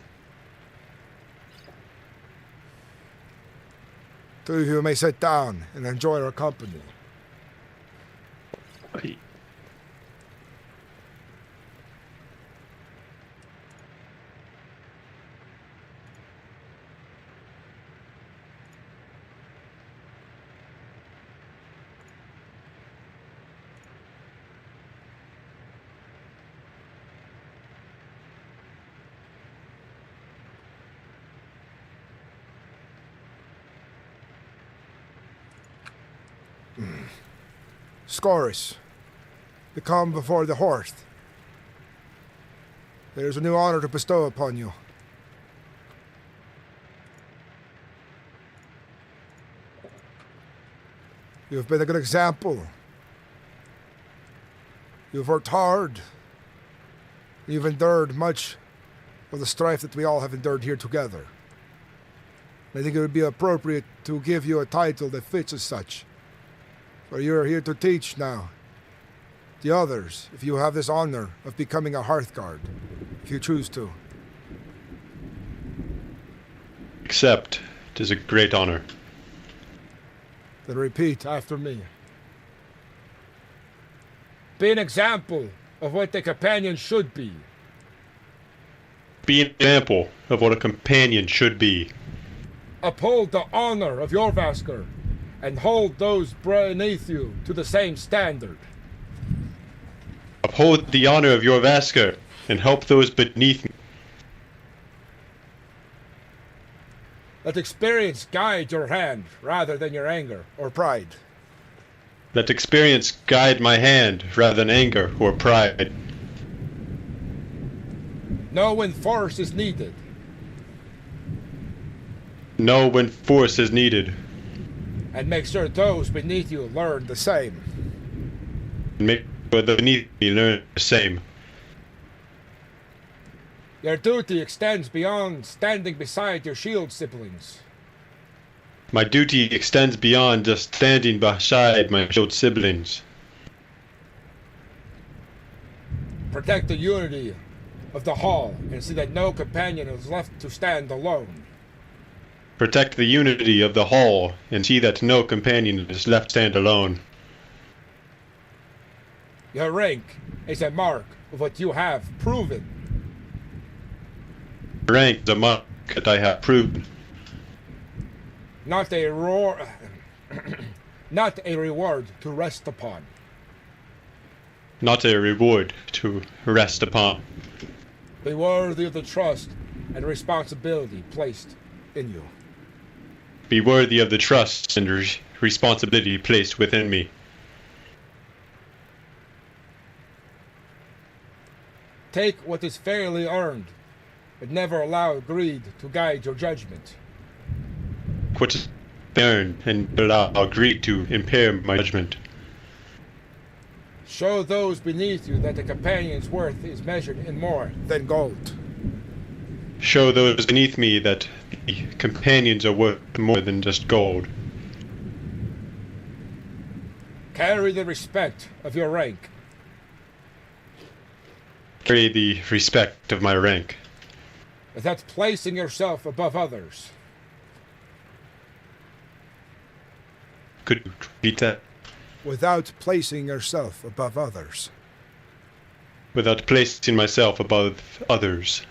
Two of you may sit down and enjoy our company. Aye. Scorus, become before the hearth. There is a new honor to bestow upon you. You have been a good example. You've worked hard. You've endured much of the strife that we all have endured here together. I think it would be appropriate to give you a title that fits as such. For you are here to teach now the others, if you have this honor of becoming a Hearthguard, if you choose to. Accept. It is a great honor. Then repeat after me. Be an example of what a companion should be. Be an example of what a companion should be. Uphold the honor of your Vasker, and hold those beneath you to the same standard. Uphold the honor of your Vasker, and help those beneath me. Let experience guide your hand rather than your anger or pride. Let experience guide my hand rather than anger or pride. Know when force is needed. Know when force is needed. And make sure those beneath you learn the same. And make sure those beneath me learn the same. Your duty extends beyond standing beside your shield siblings. My duty extends beyond just standing beside my shield siblings. Protect the unity of the hall and see that no companion is left to stand alone. Protect the unity of the hall and see that no companion is left to stand alone. Your rank is a mark of what you have proven. Rank is a mark that I have proven. Not a not a reward to rest upon. Not a reward to rest upon. Be worthy of the trust and responsibility placed in you. Be worthy of the trust and responsibility placed within me. Take what is fairly earned, and never allow greed to guide your judgment. What is earned and allow greed to impair my judgment. Show those beneath you that the companion's worth is measured in more than gold. Show those beneath me that the companions are worth more than just gold. Carry the respect of your rank. Carry the respect of my rank. Without placing yourself above others. Could you repeat that? Without placing yourself above others. Without placing myself above others.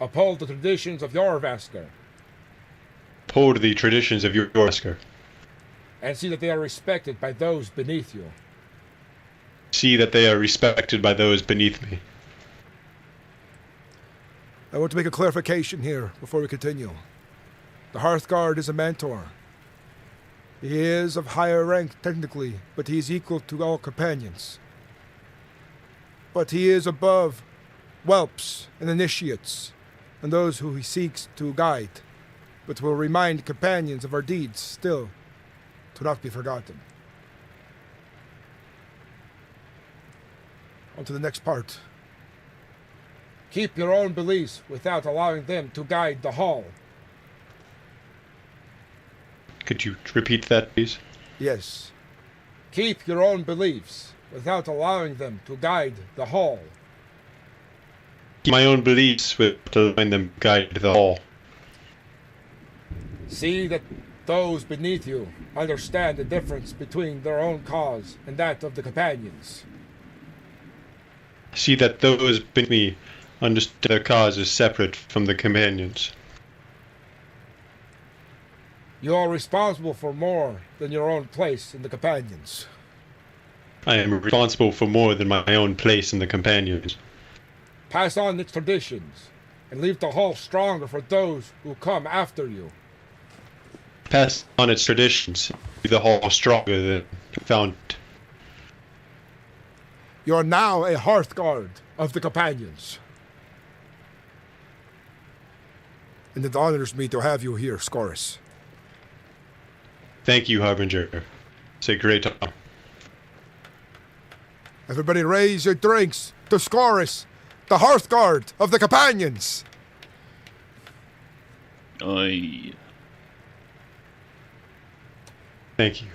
Uphold the traditions of your Vasker. Uphold the traditions of your Vasker. And see that they are respected by those beneath you. See that they are respected by those beneath me. I want to make a clarification here before we continue. The Hearthguard is a mentor. He is of higher rank technically, but he is equal to all companions. But he is above whelps and initiates, and those who he seeks to guide, but will remind companions of our deeds still, to not be forgotten. On to the next part. Keep your own beliefs without allowing them to guide the hall. Could you repeat that, please? Yes. Keep your own beliefs without allowing them to guide the hall. Keep my own beliefs without allowing them to guide the hall. See that those beneath you understand the difference between their own cause and that of the companions. See that those beneath me understand their cause is separate from the companions. You are responsible for more than your own place in the companions. I am responsible for more than my own place in the companions. Pass on its traditions, and leave the hall stronger for those who come after you. Pass on its traditions, leave the hall stronger than found it. You are now a Hearthguard of the companions. And it honors me to have you here, Scorus. Thank you, Harbinger. It's a great honor. Everybody raise your drinks to Scorus, the Hearthguard of the companions. Aye. Thank you.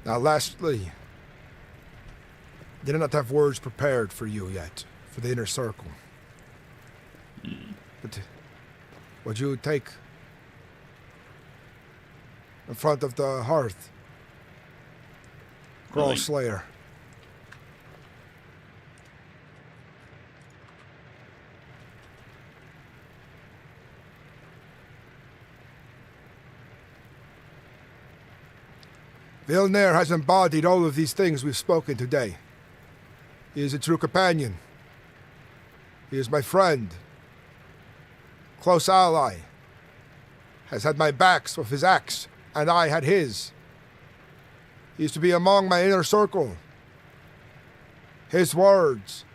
Now, lastly, I did not have words prepared for you yet, for the inner circle. But would you take in front of the hearth, Growl Slayer? Vilnair has embodied all of these things we've spoken today. He is a true companion. He is my friend. Close ally. Has had my backs with his axe, and I had his. He used to be among my inner circle. His words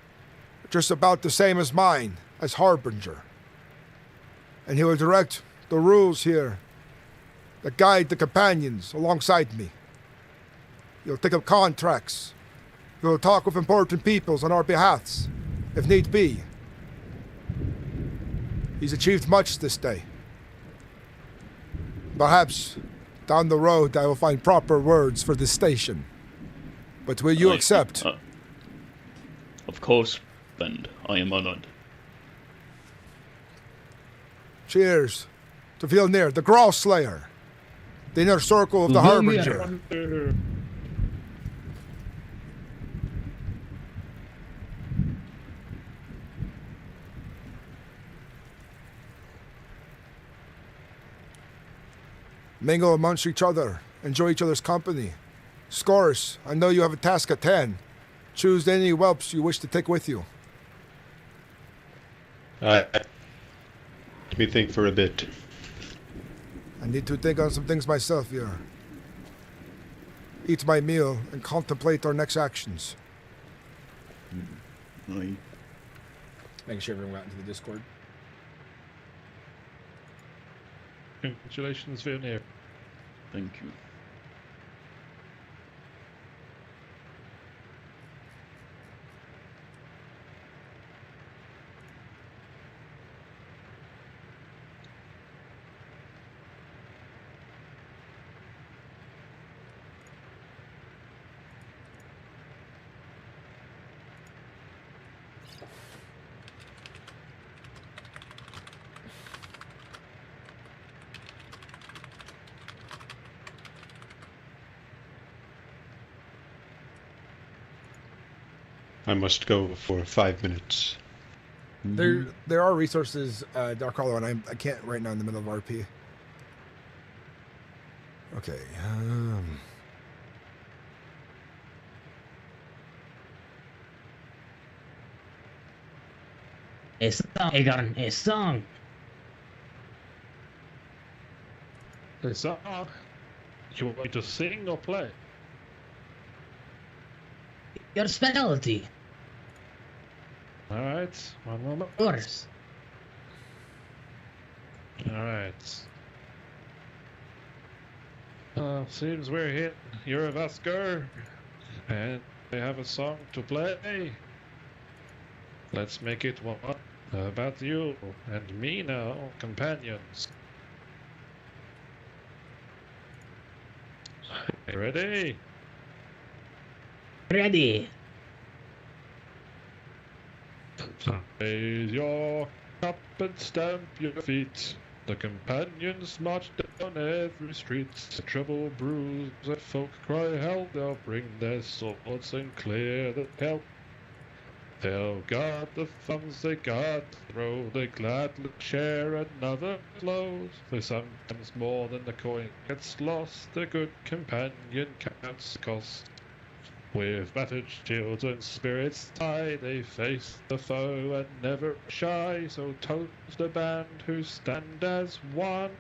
are just about the same as mine, as Harbinger. And he will direct the rules here that guide the companions alongside me. He'll take up contracts. He'll talk with important peoples on our behalfs, if need be. He's achieved much this day. Perhaps down the road I will find proper words for this station. But will you accept? Of course, friend. I am honored. Cheers to Vilnir, the Grawl Slayer, the inner circle of the Harbinger. Mingle amongst each other, enjoy each other's company. Scourse, I know you have a task at hand. Choose any whelps you wish to take with you. Let me think for a bit. I need to think on some things myself here. Eat my meal and contemplate our next actions. Making sure everyone got into the Discord. Congratulations, Vilnir. Thank you. I must go for 5 minutes. There are resources, Dark Hollow, and I can't right now in the middle of RP. Okay. A song, Aegon, a song. A song? You want me to sing or play? Your specialty. Alright, one moment. Yours. Alright. Seems we're here. You're a Vasker, and they have a song to play. Let's make it one about you and me now, companions. Ready? Ready. Raise your cup and stamp your feet. The companions march down every street. The trouble brews, the folk cry help. They'll bring their swords and clear the hell. They'll guard the funds they guard the throw. They gladly share another blows. For sometimes more than the coin gets lost. The good companion counts the cost. With battered shields and spirits high, they face the foe and never shy. So toast the band who stand as one,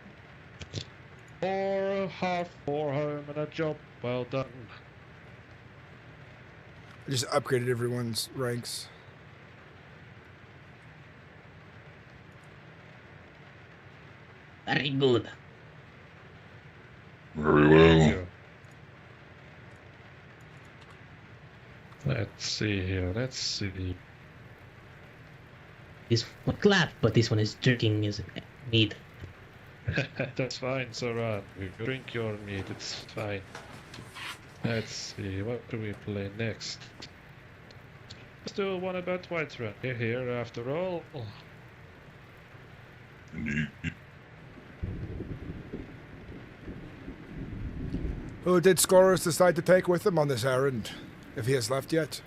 or a half for home and a job well done. I just upgraded everyone's ranks. Very good. Very well. Let's see here, let's see. This one clap, but this one is drinking his mead. That's fine, Saran. You drink your meat, it's fine. Let's see, what do we play next? Still one about Whiterun. We're here after all. Indeed. Who did Scourus decide to take with him on this errand? If he has left yet?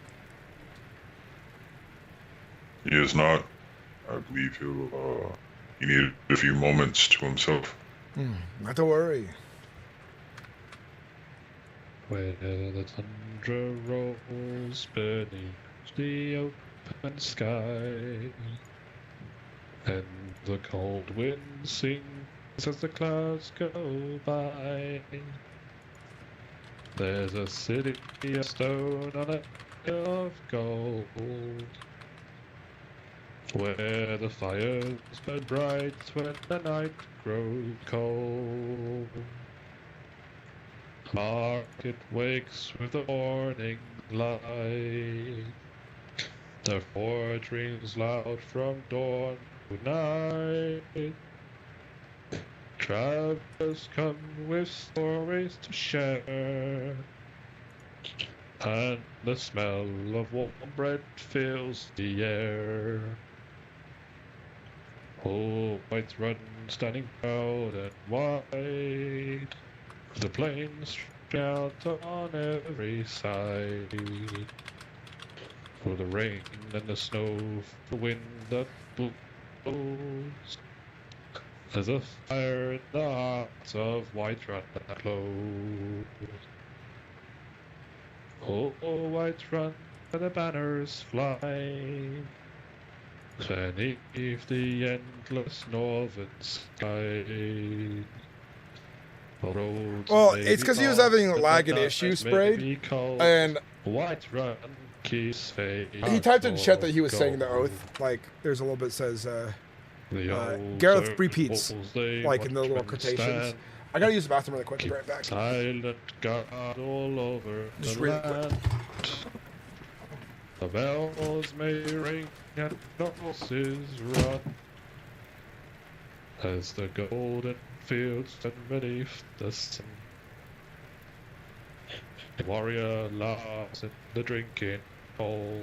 He is not. I believe he needed a few moments to himself. Not to worry. Where the tundra rolls beneath the open sky, and the cold wind sings as the clouds go by. There's a city of stone on a hill of gold. where the fires burn bright when the night grows cold. Market wakes with the morning light. Therefore dreams loud from dawn to night. Travelers come with stories to share, and the smell of warm bread fills the air. Oh, white run standing proud and wide, the plains stretch out on every side. For the rain and the snow, for the wind that blows, there's a fire in the hearts of Whiterun that glows. Oh, Whiterun, where the banners fly, beneath the endless northern sky. Well, it's because he was having lag and issue sprayed, and Whiterun keeps fade. he typed in chat that he was saying the oath. Like, there's a little bit that says, Gareth repeats, like in the little quotations. I gotta use the bathroom really quick. I'll be right back. Silent God all over Just the really land. The bells may ring and the horses run, as the golden fields and beneath the sun. The warrior laughs in the drinking hall.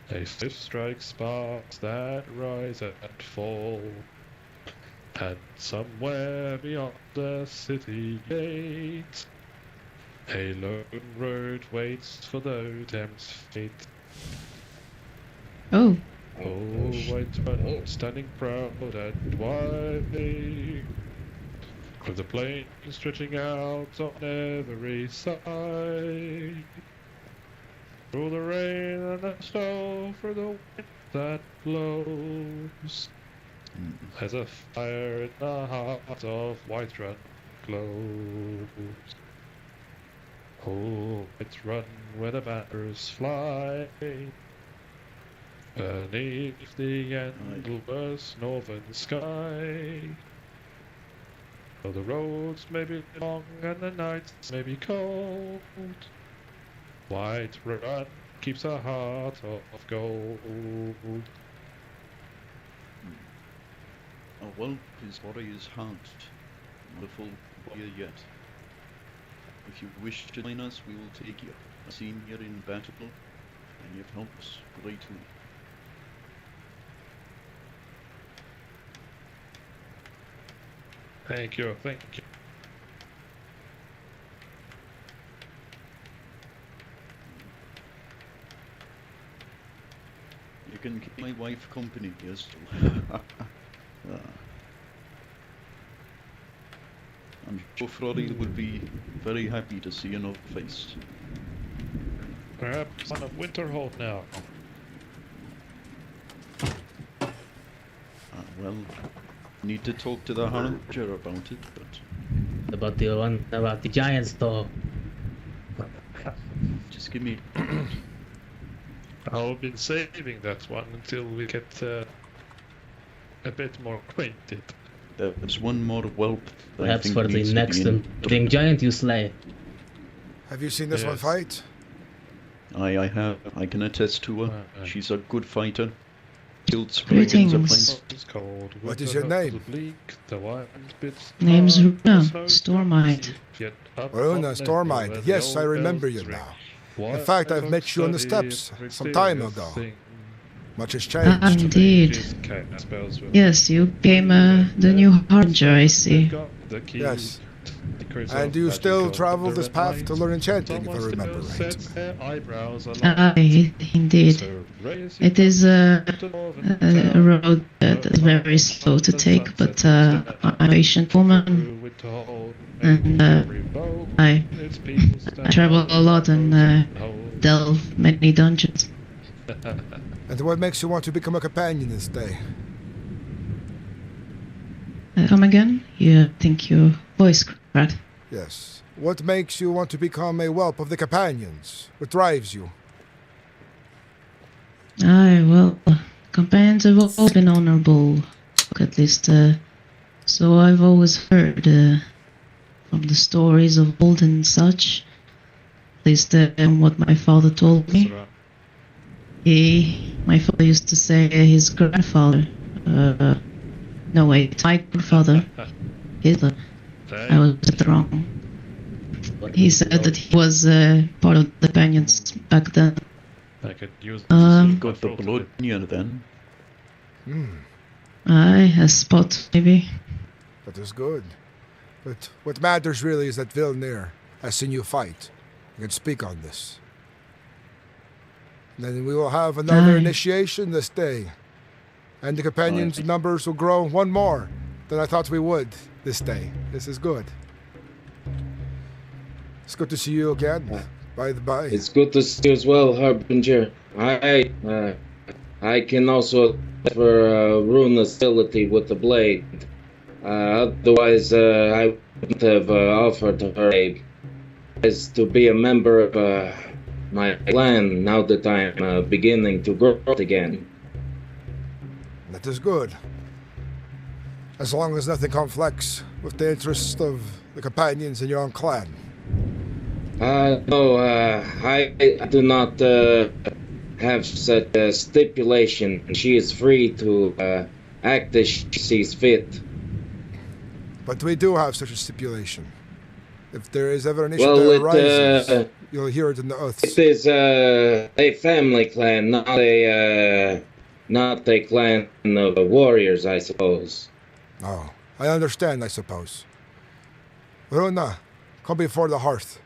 They still strike sparks that rise and fall. And somewhere beyond the city gate, a lone road waits for the Thames fate. Oh. Oh, Whiterun, standing proud and wide, with the plains stretching out on every side. Through the rain and the snow, through the wind that blows, as a fire in the heart of Whiterun glows. Oh, Whiterun, where the banners fly, beneath the endless northern sky. Though the roads may be long and the nights may be cold, Whiterun keeps a heart of gold. A whelp is warrior's heart, not a full warrior yet. If you wish to join us, we will take you, a senior in battle, and you've helped us greatly. Thank you, thank you. You can keep my wife company, yes. I'm sure Frody would be very happy to see another face. Perhaps on a Winterhold now. Well, need to talk to the Harbinger about it, but... About the one, about the giants though. Just give me... I've been saving that one until we get a bit more acquainted. There's one more whelp. Perhaps for the next thing giant you slay. Have you seen this one fight? I have. I can attest to her. She's a good fighter. Killed Greetings. What is your name? Name's Runa Stormite. Runa Stormite. Yes, I remember you now. In fact, I've met you on the steps some time ago. Much has changed. Ah, indeed. Yes, you became the new Harbinger, I see. Yes. And do you still travel this path to learn enchanting, if I remember right? Aye, indeed. It is a road that is very slow to take, but I'm a patient woman, and I travel a lot and delve many dungeons. And what makes you want to become a companion this day? Come again? You think your voice cracked? Yes. What makes you want to become a whelp of the companions? What drives you? Aye, well, companions have always been honorable, at least, so I've always heard from the stories of old and such, at least what my father told me. My father used to say his grandfather, no wait, my grandfather, Hitler, I was wrong. He said that he was part of the companions back then. I could use Got the blood in you then. Aye, a spot maybe. That is good. But what matters really is that Vilnir has seen you fight. You can speak on this. Then we will have another initiation this day. And the companions' numbers will grow one more than I thought we would this day. This is good. It's good to see you again, by the by. It's good to see you as well, Harbinger. I can also offer rune hostility with the blade. Otherwise, I wouldn't have offered her aid. As to be a member of my clan now that I'm beginning to grow again. That is good. As long as nothing conflicts with the interests of the companions in your own clan. No, I do not have such a stipulation. She is free to act as she sees fit. But we do have such a stipulation. If there is ever an issue that arises, you'll hear it in the oaths. It is a family clan, not a clan of warriors, I suppose. Oh, I understand, I suppose. Runa, come before the hearth.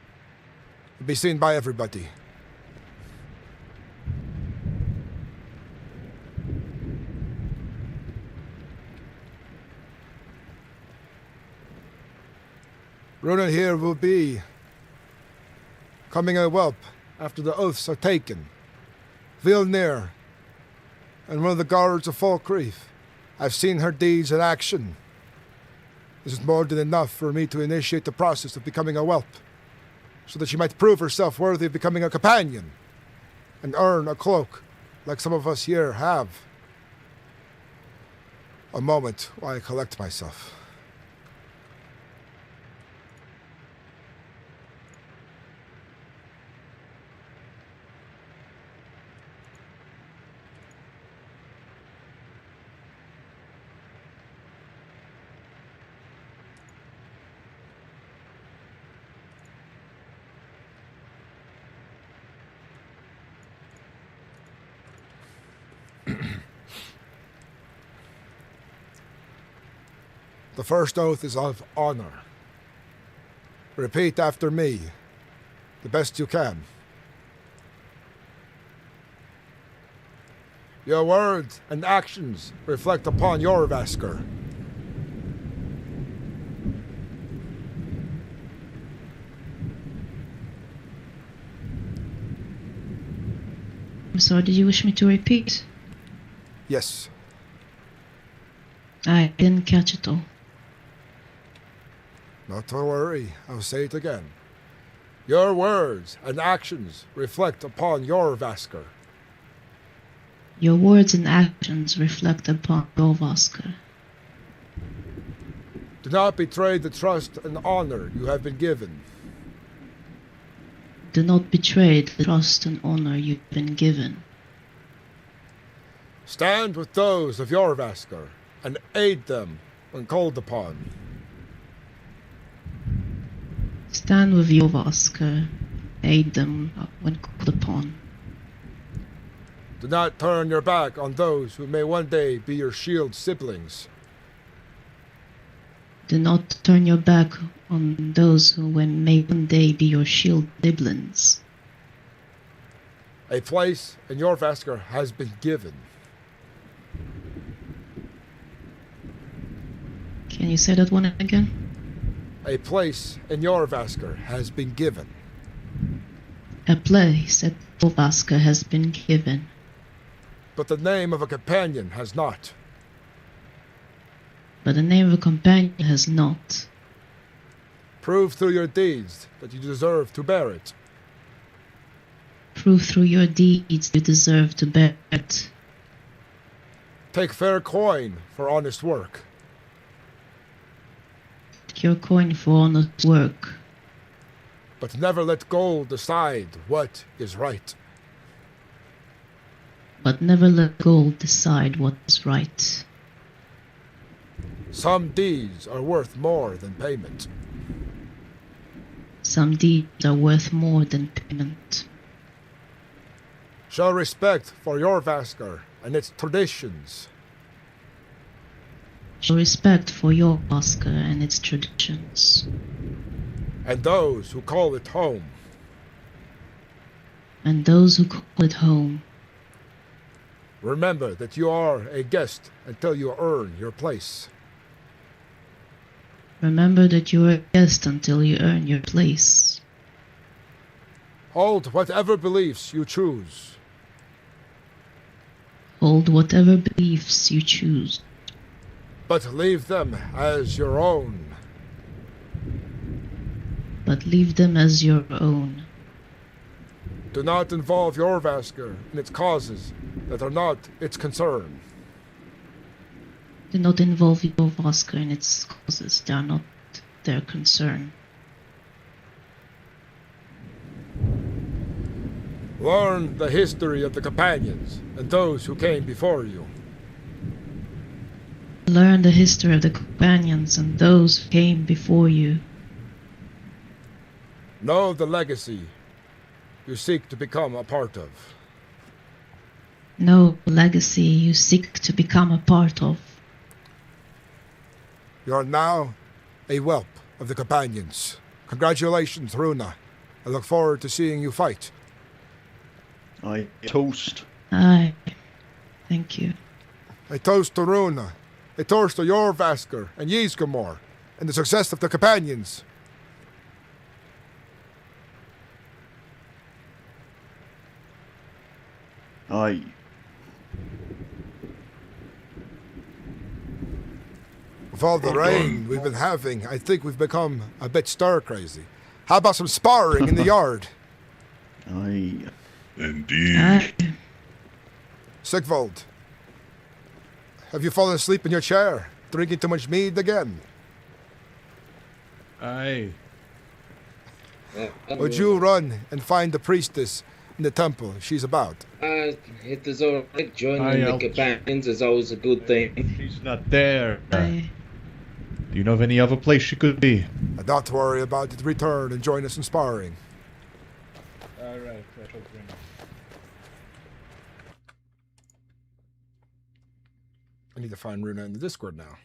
Be seen by everybody. Runa here will be coming a whelp after the oaths are taken. Vilnir and one of the guards of Falkreath. I've seen her deeds in action. This is more than enough for me to initiate the process of becoming a whelp, so that she might prove herself worthy of becoming a companion and earn a cloak like some of us here have. A moment while I collect myself. The first oath is of honor. Repeat after me, the best you can. Your words and actions reflect upon your Vasker. I'm sorry, did you wish me to repeat? Yes. I didn't catch it all. Not to worry, I'll say it again. Your words and actions reflect upon your Vasker. Your words and actions reflect upon your Vasker. Do not betray the trust and honor you have been given. Do not betray the trust and honor you've been given. Stand with those of your Vasker and aid them when called upon. Stand with your Vasker, aid them when called upon. Do not turn your back on those who may one day be your shield siblings. Do not turn your back on those who may one day be your shield siblings. A place in your Vasker has been given. Can you say that one again? A place in your Vasker has been given. A place at your Vasker has been given. But the name of a companion has not. But the name of a companion has not. Prove through your deeds that you deserve to bear it. Prove through your deeds you deserve to bear it. Take fair coin for honest work. Take your coin for honest work. But never let gold decide what is right. But never let gold decide what is right. Some deeds are worth more than payment. Some deeds are worth more than payment. Show respect for your Vaskar and its traditions. Show respect for your Vaskar and its traditions. And those who call it home. And those who call it home. Remember that you are a guest until you earn your place. Remember that you are a guest until you earn your place. Hold whatever beliefs you choose. Hold whatever beliefs you choose. But leave them as your own. But leave them as your own. Do not involve your Vaskar in its causes that are not its concern. Do not involve your Vaskar in its causes. They are not their concern. Learn the history of the companions and those who came before you. Learn the history of the companions and those who came before you. Know the legacy you seek to become a part of. Know the legacy you seek to become a part of. You are now a whelp of the companions. Congratulations, Runa. I look forward to seeing you fight. I toast. Aye. Thank you. A toast to Runa. A toast to your Vaskar and Yzgamor and the success of the companions. Aye. With all the rain we've been having, I think we've become a bit stir-crazy. How about some sparring in the yard? Aye. Indeed. Sigvald, have you fallen asleep in your chair, drinking too much mead again? Aye. Would you run and find the priestess in the temple if she's about? It is alright. Joining the companions is always a good thing. She's not there. Aye. Do you know of any other place she could be? Don't worry about it. Return and join us in sparring. Alright, I need to find Runa in the Discord now.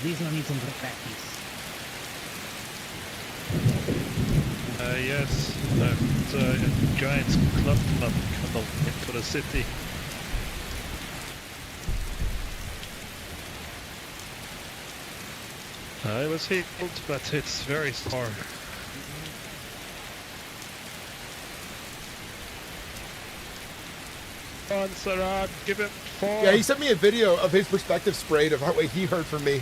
These will need some practice. Yes, that giant club coming into the city. I was healed, but it's very sore. Come on, Sarah, give him 4. Yeah, he sent me a video of his perspective sprayed of how he heard from me.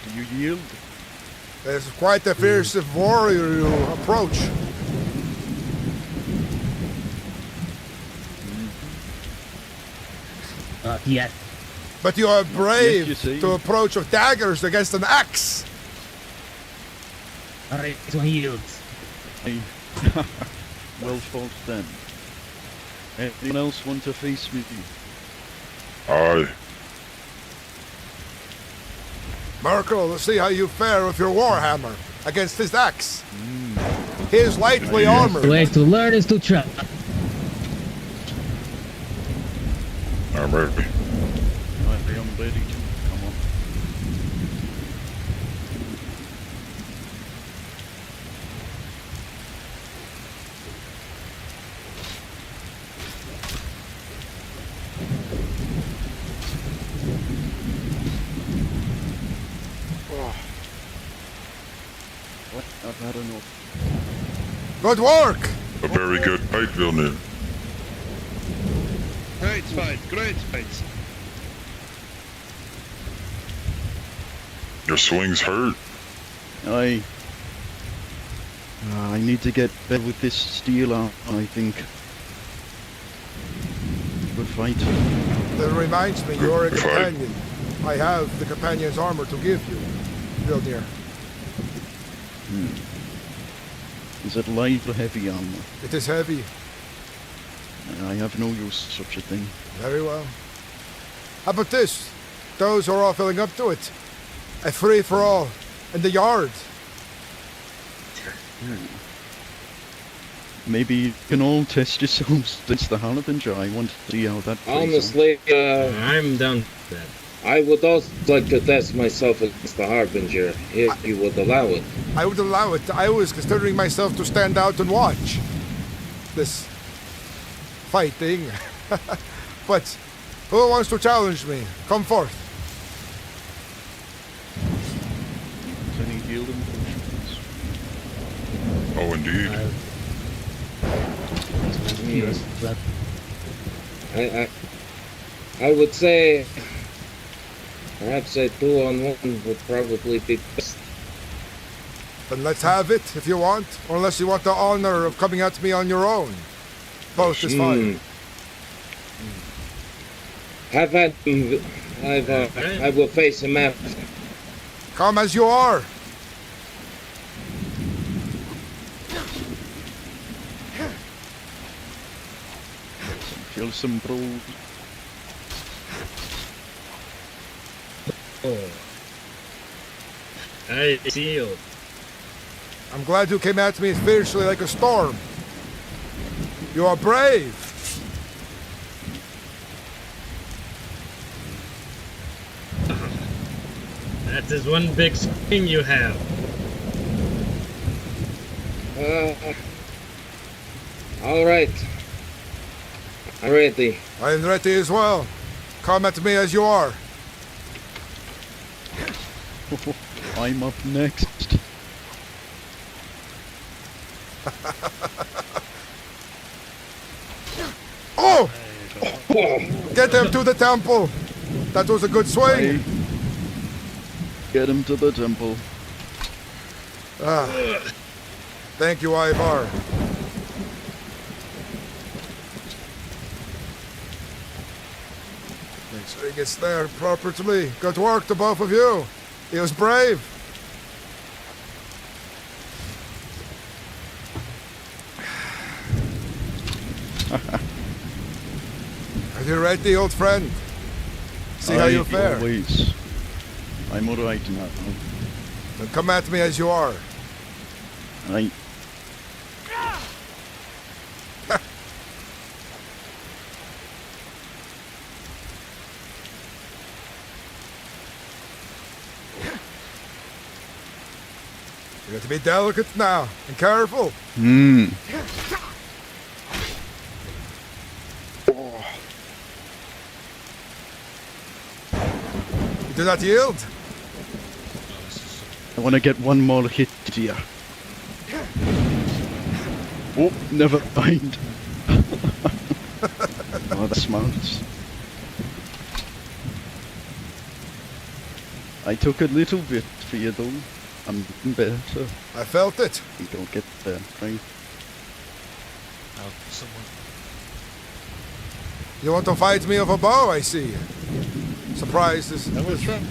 Do you yield? It's quite a fierce warrior you approach. Yes. But you are brave Yes, you see. to approach with daggers against an axe. Alright, this one yields. Aye. Well fought then. Anyone else want to face me? Aye. Merkel, let's see how you fare with your warhammer against his axe. He is lightly armored. The way to learn is to try. I'm ready. I'm ready to. Come on. What? I've had enough. Good work! A very good fight, Vilnir. Great fight, great fight. Your swings hurt. I need to get better with this steel arm, I think. Good fight. That reminds me, you're a Good fight. companion. I have the companion's armor to give you, Vilnir. Is it light or heavy armor? It is heavy. I have no use for such a thing. Very well. How about this? Those who are all filling up to it. A free-for-all in the yard. Maybe you can all test yourselves against the Harbinger. I want to see how that plays out. Honestly, I'm down for that. I would also like to test myself against the Harbinger, if you would allow it. I would allow it. I was considering myself to stand out and watch this fighting. But who wants to challenge me? Come forth. Any healing potions? Oh, indeed. I would say perhaps a 2-on-1 would probably be best. Then let's have it if you want, or unless you want the honor of coming at me on your own. Both is fine. Have at him. I will face him after. Come as you are. Feel some bruise. Oh. I see you. I'm glad you came at me fiercely like a storm. You are brave. That is one big swing you have. All right. I'm ready. I am ready as well. Come at me as you are. I'm up next. Oh! Get him to the temple. That was a good swing. Get him to the temple. Thank you, Ivar. Make sure he gets there properly. Good work to both of you. He was brave. Are you ready, old friend? See how you fare. Always. I'm alright now. Then come at me as you are. I You have to be delicate now and careful. You do not yield. I want to get one more hit here. Oh, never mind. Oh, that's smart. I took a little bit for you though. I'm getting better. I felt it. You don't get there, right? You want to fight me with a bow, I see. Surprised is... That was fun.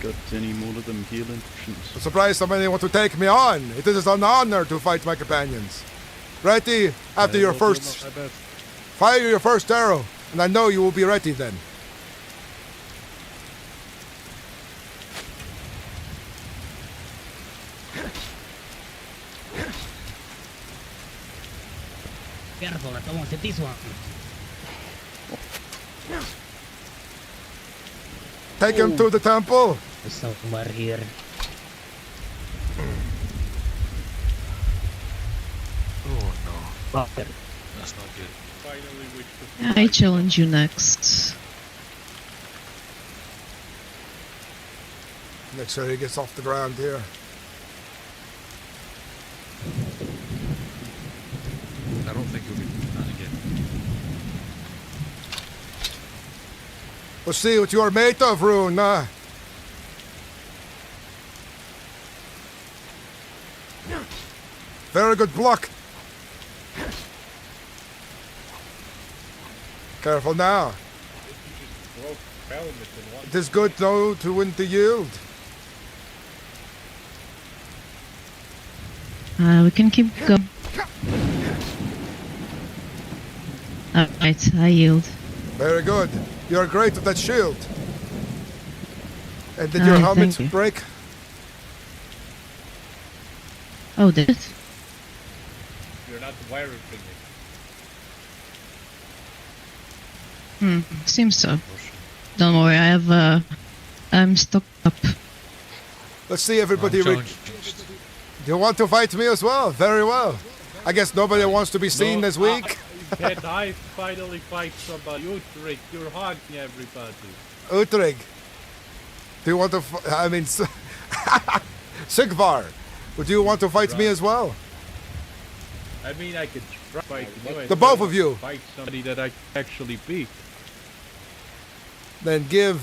Got any more of them healing potions? I'm surprised somebody want to take me on. It is an honor to fight my companions. Ready after your first... Fire your first arrow, and I know you will be ready then. Careful, I don't want to hit this one. Take him to the temple. There's somewhere here. Oh no. Butter. That's not good. I challenge you next. Make sure he gets off the ground here. think we'll be doing that again. We'll see what you're made of, Rune. Very good block. Careful now. It is good, though, to win the yield. We can keep going. Alright, I yield. Very good. You're great with that shield. And did your helmet thank you. break? Oh, did it? You're not wiring it. Seems so. Don't worry, I have, I'm stocked up. Let's see everybody. Do you want to fight me as well? Very well. I guess nobody wants to be seen this week. Can I finally fight somebody? Uudtrig, you're hogging everybody. Uudtrig. Do you want to? I mean, Sigvar. Would you want to fight me as well? I mean, I could try fighting you. The both of you. Fight somebody that I actually beat. Then give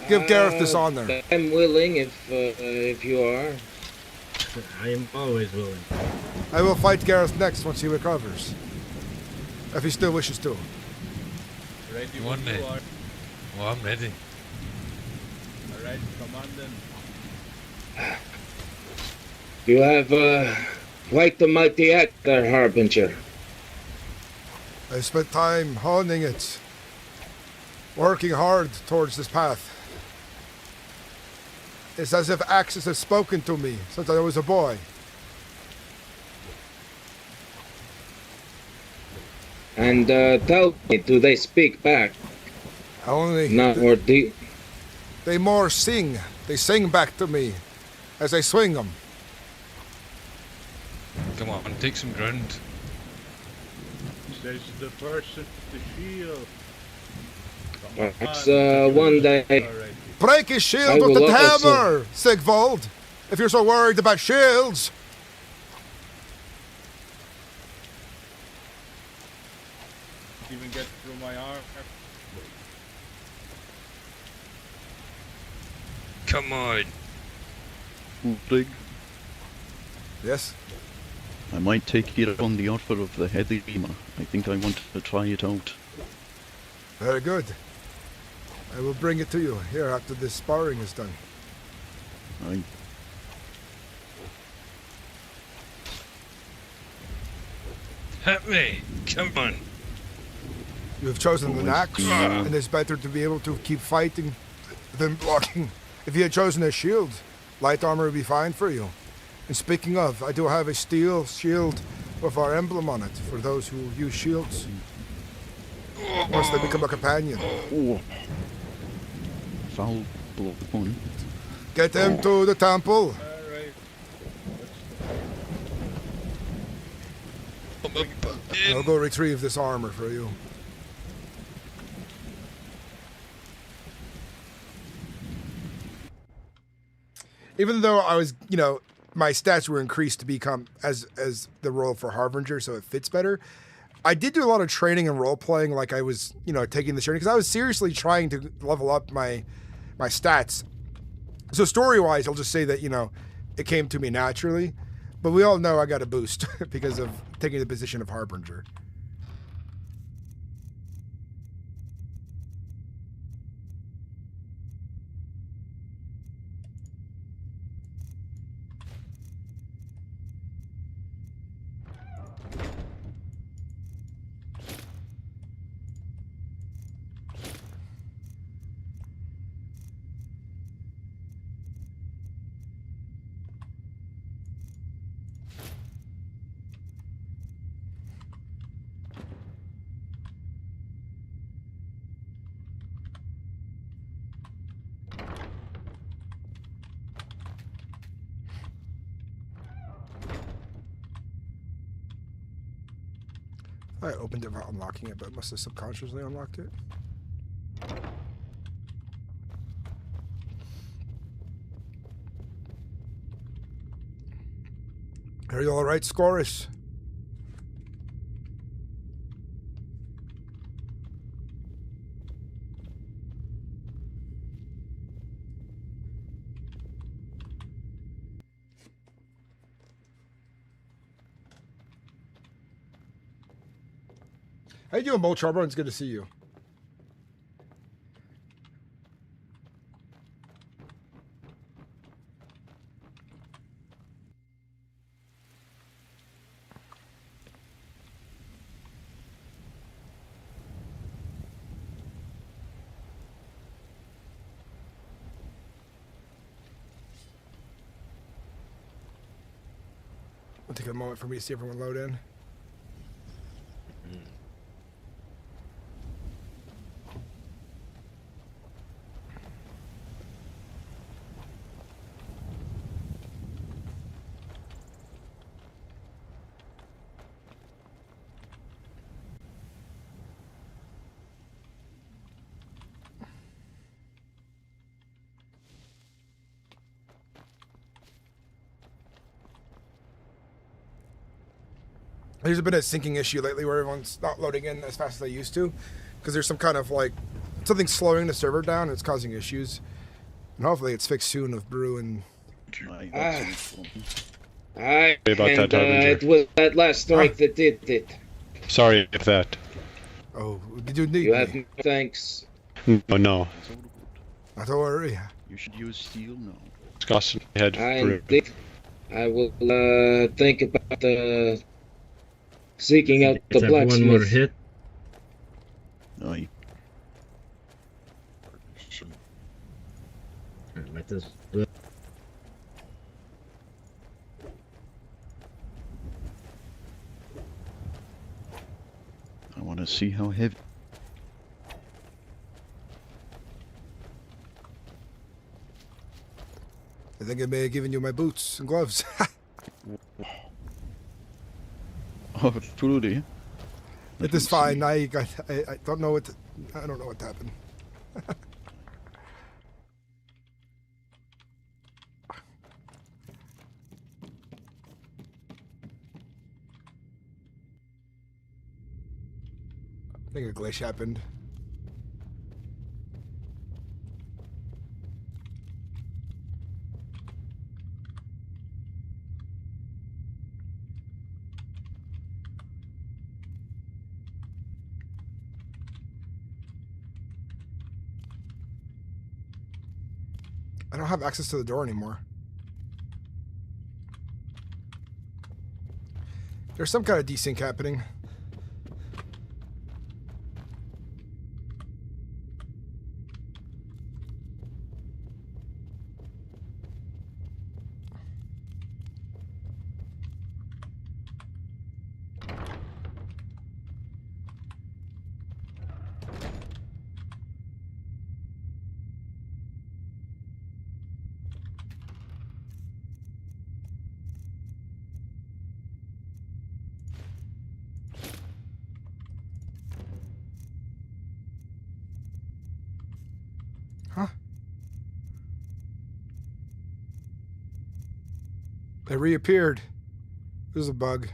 Gareth this honor. I'm willing if you are. I am always willing. I will fight Gareth next once he recovers. If he still wishes to. Ready One when day. you are. Well, I'm ready. Alright, come on then. You have quite the mighty act there, Harbinger. I spent time honing it. Working hard towards this path. It's as if axes have spoken to me since I was a boy. And tell me, do they speak back? Only. No, or do they more sing. They sing back to me as I swing them. Come on, take some ground. Says the person with the shield. perhaps one day? Break his shield I with the will also- hammer, Sigvald. If you're so worried about shields. Even get through my arm. Come on. Uudtrig, Yes? I might take you on the offer of the Hedima. I think I want to try it out. Very good. I will bring it to you here after this sparring is done. Aye. Hit me. Come on. You have chosen an axe, and it's better to be able to keep fighting than blocking. If you had chosen a shield, light armor would be fine for you. And speaking of, I do have a steel shield with our emblem on it for those who use shields. Once they become a companion. Oh. Foul blow on. Get them to the temple. I'll go retrieve this armor for you. Even though I was, my stats were increased to become as the role for Harbinger, so it fits better. I did do a lot of training and role playing, like I was, taking this journey because I was seriously trying to level up my stats. So story wise, I'll just say that it came to me naturally, but we all know I got a boost because of taking the position of Harbinger. I opened it without unlocking it, but must have subconsciously unlocked it. Are you alright, Scorus? How you doing, Bo Charbon? It's good to see you. It'll take a moment for me to see everyone load in. There's been a syncing issue lately where everyone's not loading in as fast as they used to, because there's some kind of like something slowing the server down and it's causing issues. And hopefully it's fixed soon of Brew and. It was that last strike that did it. Sorry if that. Oh, did you need You me? have no thanks. No, no. Not to worry. You should use steel now. Discussing head Indeed. I will think about seeking out the Let's have blacksmith. one more hit. Aye. Let this. I want to see how heavy. I think I may have given you my boots and gloves. Oh, truly. It is fine. I don't know what. I don't know what happened. I think a glitch happened. I don't have access to the door anymore. There's some kind of desync happening. Huh? They reappeared. There's a bug.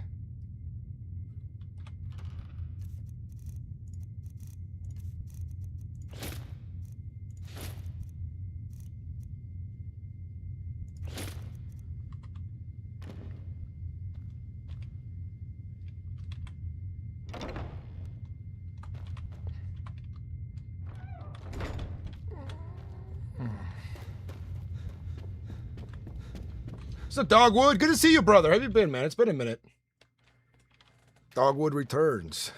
What's up, Dogwood? Good to see you, brother. How have you been, man? It's been a minute. Dogwood returns.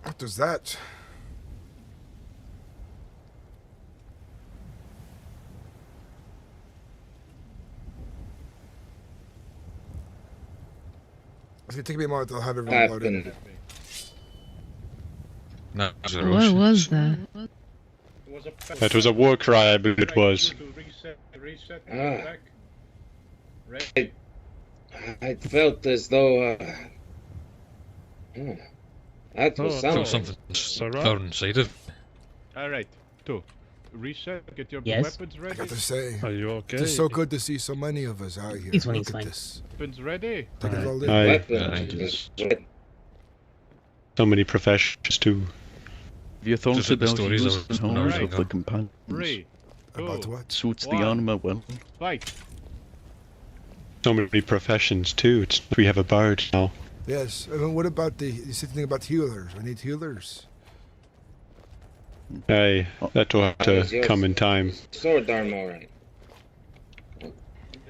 What does that? It's gonna take me a moment to have everyone loaded. No, What was that? It was a war cry, I believe it was. I felt as though that was something thrown inside of. Alright, two. reset. Get your Yes? weapons I ready. got to say, Are you okay? it's so good to see so many of us out here. This one Look is at fine. this. Weapons ready. Take it all in. Weapons. So many professions too. Have you thought Just like the about stories using of powers Naruto. of the companions? 3, 2, About what? Suits the One. armor well. fight. So many professions too. We have a bard now. Yes. I mean, what about you said something about healers? I need healers. Aye, that will have to come in time. Sword arm, alright.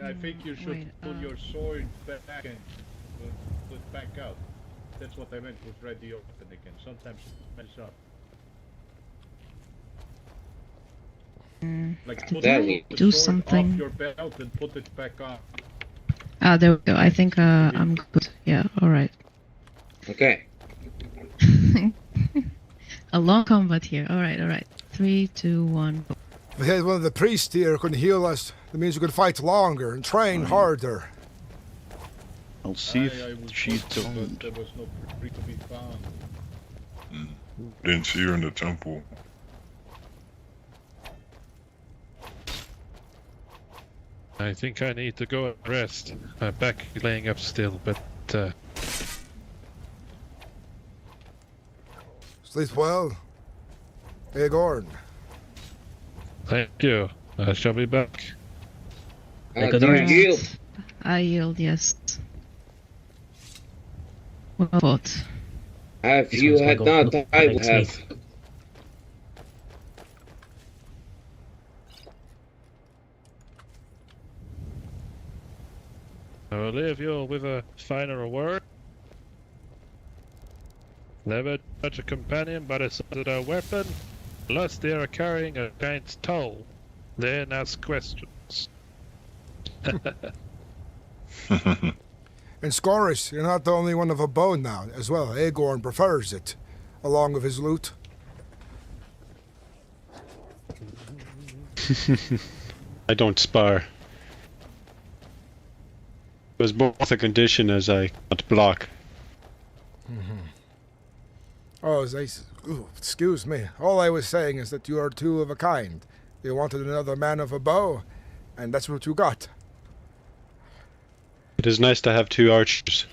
I think you should pull your sword back and put it back out. That's what I meant with ready open again. Sometimes it messes up. Like put Did the I do sword something? off your belt and put it back on. Ah, there we go. I think I'm good. Yeah, alright. Okay. A long combat here. Alright. 3, 2, 1. If we had one of the priests here who can heal us, that means we can fight longer and train harder. I'll see I if was she's hoping, but around. there was no free to be found. Didn't see her in the temple. I think I need to go and rest. My back is laying up still, but Sleep well. Agorn. thank you. I shall be back. Do you yield? I yield, yes. Well fought. If This you one's had gonna not, go I next would have. week. I will leave you with a final word. Never touch a companion by the side of their weapon, unless they are carrying a giant's toll. Then ask questions. And Scoris, you're not the only one of a bow now, as well. Agorn prefers it, along with his loot. I don't spar. It was both a condition as I can't block. Oh, excuse me. All I was saying is that you are two of a kind. You wanted another man of a bow, and that's what you got. It is nice to have two archers.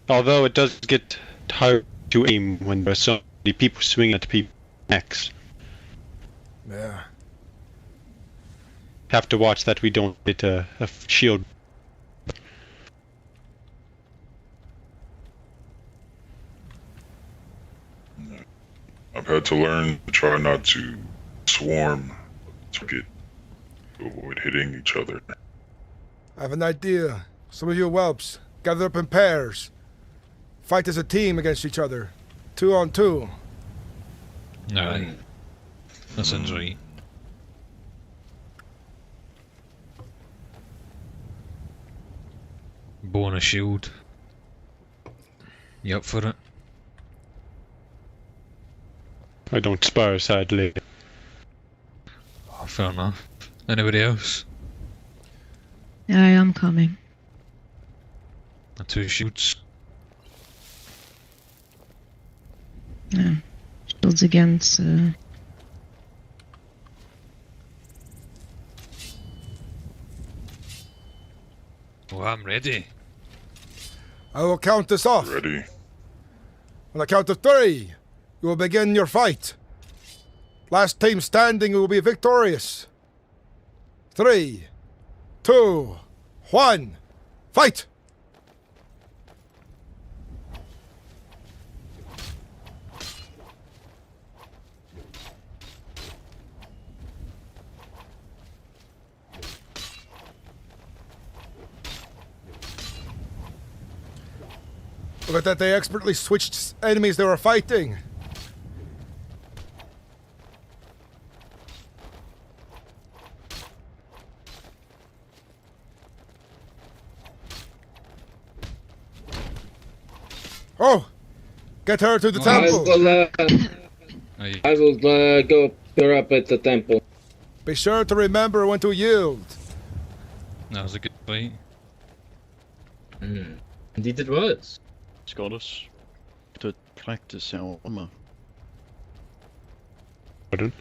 Although it does get hard to aim when there are so many people swinging at people's necks. Yeah. Have to watch that we don't hit a shield. I've had to learn to try not to swarm to avoid hitting each other. I have an idea. Some of you whelps, gather up in pairs. Fight as a team against each other. 2 on 2. Aye. That sounds right. Bow and a shield. You up for it? I don't spar, sadly. Oh, fair enough. Anybody else? Yeah, I am coming. 2 shields. Yeah. Shields against. Oh, I'm ready. I will count this off. Ready. On the count of 3, you will begin your fight. Last team standing will be victorious. 3, 2, 1, fight! Look at that, they expertly switched enemies they were fighting. Oh! Get her to the temple! I will go her up at the temple. Be sure to remember when to yield. That was a good fight. Indeed it was. Scholars, to practice our armor. Pardon?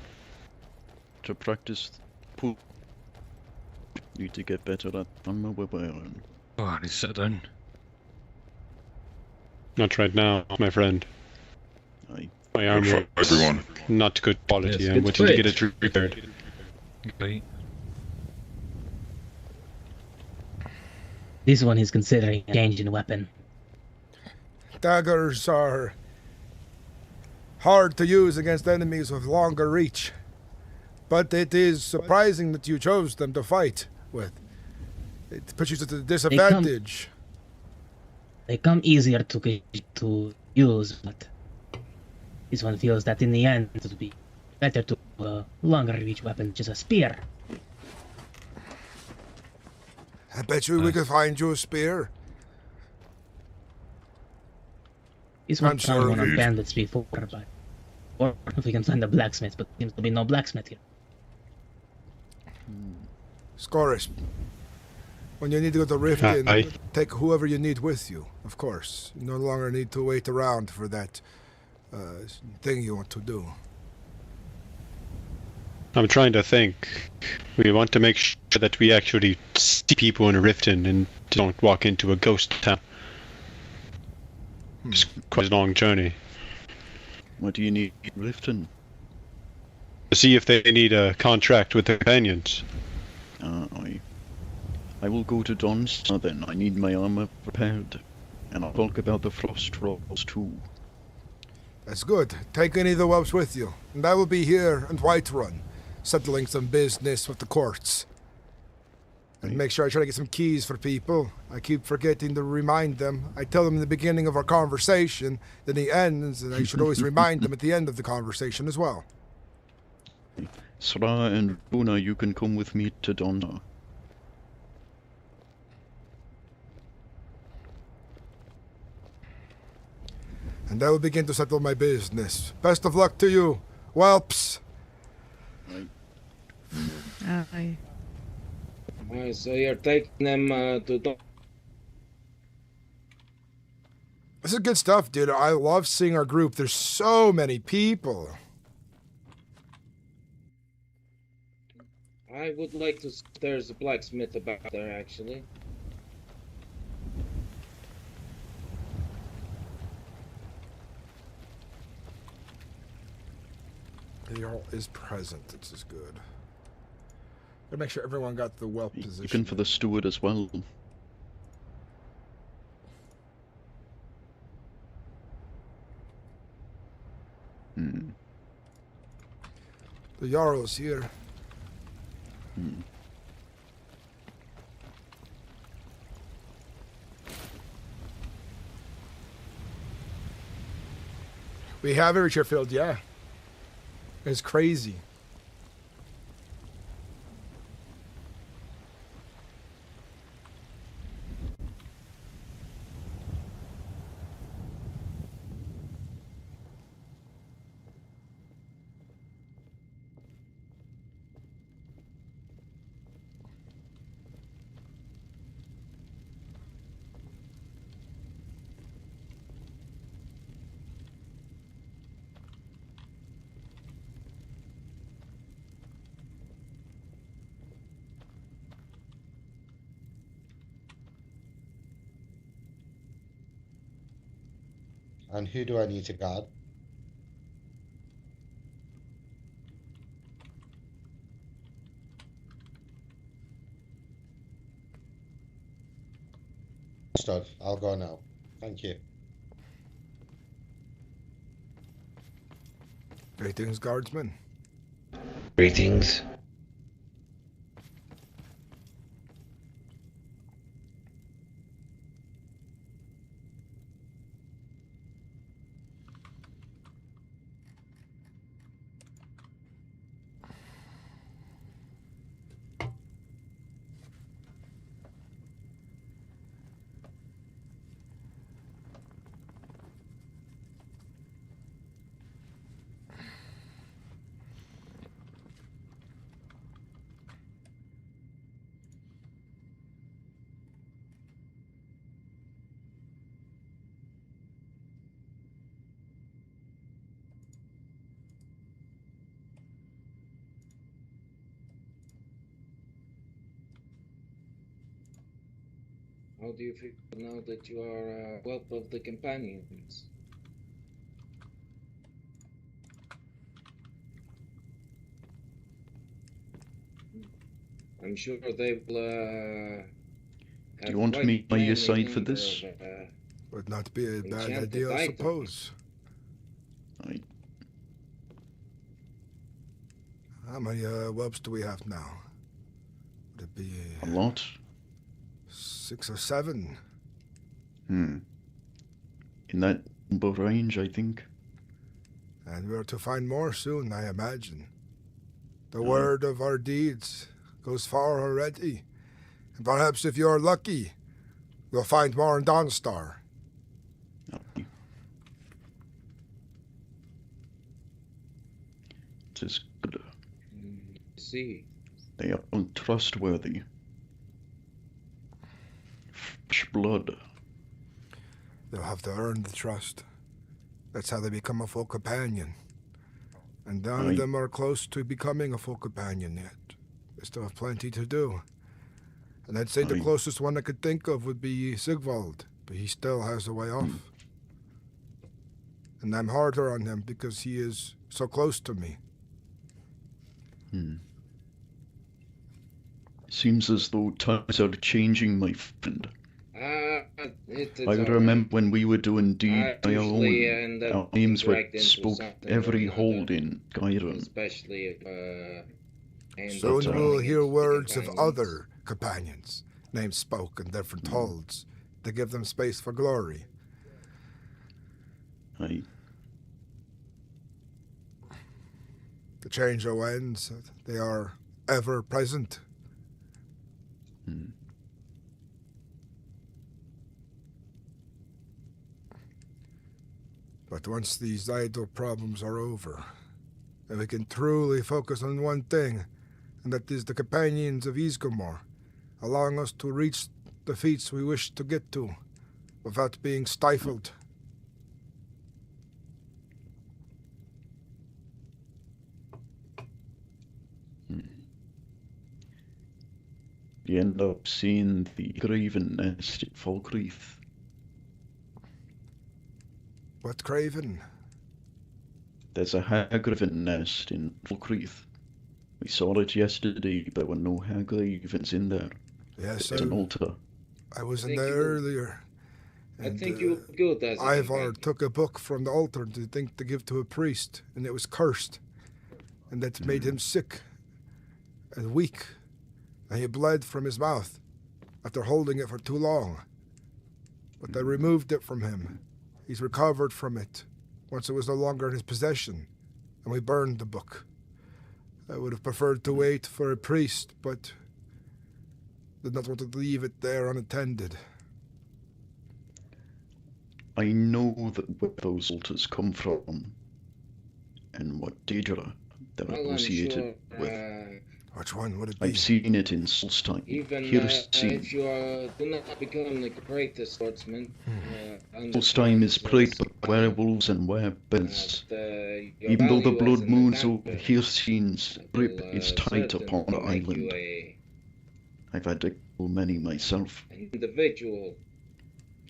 to practice pull. Need to get better at armor wearing. Oh, I need to sit down. Not right now, my friend. My armor is not good quality. I'm waiting to get it repaired. Okay. This one is considering a change in weapon. Daggers are hard to use against enemies with longer reach. But it is surprising that you chose them to fight with. It puts you at a disadvantage. They come easier to use, but this one feels that in the end it would be better to a longer reach weapon, just a spear. I bet you we could find you a spear. This one found one of bandits before, but or if we can find a blacksmith, but seems to be no blacksmith here. Scoris, when you need to go to Riften, take whoever you need with you, of course. You no longer need to wait around for that thing you want to do. I'm trying to think. We want to make sure that we actually see people in Riften and don't walk into a ghost town. It's quite a long journey. What do you need in Riften? To see if they need a contract with the companions. I will go to Donsta then. I need my armor repaired. And I'll talk about the frost rolls too. That's good. Take any of the whelps with you. And I will be here in Whiterun, settling some business with the courts. And make sure I try to get some keys for people. I keep forgetting to remind them. I tell them in the beginning of our conversation, then he ends, and I should always remind them at the end of the conversation as well. Sra and Runa, you can come with me to Donna. And I will begin to settle my business. Best of luck to you, whelps. Aye. Alright, so you're taking them to Donna. This is good stuff, dude. I love seeing our group. There's so many people. I would like to see if there's a blacksmith about there, actually. The Jarl is present. This is good. Gotta make sure everyone got the whelp position. Looking for the steward as well. The Jarl's here. We have it, Richardfield, yeah. It's crazy. And who do I need to guard? Understood. I'll go now. Thank you. Greetings, guardsmen. Greetings. How do you feel now that you are a whelp of the companions? I'm sure they will. Do you want me by your side for this? Would not be a bad enchanted idea, I items. suppose. How many whelps do we have now? Would it be a lot? 6 or 7? In that number range, I think. And we're to find more soon, I imagine. The word of our deeds goes far already. And perhaps if you're lucky, you'll find more in Dawnstar. It is good. See. They are untrustworthy. Fresh blood. They'll have to earn the trust. That's how they become a full companion. And none of them are close to becoming a full companion yet. They still have plenty to do. And I'd say the closest one I could think of would be Sigvald, but he still has a way off. And I'm harder on him because he is so close to me. Seems as though times are changing, my friend. I remember when we were doing deed by our own, our names were spoke every hold in Skyrim. Especially, Soon we'll hear words of other companions, names spoke in different holds, to give them space for glory. Aye. The change no ends, they are ever present. But once these idle problems are over, and we can truly focus on one thing, and that is the companions of Ysgramor, allowing us to reach the feats we wish to get to, without being stifled. You end up seeing the Graven nest at Falkreath. What Graven? There's a Haggraven nest in Falkreath. We saw it yesterday, but there were no Hagravens in there. Yes, There's an altar. I was in there earlier. I think you were good as a Ivar took a book from the altar to give to a priest, and it was cursed. And that made him sick and weak. And he bled from his mouth after holding it for too long. But they removed it from him. He's recovered from it once it was no longer in his possession, and we burned the book. I would have preferred to wait for a priest, but did not want to leave it there unattended. I know that where those altars come from, and what Daedra they're associated with. Which one would it be? I've seen it in Solstheim. Even if you do not become the greatest swordsman, Solstheim is plagued by werewolves and werebirds. Even though the blood moons over Hircines grip is tight upon the island. I've had to kill many myself. Individual.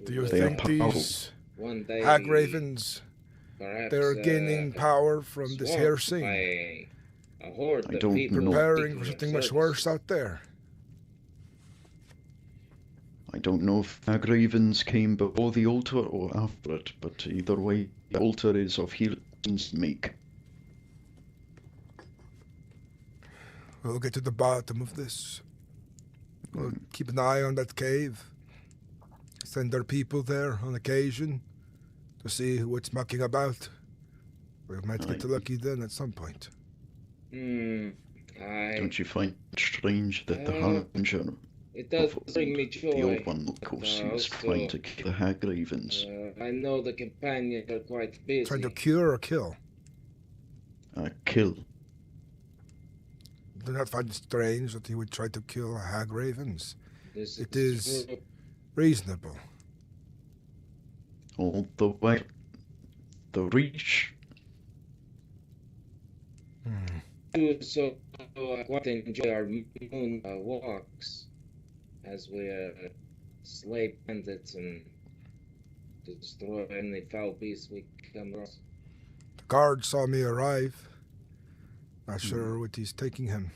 Do you think these Hagravens, they're gaining power from this Hircine? I don't know. Preparing for something much worse out there. I don't know if Hagravens came before the altar or after it, but either way, the altar is of Hircine's make. We'll get to the bottom of this. We'll keep an eye on that cave. Send our people there on occasion to see what's mucking about. We might get lucky then at some point. Don't you find it strange that the Harbinger it does bring me joy. The old one, of course, is trying to kill the Hagravens. I know the companions are quite busy. Trying to cure or kill? Kill. Do not find it strange that he would try to kill Hagravens. It is reasonable. Although the reach. So quite enjoy our moon walks as we slay bandits and destroy any foul beasts we come across. The guard saw me arrive. Not sure what he's taking him.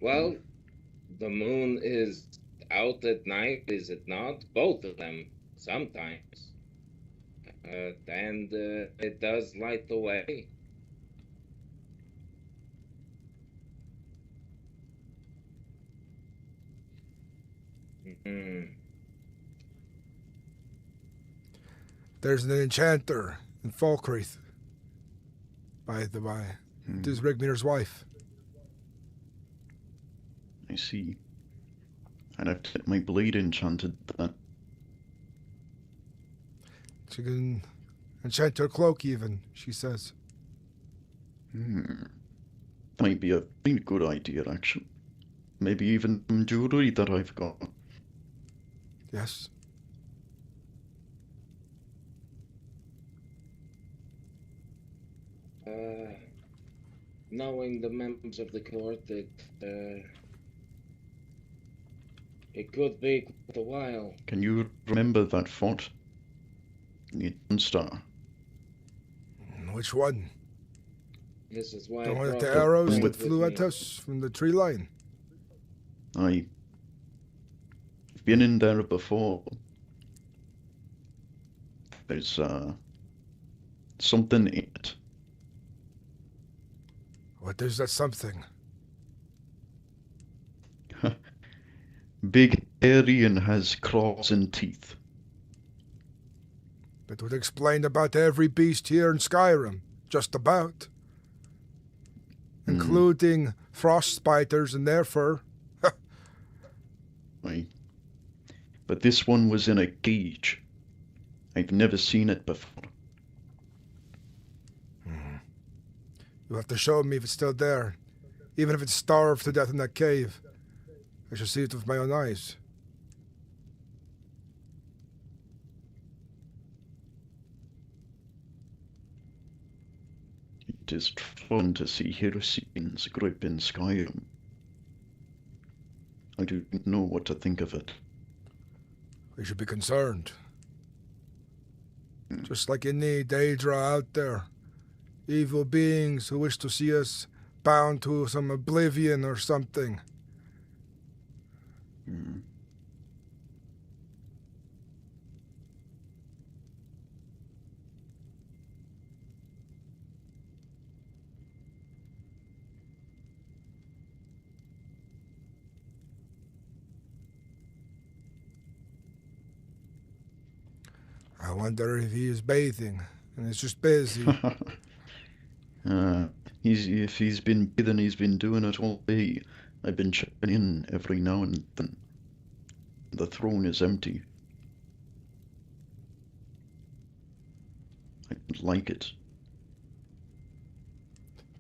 Well, the moon is out at night, is it not? Both of them, sometimes. And it does light the way. There's an enchanter in Falkreath, by the by. It is Rigmir's wife. I see. I'd have to get my blade enchanted then. She can enchant her cloak even, she says. Might be a really good idea, actually. Maybe even some jewelry that I've got. Yes. Knowing the members of the court, it could be quite a while. Can you remember that fort? The Star. Which one? This is why The I one with brought the the arrows blade that with flew me. at us from the tree line? I've been in there before. There's something in it. What is that something? Big, hairy, and has claws and teeth. That would explain about every beast here in Skyrim. Just about. Including frost spiders and their fur. Right. But this one was in a cage. I've never seen it before. You'll have to show me if it's still there. Even if it's starved to death in that cave. I shall see it with my own eyes. It is fun to see Hirosein's grip in Skyrim. I do not know what to think of it. We should be concerned. Just like any Daedra out there. Evil beings who wish to see us bound to some oblivion or something. I wonder if he is bathing and is just busy. If he's been bathing, he's been doing it all day. I've been checking in every now and then. The throne is empty. I don't like it.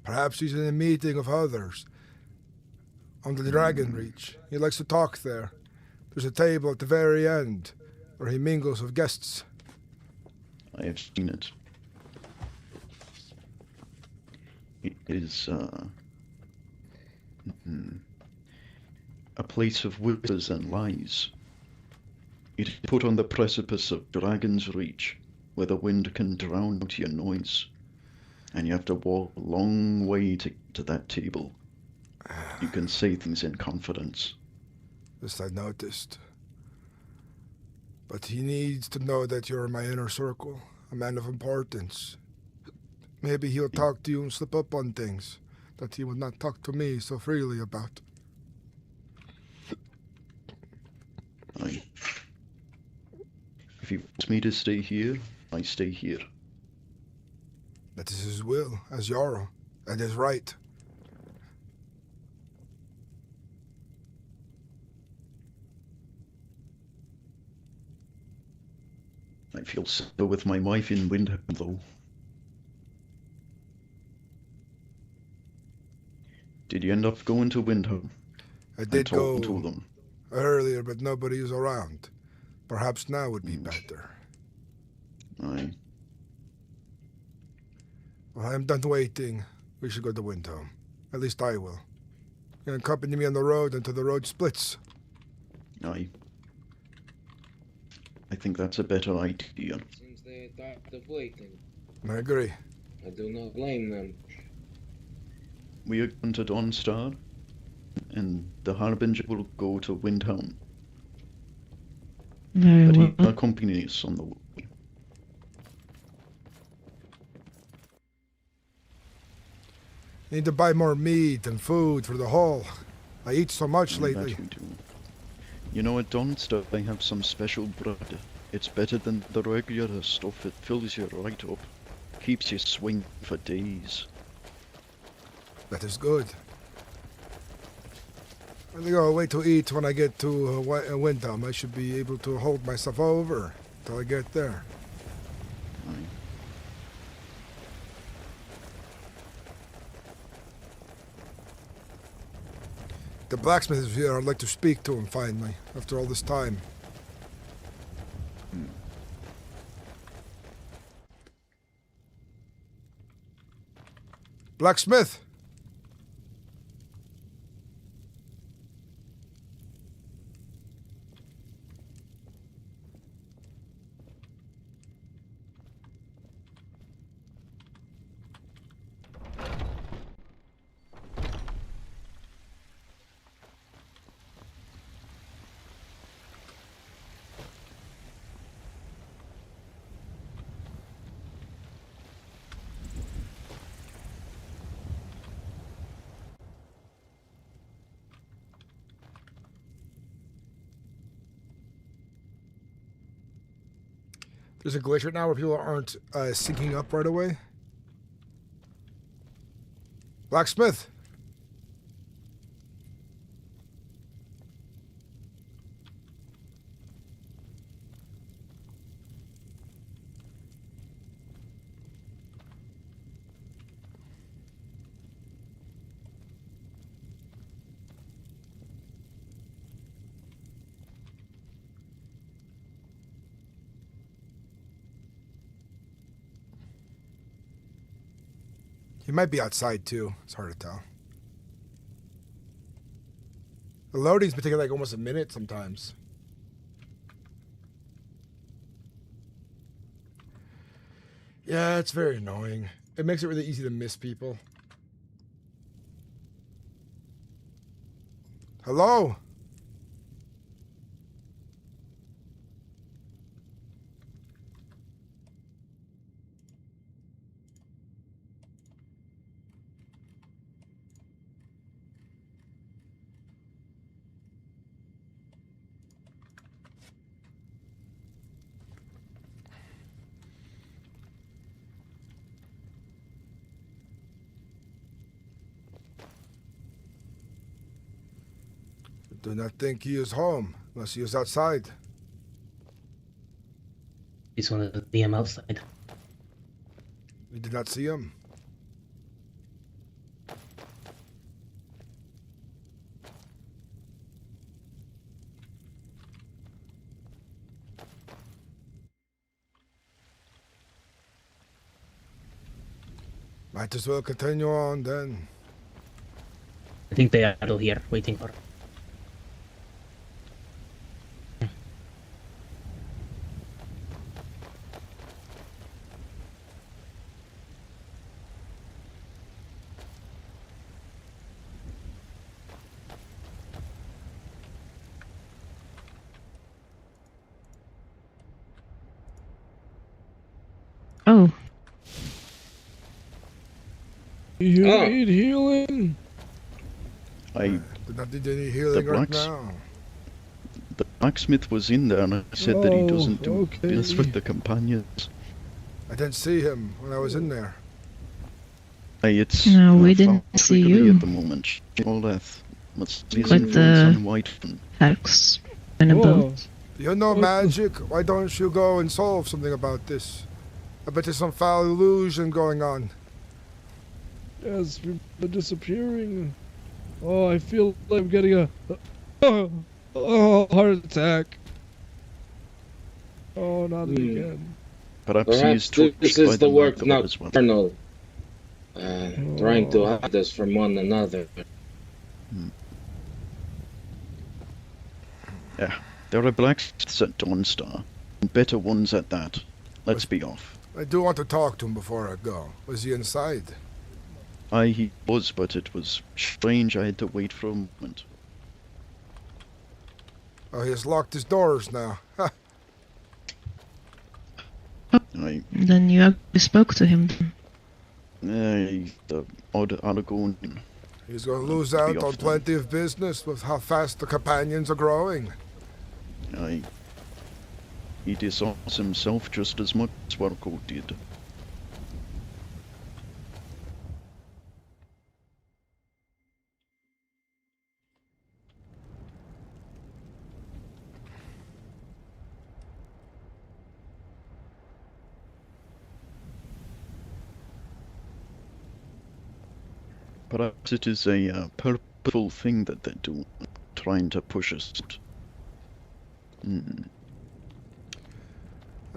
Perhaps he's in a meeting of others. On the Dragon Reach. He likes to talk there. There's a table at the very end where he mingles with guests. I have seen it. It is a place of whispers and lies. It is put on the precipice of Dragon's Reach, where the wind can drown out your noise, and you have to walk a long way to get to that table. You can say things in confidence. This I noticed. But he needs to know that you're in my inner circle, a man of importance. Maybe he'll talk to you and slip up on things that he would not talk to me so freely about. If he wants me to stay here, I stay here. That is his will, as Jarl, and his right. I feel safer with my wife in Windhelm, though. Did you end up going to Windhelm? I did go to them earlier, but nobody is around. Perhaps now would be better. Aye. Well, I'm done waiting. We should go to Windhelm. At least I will. You can accompany me on the road until the road splits. Aye. I think that's a better idea. Seems they are tired of waiting. I agree. I do not blame them. We are going to Dawnstar, and the Harbinger will go to Windhelm. Very But well. he will accompany us on the way. Need to buy more meat and food for the hall. I eat so much And lately. that we do. You know, at Dawnstar they have some special bread. It's better than the regular stuff. It fills you right up. Keeps you swinging for days. That is good. I think I'll wait to eat when I get to Windhelm. I should be able to hold myself over till I get there. The blacksmith is here. I'd like to speak to him finally, after all this time. Blacksmith! There's a glitch right now where people aren't syncing up right away. Blacksmith! He might be outside too. It's hard to tell. The loading's been taking like almost a minute sometimes. Yeah, it's very annoying. It makes it really easy to miss people. Hello? Do not think he is home, unless he is outside. He's one of the DM outside. We did not see him. Might as well continue on then. I think they are all here, waiting for. Oh. You need healing. I do not need any healing right now. The blacksmith was in there and I said that he doesn't do this with the companions. I didn't see him when I was in there. It's No, we didn't see you. At the moment. All that. What's But the hex in a boat. You know magic. Why don't you go and solve something about this? I bet there's some foul illusion going on. Yes, we've been disappearing. Oh, I feel like I'm getting a heart attack. Oh, not again. Perhaps this is the work nocturnal, trying to hide us from one another. Yeah, there are blacksmiths at Dawnstar. better ones at that. Let's be off. I do want to talk to him before I go. Was he inside? He was, but it was strange I had to wait for a moment. Oh, he has locked his doors now. Then you actually spoke to him. The odd Aragonian. He's going to lose out on plenty of business with how fast the companions are growing. He dishonors himself just as much as Warco did. Perhaps it is a purposeful thing that they're doing, trying to push us. I'm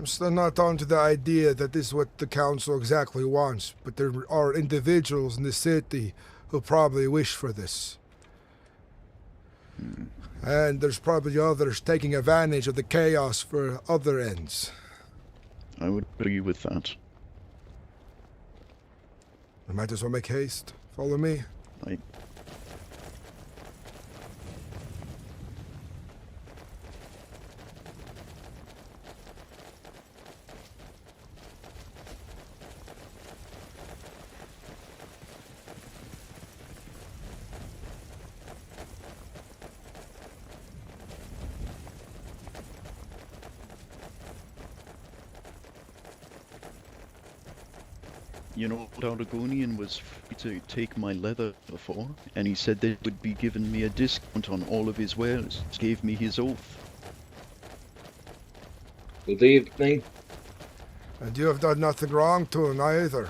still not onto the idea that this is what the council exactly wants, but there are individuals in the city who probably wish for this. And there's probably others taking advantage of the chaos for other ends. I would agree with that. We might as well make haste. Follow me. You know, Aragonian was free to take my leather before, and he said they would be giving me a discount on all of his wares. He gave me his oath. Good evening. And you have done nothing wrong to him either.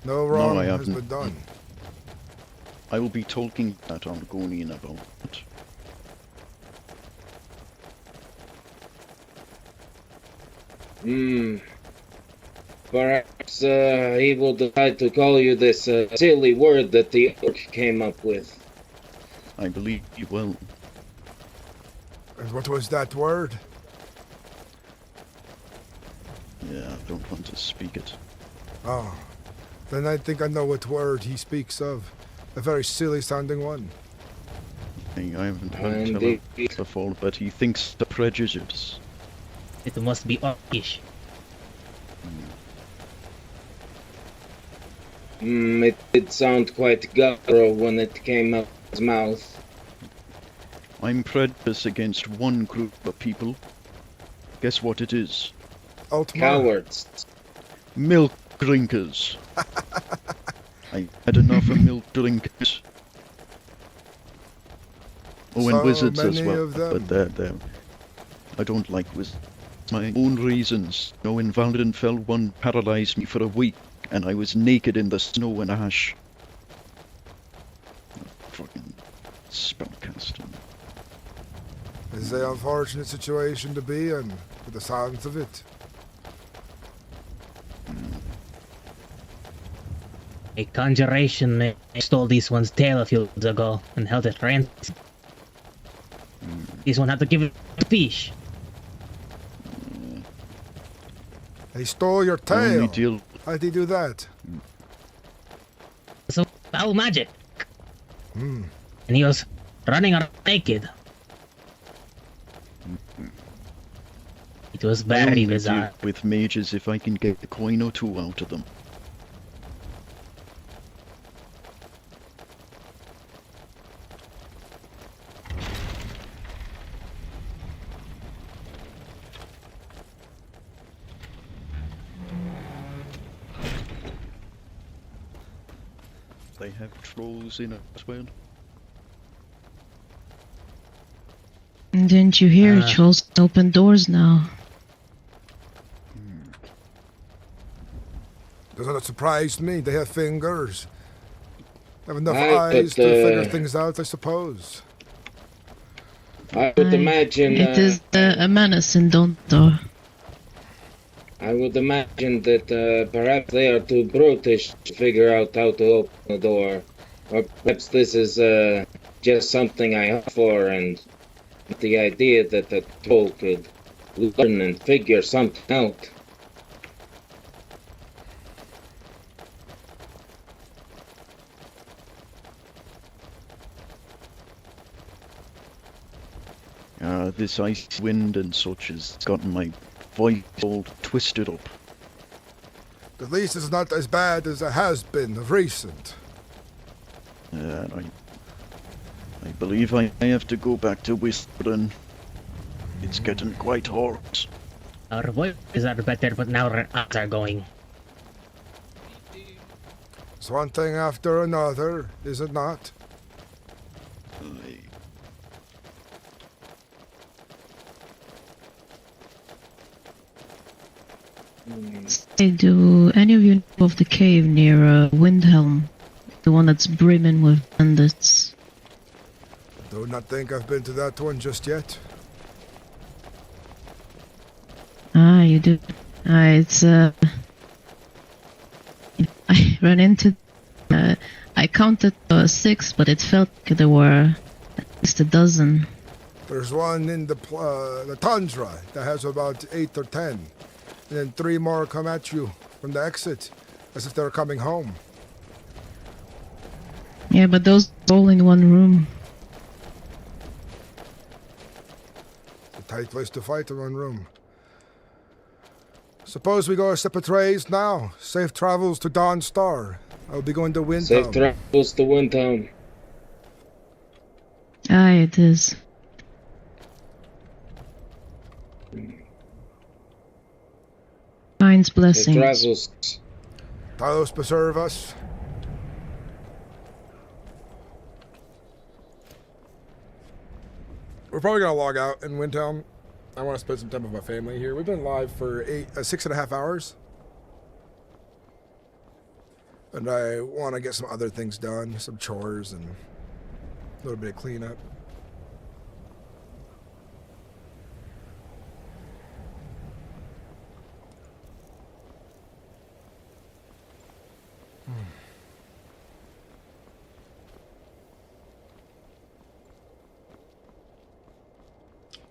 No wrong has been done. I will be talking to Aragonian about it. Perhaps he will decide to call you this silly word that the orc came up with. I believe he will. And what was that word? Yeah, I don't want to speak it. Oh, then I think I know what word he speaks of. A very silly sounding one. I haven't heard tell him before, but he thinks the prejudice. It must be orcish. It did sound quite guttural when it came out of his mouth. I'm prejudiced against one group of people. Guess what it is? Cowards. Milk drinkers. I had enough of milk drinkers. Oh, and So wizards as many well, of them. but they're... I don't like wizards. My own reasons. No Valenfell one paralyzed me for a week, and I was naked in the snow and ash. Fucking spellcasting. It's an unfortunate situation to be in, with the sounds of it. A conjuration man stole this one's tail a few days ago and held it ransom. This one had to give it to fish. He stole your only tail. deal- How'd he do that? So, foul magic. Hmm. And he was running around naked. It was I very only bizarre. deal with mages if I can get a coin or two out of them. They have trolls in it as well. Didn't you hear? Trolls open doors now. Doesn't that surprise me? They have fingers. Have enough Right, eyes but, to figure things out, I suppose. I would imagine. It is a menace in Dontor. I would imagine that perhaps they are too brutish to figure out how to open the door. Or perhaps this is just something I hope for, and the idea that a troll could learn and figure something out. This ice wind and such has gotten my voice all twisted up. At least it's not as bad as it has been of recent. I believe I have to go back to whispering. It's getting quite hard. Our voices are better, but now our eyes are going. It's one thing after another, is it not? Do any of you know of the cave near Windhelm? The one that's brimming with bandits? Do not think I've been to that one just yet. Ah, you do. It's I ran into. I counted 6, but it felt like there were at least a dozen. There's one in the tundra that has about 8 or 10. And then 3 more come at you from the exit, as if they're coming home. Yeah, but those are all in one room. It's a tight place to fight in one room. Suppose we go our separate ways now. Safe travels to Dawn Star. I'll be going to Windhelm. Safe travels to Windhelm. Aye, it is. Mind's blessings. Safe travels. Talos preserve us. We're probably gonna log out in Windhelm. I want to spend some time with my family here. We've been live for 6.5 hours. And I want to get some other things done, some chores and a little bit of cleanup.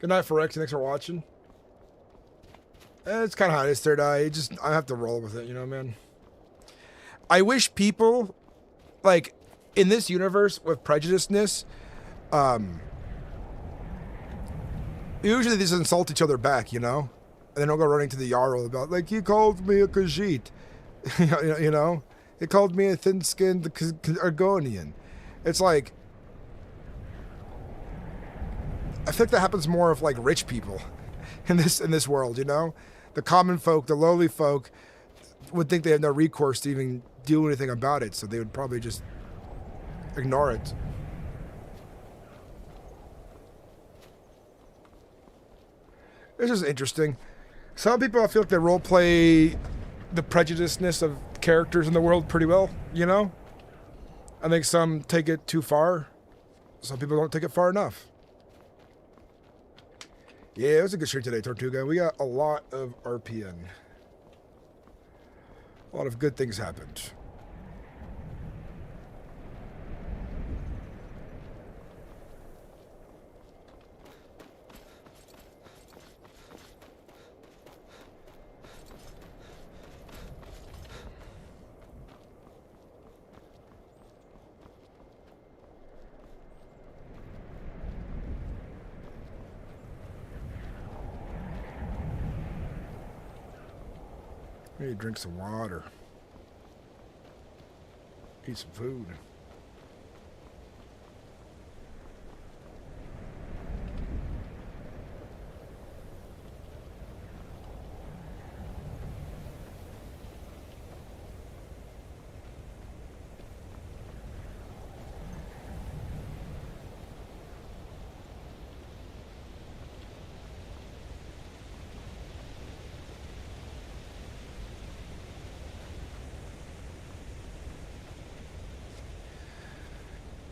Good night, Forex. Thanks for watching. It's kind of how it is, Third Eye. I have to roll with it, you know, man. I wish people, like, in this universe with prejudiceness, usually they just insult each other back, you know? And then they'll go running to the Jarl about, like, he called me a Khajiit. you know? He called me a thin-skinned Argonian. It's like, I think that happens more of, like, rich people in this world, you know? The common folk, the lowly folk, would think they have no recourse to even do anything about it, so they would probably just ignore it. It's just interesting. Some people, I feel like they roleplay the prejudiceness of characters in the world pretty well, you know? I think some take it too far. Some people don't take it far enough. Yeah, it was a good stream today, Tortuga. We got a lot of RPN. A lot of good things happened. I need to drink some water. Eat some food.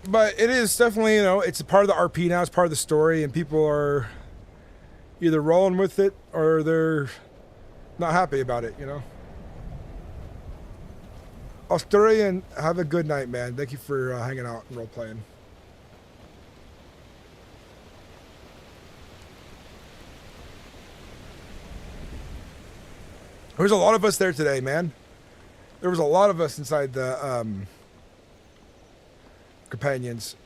But it is definitely, you know, it's a part of the RP now. It's part of the story, and people are either rolling with it or they're not happy about it, you know. Australian, have a good night, man. Thank you for hanging out and role-playing. There was a lot of us there today, man. There was a lot of us inside the companions.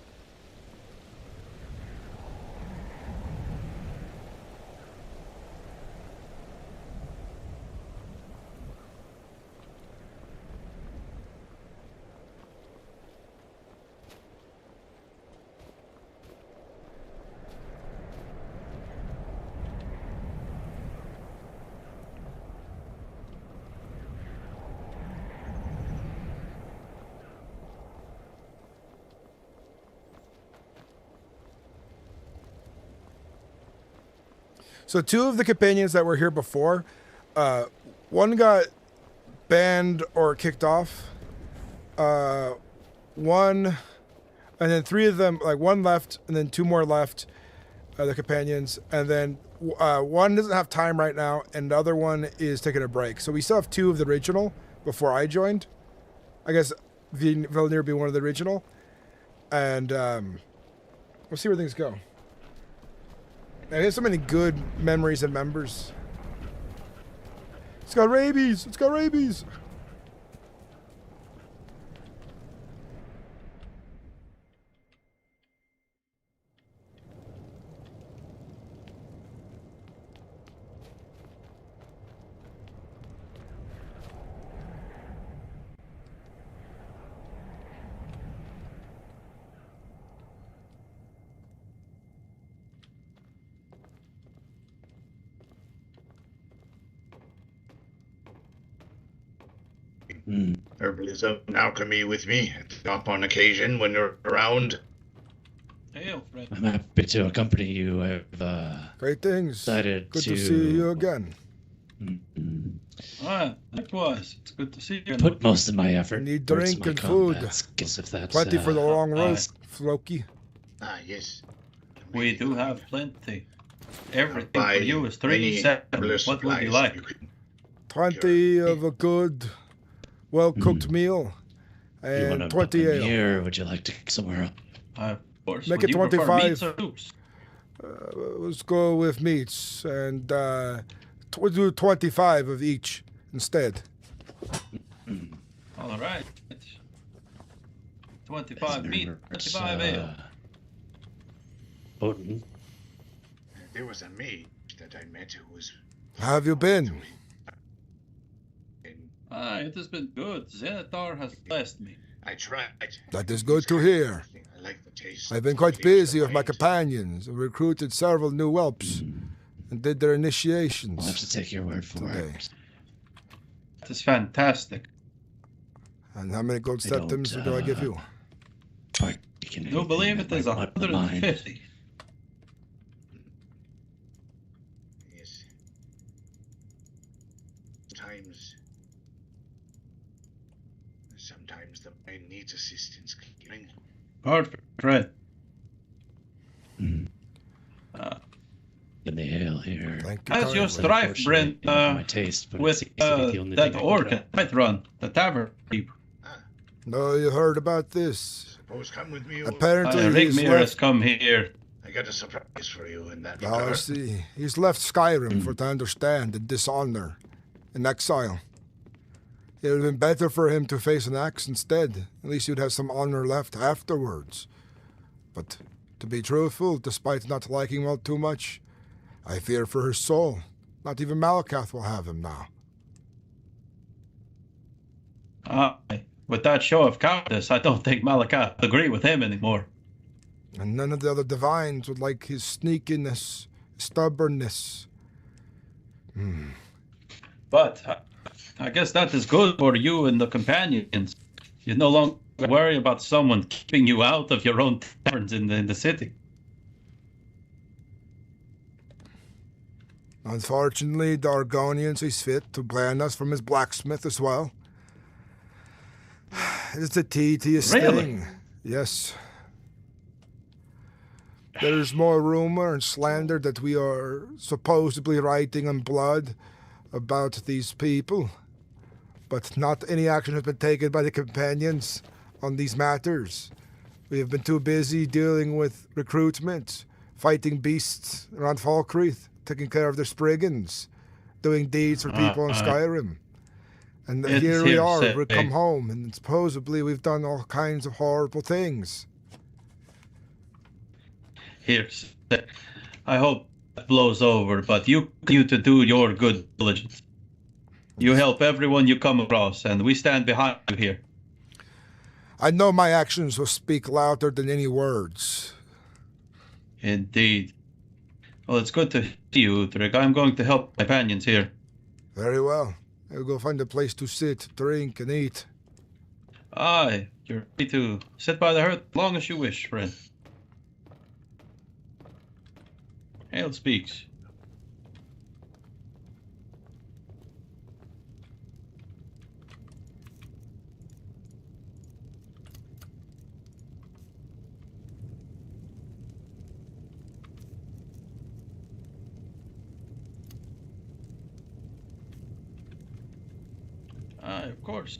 So 2 of the companions that were here before, one got banned or kicked off. One, and then 3 of them, like 1 left, and then 2 more left, the companions, and then one doesn't have time right now, and the other one is taking a break. So we still have 2 of the original before I joined. I guess Villeneuve be one of the original, and we'll see where things go. Man, there's so many good memories and members. It's got rabies! It's got rabies! Herbal is out in alchemy with me. Up on occasion when you're around. Hail, friend. I'm happy to accompany you. I've great things. Decided good to see you again. Likewise. It's good to see you. Put most of my effort. Need drink and food. Skills, if that's, plenty for the long road, Floki. Ah, yes. We do have plenty. Everything for you is 3-7. What would you like? 20 of a good, well-cooked meal, and 20 ale. Here, or would you like to go somewhere else? Of course. Make Would it you prefer 25. meats or soups? Let's go with meats, and we'll do 25 of each instead. All right. 25 meat, 25 ale. Odin. There was a maid that I met who was... How have you been? It has been good. Xanathar has blessed me. I tried. That is good to hear. I like the taste. I've been quite busy with my companions and recruited several new whelps and did their initiations. I'll have to take your word for it. That is fantastic. And how many gold septims do I give you? You believe it is 150. Yes. Sometimes the mind needs assistance clearing. Perfect, right. In the ale here. How's your strife, Brent, with that orc at Night Run, the tavern keeper? No, you heard about this. Suppose come with me. Apparently, Rigmir has come here. I got a surprise for you in that I regard. see. He's left Skyrim for to understand the dishonor and exile. It would have been better for him to face an axe instead. At least you'd have some honor left afterwards. But to be truthful, despite not liking him all too much, I fear for his soul. Not even Malakath will have him now. With that show of cowardice, I don't think Malakath would agree with him anymore. And none of the other divines would like his sneakiness, stubbornness. But I guess that is good for you and the companions. You no longer worry about someone keeping you out of your own taverns in the city. Unfortunately, the Argonian sees fit to ban us from his blacksmith as well. It's a tedious thing. Yes. There's more rumor and slander that we are supposedly writing in blood about these people, but not any action has been taken by the companions on these matters. We have been too busy dealing with recruitment, fighting beasts around Falkreath, taking care of their Spriggans, doing deeds for people in Skyrim. And here we are, we've come home, and supposedly we've done all kinds of horrible things. Here's. I hope that blows over, but you continue to do your good diligence. You help everyone you come across, and we stand behind you here. I know my actions will speak louder than any words. Indeed. Well, it's good to see you, Uudtrig. I'm going to help my companions here. Very well. I'll go find a place to sit, drink, and eat. Aye, you're free to sit by the hearth as long as you wish, friend. Hail speaks. Of course.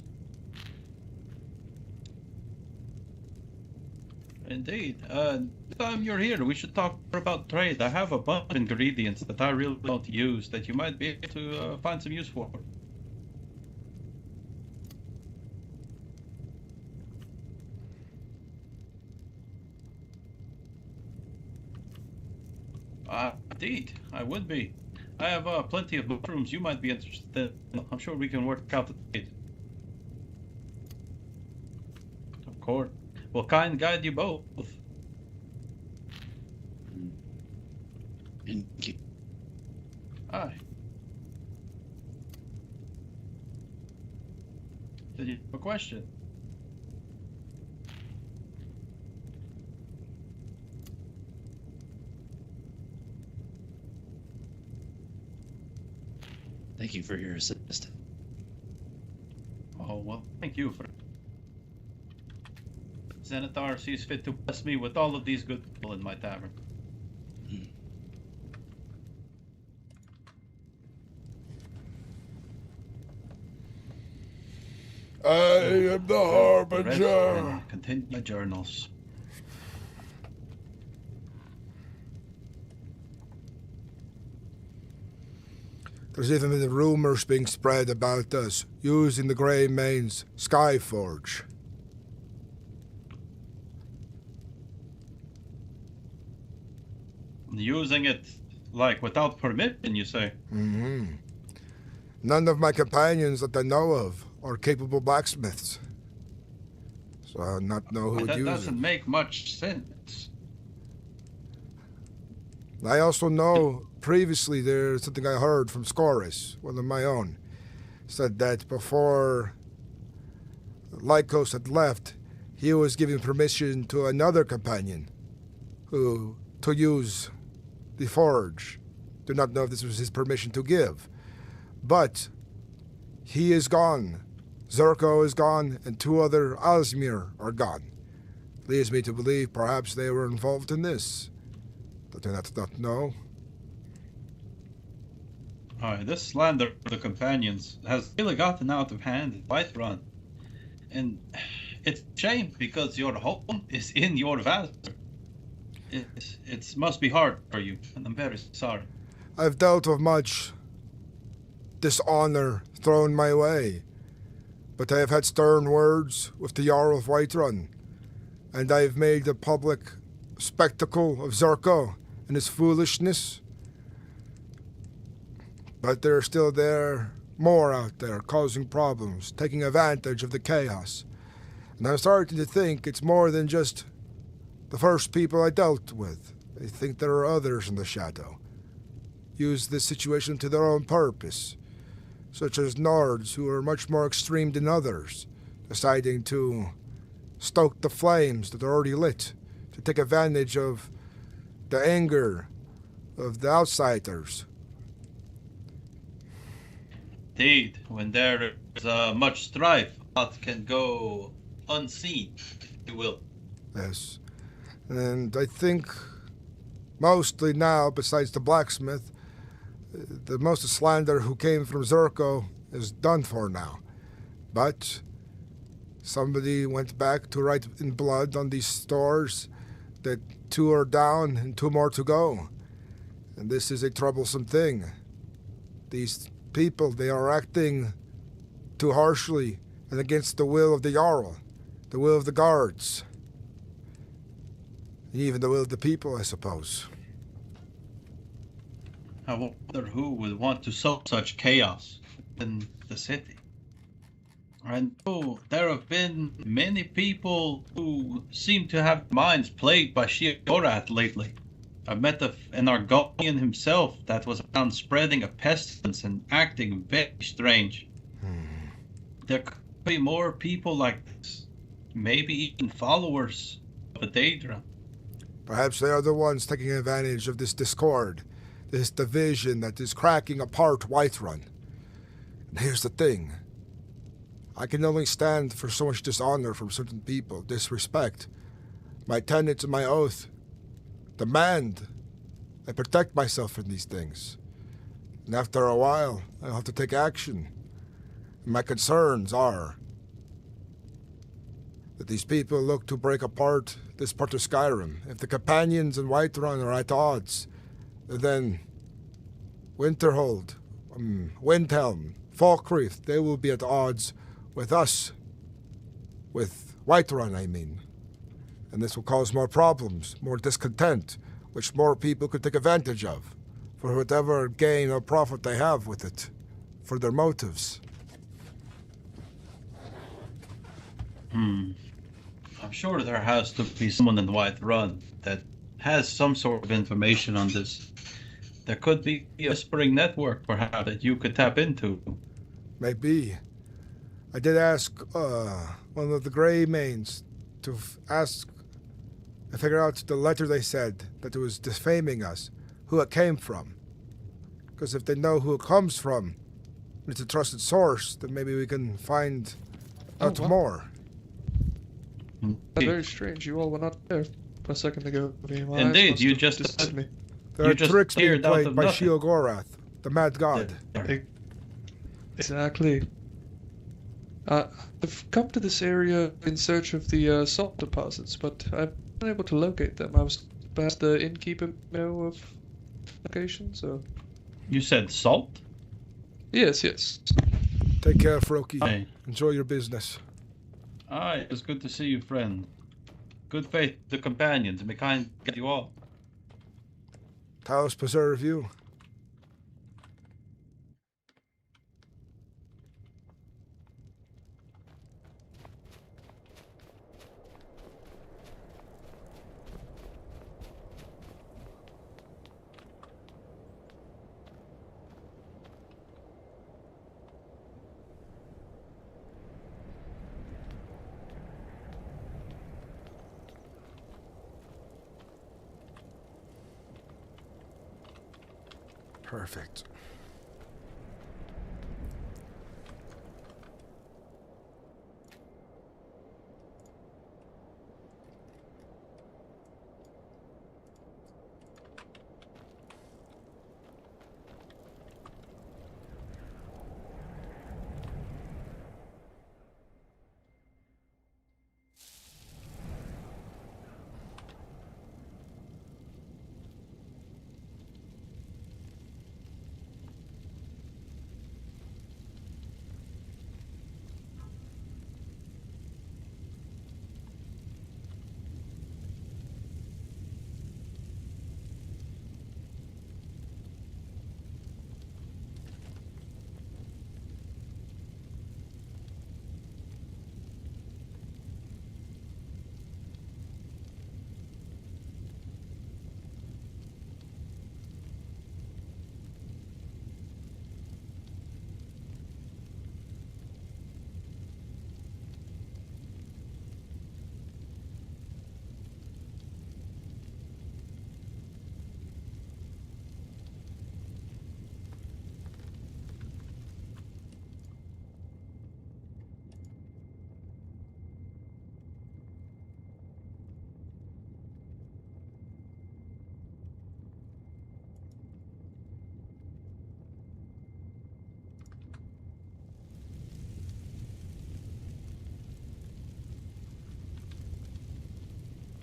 Indeed. Next time you're here, we should talk more about trade. I have a bunch of ingredients that I really don't use that you might be able to find some use for. Indeed, I would be. I have plenty of mushrooms you might be interested in. I'm sure we can work out the trade. Of course. Will kind guide you both. Thank you. Aye. Did you have a question? Thank you for your assistance. Oh, well, thank you for it. Xanathar sees fit to bless me with all of these good people in my tavern. I am the Harbinger. Continue my journals. There's even been rumors being spread about us using the Grey Mane's Skyforge. Using it, like, without permission, you say? Mm-hmm. None of my companions that I know of are capable blacksmiths. So I do not know who would use it. That doesn't make much sense. I also know previously there's something I heard from Scoris, one of my own, said that before Lycos had left, he was giving permission to another companion to use the forge. Do not know if this was his permission to give. But he is gone. Zerko is gone, and two other Aalsmeer are gone. Leads me to believe perhaps they were involved in this. But I do not know. Alright, this slander of the companions has really gotten out of hand in Whiterun. And it's a shame because your home is in your Vassar. It must be hard for you, and I'm very sorry. I've dealt with much dishonor thrown my way, but I have had stern words with the Jarl of Whiterun, and I've made a public spectacle of Zerko and his foolishness. But there are still more out there causing problems, taking advantage of the chaos. And I'm starting to think it's more than just the first people I dealt with. I think there are others in the shadow. Use this situation to their own purpose, such as Nards who are much more extreme than others, deciding to stoke the flames that are already lit, to take advantage of the anger of the outsiders. Indeed, when there is much strife, that can go unseen, if you will. Yes. And I think mostly now, besides the blacksmith, the most slander who came from Zerko is done for now. But somebody went back to write in blood on these stores that 2 are down and 2 more to go. And this is a troublesome thing. These people, they are acting too harshly and against the will of the Jarl, the will of the guards, and even the will of the people, I suppose. I wonder who would want to sow such chaos in the city. I know there have been many people who seem to have minds plagued by Sheogorath lately. I met an Argonian himself that was found spreading a pestilence and acting very strange. There could be more people like this. Maybe even followers of Daedra. Perhaps they are the ones taking advantage of this discord, this division that is cracking apart Whiterun. And here's the thing. I can only stand for so much dishonor from certain people, disrespect. My tenets and my oath demand I protect myself from these things. And after a while, I'll have to take action. And my concerns are that these people look to break apart this part of Skyrim. If the Companions and Whiterun are at odds, then Winterhold, Windhelm, Falkreath, they will be at odds with us. With Whiterun, I mean. And this will cause more problems, more discontent, which more people could take advantage of, for whatever gain or profit they have with it, for their motives. I'm sure there has to be someone in Whiterun that has some sort of information on this. There could be a whispering network, perhaps, that you could tap into. Maybe. I did ask one of the Grey Mains to figure out the letter they said that it was defaming us, who it came from. Because if they know who it comes from, and it's a trusted source, then maybe we can find out more. That's very strange. You all were not there a second ago. Indeed, you just deceived me. There are tricks being played by Sheogorath, the mad god. Exactly. I've come to this area in search of the salt deposits, but I've been able to locate them. I was past the innkeeper of location, so... You said salt? Yes, yes. Take care, Froki. Hey. Enjoy your business. It was good to see you, friend. Good faith to the companions, and may kind get you all. Taos preserve you. Perfect.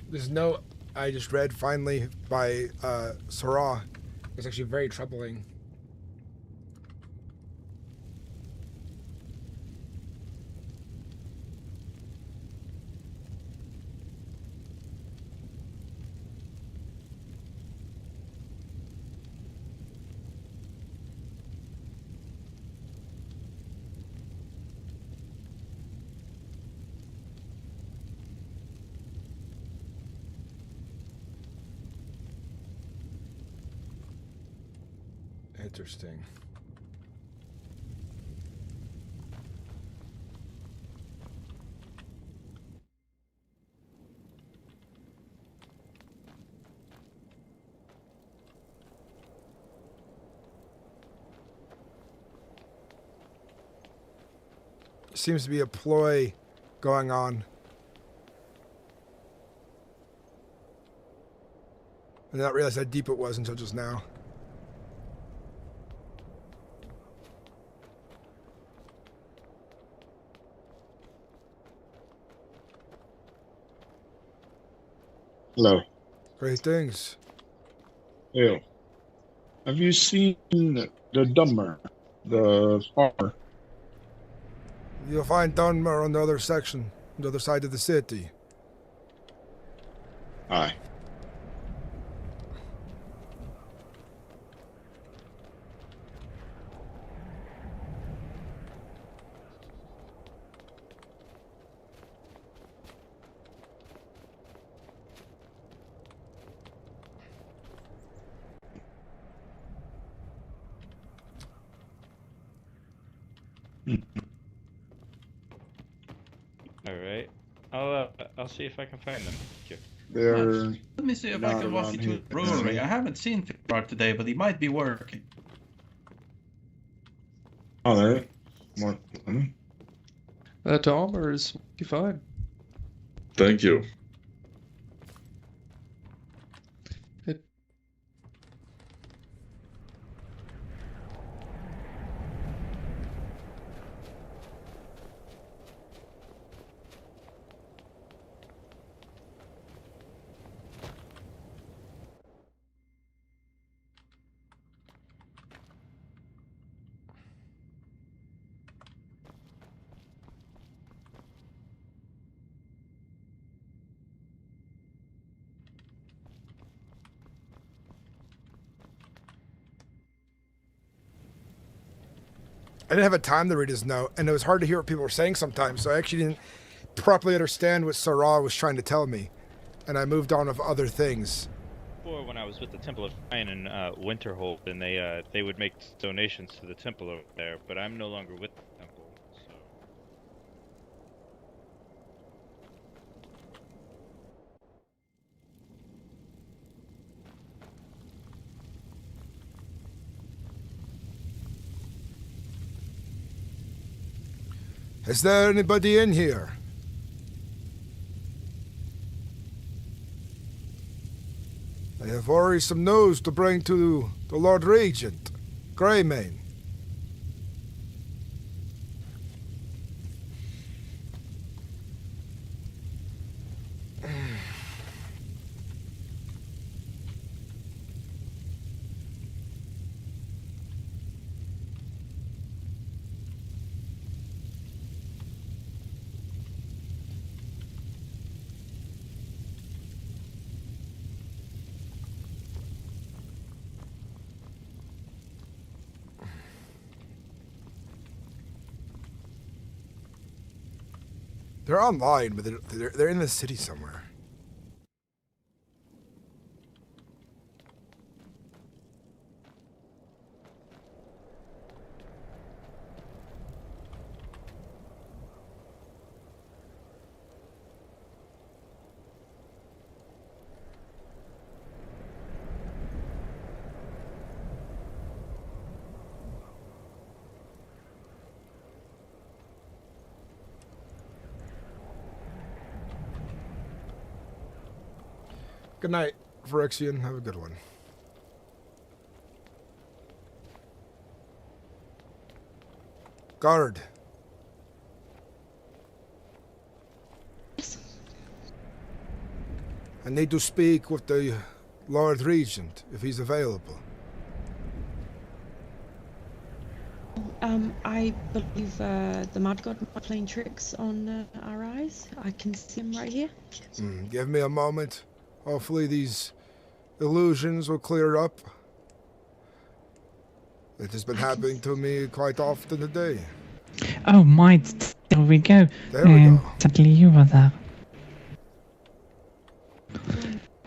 This note I just read finally by Sarah is actually very troubling. Interesting. Seems to be a ploy going on. I did not realize how deep it was until just now. Hello. Great things. Yeah. Have you seen the Dummer? The farmer? You'll find Dunmer on the other section, on the other side of the city. Aye. Alright. I'll see if I can find them. Thank They're Let me see if I can walk you to the brewery. I haven't seen Fitzbart today, but he might be working. Oh, there. More. That armor is fine. Thank you. I didn't have a time to read his note, and it was hard to hear what people were saying sometimes, so I actually didn't properly understand what Sarah was trying to tell me, and I moved on with other things. Before, when I was with the Temple of Fire in Winterhold, and they would make donations to the temple over there, but I'm no longer with the temple, so... Is there anybody in here? I have worrisome news to bring to the Lord Regent, Greymane. They're online, but they're in the city somewhere. Good night, Phyrexian. Have a good one. Guard. I need to speak with the Lord Regent, if he's available. I believe the Mad God might be playing tricks on our eyes. I can see him right here. Give me a moment. Hopefully these illusions will clear up. It has been happening to me quite often today. Oh my, there we go. There we go. Sadly you were there.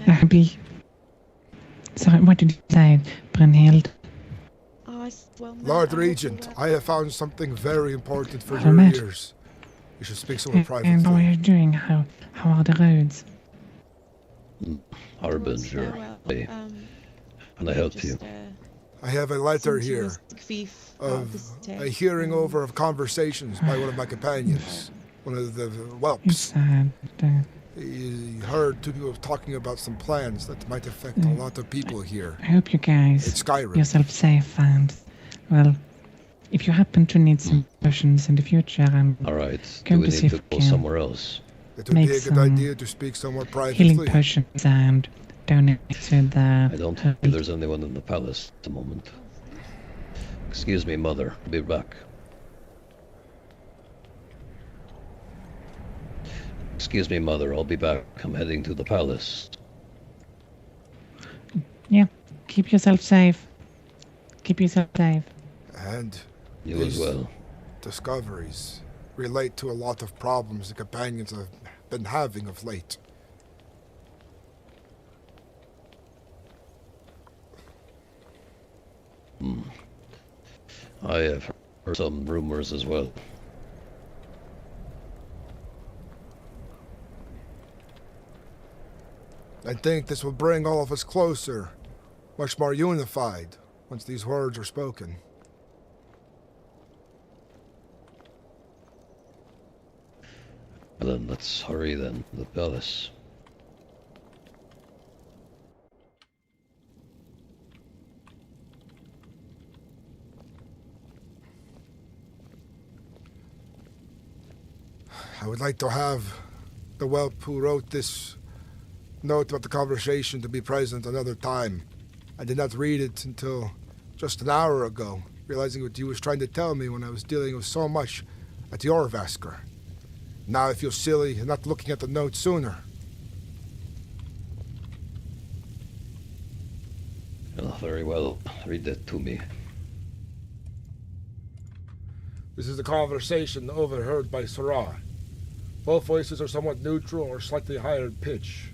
Abby. Sorry, what did you say, Brynhild? advice well known. Lord I hope Regent, you're I have found something very important for Oh, your Matt. ears. You should speak somewhere And privately. how are you doing? How are the roads? Harbinger, hey, can I help you? I have a letter Some here touristic thief out of this a day. hearing over of conversations by one of my companions, one of the whelps. Sad. He heard two people talking about some plans that might affect a lot of people here. I hope you guys It's Skyrim. yourself safe and, well, if you happen to need some potions in the future, I'm Alright, do going we to see need if to we go can somewhere else? It would be make a good some idea to speak somewhere healing privately. potions and donate to the... I don't think there's anyone in the palace at the moment. Excuse me, Mother. I'll be back. Excuse me, Mother. I'll be back. I'm heading to the palace. Yeah, keep yourself safe. Keep yourself safe. And You as these well. discoveries relate to a lot of problems the companions have been having of late. I have heard some rumors as well. I think this will bring all of us closer, much more unified, once these words are spoken. Well, then let's hurry then to the palace. I would like to have the whelp who wrote this note about the conversation to be present another time. I did not read it until just an hour ago, realizing what he was trying to tell me when I was dealing with so much at Jorvaskr. Now I feel silly not looking at the note sooner. Well, very well. Read that to me. This is the conversation overheard by Sarah. Both voices are somewhat neutral or slightly higher in pitch.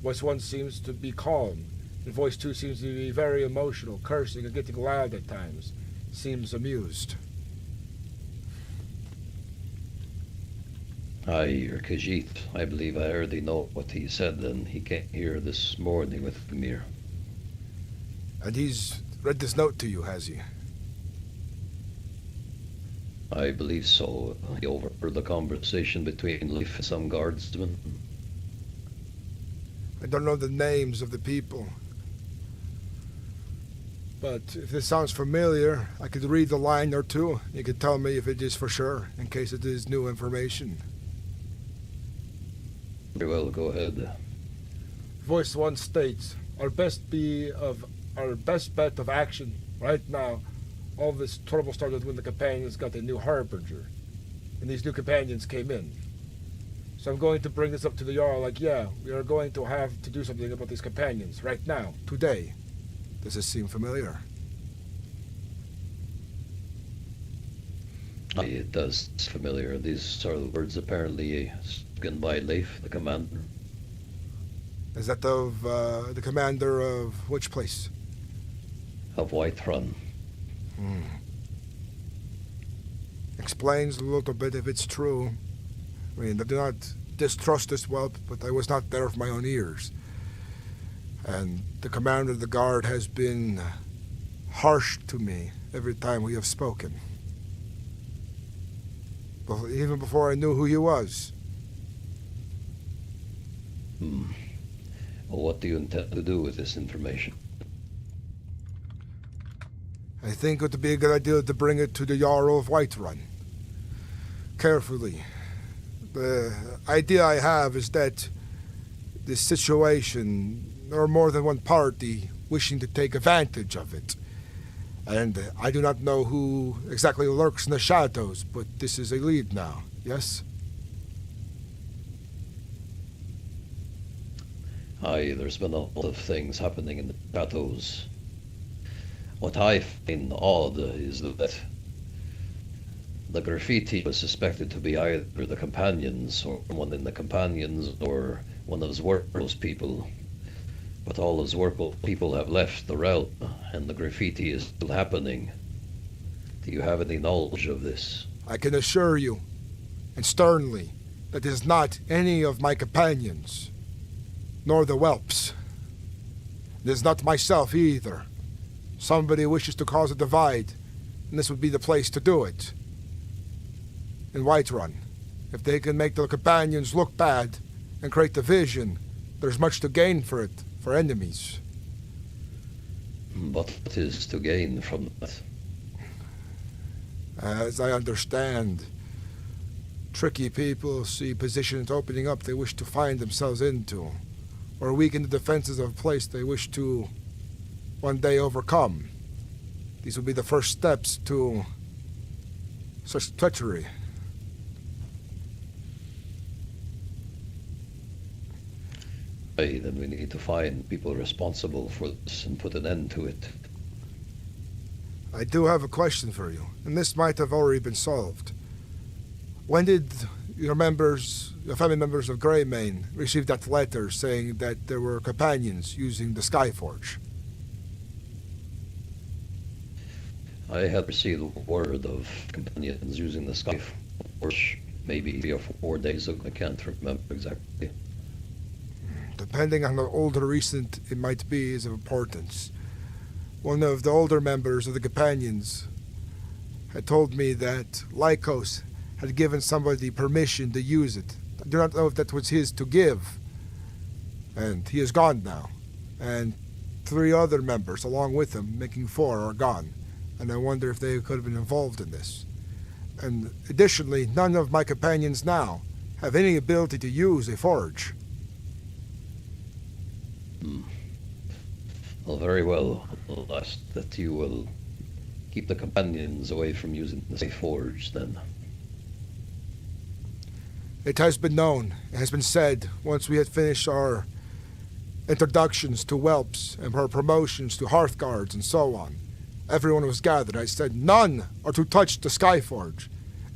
Voice 1 seems to be calm, and voice 2 seems to be very emotional, cursing and getting loud at times. Seems amused. Aye, your Khajiit. I believe I already know what he said, and he came here this morning with Amir. And he's read this note to you, has he? I believe so. He overheard the conversation between Leif and some guardsmen. I don't know the names of the people. But if this sounds familiar, I could read the line or two. You could tell me if it is for sure, in case it is new information. Very well, go ahead. Voice 1 states, our best bet of action right now. All this trouble started when the companions got a new Harbinger, and these new companions came in. So I'm going to bring this up to the Jarl like, yeah, we are going to have to do something about these companions right now, today. Does this seem familiar? Aye, it does. It's familiar. These are the words apparently spoken by Leif, the commander. Is that of the commander of which place? Of Whiterun. Explains a little bit if it's true. I mean, I do not distrust this whelp, but I was not there with my own ears. And the commander of the guard has been harsh to me every time we have spoken. Even before I knew who he was. Well, what do you intend to do with this information? I think it would be a good idea to bring it to the Jarl of Whiterun. Carefully. The idea I have is that this situation, there are more than one party wishing to take advantage of it. And I do not know who exactly lurks in the shadows, but this is a lead now, yes? Aye, there's been a lot of things happening in the shadows. What I find odd is that the graffiti was suspected to be either the companions, or one in the companions, or one of Zwergo's people. But all of Zwergo's people have left the realm, and the graffiti is still happening. Do you have any knowledge of this? I can assure you, and sternly, that it is not any of my companions, nor the whelps. It is not myself either. Somebody wishes to cause a divide, and this would be the place to do it. In Whiterun, if they can make their companions look bad and create division, there's much to gain for it, for enemies. What is to gain from that? As I understand, tricky people see positions opening up they wish to find themselves into, or weaken the defenses of a place they wish to one day overcome. These will be the first steps to such treachery. Then we need to find people responsible for this and put an end to it. I do have a question for you, and this might have already been solved. When did your family members of Greymane receive that letter saying that there were companions using the Skyforge? I had received word of companions using the Skyforge maybe 3 or 4 days ago. I can't remember exactly. Depending on how old or recent it might be is of importance. One of the older members of the companions had told me that Lycos had given somebody permission to use it. I do not know if that was his to give. And he is gone now. And 3 other members along with him, making 4, are gone. And I wonder if they could have been involved in this. And additionally, none of my companions now have any ability to use a forge. Well, very well. I'll ask that you will keep the companions away from using the Skyforge, then. It has been known, it has been said, once we had finished our introductions to whelps and our promotions to hearthguards and so on, everyone was gathered. I said, none are to touch the Skyforge.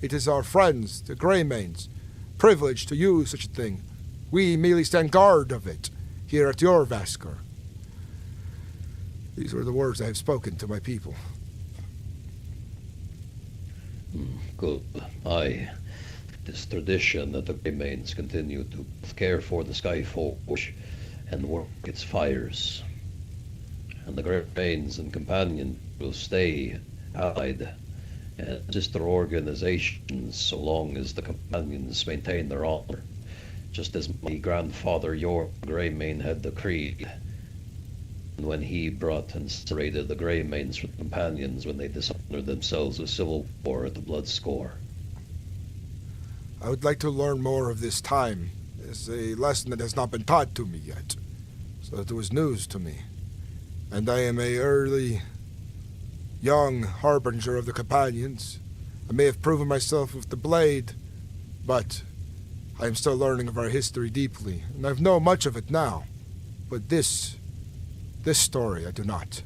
It is our friends, the Greymanes, privilege to use such a thing. We merely stand guard of it here at Jorvaskr. These were the words I have spoken to my people. Good. This tradition that the Greymanes continue to care for the Skyforge and work its fires. And the Greymanes and companions will stay allied and sister organizations so long as the companions maintain their honor, just as my grandfather York Greymane had decreed when he brought and separated the Greymanes from companions when they dishonored themselves with civil war at the Blood Score. I would like to learn more of this time. It's a lesson that has not been taught to me yet, so that it was news to me. And I am a early, young harbinger of the companions. I may have proven myself with the blade, but I am still learning of our history deeply, and I know much of it now. But this story I do not.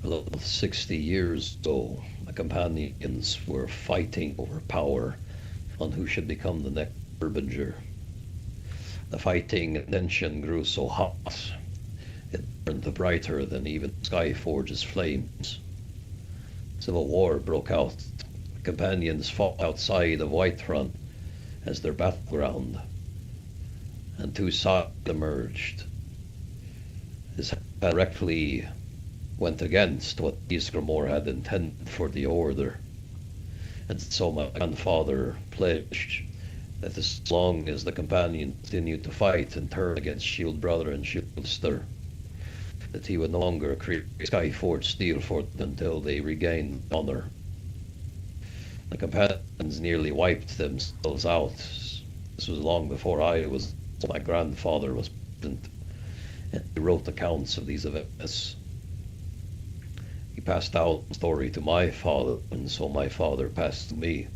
Well, 60 years ago, the companions were fighting over power on who should become the next harbinger. The fighting and tension grew so hot, it burned brighter than even Skyforge's flames. Civil war broke out. The companions fought outside of Whiterun as their battleground, and 2 sides emerged. This directly went against what Ysgramor had intended for the Order, and so my grandfather pledged that as long as the companions continued to fight and turn against Shield Brother and Shield Sister, that he would no longer create Skyforge steel for them until they regained honor. The companions nearly wiped themselves out. This was long before my grandfather was present, and he wrote accounts of these events. He passed down the story to my father, and so my father passed to me.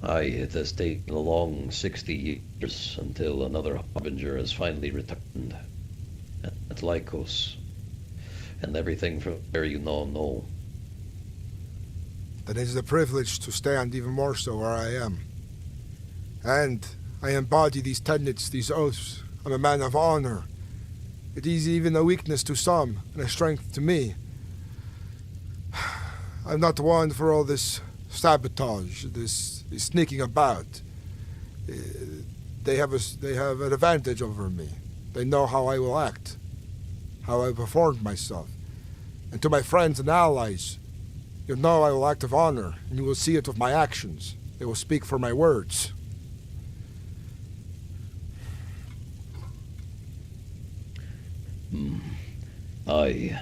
It has taken a long 60 years until another harbinger has finally returned at Lycos, and everything from there you now know. Then it is a privilege to stand even more so where I am. And I embody these tenets, these oaths. I'm a man of honor. It is even a weakness to some, and a strength to me. I'm not one for all this sabotage, this sneaking about. They have an advantage over me. They know how I will act, how I perform myself. And to my friends and allies, you know I will act with honor, and you will see it with my actions. They will speak for my words. Aye.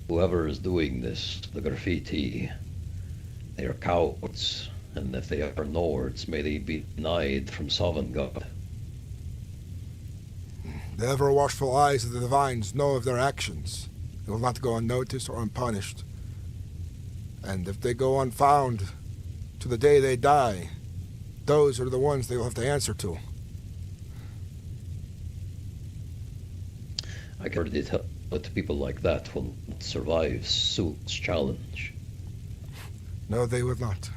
Whoever is doing this, the graffiti, they are cowards, and if they are Nords, may they be denied from Sovereign God. The ever-watchful eyes of the divines know of their actions. They will not go unnoticed or unpunished. And if they go unfound to the day they die, those are the ones they will have to answer to. I can already tell that people like that will not survive Soul's challenge. No, they would not.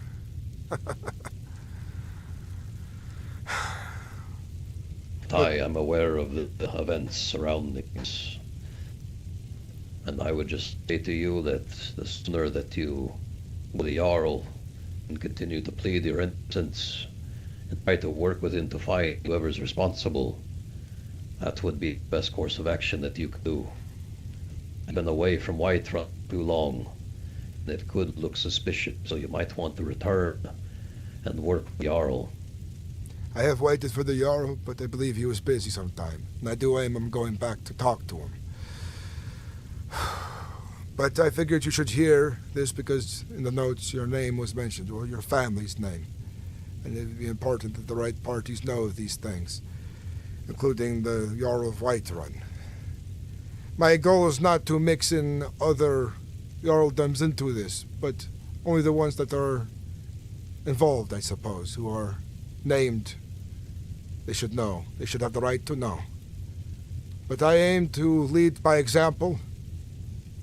I am aware of the events surrounding us. And I would just say to you that the sooner that you, with the Jarl, and continue to plead your innocence and try to work with him to find whoever's responsible, that would be the best course of action that you could do. I've been away from Whiterun too long, and it could look suspicious, so you might want to return and work with the Jarl. I have waited for the Jarl, but I believe he was busy sometime, and I do aim on going back to talk to him. But I figured you should hear this because in the notes your name was mentioned, or your family's name. And it would be important that the right parties know of these things, including the Jarl of Whiterun. My goal is not to mix in other Jarldoms into this, but only the ones that are involved, I suppose, who are named. They should know. They should have the right to know. But I aim to lead by example,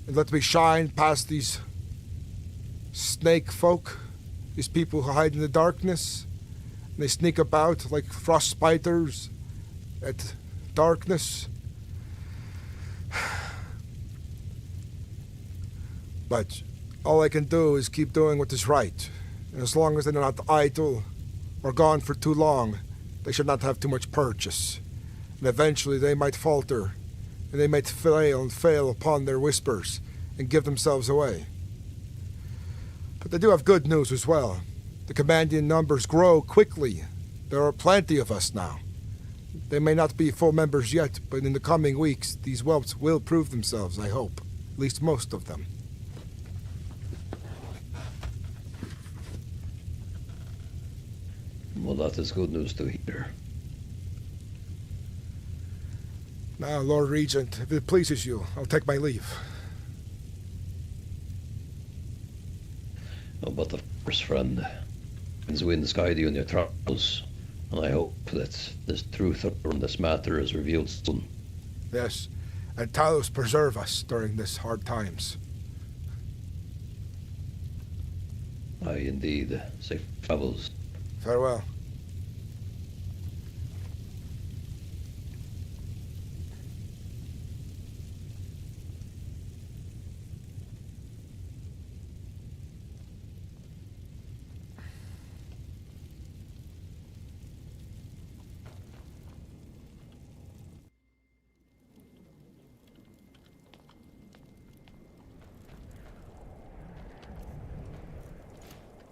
and let me shine past these snake folk, these people who hide in the darkness, and they sneak about like frost spiders at darkness. But all I can do is keep doing what is right, and as long as they're not idle or gone for too long, they should not have too much purchase, and eventually they might falter, and they might fail upon their whispers and give themselves away. But they do have good news as well. The commanding numbers grow quickly. There are plenty of us now. They may not be full members yet, but in the coming weeks, these whelps will prove themselves, I hope. At least most of them. Well, that is good news to hear. Now, Lord Regent, if it pleases you, I'll take my leave. Oh, but of course, friend. Winds winds guide you in your travels, and I hope that this truth around this matter is revealed soon. Yes, and Talos preserve us during these hard times. Aye, indeed. Safe travels. Farewell.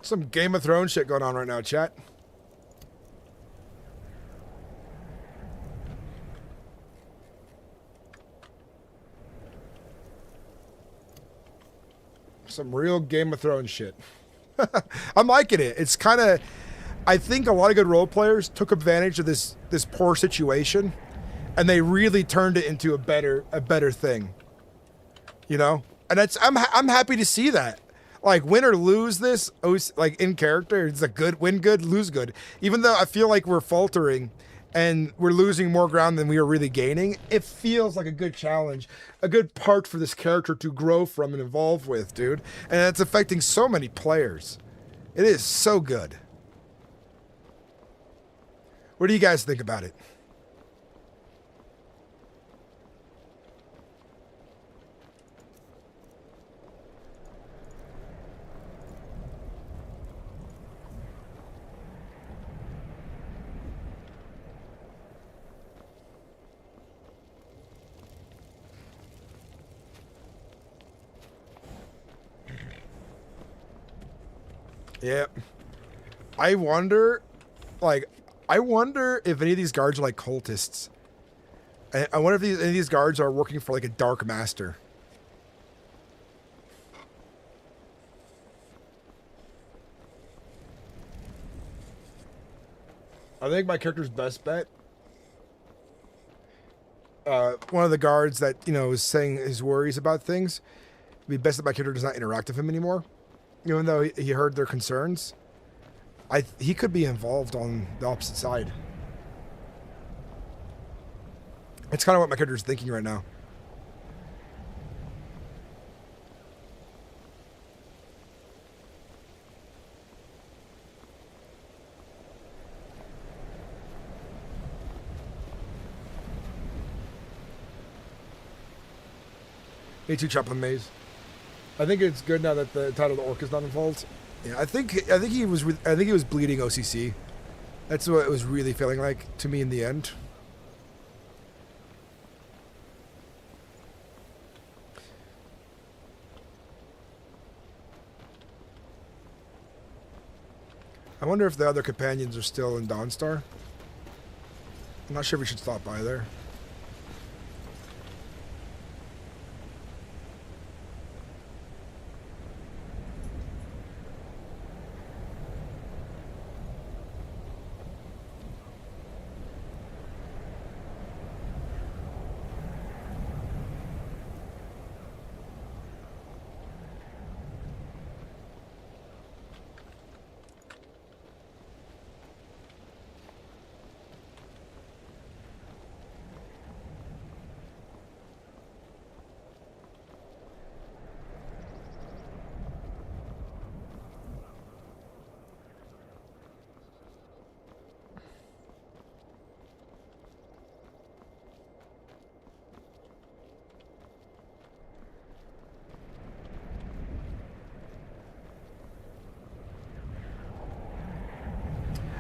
Some Game of Thrones shit going on right now, chat. Some real Game of Thrones shit. I'm liking it. It's kind of... I think a lot of good role players took advantage of this poor situation, and they really turned it into a better thing. You know? And I'm happy to see that. Like, win or lose this, like, in character, it's a good, win good, lose good. Even though I feel like we're faltering and we're losing more ground than we are really gaining, it feels like a good challenge, a good part for this character to grow from and evolve with, dude. And it's affecting so many players. It is so good. What do you guys think about it? Yeah. I wonder if any of these guards are like cultists. I wonder if any of these guards are working for like a dark master. I think my character's best bet. One of the guards that, you know, is saying his worries about things, it'd be best that my character does not interact with him anymore. Even though he heard their concerns. He could be involved on the opposite side. It's kind of what my character's thinking right now. Me too, Chaplain Maze. I think it's good now that the title of the orc is not involved. Yeah, I think he was bleeding OCC. That's what it was really feeling like to me in the end. I wonder if the other companions are still in Dawnstar. I'm not sure if we should stop by there.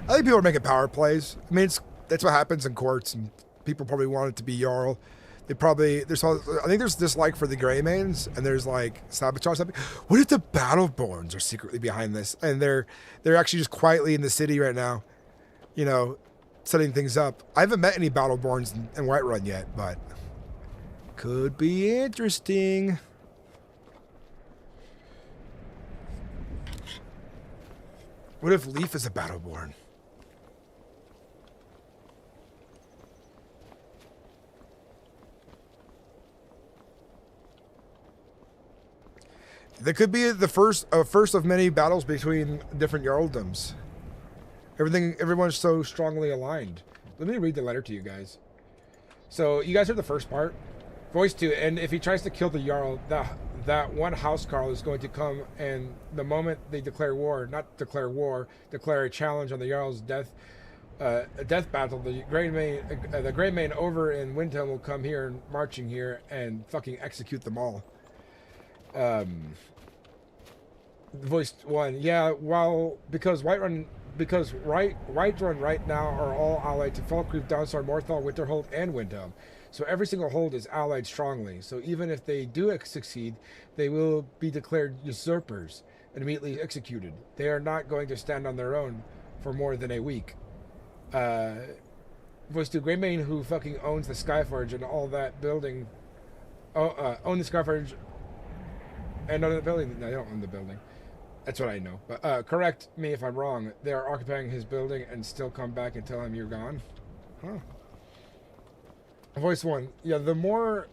I think people are making power plays. I mean, that's what happens in courts, and people probably want it to be Jarl. I think there's dislike for the Greymanes, and there's like sabotage. What if the Battleborns are secretly behind this, and they're actually just quietly in the city right now, you know, setting things up? I haven't met any Battleborns in Whiterun yet, but could be interesting. What if Leaf is a Battleborn? That could be the first of many battles between different Jarldoms. Everyone's so strongly aligned. Let me read the letter to you guys. So you guys heard the first part. Voice 2, and if he tries to kill the Jarl, that one housecarl is going to come, and the moment they declare war, not declare war, declare a challenge on the Jarl's death battle, the Greymane over in Windhelm will come here and marching here and fucking execute them all. Voice 1, yeah, because Whiterun right now are all allied to Falkreath, Dawnstar, Morthal, Winterhold, and Windhelm. So every single hold is allied strongly. So even if they do succeed, they will be declared usurpers and immediately executed. They are not going to stand on their own for more than a week. Voice 2, Greymane, who fucking owns the Skyforge and all that building, own the Skyforge and own the building. No, they don't own the building. That's what I know. But correct me if I'm wrong. They are occupying his building and still come back and tell him you're gone. Huh. Voice 1. Yeah, then more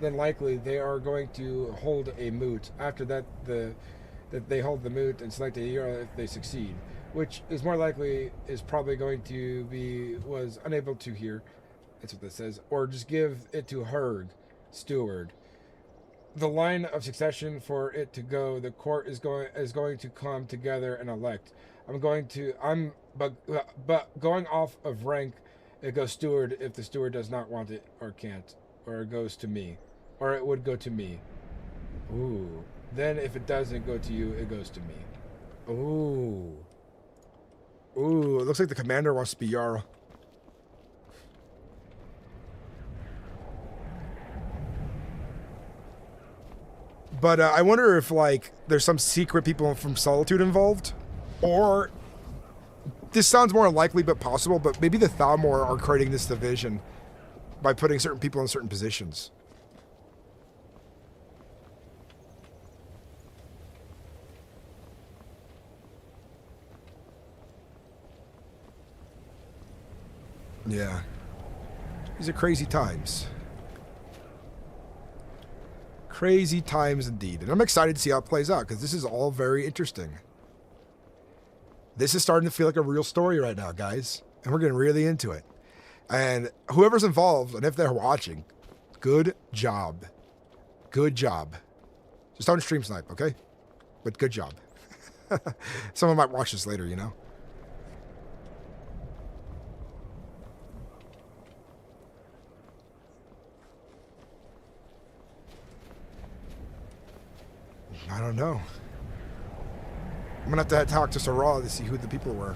than likely they are going to hold a moot. After that, that they hold the moot and select a hero if they succeed, which is more likely is probably going to be was unable to hear. That's what this says, or just give it to Herg, steward. The line of succession for it to go, the court is going to come together and elect. But going off of rank, it goes steward if the steward does not want it or can't, or it goes to me, or it would go to me. Ooh. Then if it doesn't go to you, it goes to me. Ooh. Ooh, it looks like the commander wants to be Jarl. But I wonder if, like, there's some secret people from Solitude involved. Or, this sounds more unlikely but possible, but maybe the Thalmor are creating this division by putting certain people in certain positions. Yeah. These are crazy times. Crazy times indeed. And I'm excited to see how it plays out, because this is all very interesting. This is starting to feel like a real story right now, guys. And we're getting really into it. And whoever's involved, and if they're watching, good job. Good job. Just don't stream snipe, okay? But good job. Someone might watch this later, you know? I don't know. I'm gonna have to talk to Sarah to see who the people were.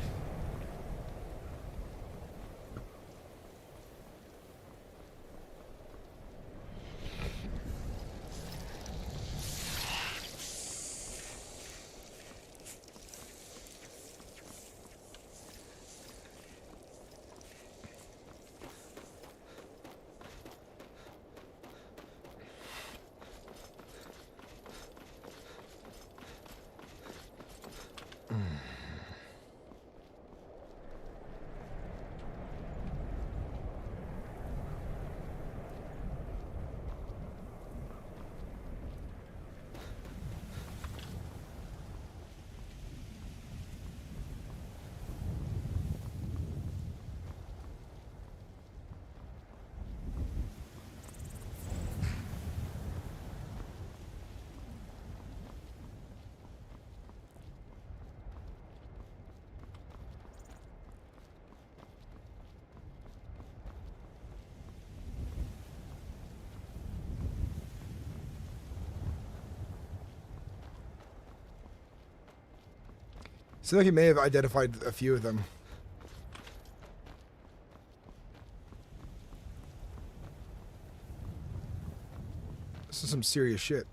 Seems like he may have identified a few of them. This is some serious shit.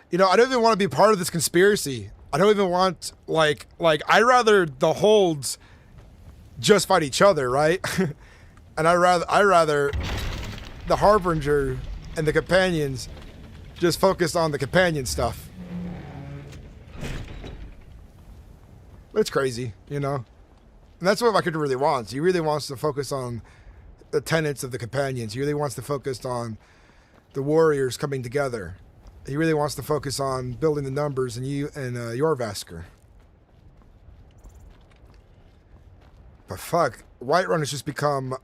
You know, I don't even want to be part of this conspiracy. I don't even want, like I'd rather the holds just fight each other, right? And I'd rather the Harbinger and the companions just focus on the companion stuff. But it's crazy, you know? And that's what Viking really wants. He really wants to focus on the tenets of the companions. He really wants to focus on the warriors coming together. He really wants to focus on building the numbers and Jorvaskr. But fuck, Whiterun has just become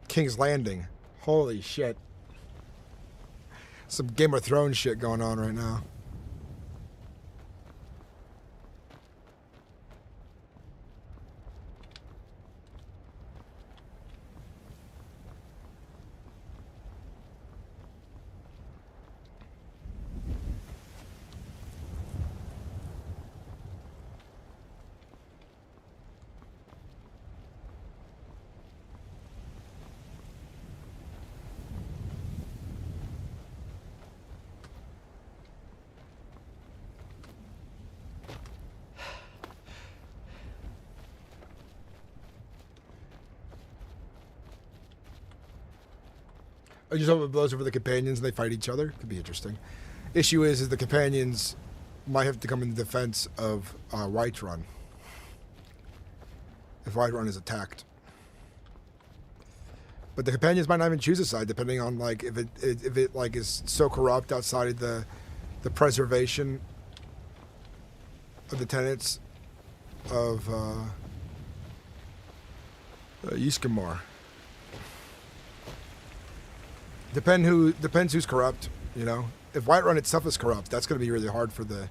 King's Landing. Holy shit. Some Game of Thrones shit going on right now. I just hope it blows over the companions and they fight each other. Could be interesting. Issue is the companions might have to come in defense of Whiterun. If Whiterun is attacked. But the companions might not even choose a side, depending on like if it like is so corrupt outside the preservation of the tenets of Yskamor. Depends who's corrupt, you know. If Whiterun itself is corrupt, that's going to be really hard for the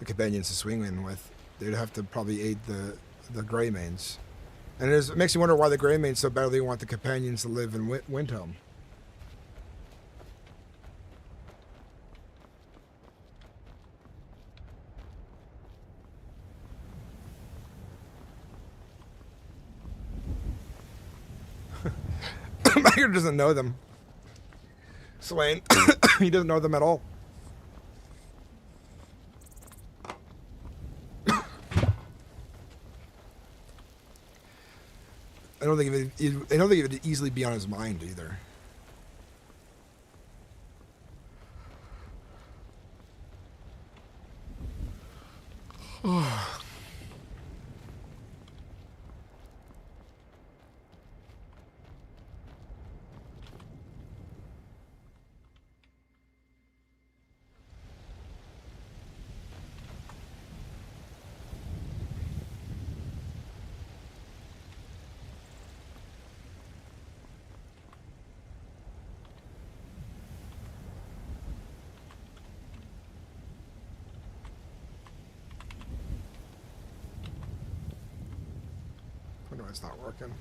companions to swing in with. They'd have to probably aid the Greymanes. And it makes me wonder why the Greymanes so badly want the companions to live in Windhelm. Magger doesn't know them. explain. He doesn't know them at all. I don't think it would easily be on his mind either. Wonder why it's not working.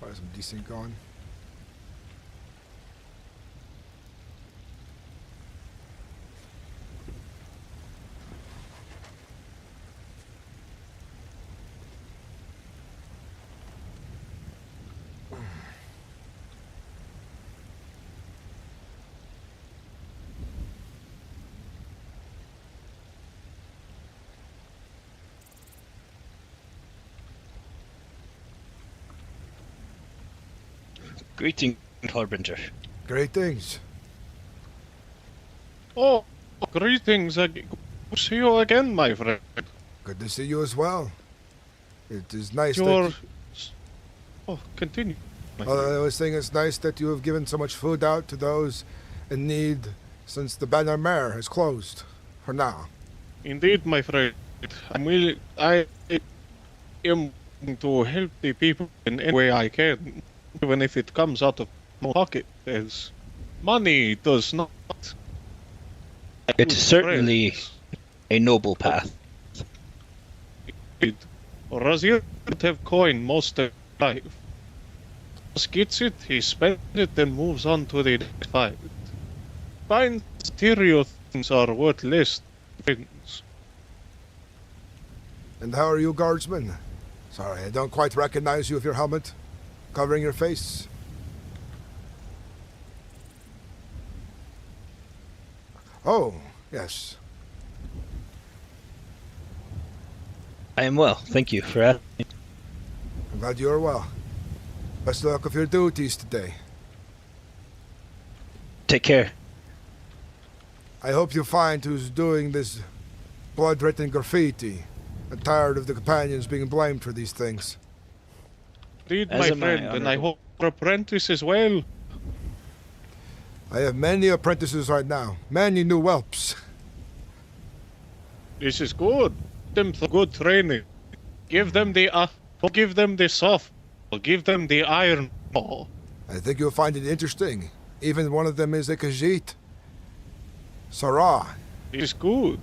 Why is some desync going? Greeting, Harbinger. Greetings. Oh, greetings. Good to see you again, my friend. Good to see you as well. It is nice You're... that... Oh, continue. I was saying it's nice that you have given so much food out to those in need since the Banner Mare has closed, for now. Indeed, my friend. I am to help the people in any way I can, even if it comes out of my pocket, as money does not. It is certainly a noble path. Raziel would have coin most of his life. Just gets it, he spends it, and moves on to the next fight. Fine material things are worth less than things. And how are you, guardsman? Sorry, I don't quite recognize you with your helmet covering your face. Oh, yes. I am well, thank you for asking. I'm glad you are well. Best of luck with your duties today. Take care. I hope you find who's doing this blood-written graffiti. I'm tired of the companions being blamed for these things. Indeed, my friend, and I hope your apprentice as well. I have many apprentices right now. Many new whelps. This is good. Them for good training. Give them the soft. Give them the iron ball. I think you'll find it interesting. Even one of them is a Khajiit. Sarah. It's good.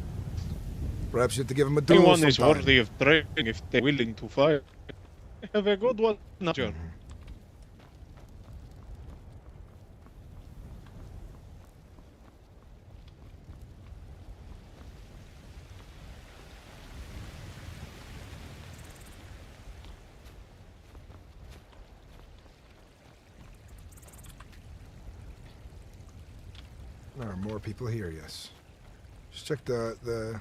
Perhaps you have to give him a duel Anyone is sometime. worthy of training if they're willing to fight. Have a good one, John. There are more people here, yes. Just check the...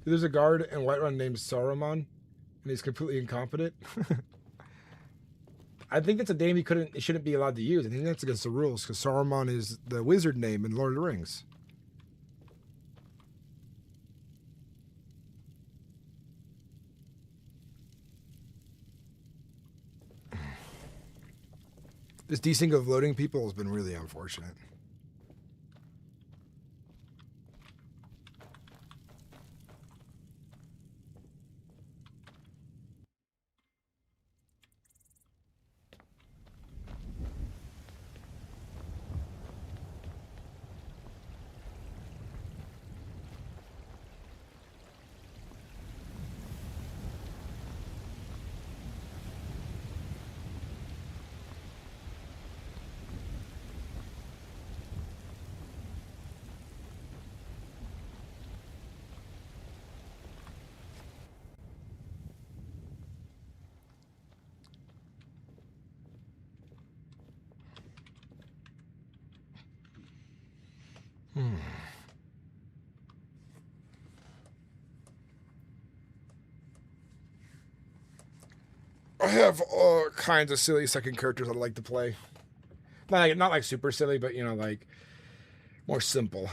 There's a guard in Whiterun named Saruman, and he's completely incompetent. I think that's a name he shouldn't be allowed to use. I think that's against the rules, because Saruman is the wizard name in Lord of the Rings. This desync of loading people has been really unfortunate. I have all kinds of silly second characters I'd like to play. Not like super silly, but you know, like more simple.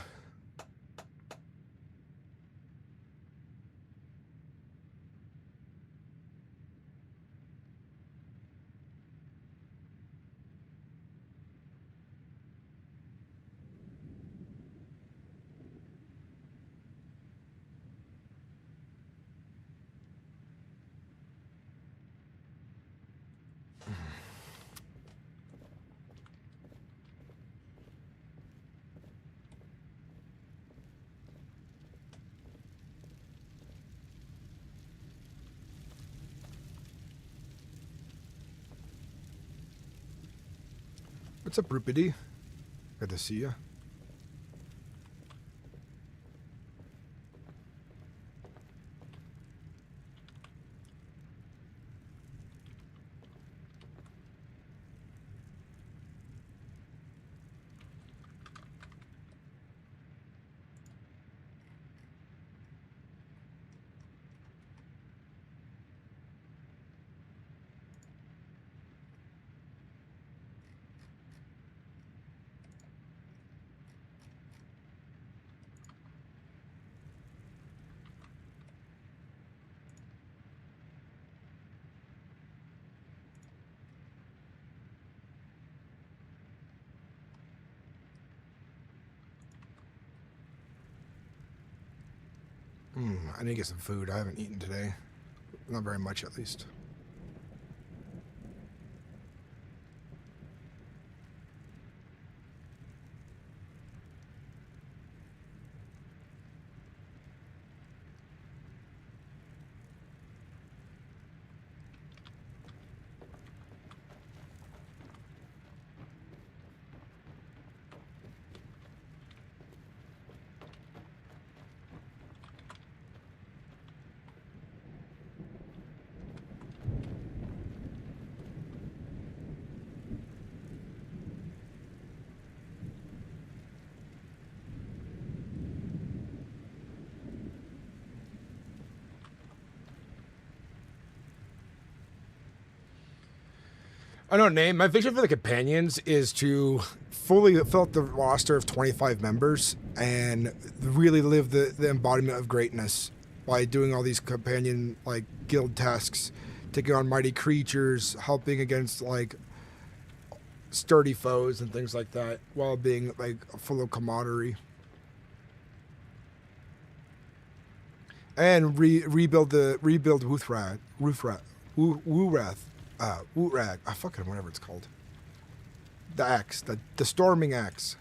What's up, Rupity? Good to see you. I need to get some food. I haven't eaten today. Not very much, at least. I don't name. My vision for the companions is to fully fill out the roster of 25 members and really live the embodiment of greatness by doing all these companion like guild tasks, taking on mighty creatures, helping against like sturdy foes and things like that, while being like full of camaraderie. And rebuild Woothrath. Wootrag, fucking whatever it's called. The axe, the storming axe.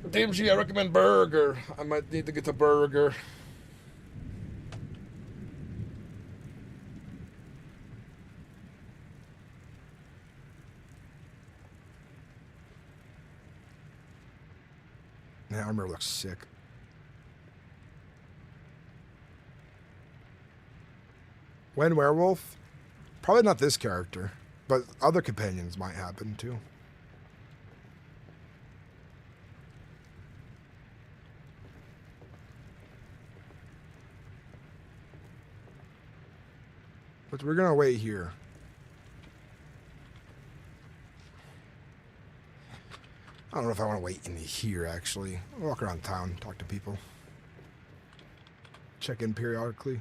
DMG, I recommend burger. I might need to get the burger. That armor looks sick. When werewolf? Probably not this character, but other companions might happen too. But we're gonna wait here. I don't know if I want to wait in here, actually. I'll walk around town, talk to people. Check in periodically.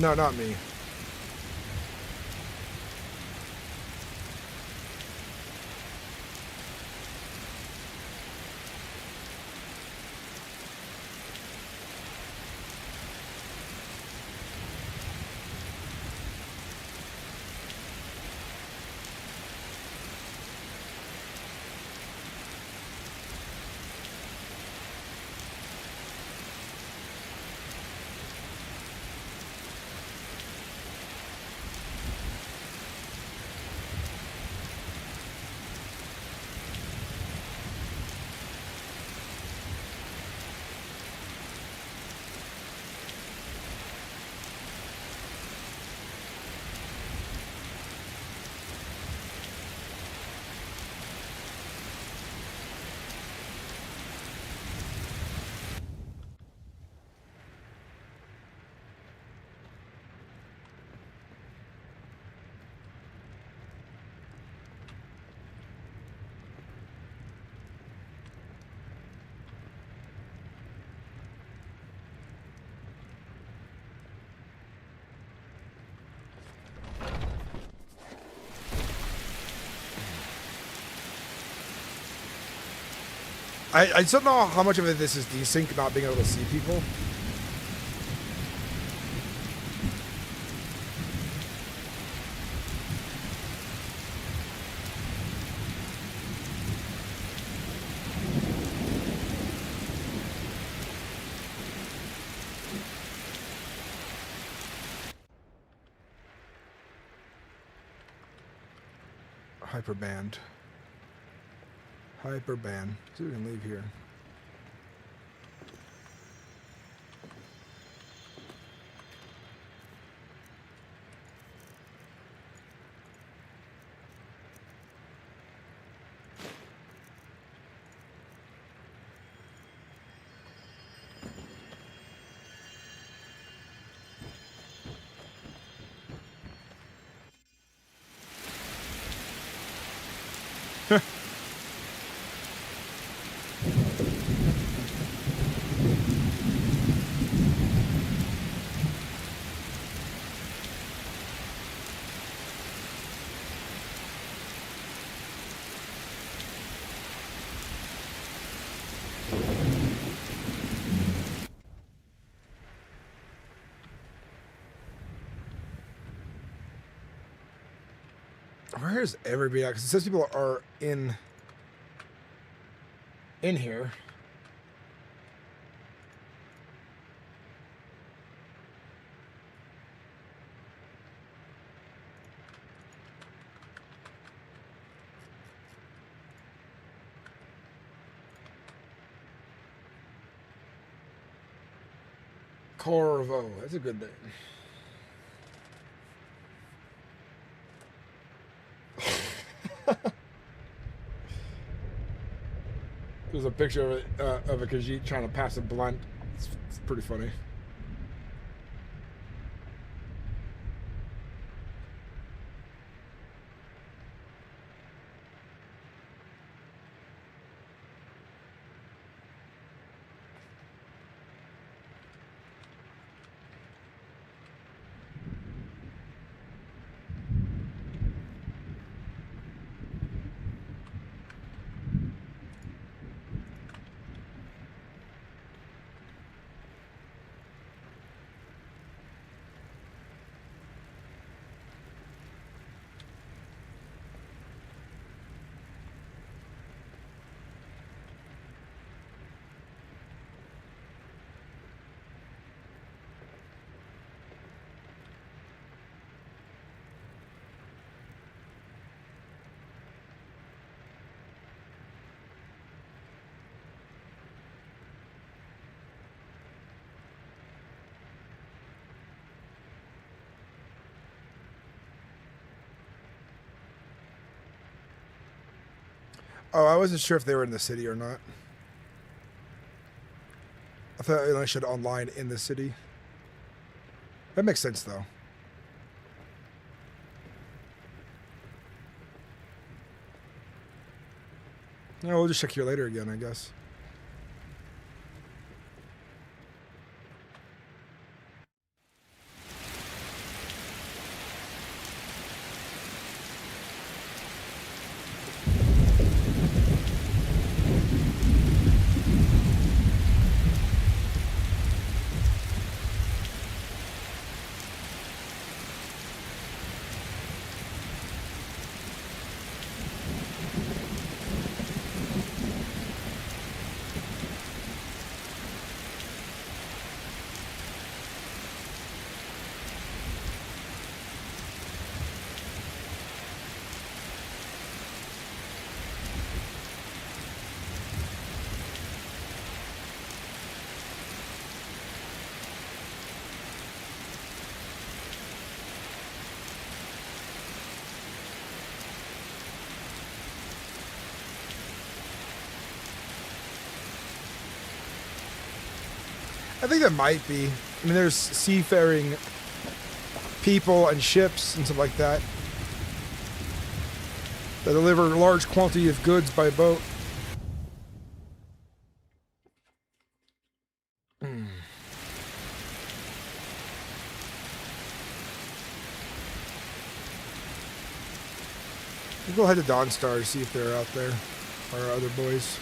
No, not me. I just don't know how much of it this is desync, not being able to see people. Hyperband. Hyperband. See if we can leave here. Where is everybody at? Because it says people are in here. Corvo, that's a good name. There's a picture of a Khajiit trying to pass a blunt. It's pretty funny. Oh, I wasn't sure if they were in the city or not. I thought I only showed online in the city. That makes sense, though. No, we'll just check here later again, I guess. I think that might be. I mean, there's seafaring people and ships and stuff like that that deliver a large quantity of goods by boat. We'll go ahead to Dawnstar to see if they're out there, our other boys.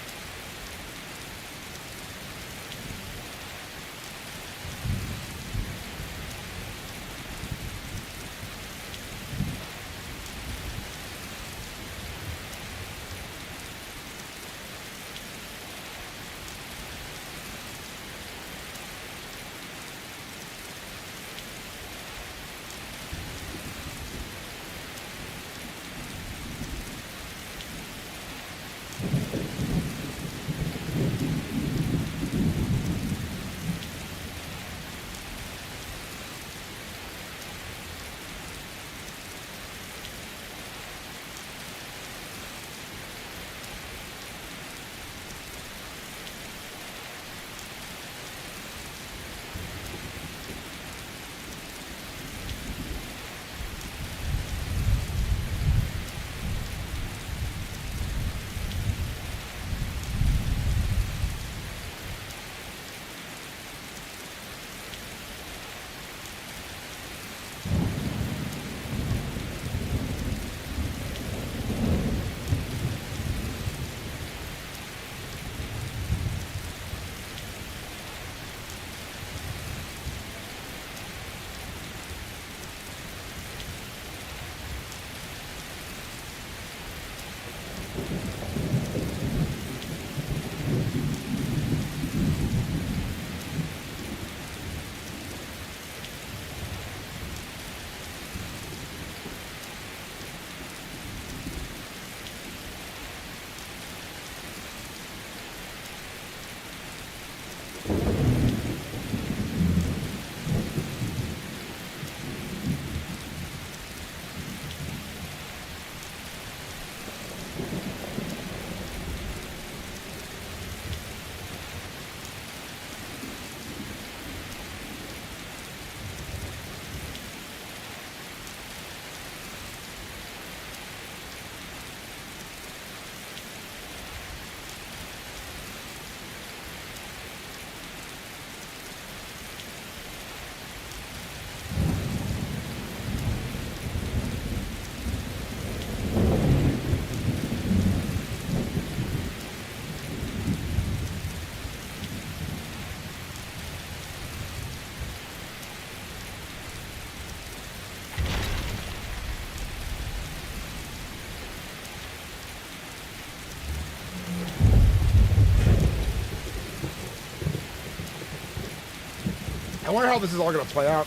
I wonder how this is all going to play out.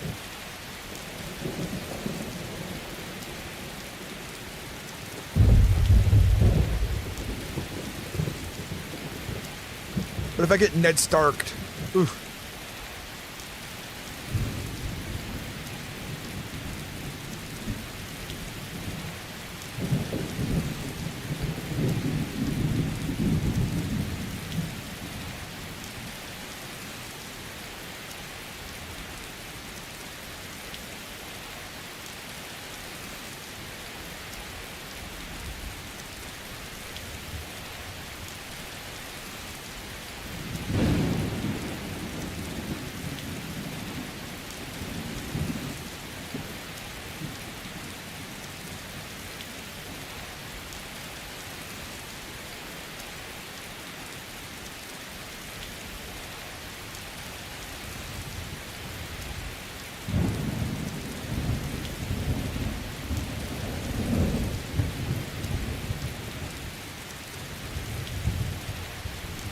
But if I get Ned Starked, oof.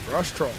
Rush troll.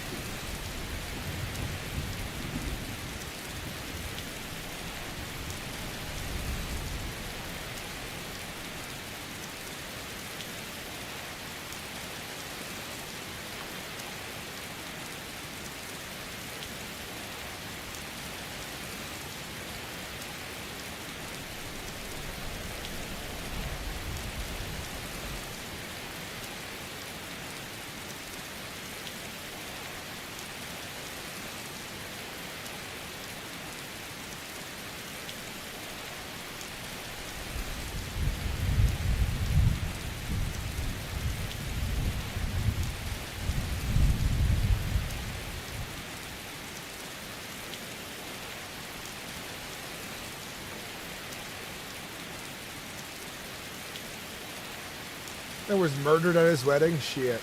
That was murdered at his wedding? Shit.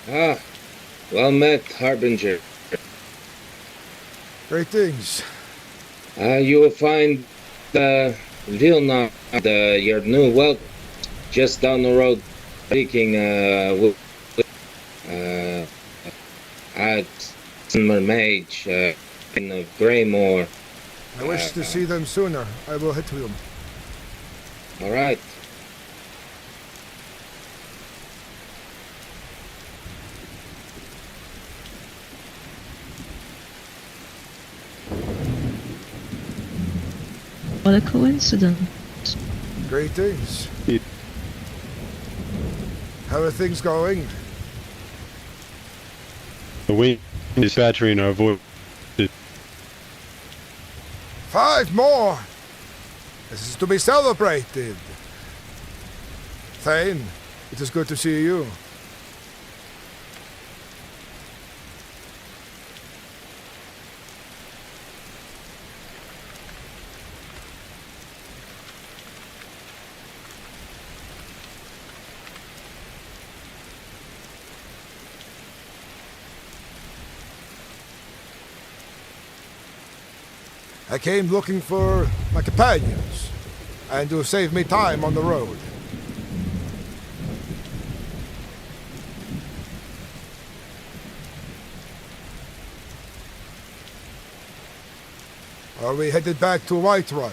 Ah, well met, Harbinger. Greetings. You will find Vilna, your new whelp, just down the road, speaking with Summer Mage in Greymore. I wish to see them sooner. I will hit them. All right. What a coincidence. Greetings. How are things going? The wind is battering our voice. 5 more! This is to be celebrated. Thane, it is good to see you. I came looking for my companions, and to save me time on the road. Are we headed back to Whiterun?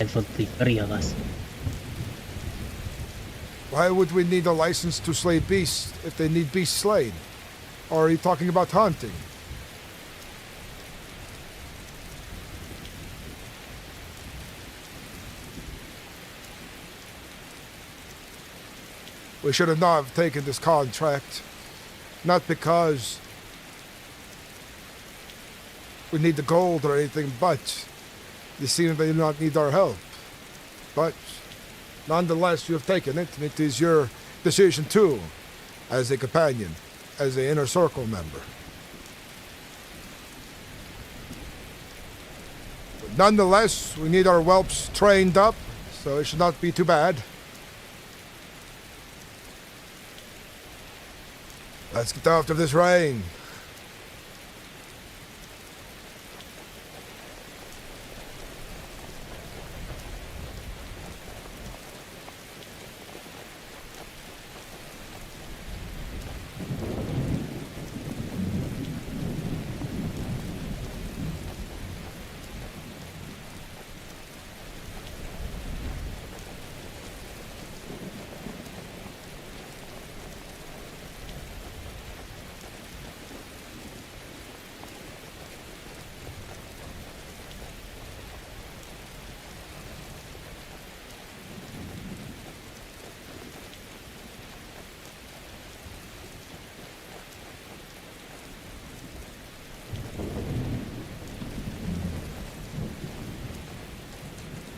For the 3 of us. Why would we need a license to slay beasts if they need beasts slain? Or are you talking about hunting? We should have not have taken this contract. Not because we need the gold or anything, but they seem they do not need our help. But nonetheless, you have taken it, and it is your decision too, as a companion, as an inner circle member. But nonetheless, we need our whelps trained up, so it should not be too bad. Let's get out of this rain.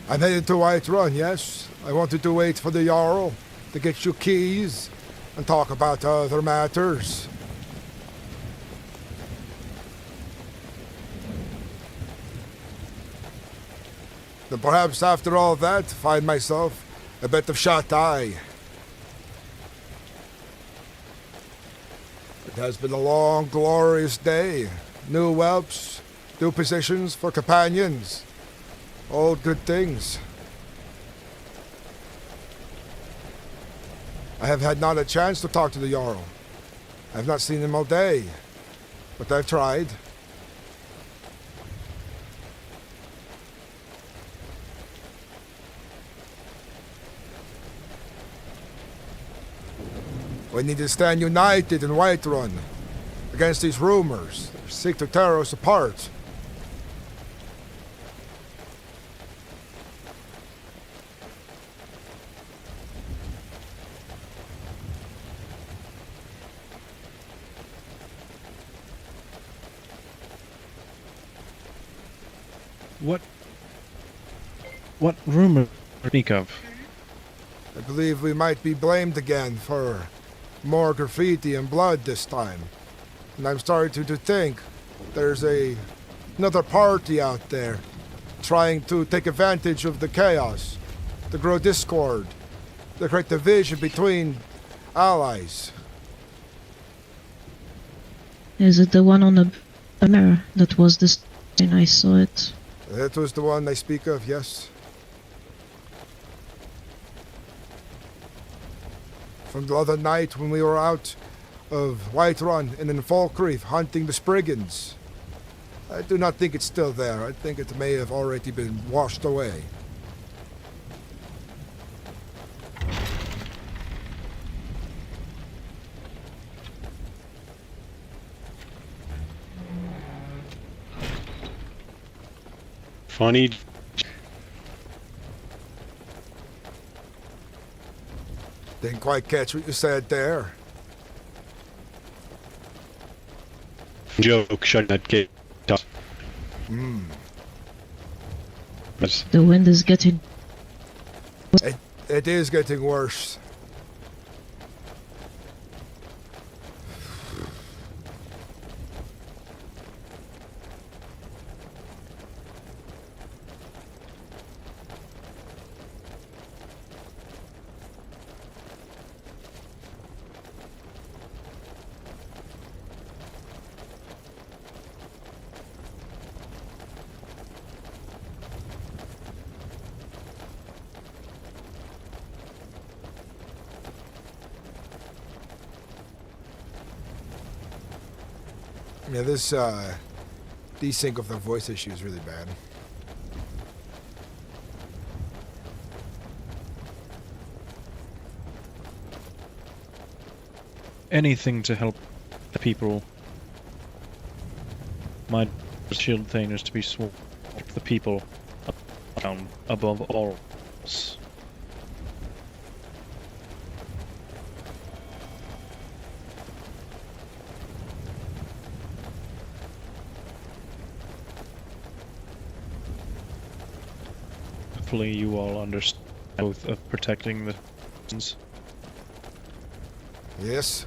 I'm headed to Whiterun, yes. I wanted to wait for the Jarl to get you keys and talk about other matters. Then perhaps after all that, find myself a bit of shut-eye. It has been a long, glorious day. New whelps, new positions for companions. All good things. I have had not a chance to talk to the Jarl. I have not seen him all day, but I've tried. We need to stand united in Whiterun against these rumors that seek to tear us apart. What rumor speak of? I believe we might be blamed again for more graffiti and blood this time. And I'm starting to think there's another party out there trying to take advantage of the chaos, to grow discord, to create division between allies. Is it the one on the mirror that was the thing I saw it? That was the one I speak of, yes. From the other night when we were out of Whiterun and in Falkreath hunting the Spriggans. I do not think it's still there. I think it may have already been washed away. Funny. Didn't quite catch what you said there. Joke, shut that gate. The wind is getting... It is getting worse. Yeah, this desync of the voice issue is really bad. Anything to help the people. My shield thing is to be sworn the people down above all else. Hopefully you all understand both of protecting the citizens. Yes.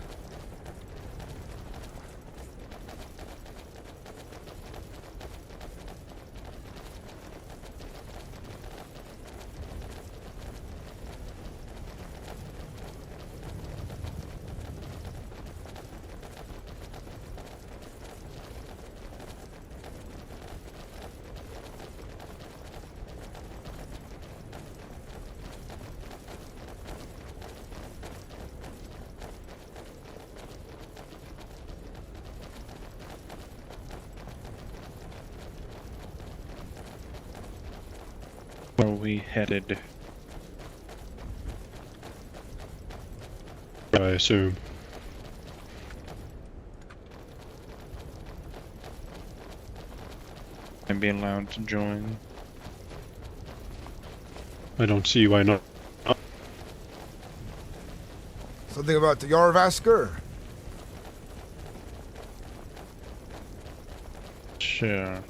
Where are we headed? I assume. I'm being allowed to join. I don't see why not. Something about the Yarvasker? Sure.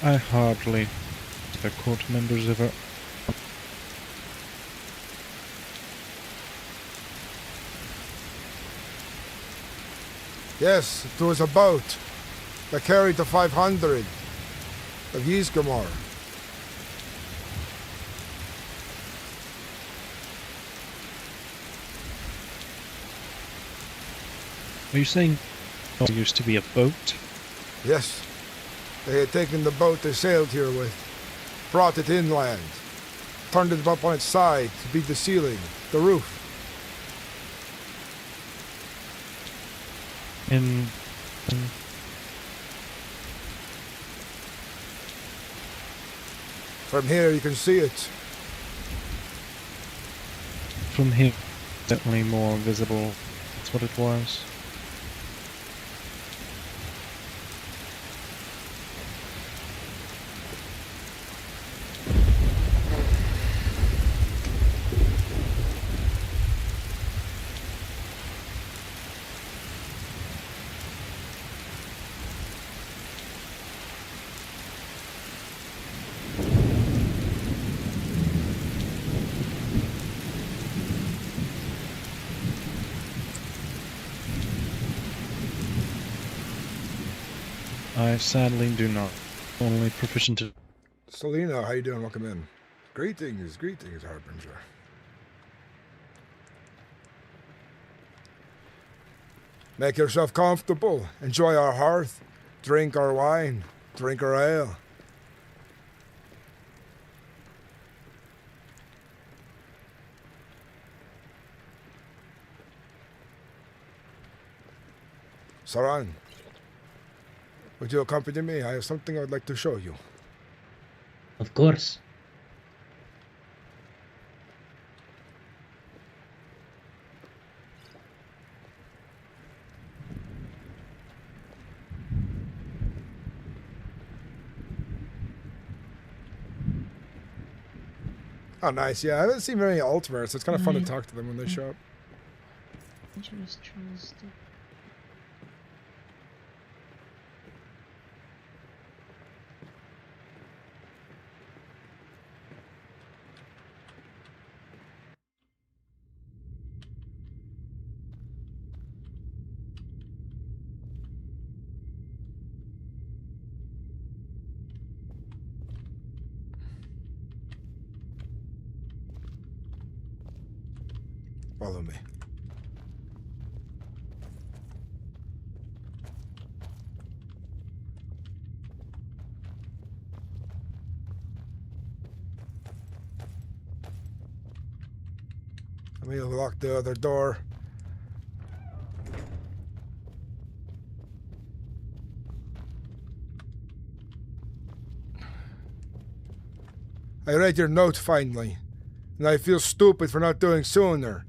I hardly the court members ever. Yes, it was a boat that carried the 500 of Ysgramor. Are you saying there used to be a boat? Yes. They had taken the boat they sailed here with, brought it inland, turned it up on its side to beat the ceiling, the roof. From here you can see it. From here, definitely more visible. That's what it was. I sadly do not. Only proficient to... Selena, how you doing? Welcome in. Greetings, Harbinger. Make yourself comfortable. Enjoy our hearth. Drink our wine. Drink our ale. Saran, would you accompany me? I have something I would like to show you. Of course. Oh, nice. Yeah, I haven't seen very Ultimates, so it's kind of fun to talk to them when they show up. Follow me. Let me lock the other door. I read your note finally, and I feel stupid for not doing sooner.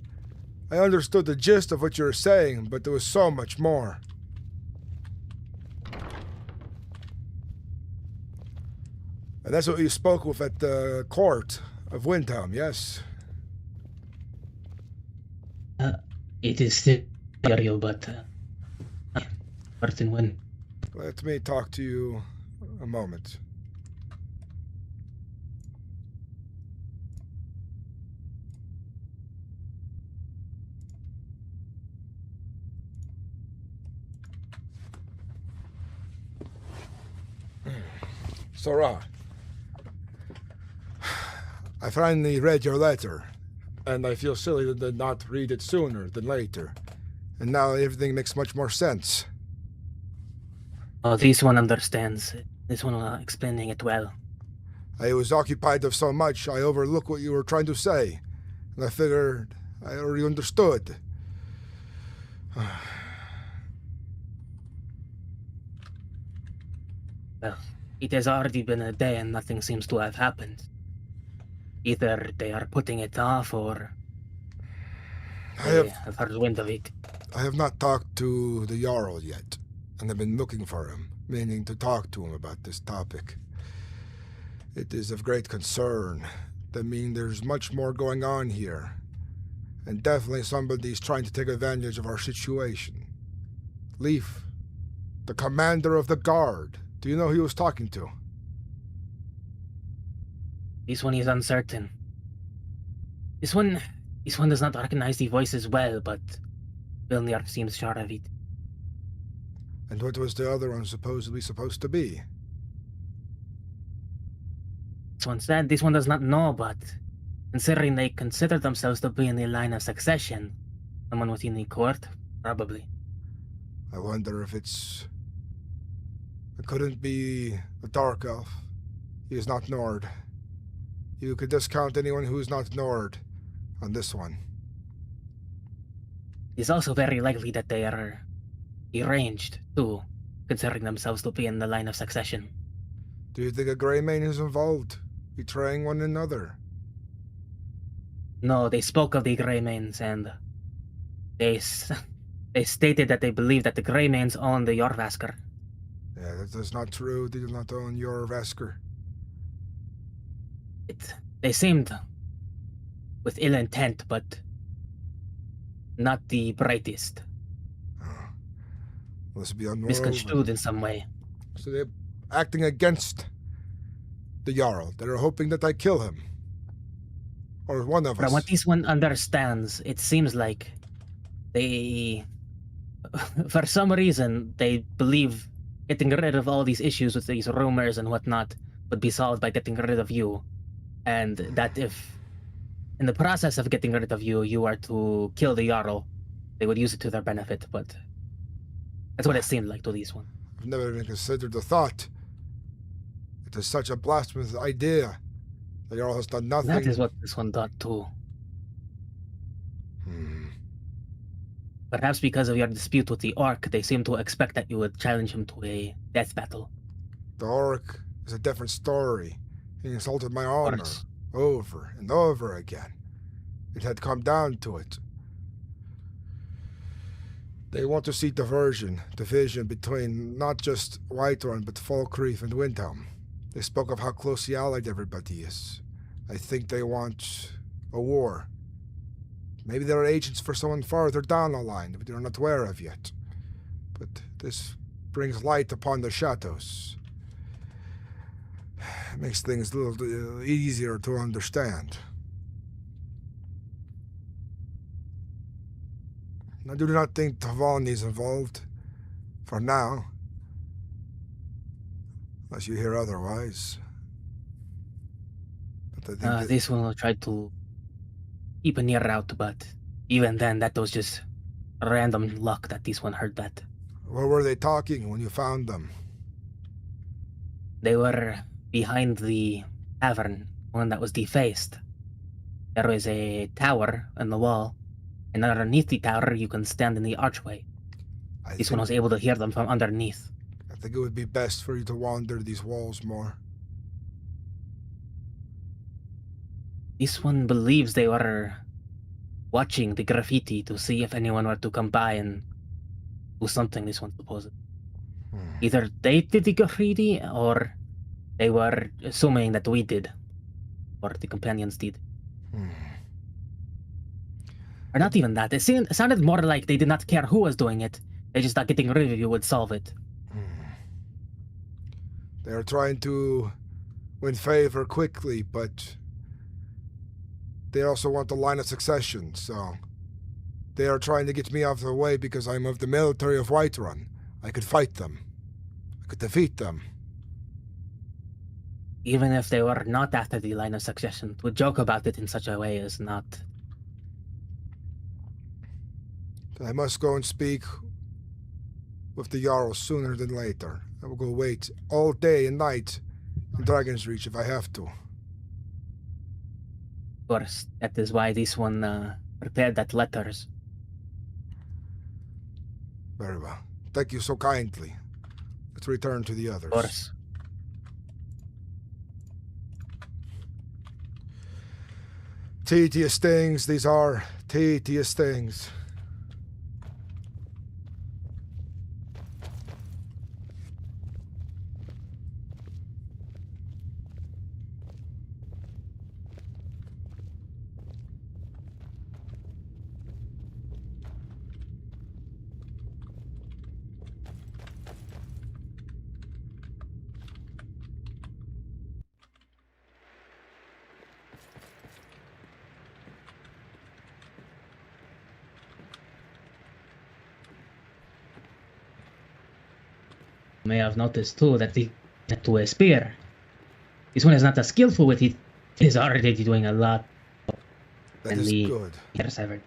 I understood the gist of what you were saying, but there was so much more. And that's what you spoke with at the court of Windhelm, yes? It is still material, but when. Let me talk to you a moment. Sora, I finally read your letter, and I feel silly that I did not read it sooner than later. And now everything makes much more sense. Oh, this one understands. This one explaining it well. I was occupied of so much, I overlooked what you were trying to say. And I figured I already understood. Well, it has already been a day and nothing seems to have happened. Either they are putting it off or they have heard wind of it. I have not talked to the Jarl yet, and I've been looking for him, meaning to talk to him about this topic. It is of great concern. I mean, there's much more going on here, and definitely somebody's trying to take advantage of our situation. Leaf, the commander of the guard. Do you know who he was talking to? This one is uncertain. This one does not recognize the voices well, but Vilniar seems sure of it. And what was the other one supposedly supposed to be? This one said this one does not know, but considering they consider themselves to be in the line of succession, someone within the court, probably. I wonder if it couldn't be a dark elf. He is not Nord. You could discount anyone who is not Nord on this one. It's also very likely that they are deranged, too, considering themselves to be in the line of succession. Do you think a Greymane is involved, betraying one another? No, they spoke of the Greymanes, and they stated that they believe that the Greymanes own the Jorvasker. Yeah, that is not true. They do not own Jorvasker. They seemed with ill intent, but not the brightest. Must be unworldly. Misconstrued in some way. So they're acting against the Jarl. They're hoping that I kill him. Or one of us. From what this one understands, it seems like they, for some reason, they believe getting rid of all these issues with these rumors and whatnot would be solved by getting rid of you. And that if, in the process of getting rid of you, you are to kill the Jarl, they would use it to their benefit, but that's what it seemed like to this one. I've never even considered the thought. It is such a blasphemous idea. The Jarl has done nothing. That is what this one thought too. Perhaps because of your dispute with the Orc, they seem to expect that you would challenge him to a death battle. The Orc is a different story. He insulted my honor over and over again. It had come down to it. They want to see division between not just Whiterun, but Falkreath and Windhelm. They spoke of how closely allied everybody is. I think they want a war. Maybe they're agents for someone farther down the line that we're not aware of yet. But this brings light upon the shadows. It makes things a little easier to understand. I do not think Tavani is involved. For now. Unless you hear otherwise. But I think this one will try to keep an ear out, but even then, that was just random luck that this one heard that. Where were they talking when you found them? They were behind the tavern, one that was defaced. There was a tower on the wall, and underneath the tower, you can stand in the archway. This one was able to hear them from underneath. I think it would be best for you to wander these walls more. This one believes they were watching the graffiti to see if anyone were to come by and do something, this one supposes. Either they did the graffiti, or they were assuming that we did. Or the companions did. Or not even that. It sounded more like they did not care who was doing it. They just thought getting rid of you would solve it. They are trying to win favor quickly, but they also want the line of succession, so they are trying to get me out of the way because I'm of the military of Whiterun. I could fight them. I could defeat them. Even if they were not after the line of succession, to joke about it in such a way is not... I must go and speak with the Jarl sooner than later. I will go wait all day and night in Dragon's Reach if I have to. Of course, that is why this one prepared that letters. Very well. Thank you so kindly. Let's return to the others. Of course. Tedious things, these are tedious things. You may have noticed too that the to a spear. This one is not as skillful with it. It is already doing a lot. That is good. Yes, I've heard.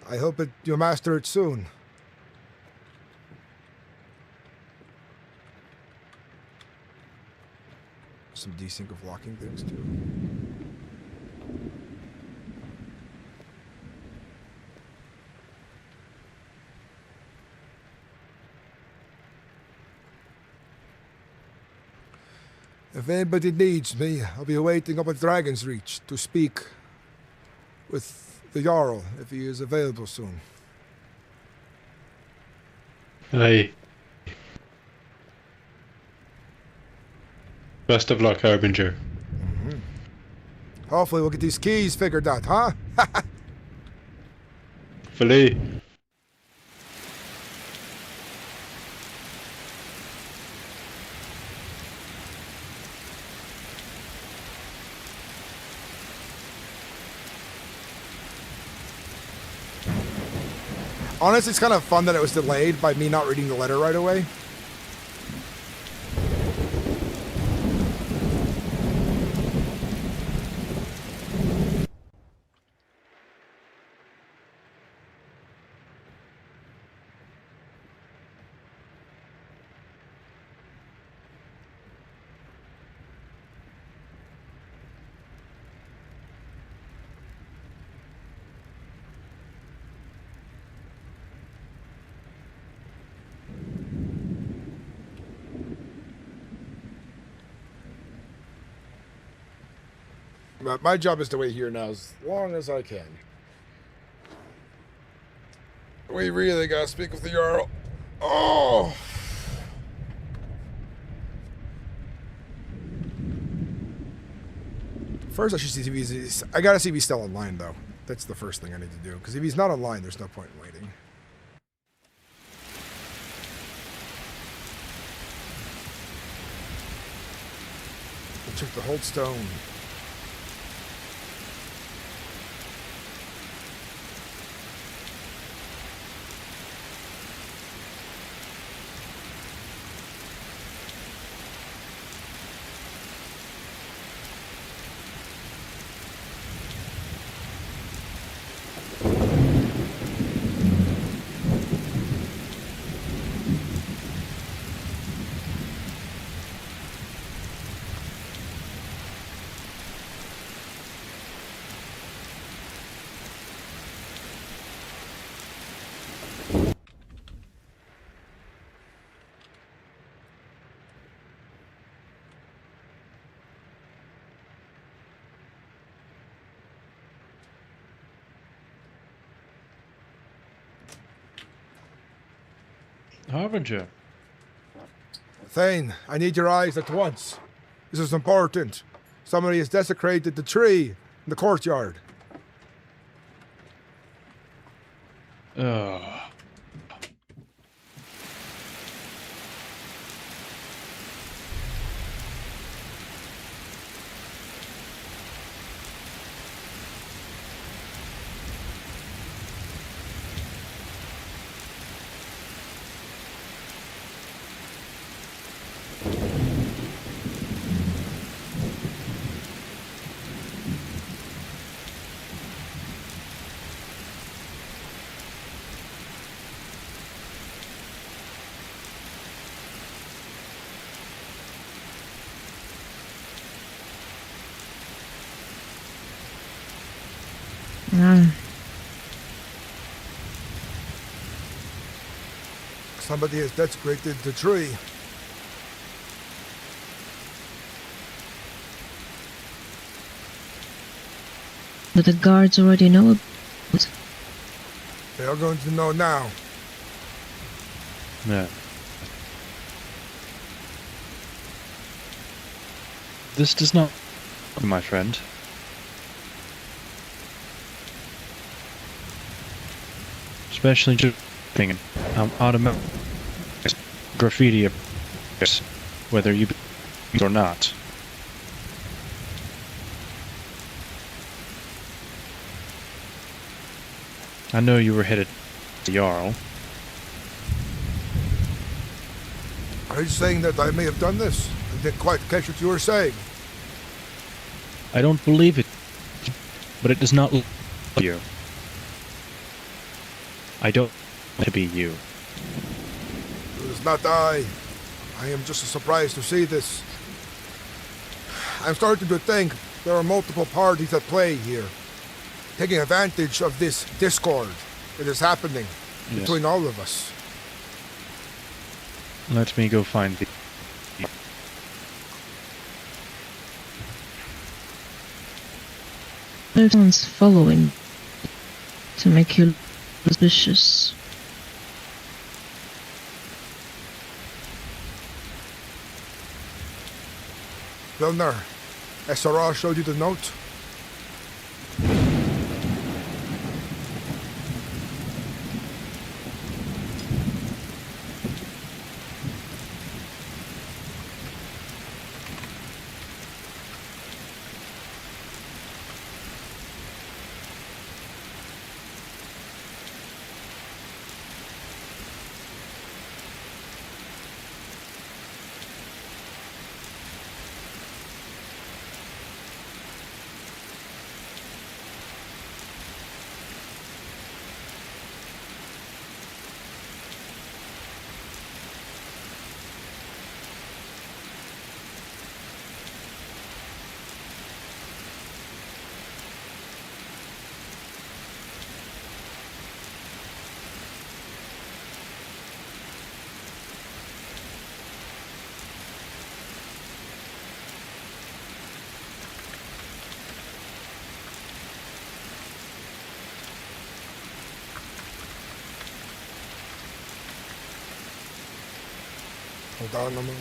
I hope you master it soon. some desync of locking things too. If anybody needs me, I'll be waiting up at Dragon's Reach to speak with the Jarl if he is available soon. Aye. Best of luck, Harbinger. Hopefully we'll get these keys figured out, huh? Filet. Honestly, it's kind of fun that it was delayed by me not reading the letter right away. But my job is to wait here now as long as I can. We really gotta speak with the Jarl. Oh! First I should see if he's... I gotta see if he's still online though. That's the first thing I need to do. Because if he's not online, there's no point in waiting. Check the hold stone. Harbinger. Thane, I need your eyes at once. This is important. Somebody has desecrated the tree in the courtyard. Somebody has desecrated the tree. Do the guards already know about it? They are going to know now. Yeah. This does not, my friend. Especially just thinking, automatic graffiti, whether you or not. I know you were headed to Jarl. Are you saying that I may have done this? I didn't quite catch what you were saying. I don't believe it, but it does not look like you. I don't want to be you. It is not I. I am just surprised to see this. I'm starting to think there are multiple parties at play here, taking advantage of this discord that is happening between all of us. Let me go find the... Someone's following to make you suspicious. Vilnar, SRR showed you the note? Hold on a moment.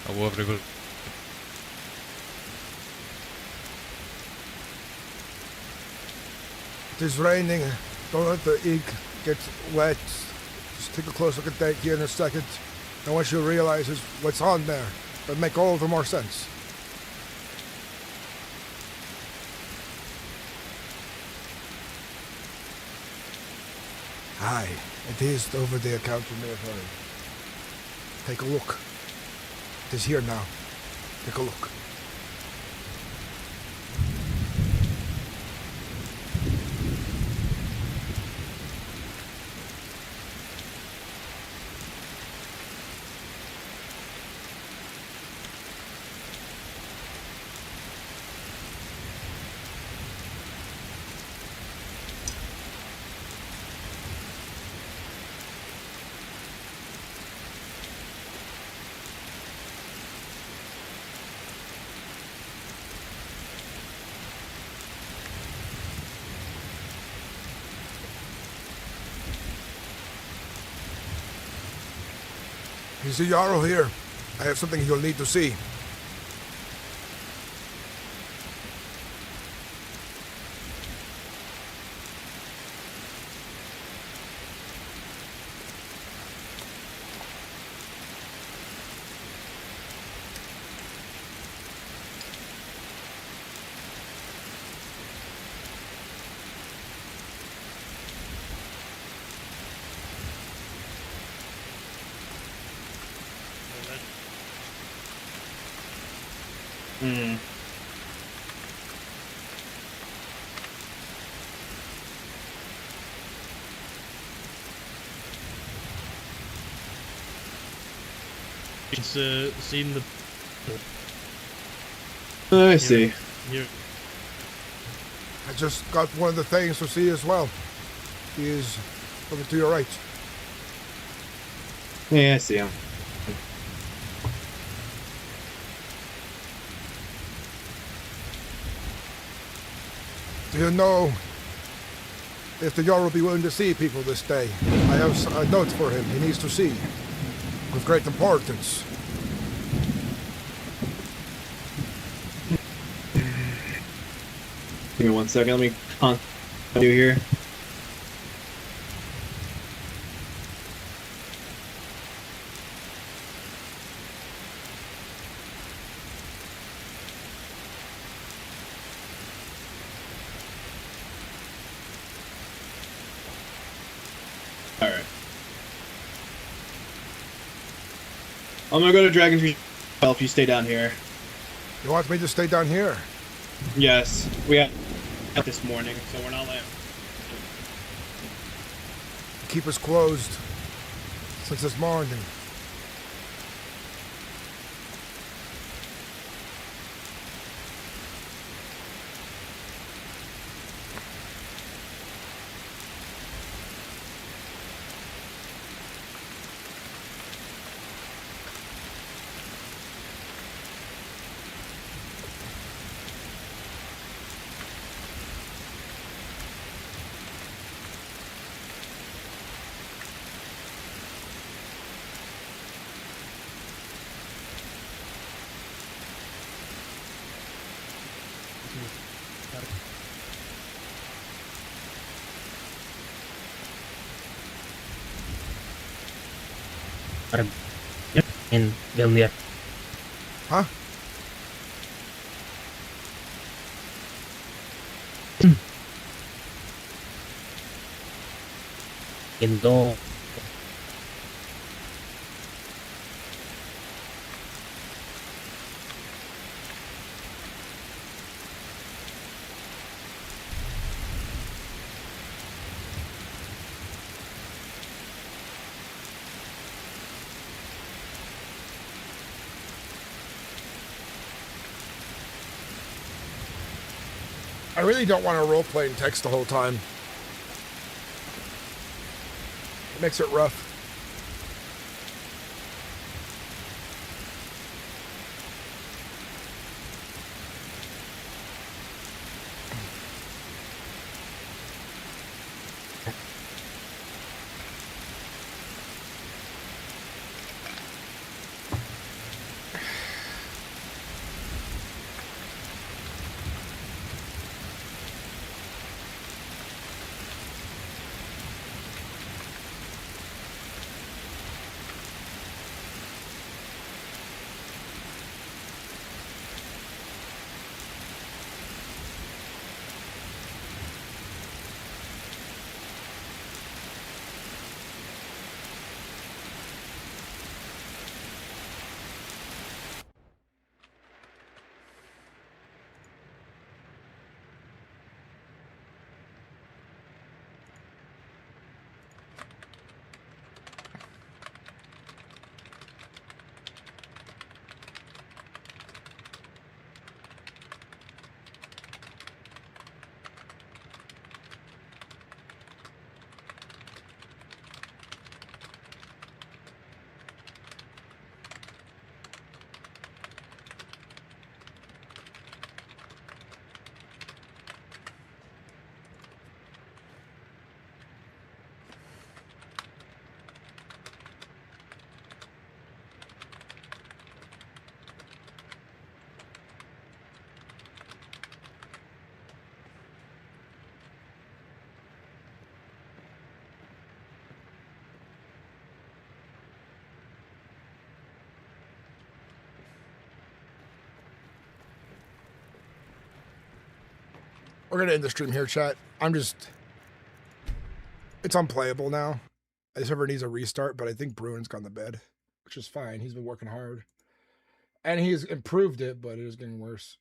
However, good. It is raining. Don't let the ink get wet. Just take a close look at that here in a second. And once you realize what's on there, it'll make all the more sense. Aye, it is over the account you may have heard. Take a look. It is here now. Take a look. Is the Jarl here? I have something you'll need to see. It's seen the. I see. Here. I just got one of the things to see as well. He is looking to your right. Yeah, I see him. Do you know if the Jarl will be willing to see people this day? I have a note for him. He needs to see. With great importance. Give me 1 second. Let me do here. Alright. I'm gonna go to Dragon's Well, if you stay down here. You want me to stay down here? Yes. We have this morning, so we're not like. Keep us closed since this morning. In Vilnius. Huh? Indo. I really don't want to roleplay and text the whole time. It makes it rough. We're gonna end the stream here, chat. It's unplayable now. The server needs a restart, but I think Bruin's gone to bed, which is fine. He's been working hard. And he's improved it, but it is getting worse.